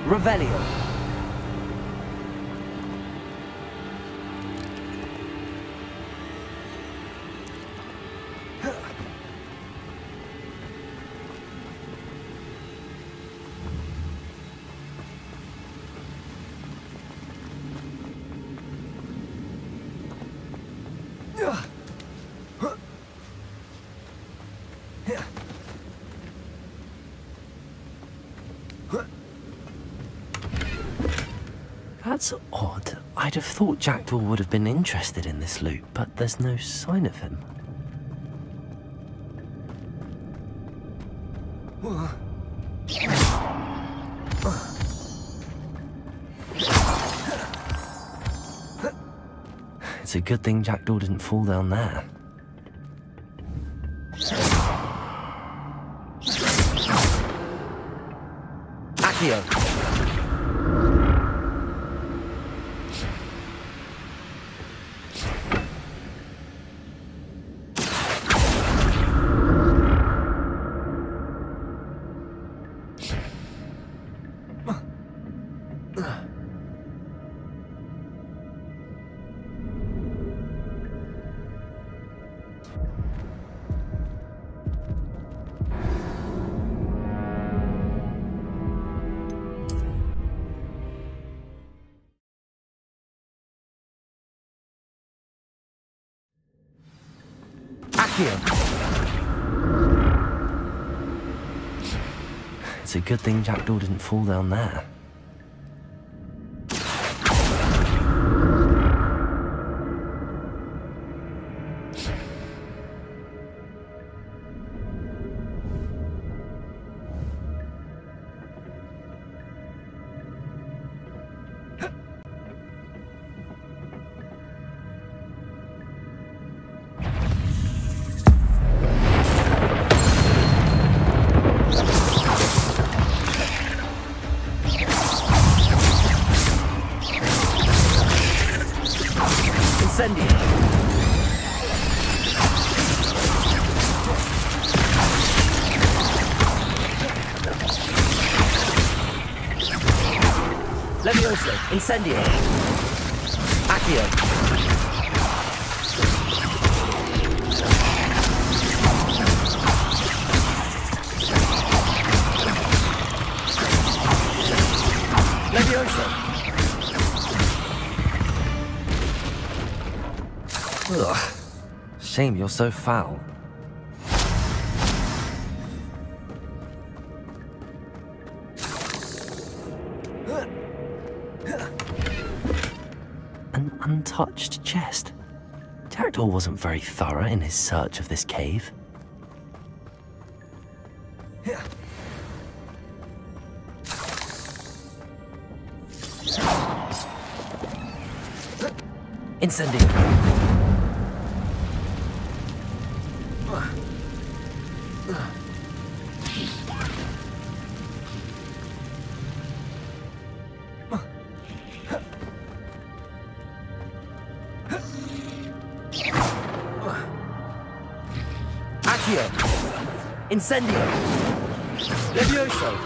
S2: Revelio. That's odd. I'd have thought Jackdaw would have been interested in this loot, but there's no sign of him. It's a good thing Jackdaw didn't fall down there. Accio! It's a good thing Jackdaw didn't fall down there. Levioso, Incendio. Accio. Levioso. Ugh. Shame you're so foul. An untouched chest. Jackdaw wasn't very thorough in his search of this cave. Incendio. Accio! Incendio! Levioso!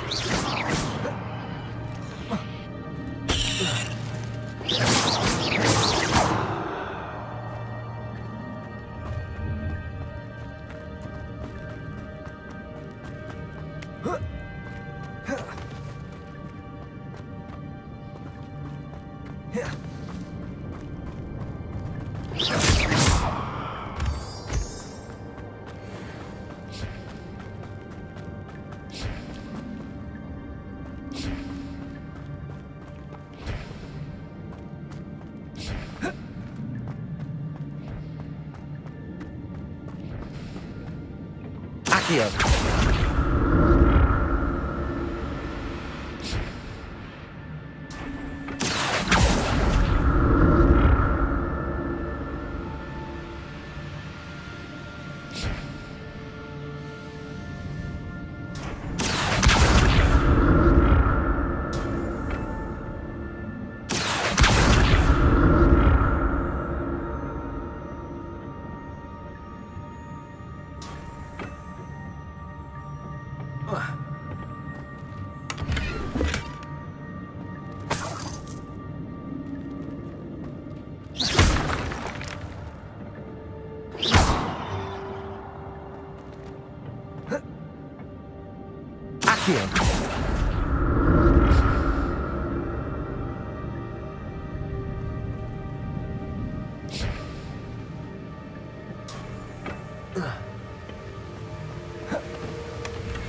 S2: Accio.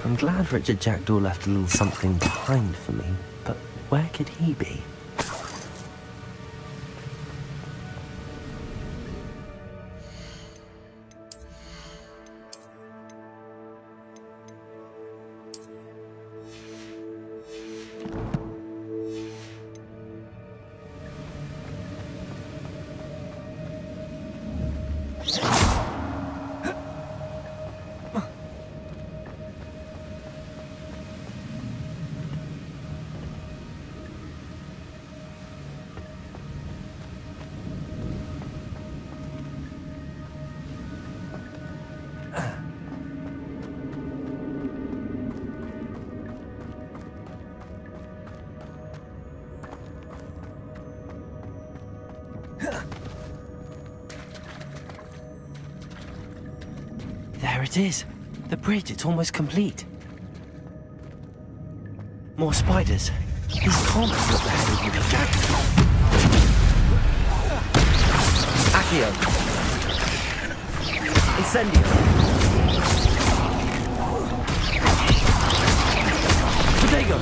S2: I'm glad Richard Jackdaw left a little something behind for me, but where could he be? There it is. The bridge, it's almost complete. More spiders. These can't be what the hell is with Jackdaw. Accio. Incendio. Protego.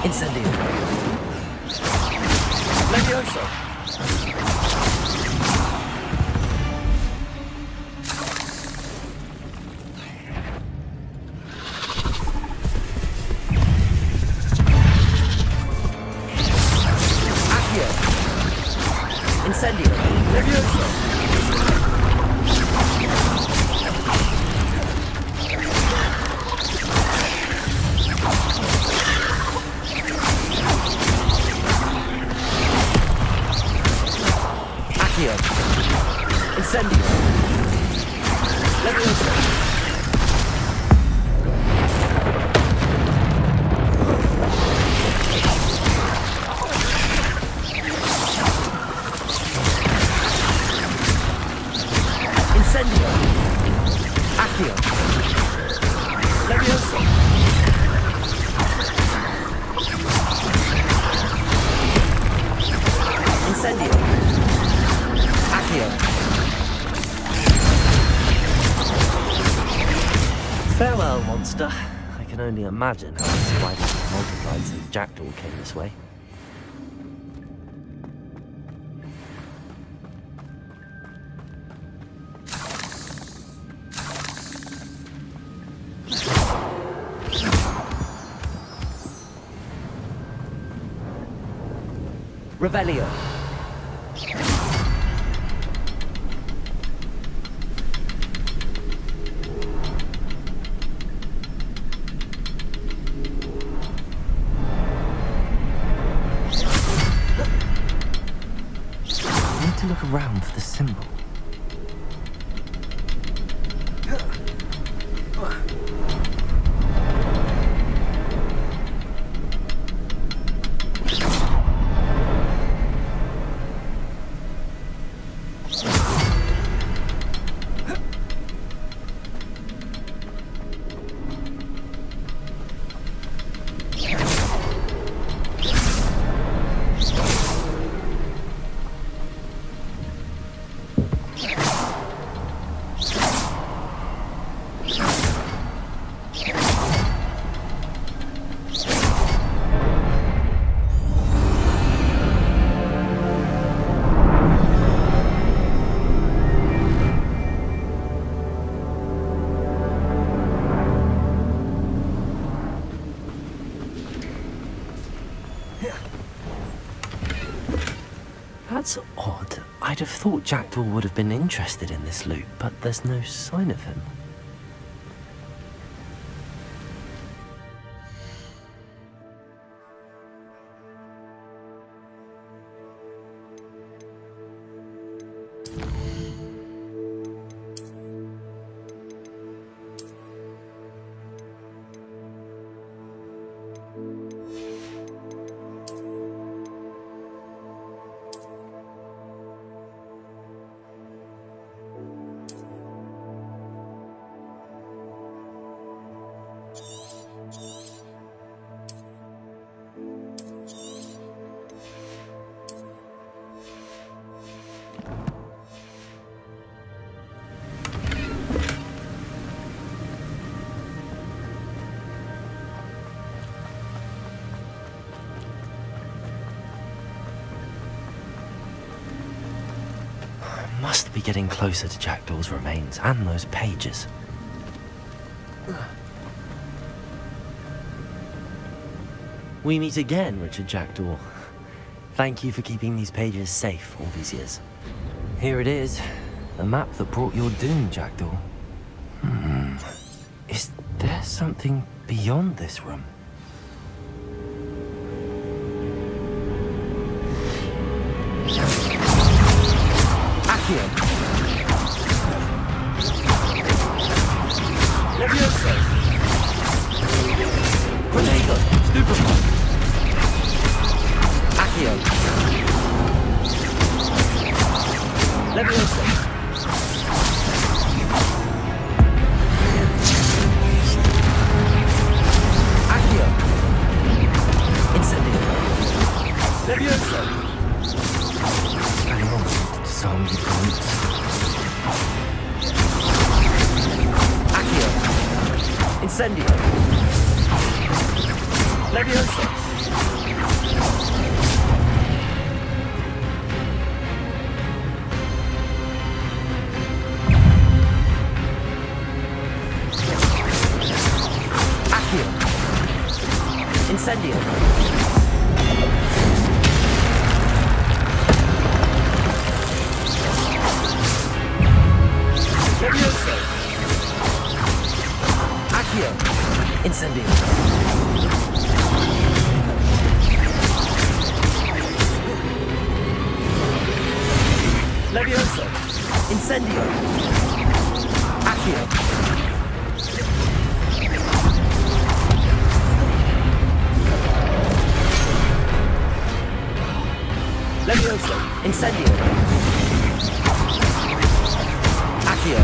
S2: Incendio. Levioso. Accio. Incendio. Levioso. Incendio. Levioso. Incendio. Accio. Levioso. Incendio. Accio. Farewell, monster. I can only imagine how the spiders multiplied since Jackdaw came this way. Revelio. around for the symbol. That's odd. I'd have thought Jackdaw would have been interested in this loot, but there's no sign of him. Must be getting closer to Jackdaw's remains and those pages. We meet again, Richard Jackdaw. Thank you for keeping these pages safe all these years. Here it is, the map that brought your doom, Jackdaw. Is there something beyond this room? Accio. Levioso. Grenado. Stupefy. Accio. Levioso. Accio. Incendio. Levioso. Some points. Accio. Incendio. Levioso. Accio. Incendio. Levioso. Accio. Incendio. Levioso. Incendio. Accio. Levioso. Incendio. Accio.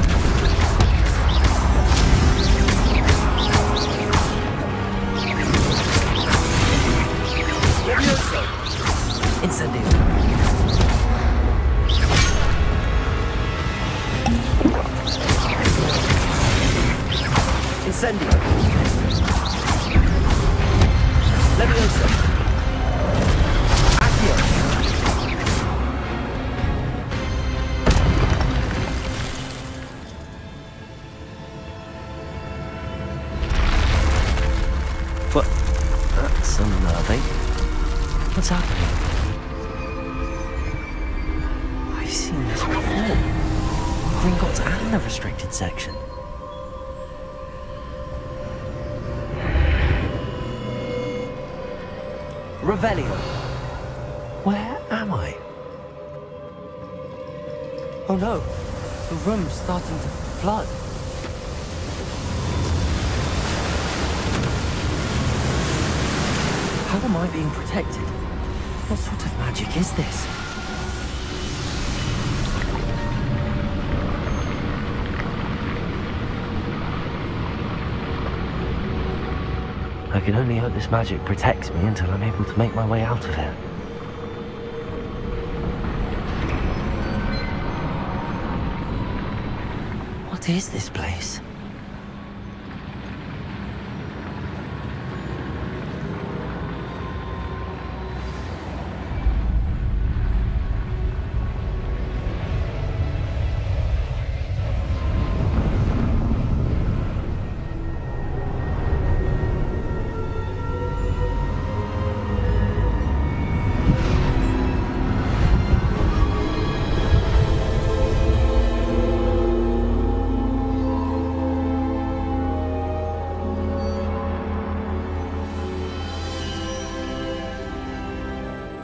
S2: Levioso. Incendio. Incendio. Levioso. Accio. What? That's unnerving. What's happening? I've seen this before. Gringotts and the restricted section. Revelio. Where am I? Oh no, the room's starting to flood. How am I being protected? What sort of magic is this? I can only hope this magic protects me until I'm able to make my way out of here. What is this place?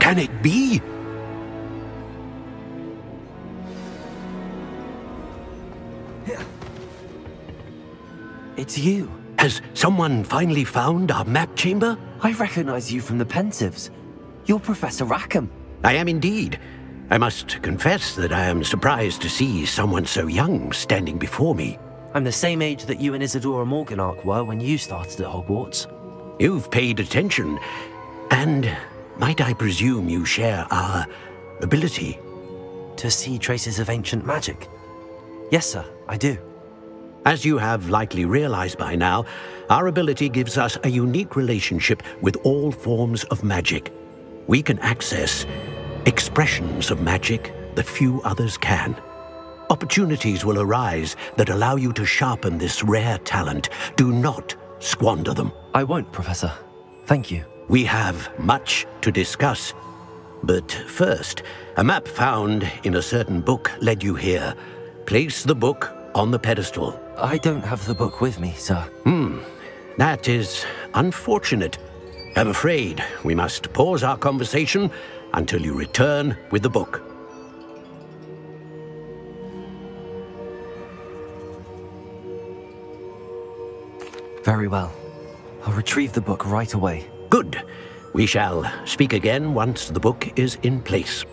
S3: Can it be?
S2: It's you.
S3: Has someone finally found our map chamber?
S2: I recognize you from the Pensives. You're Professor Rackham.
S3: I am indeed. I must confess that I am surprised to see someone so young standing before me.
S2: I'm the same age that you and Isadora Morganach were when you started at Hogwarts.
S3: You've paid attention, and might I presume you share our ability?
S2: To see traces of ancient magic? Yes, sir, I do.
S3: As you have likely realized by now, our ability gives us a unique relationship with all forms of magic. We can access expressions of magic that few others can. Opportunities will arise that allow you to sharpen this rare talent. Do not squander them.
S2: I won't, Professor. Thank you.
S3: We have much to discuss. But first, a map found in a certain book led you here. Place the book on the pedestal.
S2: I don't have the book with me, sir.
S3: That is unfortunate. I'm afraid we must pause our conversation until you return with the book.
S2: Very well. I'll retrieve the book right away.
S3: Good. We shall speak again once the book is in place.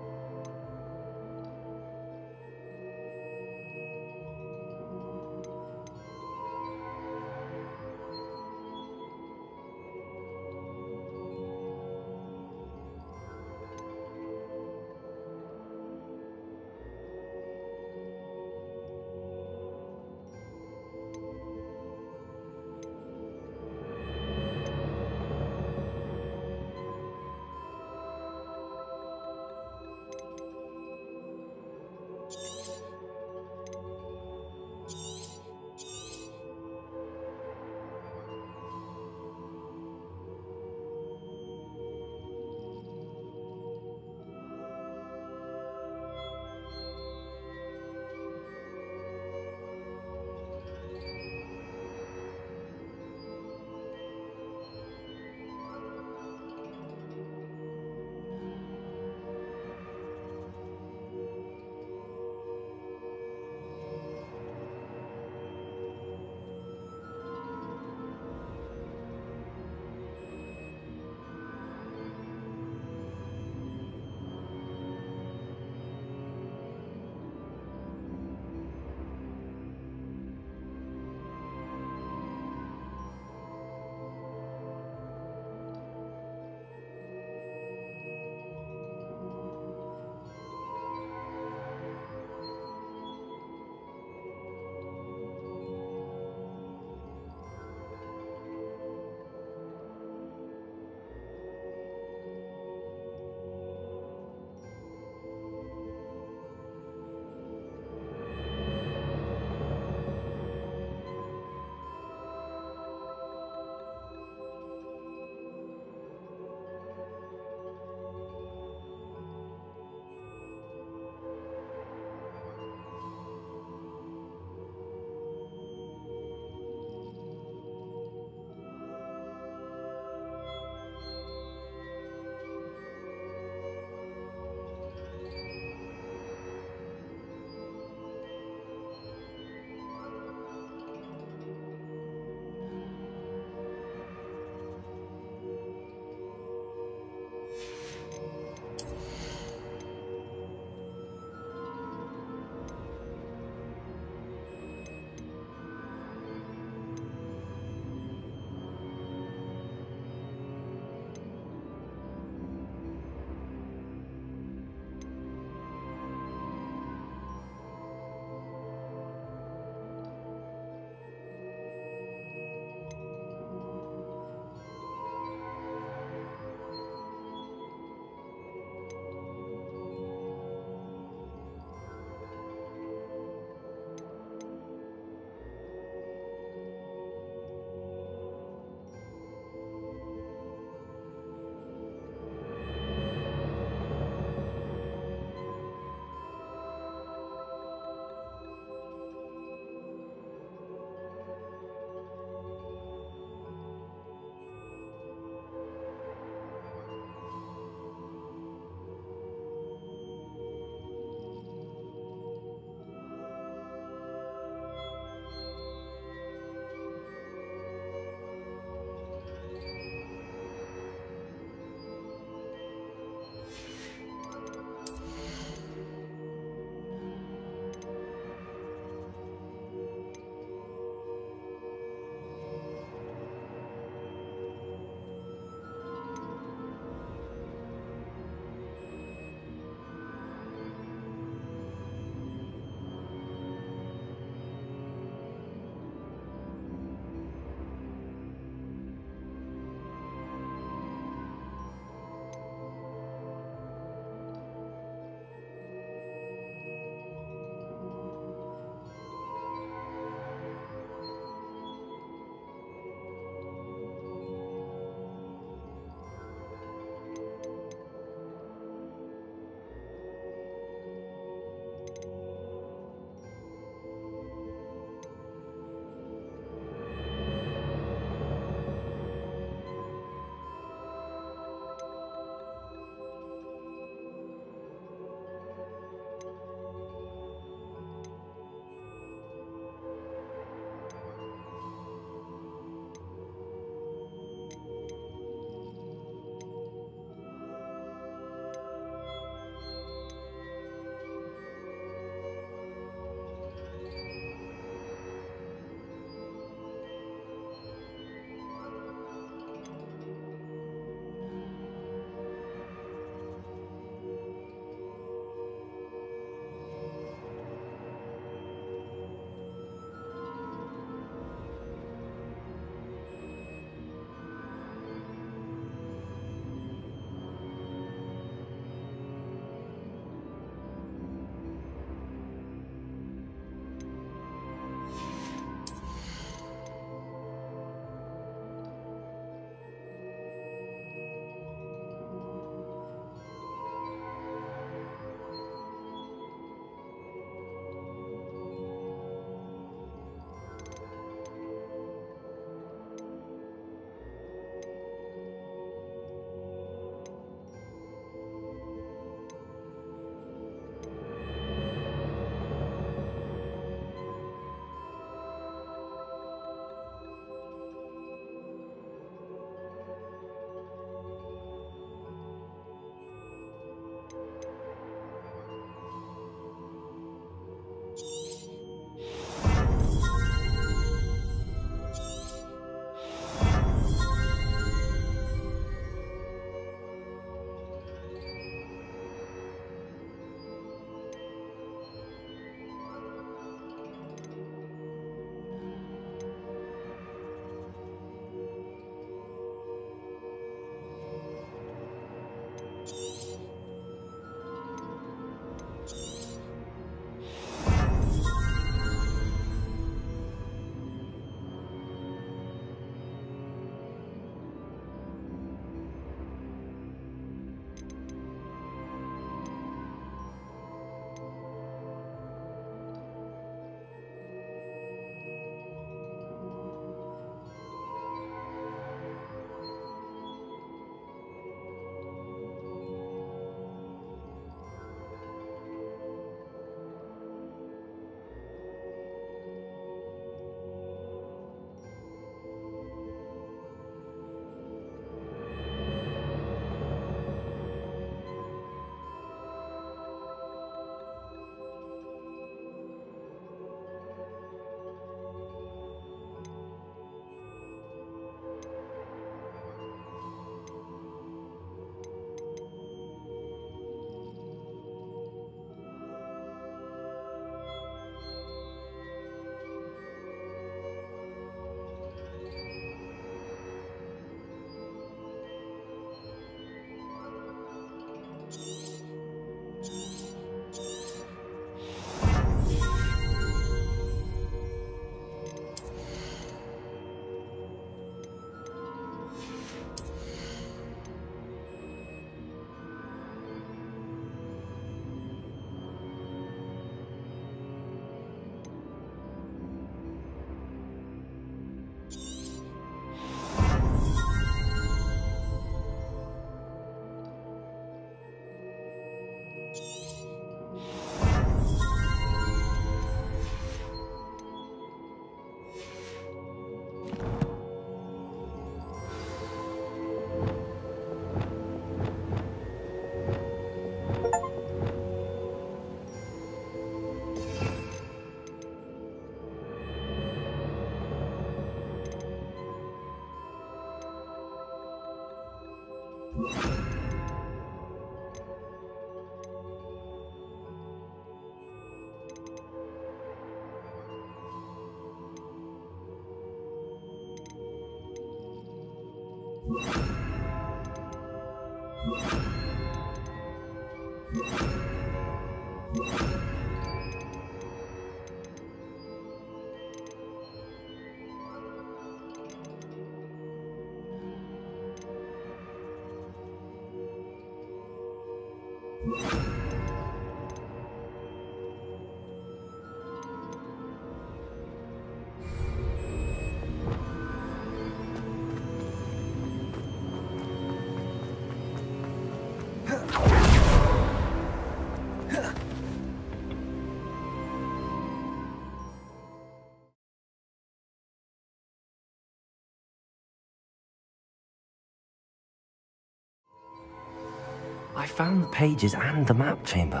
S2: I found the pages and the map chamber.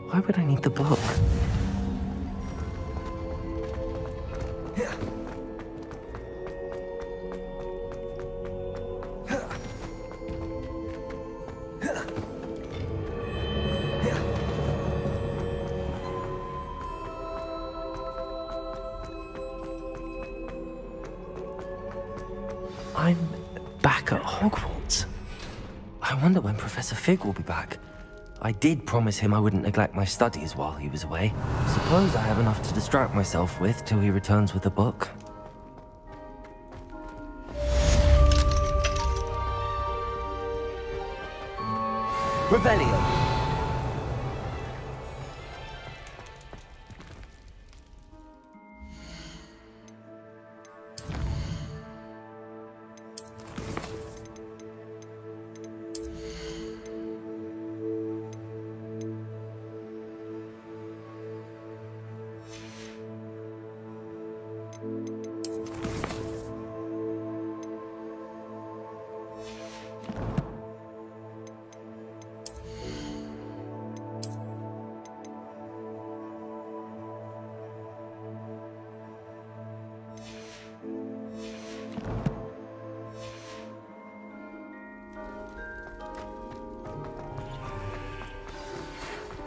S2: Why would I need the book? I'm back at Hogwarts. I wonder when Professor Fig will be back. I did promise him I wouldn't neglect my studies while he was away. Suppose I have enough to distract myself with till he returns with the book.
S20: Revelio.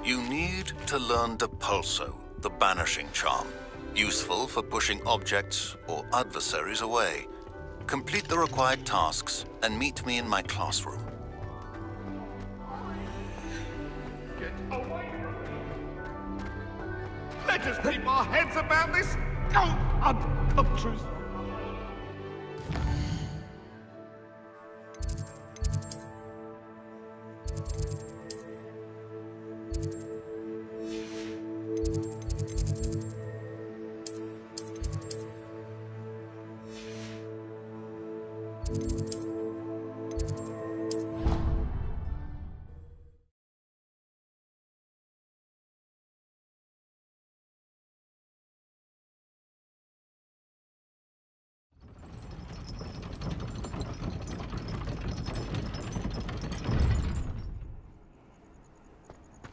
S9: You need to learn Depulso, the banishing charm, useful for pushing objects or adversaries away. Complete the required tasks and meet me in my classroom.
S1: Get away! Let us keep our heads about this! Oh, obtrusive!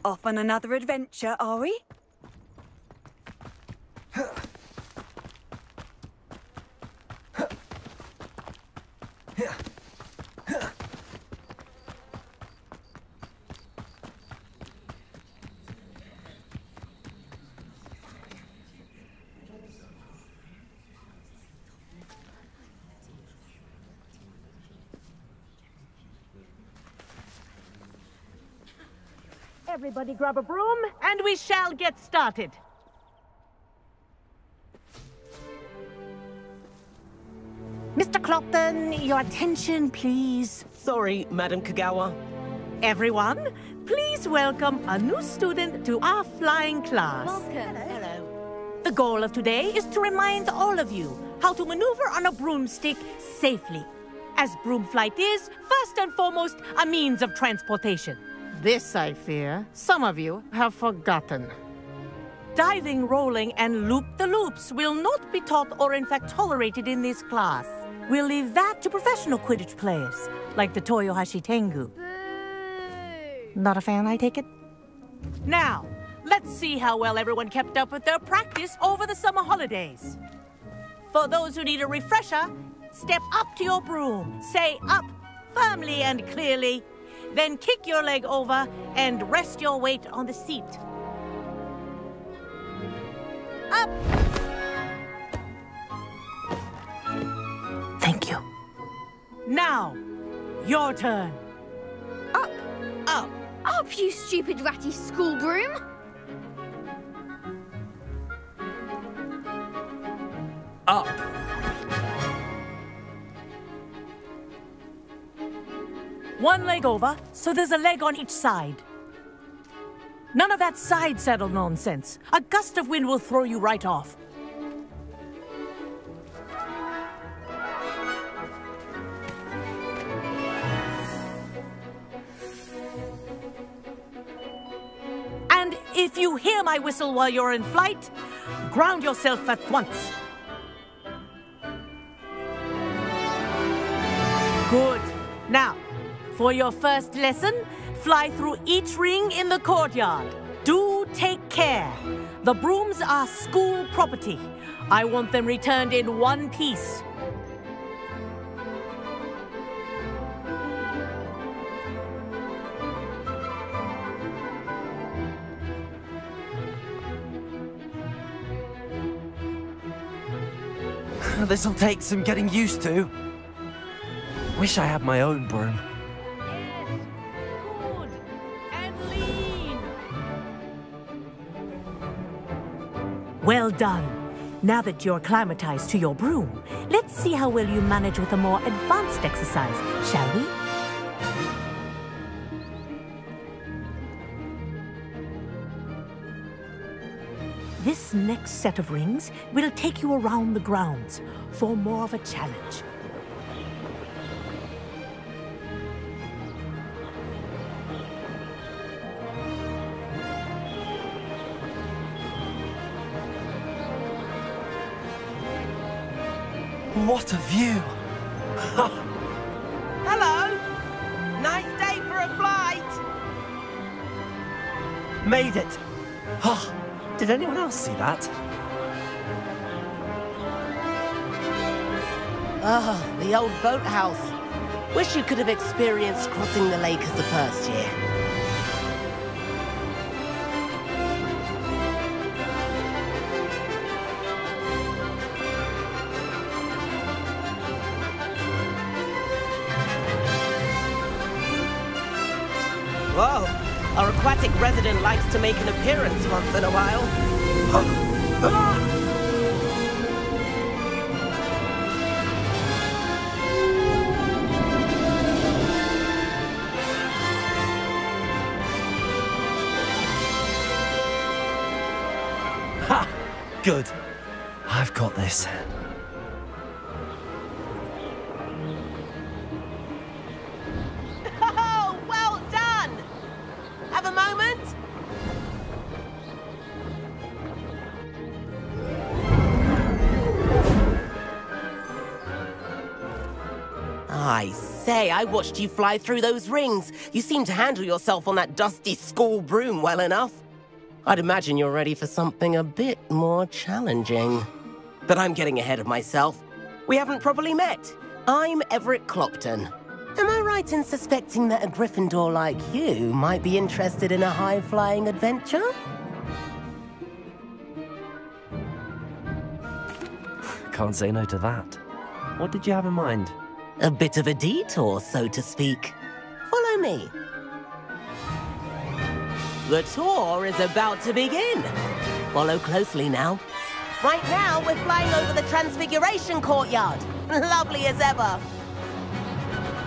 S11: Off on another adventure, are we?
S5: Everybody grab a broom, and we shall get started.
S13: Mr. Clopton, your attention, please.
S17: Sorry, Madam Kagawa.
S13: Everyone, please welcome a new student to our flying class.
S21: Welcome. Hello.
S13: The goal of today is to remind all of you how to maneuver on a broomstick safely, as broom flight is, first and foremost, a means of transportation.
S12: This, I fear, some of you have forgotten.
S13: Diving, rolling, and loop-the-loops will not be taught or in fact tolerated in this class. We'll leave that to professional Quidditch players, like the Toyohashi Tengu. Not a fan, I take it? Now, let's see how well everyone kept up with their practice over the summer holidays. For those who need a refresher, step up to your broom, say up firmly and clearly, then kick your leg over and rest your weight on the seat. Up! Thank you. Now, your turn.
S19: Up!
S11: Up!
S19: Up, you stupid ratty school broom!
S17: Up!
S13: One leg over, so there's a leg on each side. None of that side saddle nonsense. A gust of wind will throw you right off. And if you hear my whistle while you're in flight, ground yourself at once. Good. Now, for your first lesson, fly through each ring in the courtyard. Do take care. The brooms are school property. I want them returned in one piece.
S2: This'll take some getting used to. Wish I had my own broom.
S13: Well done. Now that you're acclimatized to your broom, let's see how well you manage with a more advanced exercise, shall we? This next set of rings will take you around the grounds for more of a challenge.
S2: What a view!
S14: Hello! Nice day for a flight!
S2: Made it! Oh, did anyone else see that?
S14: Ah, the old boathouse. Wish you could have experienced crossing the lake as the first year. Whoa, our aquatic resident likes to make an appearance once in a while.
S2: Ha! Good. I've got this.
S14: Oh, well done! Have a moment? I say, I watched you fly through those rings. You seem to handle yourself on that dusty school broom well enough. I'd imagine you're ready for something a bit more challenging. But I'm getting ahead of myself. We haven't properly met. I'm Everett Clopton. Am I right in suspecting that a Gryffindor like you might be interested in a high-flying adventure?
S2: Can't say no to that. What did you have in mind?
S14: A bit of a detour, so to speak. Follow me. The tour is about to begin. Follow closely now. Right now, we're flying over the Transfiguration Courtyard. Lovely as ever.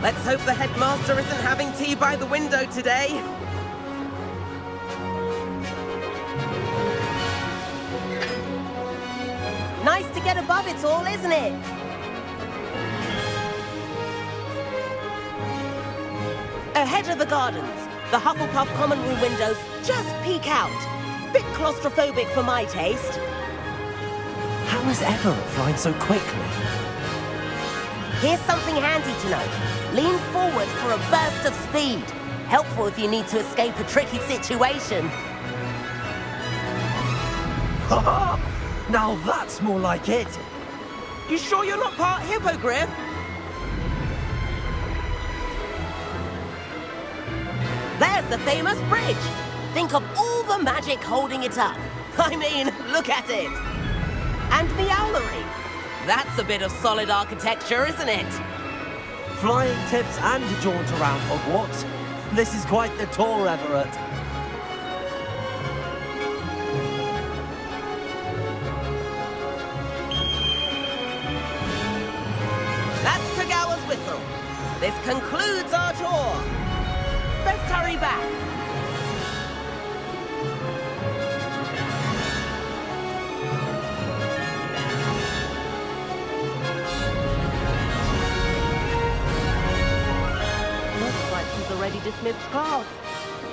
S14: Let's hope the headmaster isn't having tea by the window today. Nice to get above it all, isn't it? Ahead of the gardens, the Hufflepuff common room windows just peek out. Bit claustrophobic for my taste.
S2: How is Everett flying so quickly?
S14: Here's something handy to know. Lean forward for a burst of speed. Helpful if you need to escape a tricky situation.
S2: Now that's more like it.
S14: You sure you're not part hippogriff? There's the famous bridge. Think of all the magic holding it up. I mean, look at it. And the owlery. That's a bit of solid architecture, isn't it?
S2: Flying tips and a jaunt around Hogwarts.
S4: This is quite the tour, Everett.
S14: That's Kagawa's whistle. This concludes our tour. Best hurry back. Looks like she's already dismissed class.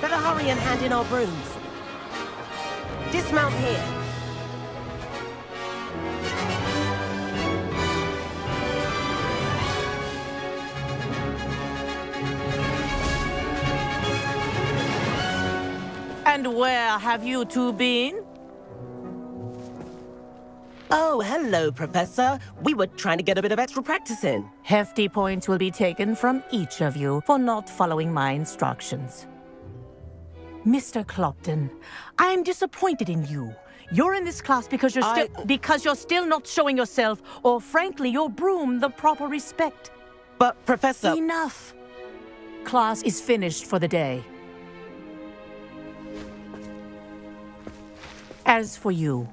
S14: Better hurry and hand in our brooms. Dismount here.
S13: And where have you two been?
S14: Oh, hello, Professor. We were trying to get a bit of extra practice in.
S13: Hefty points will be taken from each of you for not following my instructions. Mr. Clopton, I am disappointed in you. You're in this class because you're still not showing yourself, or frankly, your broom the proper respect.
S14: But, Professor...
S13: Enough. Class is finished for the day. As for you,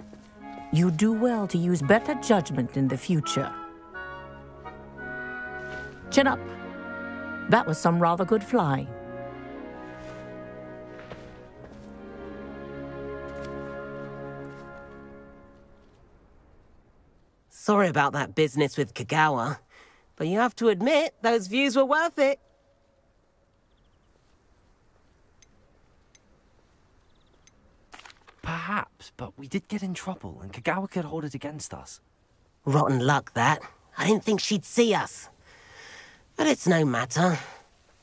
S13: you do well to use better judgment in the future. Chin up. That was some rather good flying.
S14: Sorry about that business with Kagawa, but you have to admit those views were worth it.
S2: Perhaps, but we did get in trouble, and Kagawa could hold it against us.
S14: Rotten luck, that. I didn't think she'd see us. But it's no matter.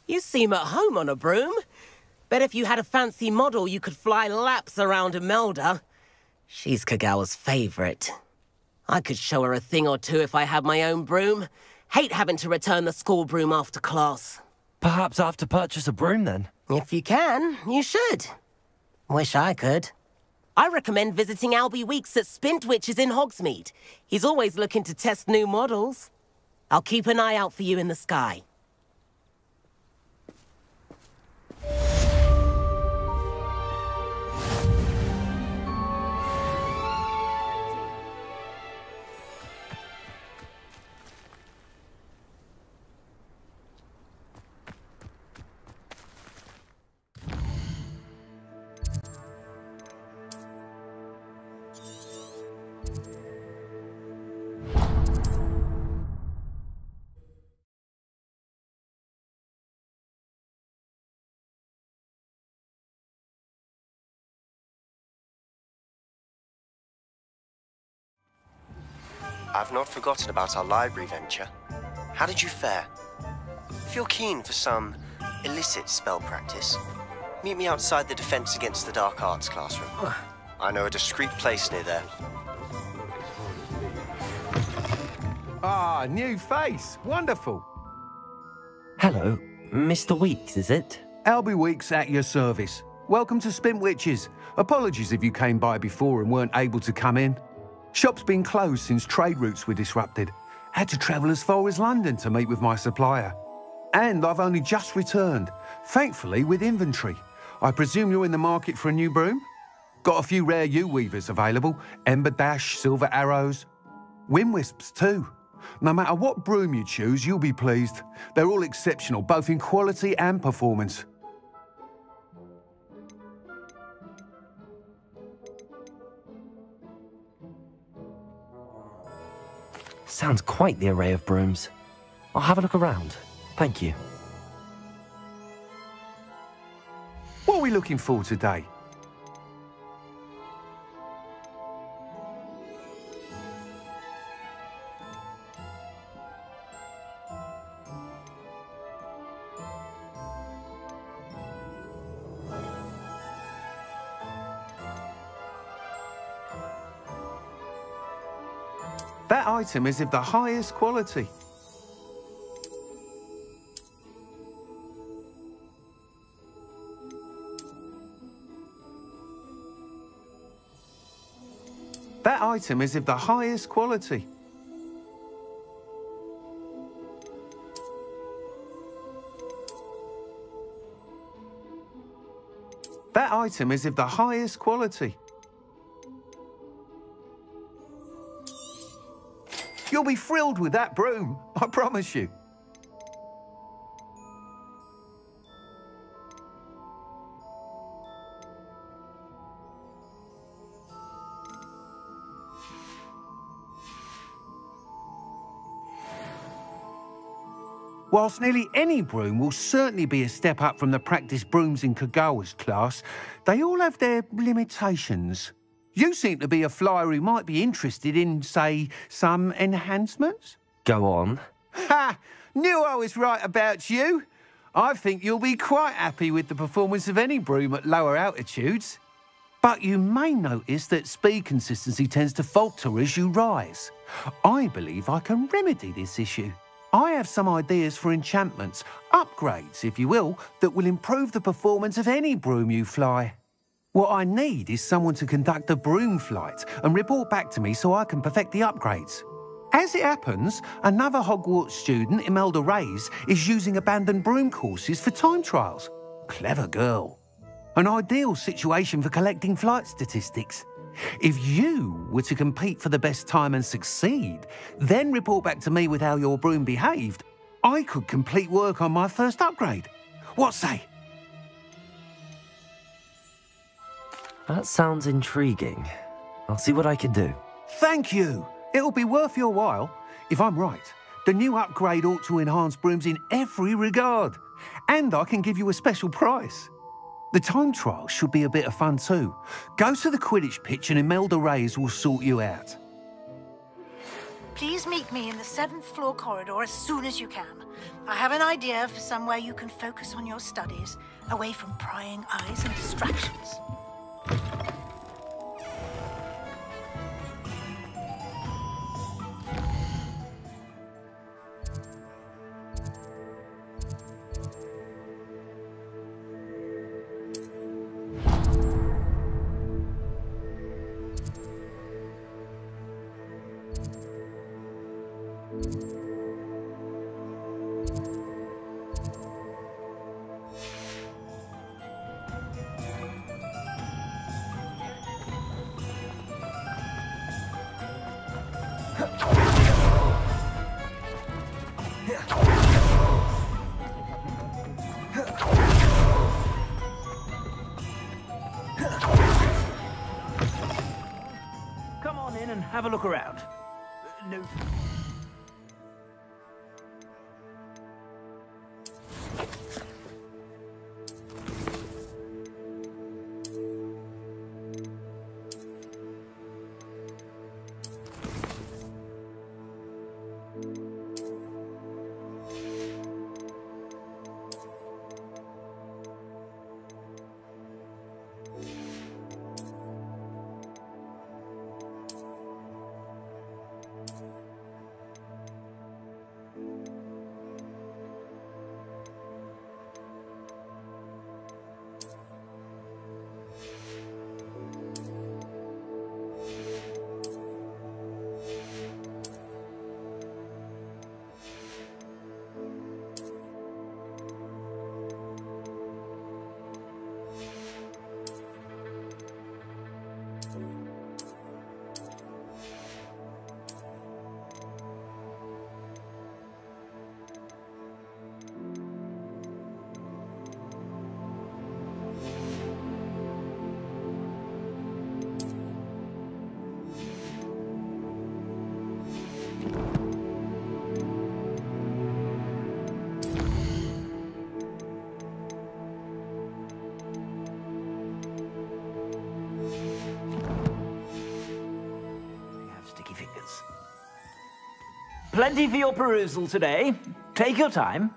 S14: You seem at home on a broom. Bet if you had a fancy model, you could fly laps around Imelda. She's Kagawa's favorite. I could show her a thing or two if I had my own broom. Hate having to return the school broom after class.
S2: Perhaps I have to purchase a broom, then?
S14: If you can, you should. Wish I could. I recommend visiting Albie Weeks at Spintwitches in Hogsmeade. He's always looking to test new models. I'll keep an eye out for you in the sky.
S15: I've not forgotten about our library venture. How did you fare? If you're keen for some illicit spell practice, meet me outside the Defense Against the Dark Arts classroom. I know a discreet place near there.
S23: Ah, new face. Wonderful.
S2: Hello, Mr. Weeks, is it?
S23: Albie Weeks at your service. Welcome to Spintwitches. Apologies if you came by before and weren't able to come in. Shop's been closed since trade routes were disrupted. Had to travel as far as London to meet with my supplier. And I've only just returned, thankfully with inventory. I presume you're in the market for a new broom? Got a few rare U-weavers available, Ember Dash, Silver Arrows. Wind Wisps too. No matter what broom you choose, you'll be pleased. They're all exceptional, both in quality and performance.
S2: Sounds quite the array of brooms. I'll have a look around. Thank you.
S23: What are we looking for today? That item is of the highest quality. That item is of the highest quality. That item is of the highest quality. You'll be thrilled with that broom, I promise you. Whilst nearly any broom will certainly be a step up from the practice brooms in Kagawa's class, they all have their limitations. You seem to be a flyer who might be interested in, say, some enhancements?
S2: Go on.
S23: Ha! Knew I was right about you. I think you'll be quite happy with the performance of any broom at lower altitudes. But you may notice that speed consistency tends to falter as you rise. I believe I can remedy this issue. I have some ideas for enchantments, upgrades, if you will, that will improve the performance of any broom you fly. What I need is someone to conduct a broom flight and report back to me so I can perfect the upgrades. As it happens, another Hogwarts student, Imelda Reyes, is using abandoned broom courses for time trials. Clever girl. An ideal situation for collecting flight statistics. If you were to compete for the best time and succeed, then report back to me with how your broom behaved, I could complete work on my first upgrade. What say?
S2: That sounds intriguing. I'll see what I can do.
S23: Thank you. It'll be worth your while. If I'm right, the new upgrade ought to enhance brooms in every regard. And I can give you a special price. The time trial should be a bit of fun too. Go to the Quidditch pitch and Imelda Reyes will sort you out.
S8: Please meet me in the 7th floor corridor as soon as you can. I have an idea for somewhere you can focus on your studies, away from prying eyes and distractions.
S20: Come on in and have a look around. No. Plenty for your perusal today. Take your time.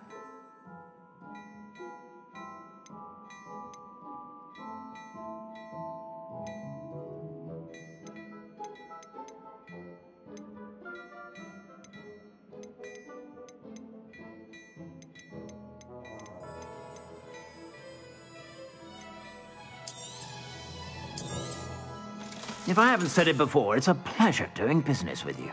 S20: If I haven't said it before, it's a pleasure doing business with you.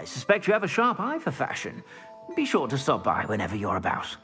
S20: I suspect you have a sharp eye for fashion. Be sure to stop by whenever you're about.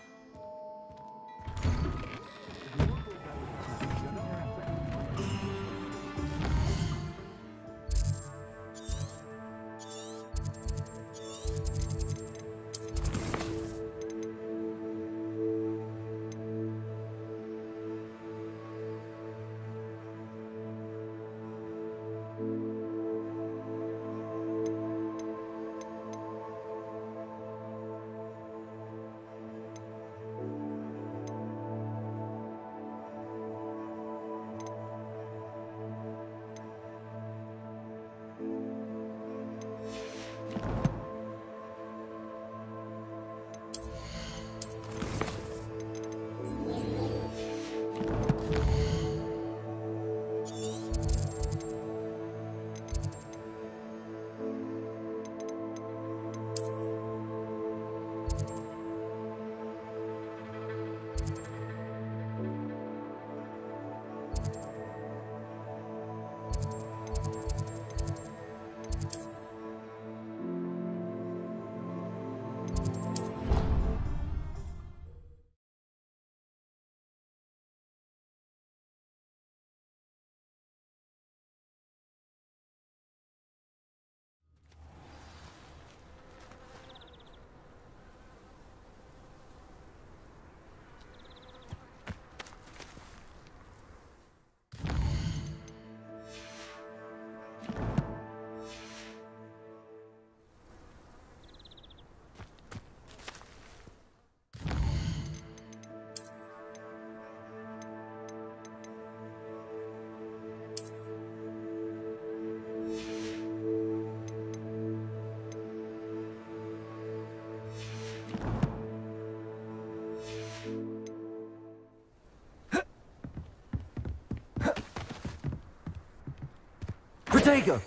S2: Protego!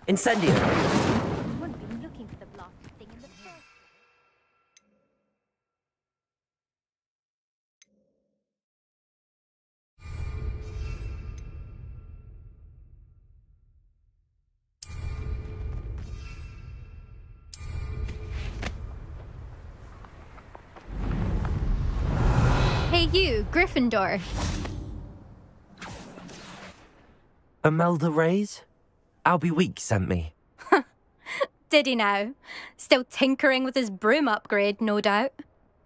S2: Incendio!
S21: Wouldn't be looking for the blasted thing in the first.
S10: Hey you, Gryffindor.
S2: Imelda Reyes? Albie Weeks sent me.
S10: Did he now? Still tinkering with his broom upgrade, no doubt.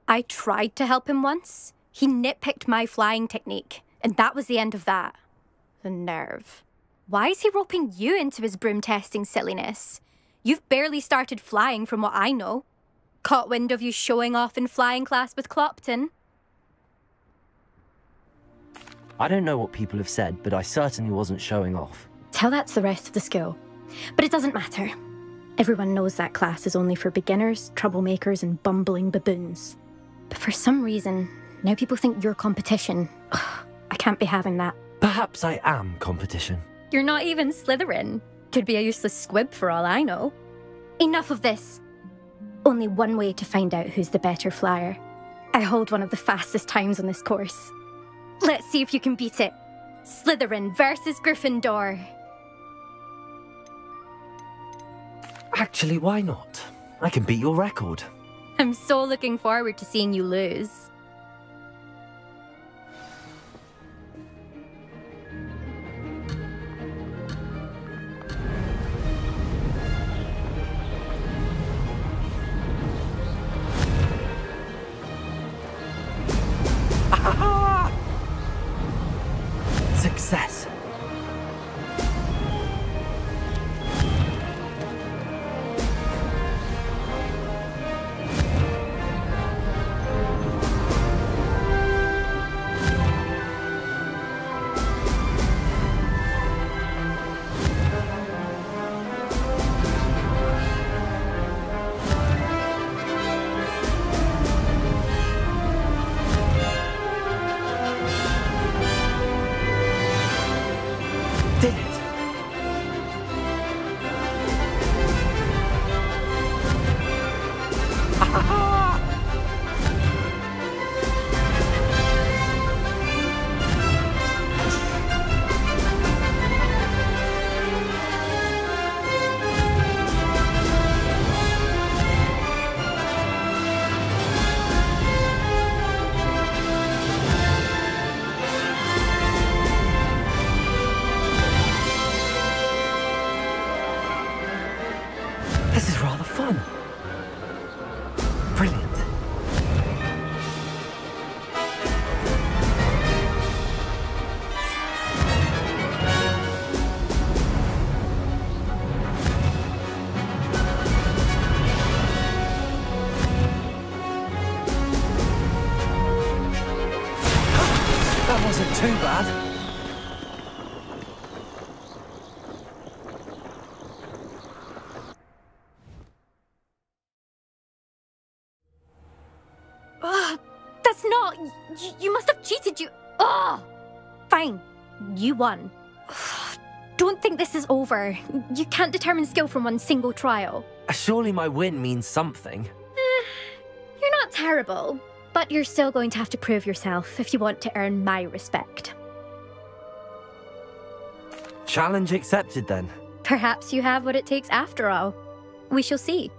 S10: I tried to help him once. He nitpicked my flying technique, and that was the end of that. The nerve. Why is he roping you into his broom testing silliness? You've barely started flying from what I know. Caught wind of you showing off in flying class with Clopton.
S2: I don't know what people have said, but I certainly wasn't showing off.
S10: Tell that to the rest of the school. But it doesn't matter. Everyone knows that class is only for beginners, troublemakers, and bumbling baboons. But for some reason, now people think you're competition. Ugh, I can't be having that.
S2: Perhaps I am competition.
S10: You're not even Slytherin. Could be a useless squib for all I know. Enough of this. Only one way to find out who's the better flyer. I hold one of the fastest times on this course. Let's see if you can beat it. Slytherin versus Gryffindor.
S2: Actually, why not? I can beat your record.
S10: I'm so looking forward to seeing you lose.
S2: Success. This is rather fun. Brilliant. That wasn't too bad.
S10: That's not... You must have cheated, you... Ugh! Fine. You won. Don't think this is over. You can't determine skill from one single trial.
S2: Surely my win means something.
S10: You're not terrible, but you're still going to have to prove yourself if you want to earn my respect.
S2: Challenge accepted, then.
S10: Perhaps you have what it takes after all. We shall see.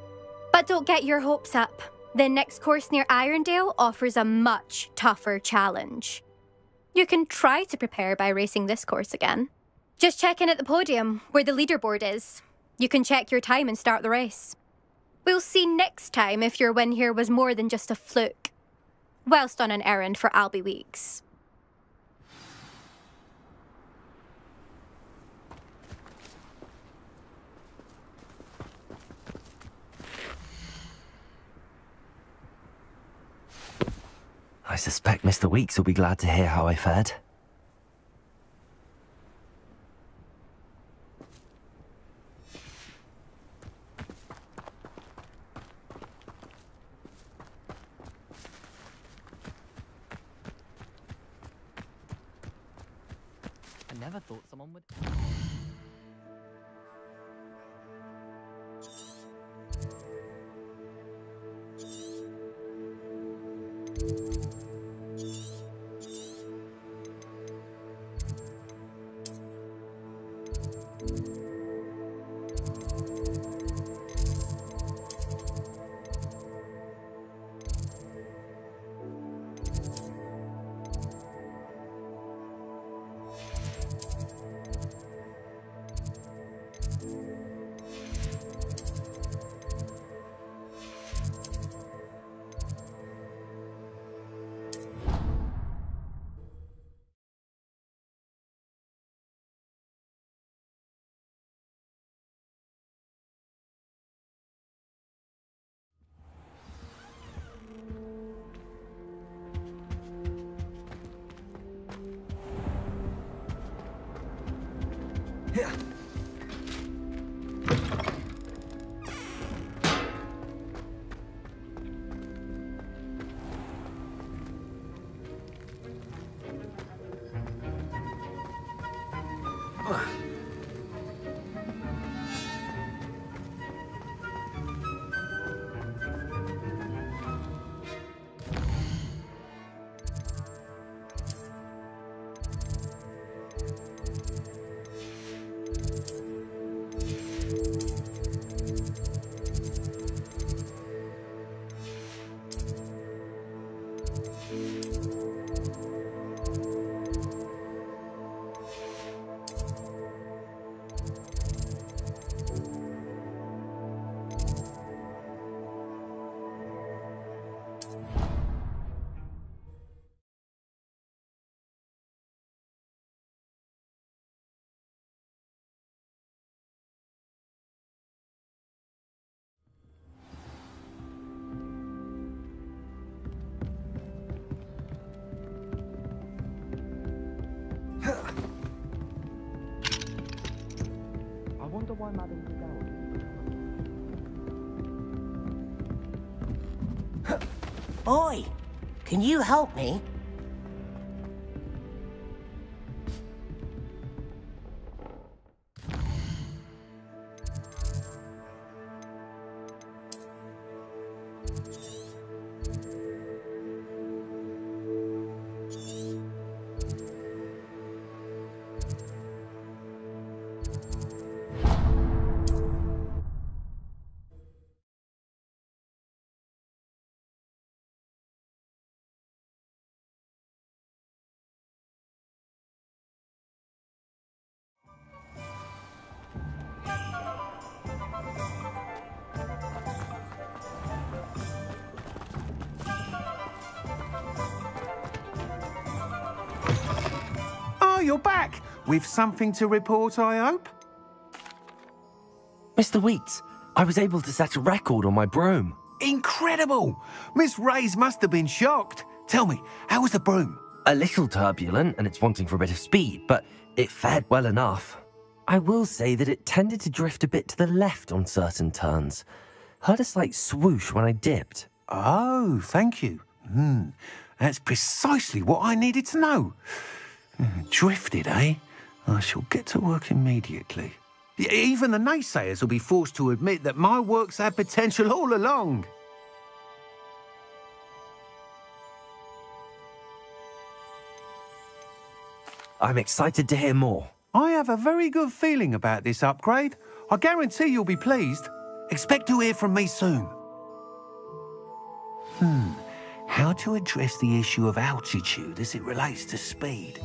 S10: But don't get your hopes up. The next course near Irondale offers a much tougher challenge. You can try to prepare by racing this course again. Just check in at the podium, where the leaderboard is. You can check your time and start the race. We'll see next time if your win here was more than just a fluke, whilst on an errand for Albie Weeks.
S2: I suspect Mr. Weeks will be glad to hear how I fared.
S22: I never thought someone would...
S2: I wonder why Madame
S14: Oi! Can you help me?
S23: Oh, you're back! With something to report, I hope?
S2: Mr. Wheats, I was able to set a record on my broom.
S23: Incredible! Miss Reyes must have been shocked. Tell me, how was the broom?
S2: A little turbulent, and it's wanting for a bit of speed, but it fared well enough. I will say that it tended to drift a bit to the left on certain turns. Heard a slight swoosh when I dipped.
S23: Oh, thank you. That's precisely what I needed to know. Drifted, eh? I shall get to work immediately. Even the naysayers will be forced to admit that my work's had potential all along.
S2: I'm excited to hear more.
S23: I have a very good feeling about this upgrade. I guarantee you'll be pleased. Expect to hear from me soon. How to address the issue of altitude as it relates to speed?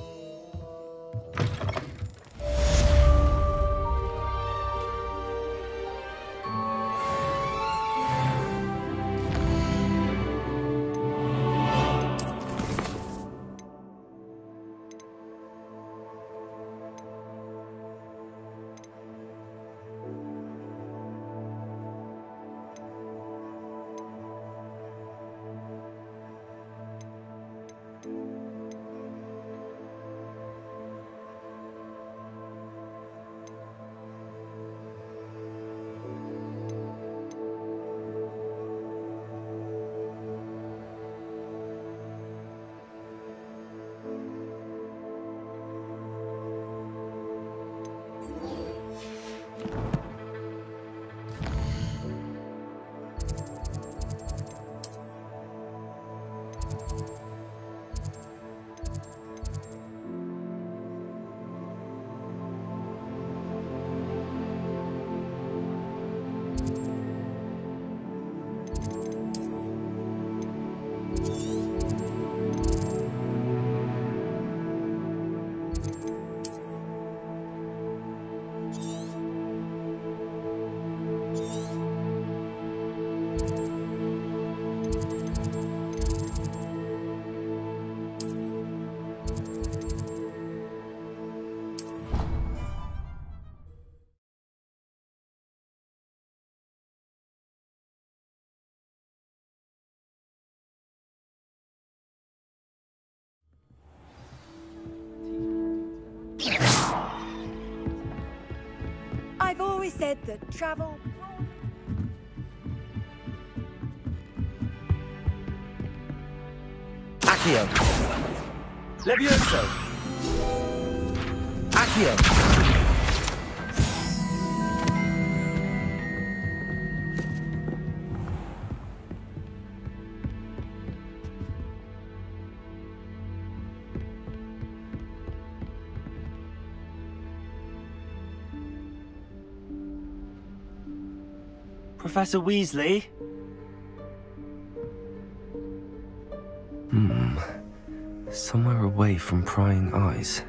S11: I've always said that travel...
S2: Accio. Levioso. Accio. Professor Weasley? Somewhere away from prying eyes.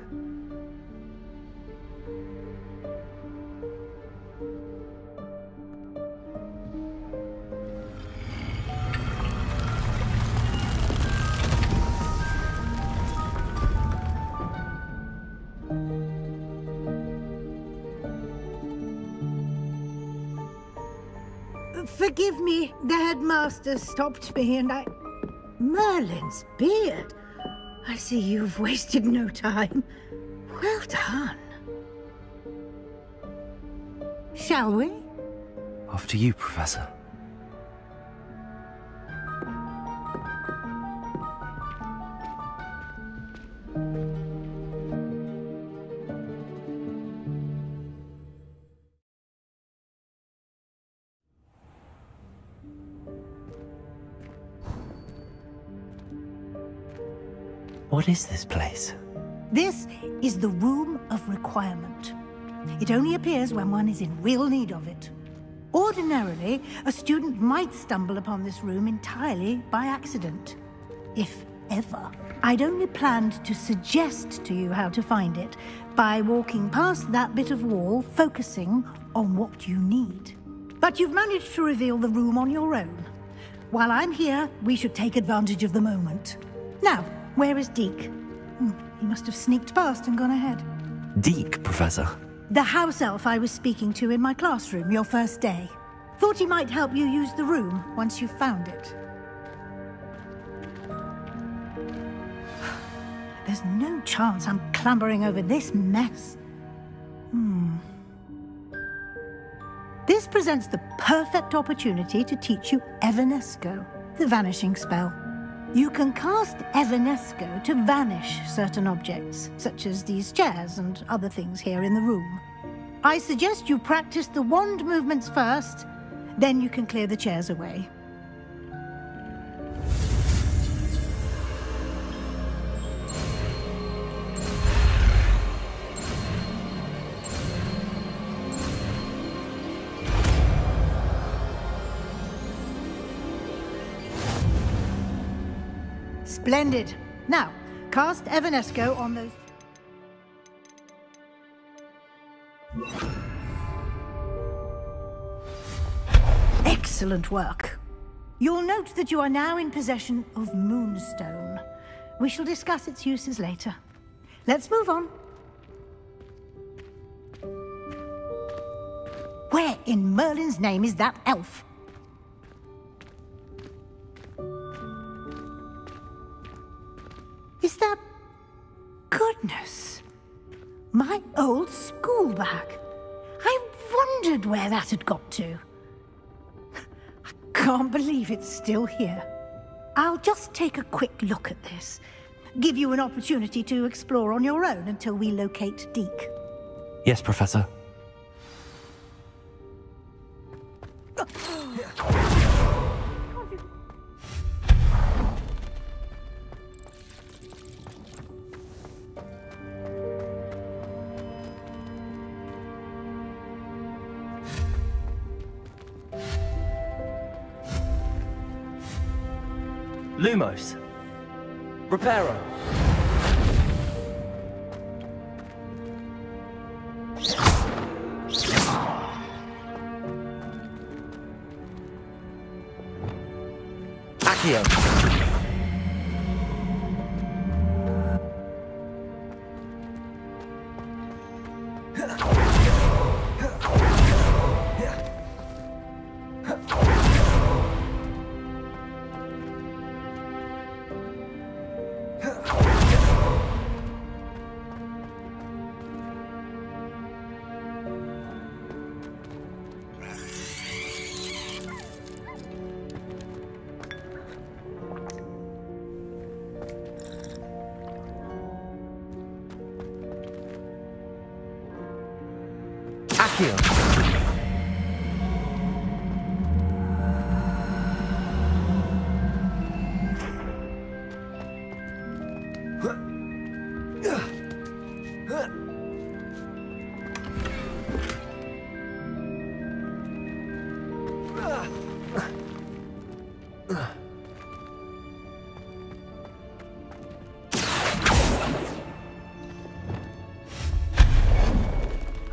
S8: Forgive me. The headmaster stopped me and I... Merlin's beard. I see you've wasted no time. Well done. Shall we?
S2: After you, Professor. What is this place?
S8: This is the Room of Requirement. It only appears when one is in real need of it. Ordinarily, a student might stumble upon this room entirely by accident. If ever. I'd only planned to suggest to you how to find it by walking past that bit of wall, focusing on what you need. But you've managed to reveal the room on your own. While I'm here, we should take advantage of the moment. Now, where is Deke? He must have sneaked past and gone ahead.
S2: Deke, Professor?
S8: The house elf I was speaking to in my classroom your first day. Thought he might help you use the room once you found it. There's no chance I'm clambering over this mess. This presents the perfect opportunity to teach you Evanesco, the vanishing spell. You can cast Evanesco to vanish certain objects, such as these chairs and other things here in the room. I suggest you practice the wand movements first, then you can clear the chairs away. Splendid. Now, cast Evanesco on those... Excellent work. You'll note that you are now in possession of Moonstone. We shall discuss its uses later. Let's move on. Where in Merlin's name is that elf? Is that... Goodness! My old school bag. I wondered where that had got to. I can't believe it's still here. I'll just take a quick look at this. Give you an opportunity to explore on your own until we locate Deke.
S2: Yes, Professor. Lumos. Reparo. Accio.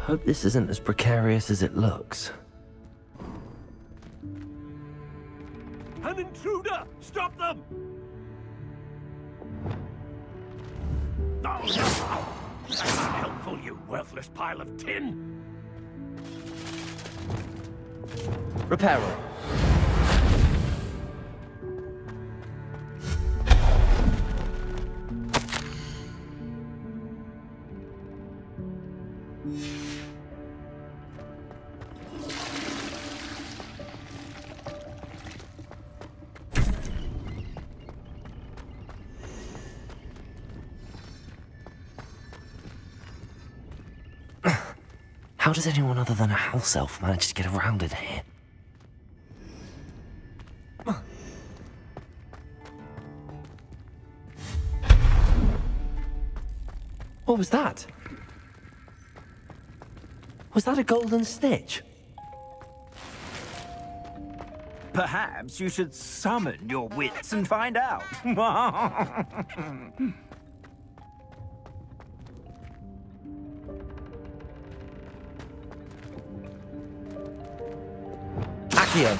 S2: Hope this isn't as precarious as it looks.
S6: An intruder! Stop them! Oh, that's not helpful, you worthless pile of tin!
S2: Reparo. How does anyone other than a house elf manage to get around in here? What was that? Was that a golden snitch?
S20: Perhaps you should summon your wits and find out.
S2: Accio.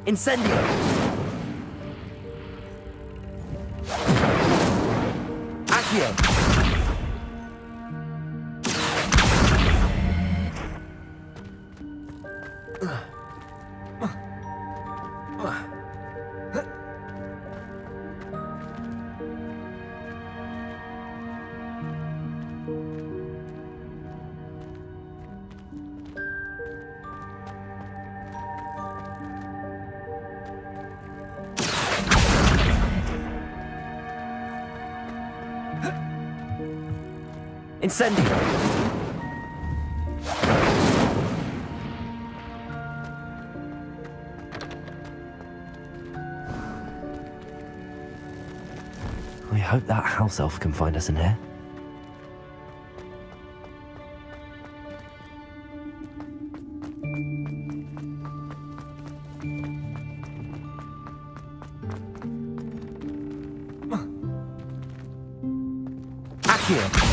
S2: Incendio. Accio. Incendio. I hope that house elf can find us in here. Accio.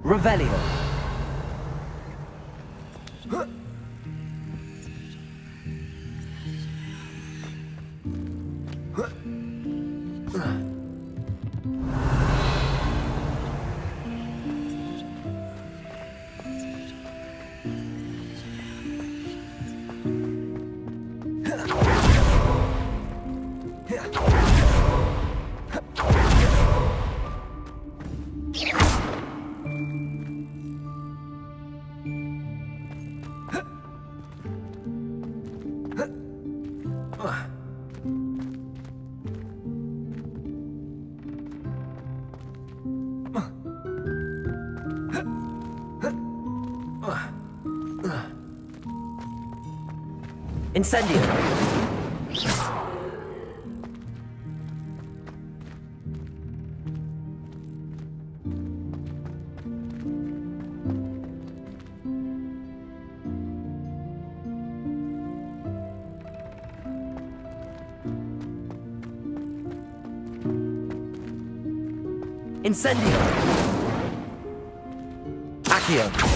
S2: Revelio. Incendio. Incendio. Accio.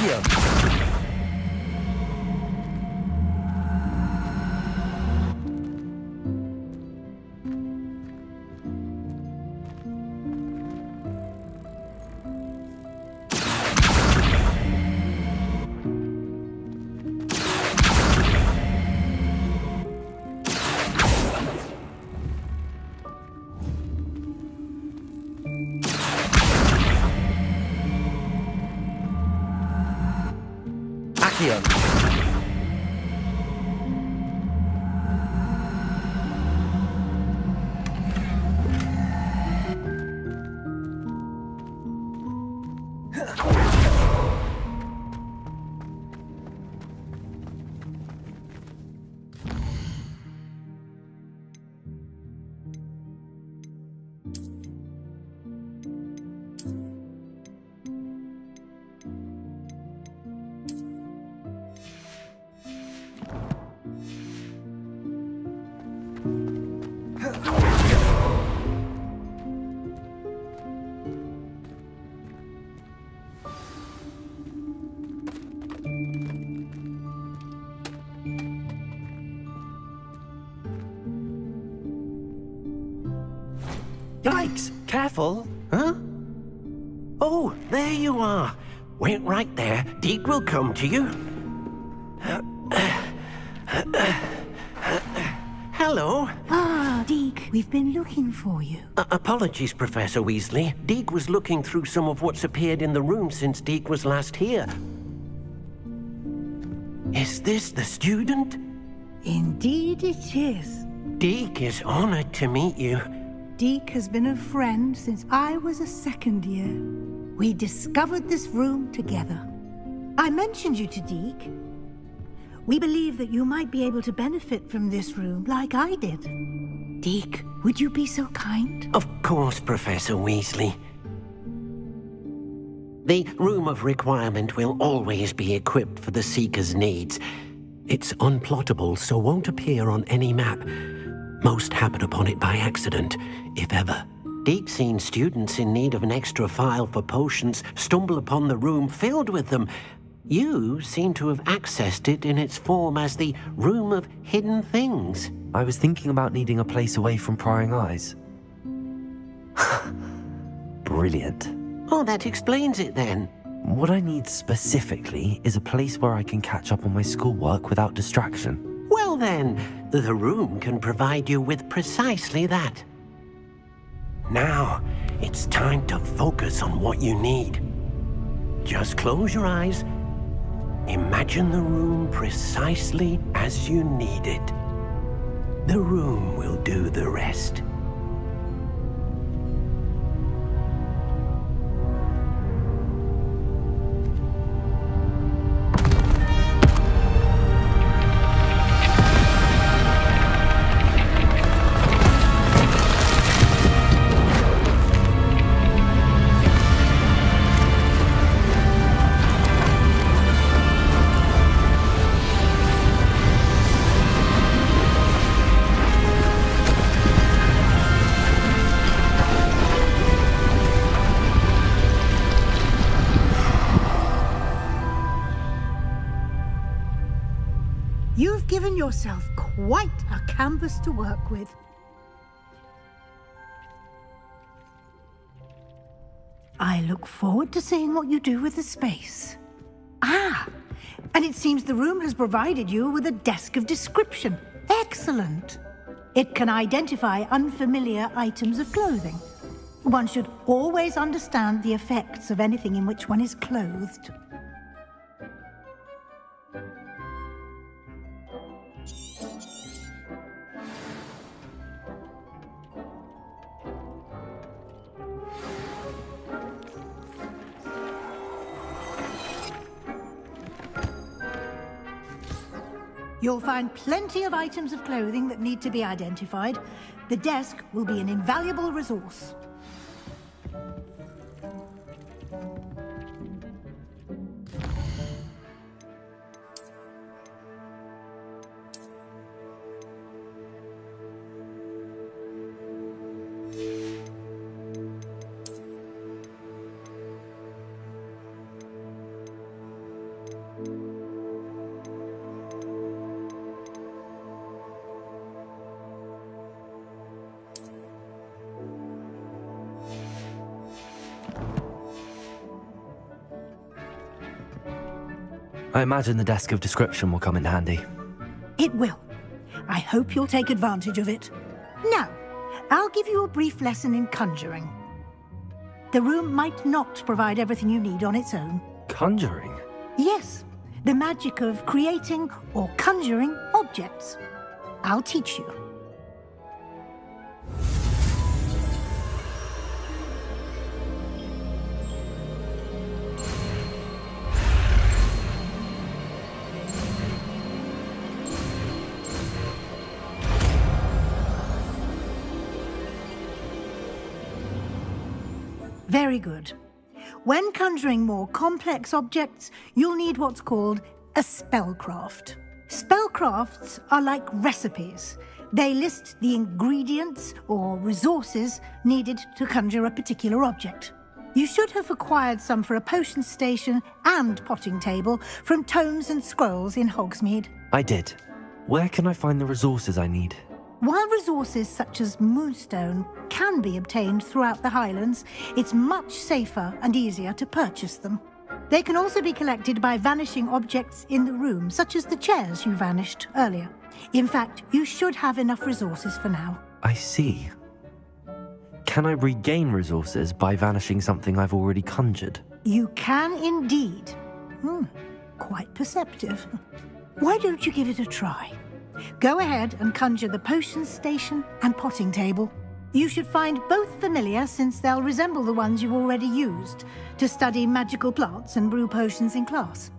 S2: Accio!
S3: Yikes! Careful! Huh? Oh, there you are. Wait right there. Deke will come to you. Hello.
S8: Ah, Deke, we've been looking for you.
S3: Apologies, Professor Weasley. Deke was looking through some of what's appeared in the room since Deke was last here. Is this the student?
S8: Indeed it is.
S3: Deke is honored to meet you.
S8: Deke has been a friend since I was a second year. We discovered this room together. I mentioned you to Deke. We believe that you might be able to benefit from this room like I did. Deke, would you be so kind?
S3: Of course, Professor Weasley. The Room of Requirement will always be equipped for the Seeker's needs. It's unplottable, so won't appear on any map. Most happen upon it by accident, if ever. Deke's seen students in need of an extra file for potions stumble upon the room filled with them. You seem to have accessed it in its form as the Room of Hidden Things.
S2: I was thinking about needing a place away from prying eyes. Brilliant.
S3: Oh, that explains it then.
S2: What I need specifically is a place where I can catch up on my schoolwork without distraction.
S3: Well then, the room can provide you with precisely that. Now, it's time to focus on what you need. Just close your eyes. Imagine the room precisely as you need it. The room will do the rest.
S8: You've given yourself quite a canvas to work with. I look forward to seeing what you do with the space. Ah, and it seems the room has provided you with a desk of description. Excellent. It can identify unfamiliar items of clothing. One should always understand the effects of anything in which one is clothed. You'll find plenty of items of clothing that need to be identified. The desk will be an invaluable resource.
S2: I imagine the desk of description will come in handy.
S8: It will. I hope you'll take advantage of it. Now, I'll give you a brief lesson in conjuring. The room might not provide everything you need on its own.
S2: Conjuring?
S8: Yes, the magic of creating or conjuring objects. I'll teach you. Very good. When conjuring more complex objects, you'll need what's called a spellcraft. Spellcrafts are like recipes. They list the ingredients or resources needed to conjure a particular object. You should have acquired some for a potion station and potting table from tomes and scrolls in Hogsmeade.
S2: I did. Where can I find the resources I need?
S8: While resources such as moonstone can be obtained throughout the Highlands, it's much safer and easier to purchase them. They can also be collected by vanishing objects in the room, such as the chairs you vanished earlier. In fact, you should have enough resources for now.
S2: I see. Can I regain resources by vanishing something I've already conjured?
S8: You can indeed. Quite perceptive. Why don't you give it a try? Go ahead and conjure the potion station and potting table. You should find both familiar, since they'll resemble the ones you've already used to study magical plants and brew potions in class.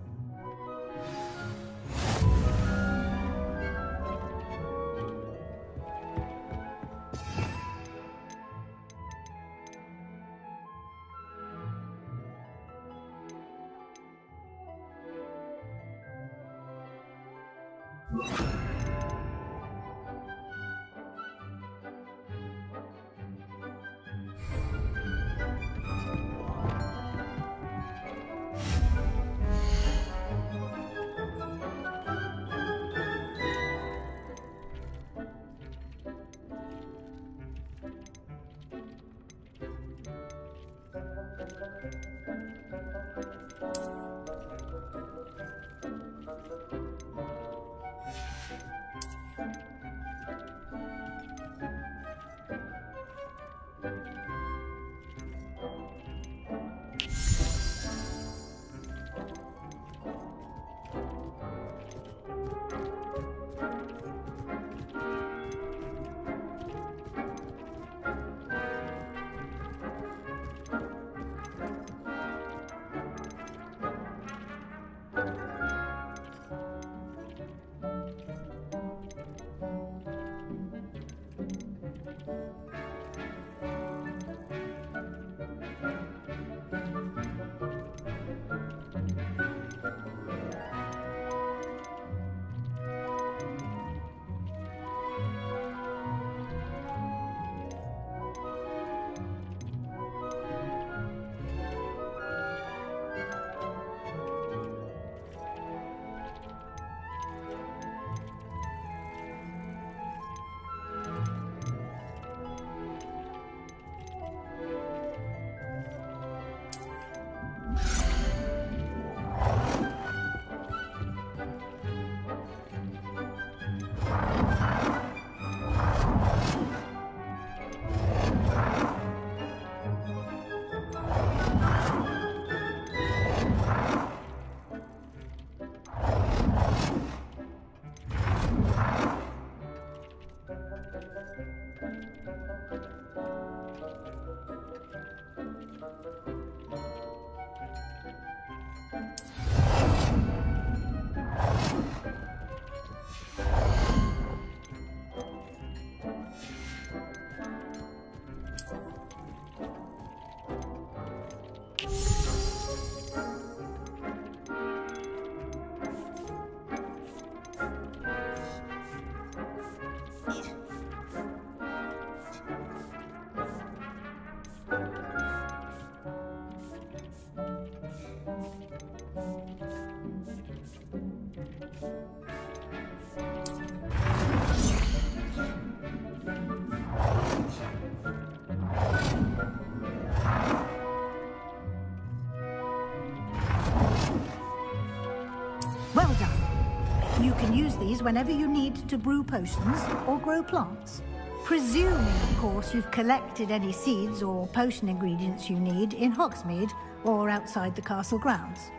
S8: Well done. You can use these whenever you need to brew potions or grow plants. Presuming, of course, you've collected any seeds or potion ingredients you need in Hogsmeade or outside the castle grounds.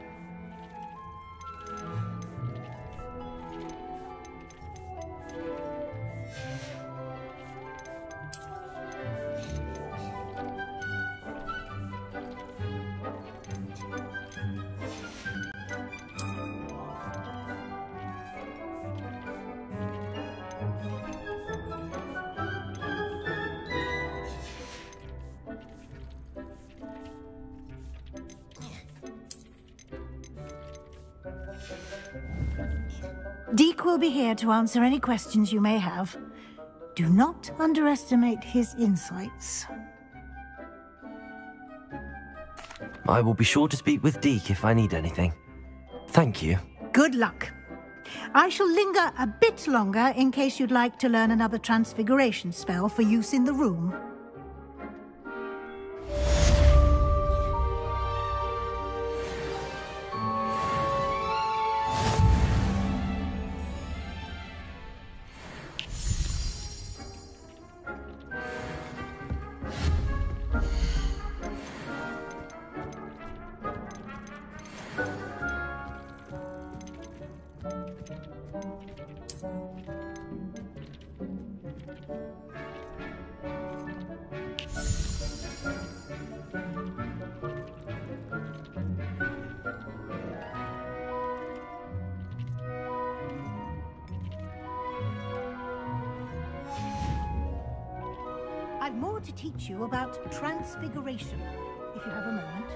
S8: Deke will be here to answer any questions you may have. Do not underestimate his insights.
S2: I will be sure to speak with Deke if I need anything. Thank you.
S8: Good luck. I shall linger a bit longer in case you'd like to learn another transfiguration spell for use in the room. I've more to teach you about transfiguration, if you have a moment.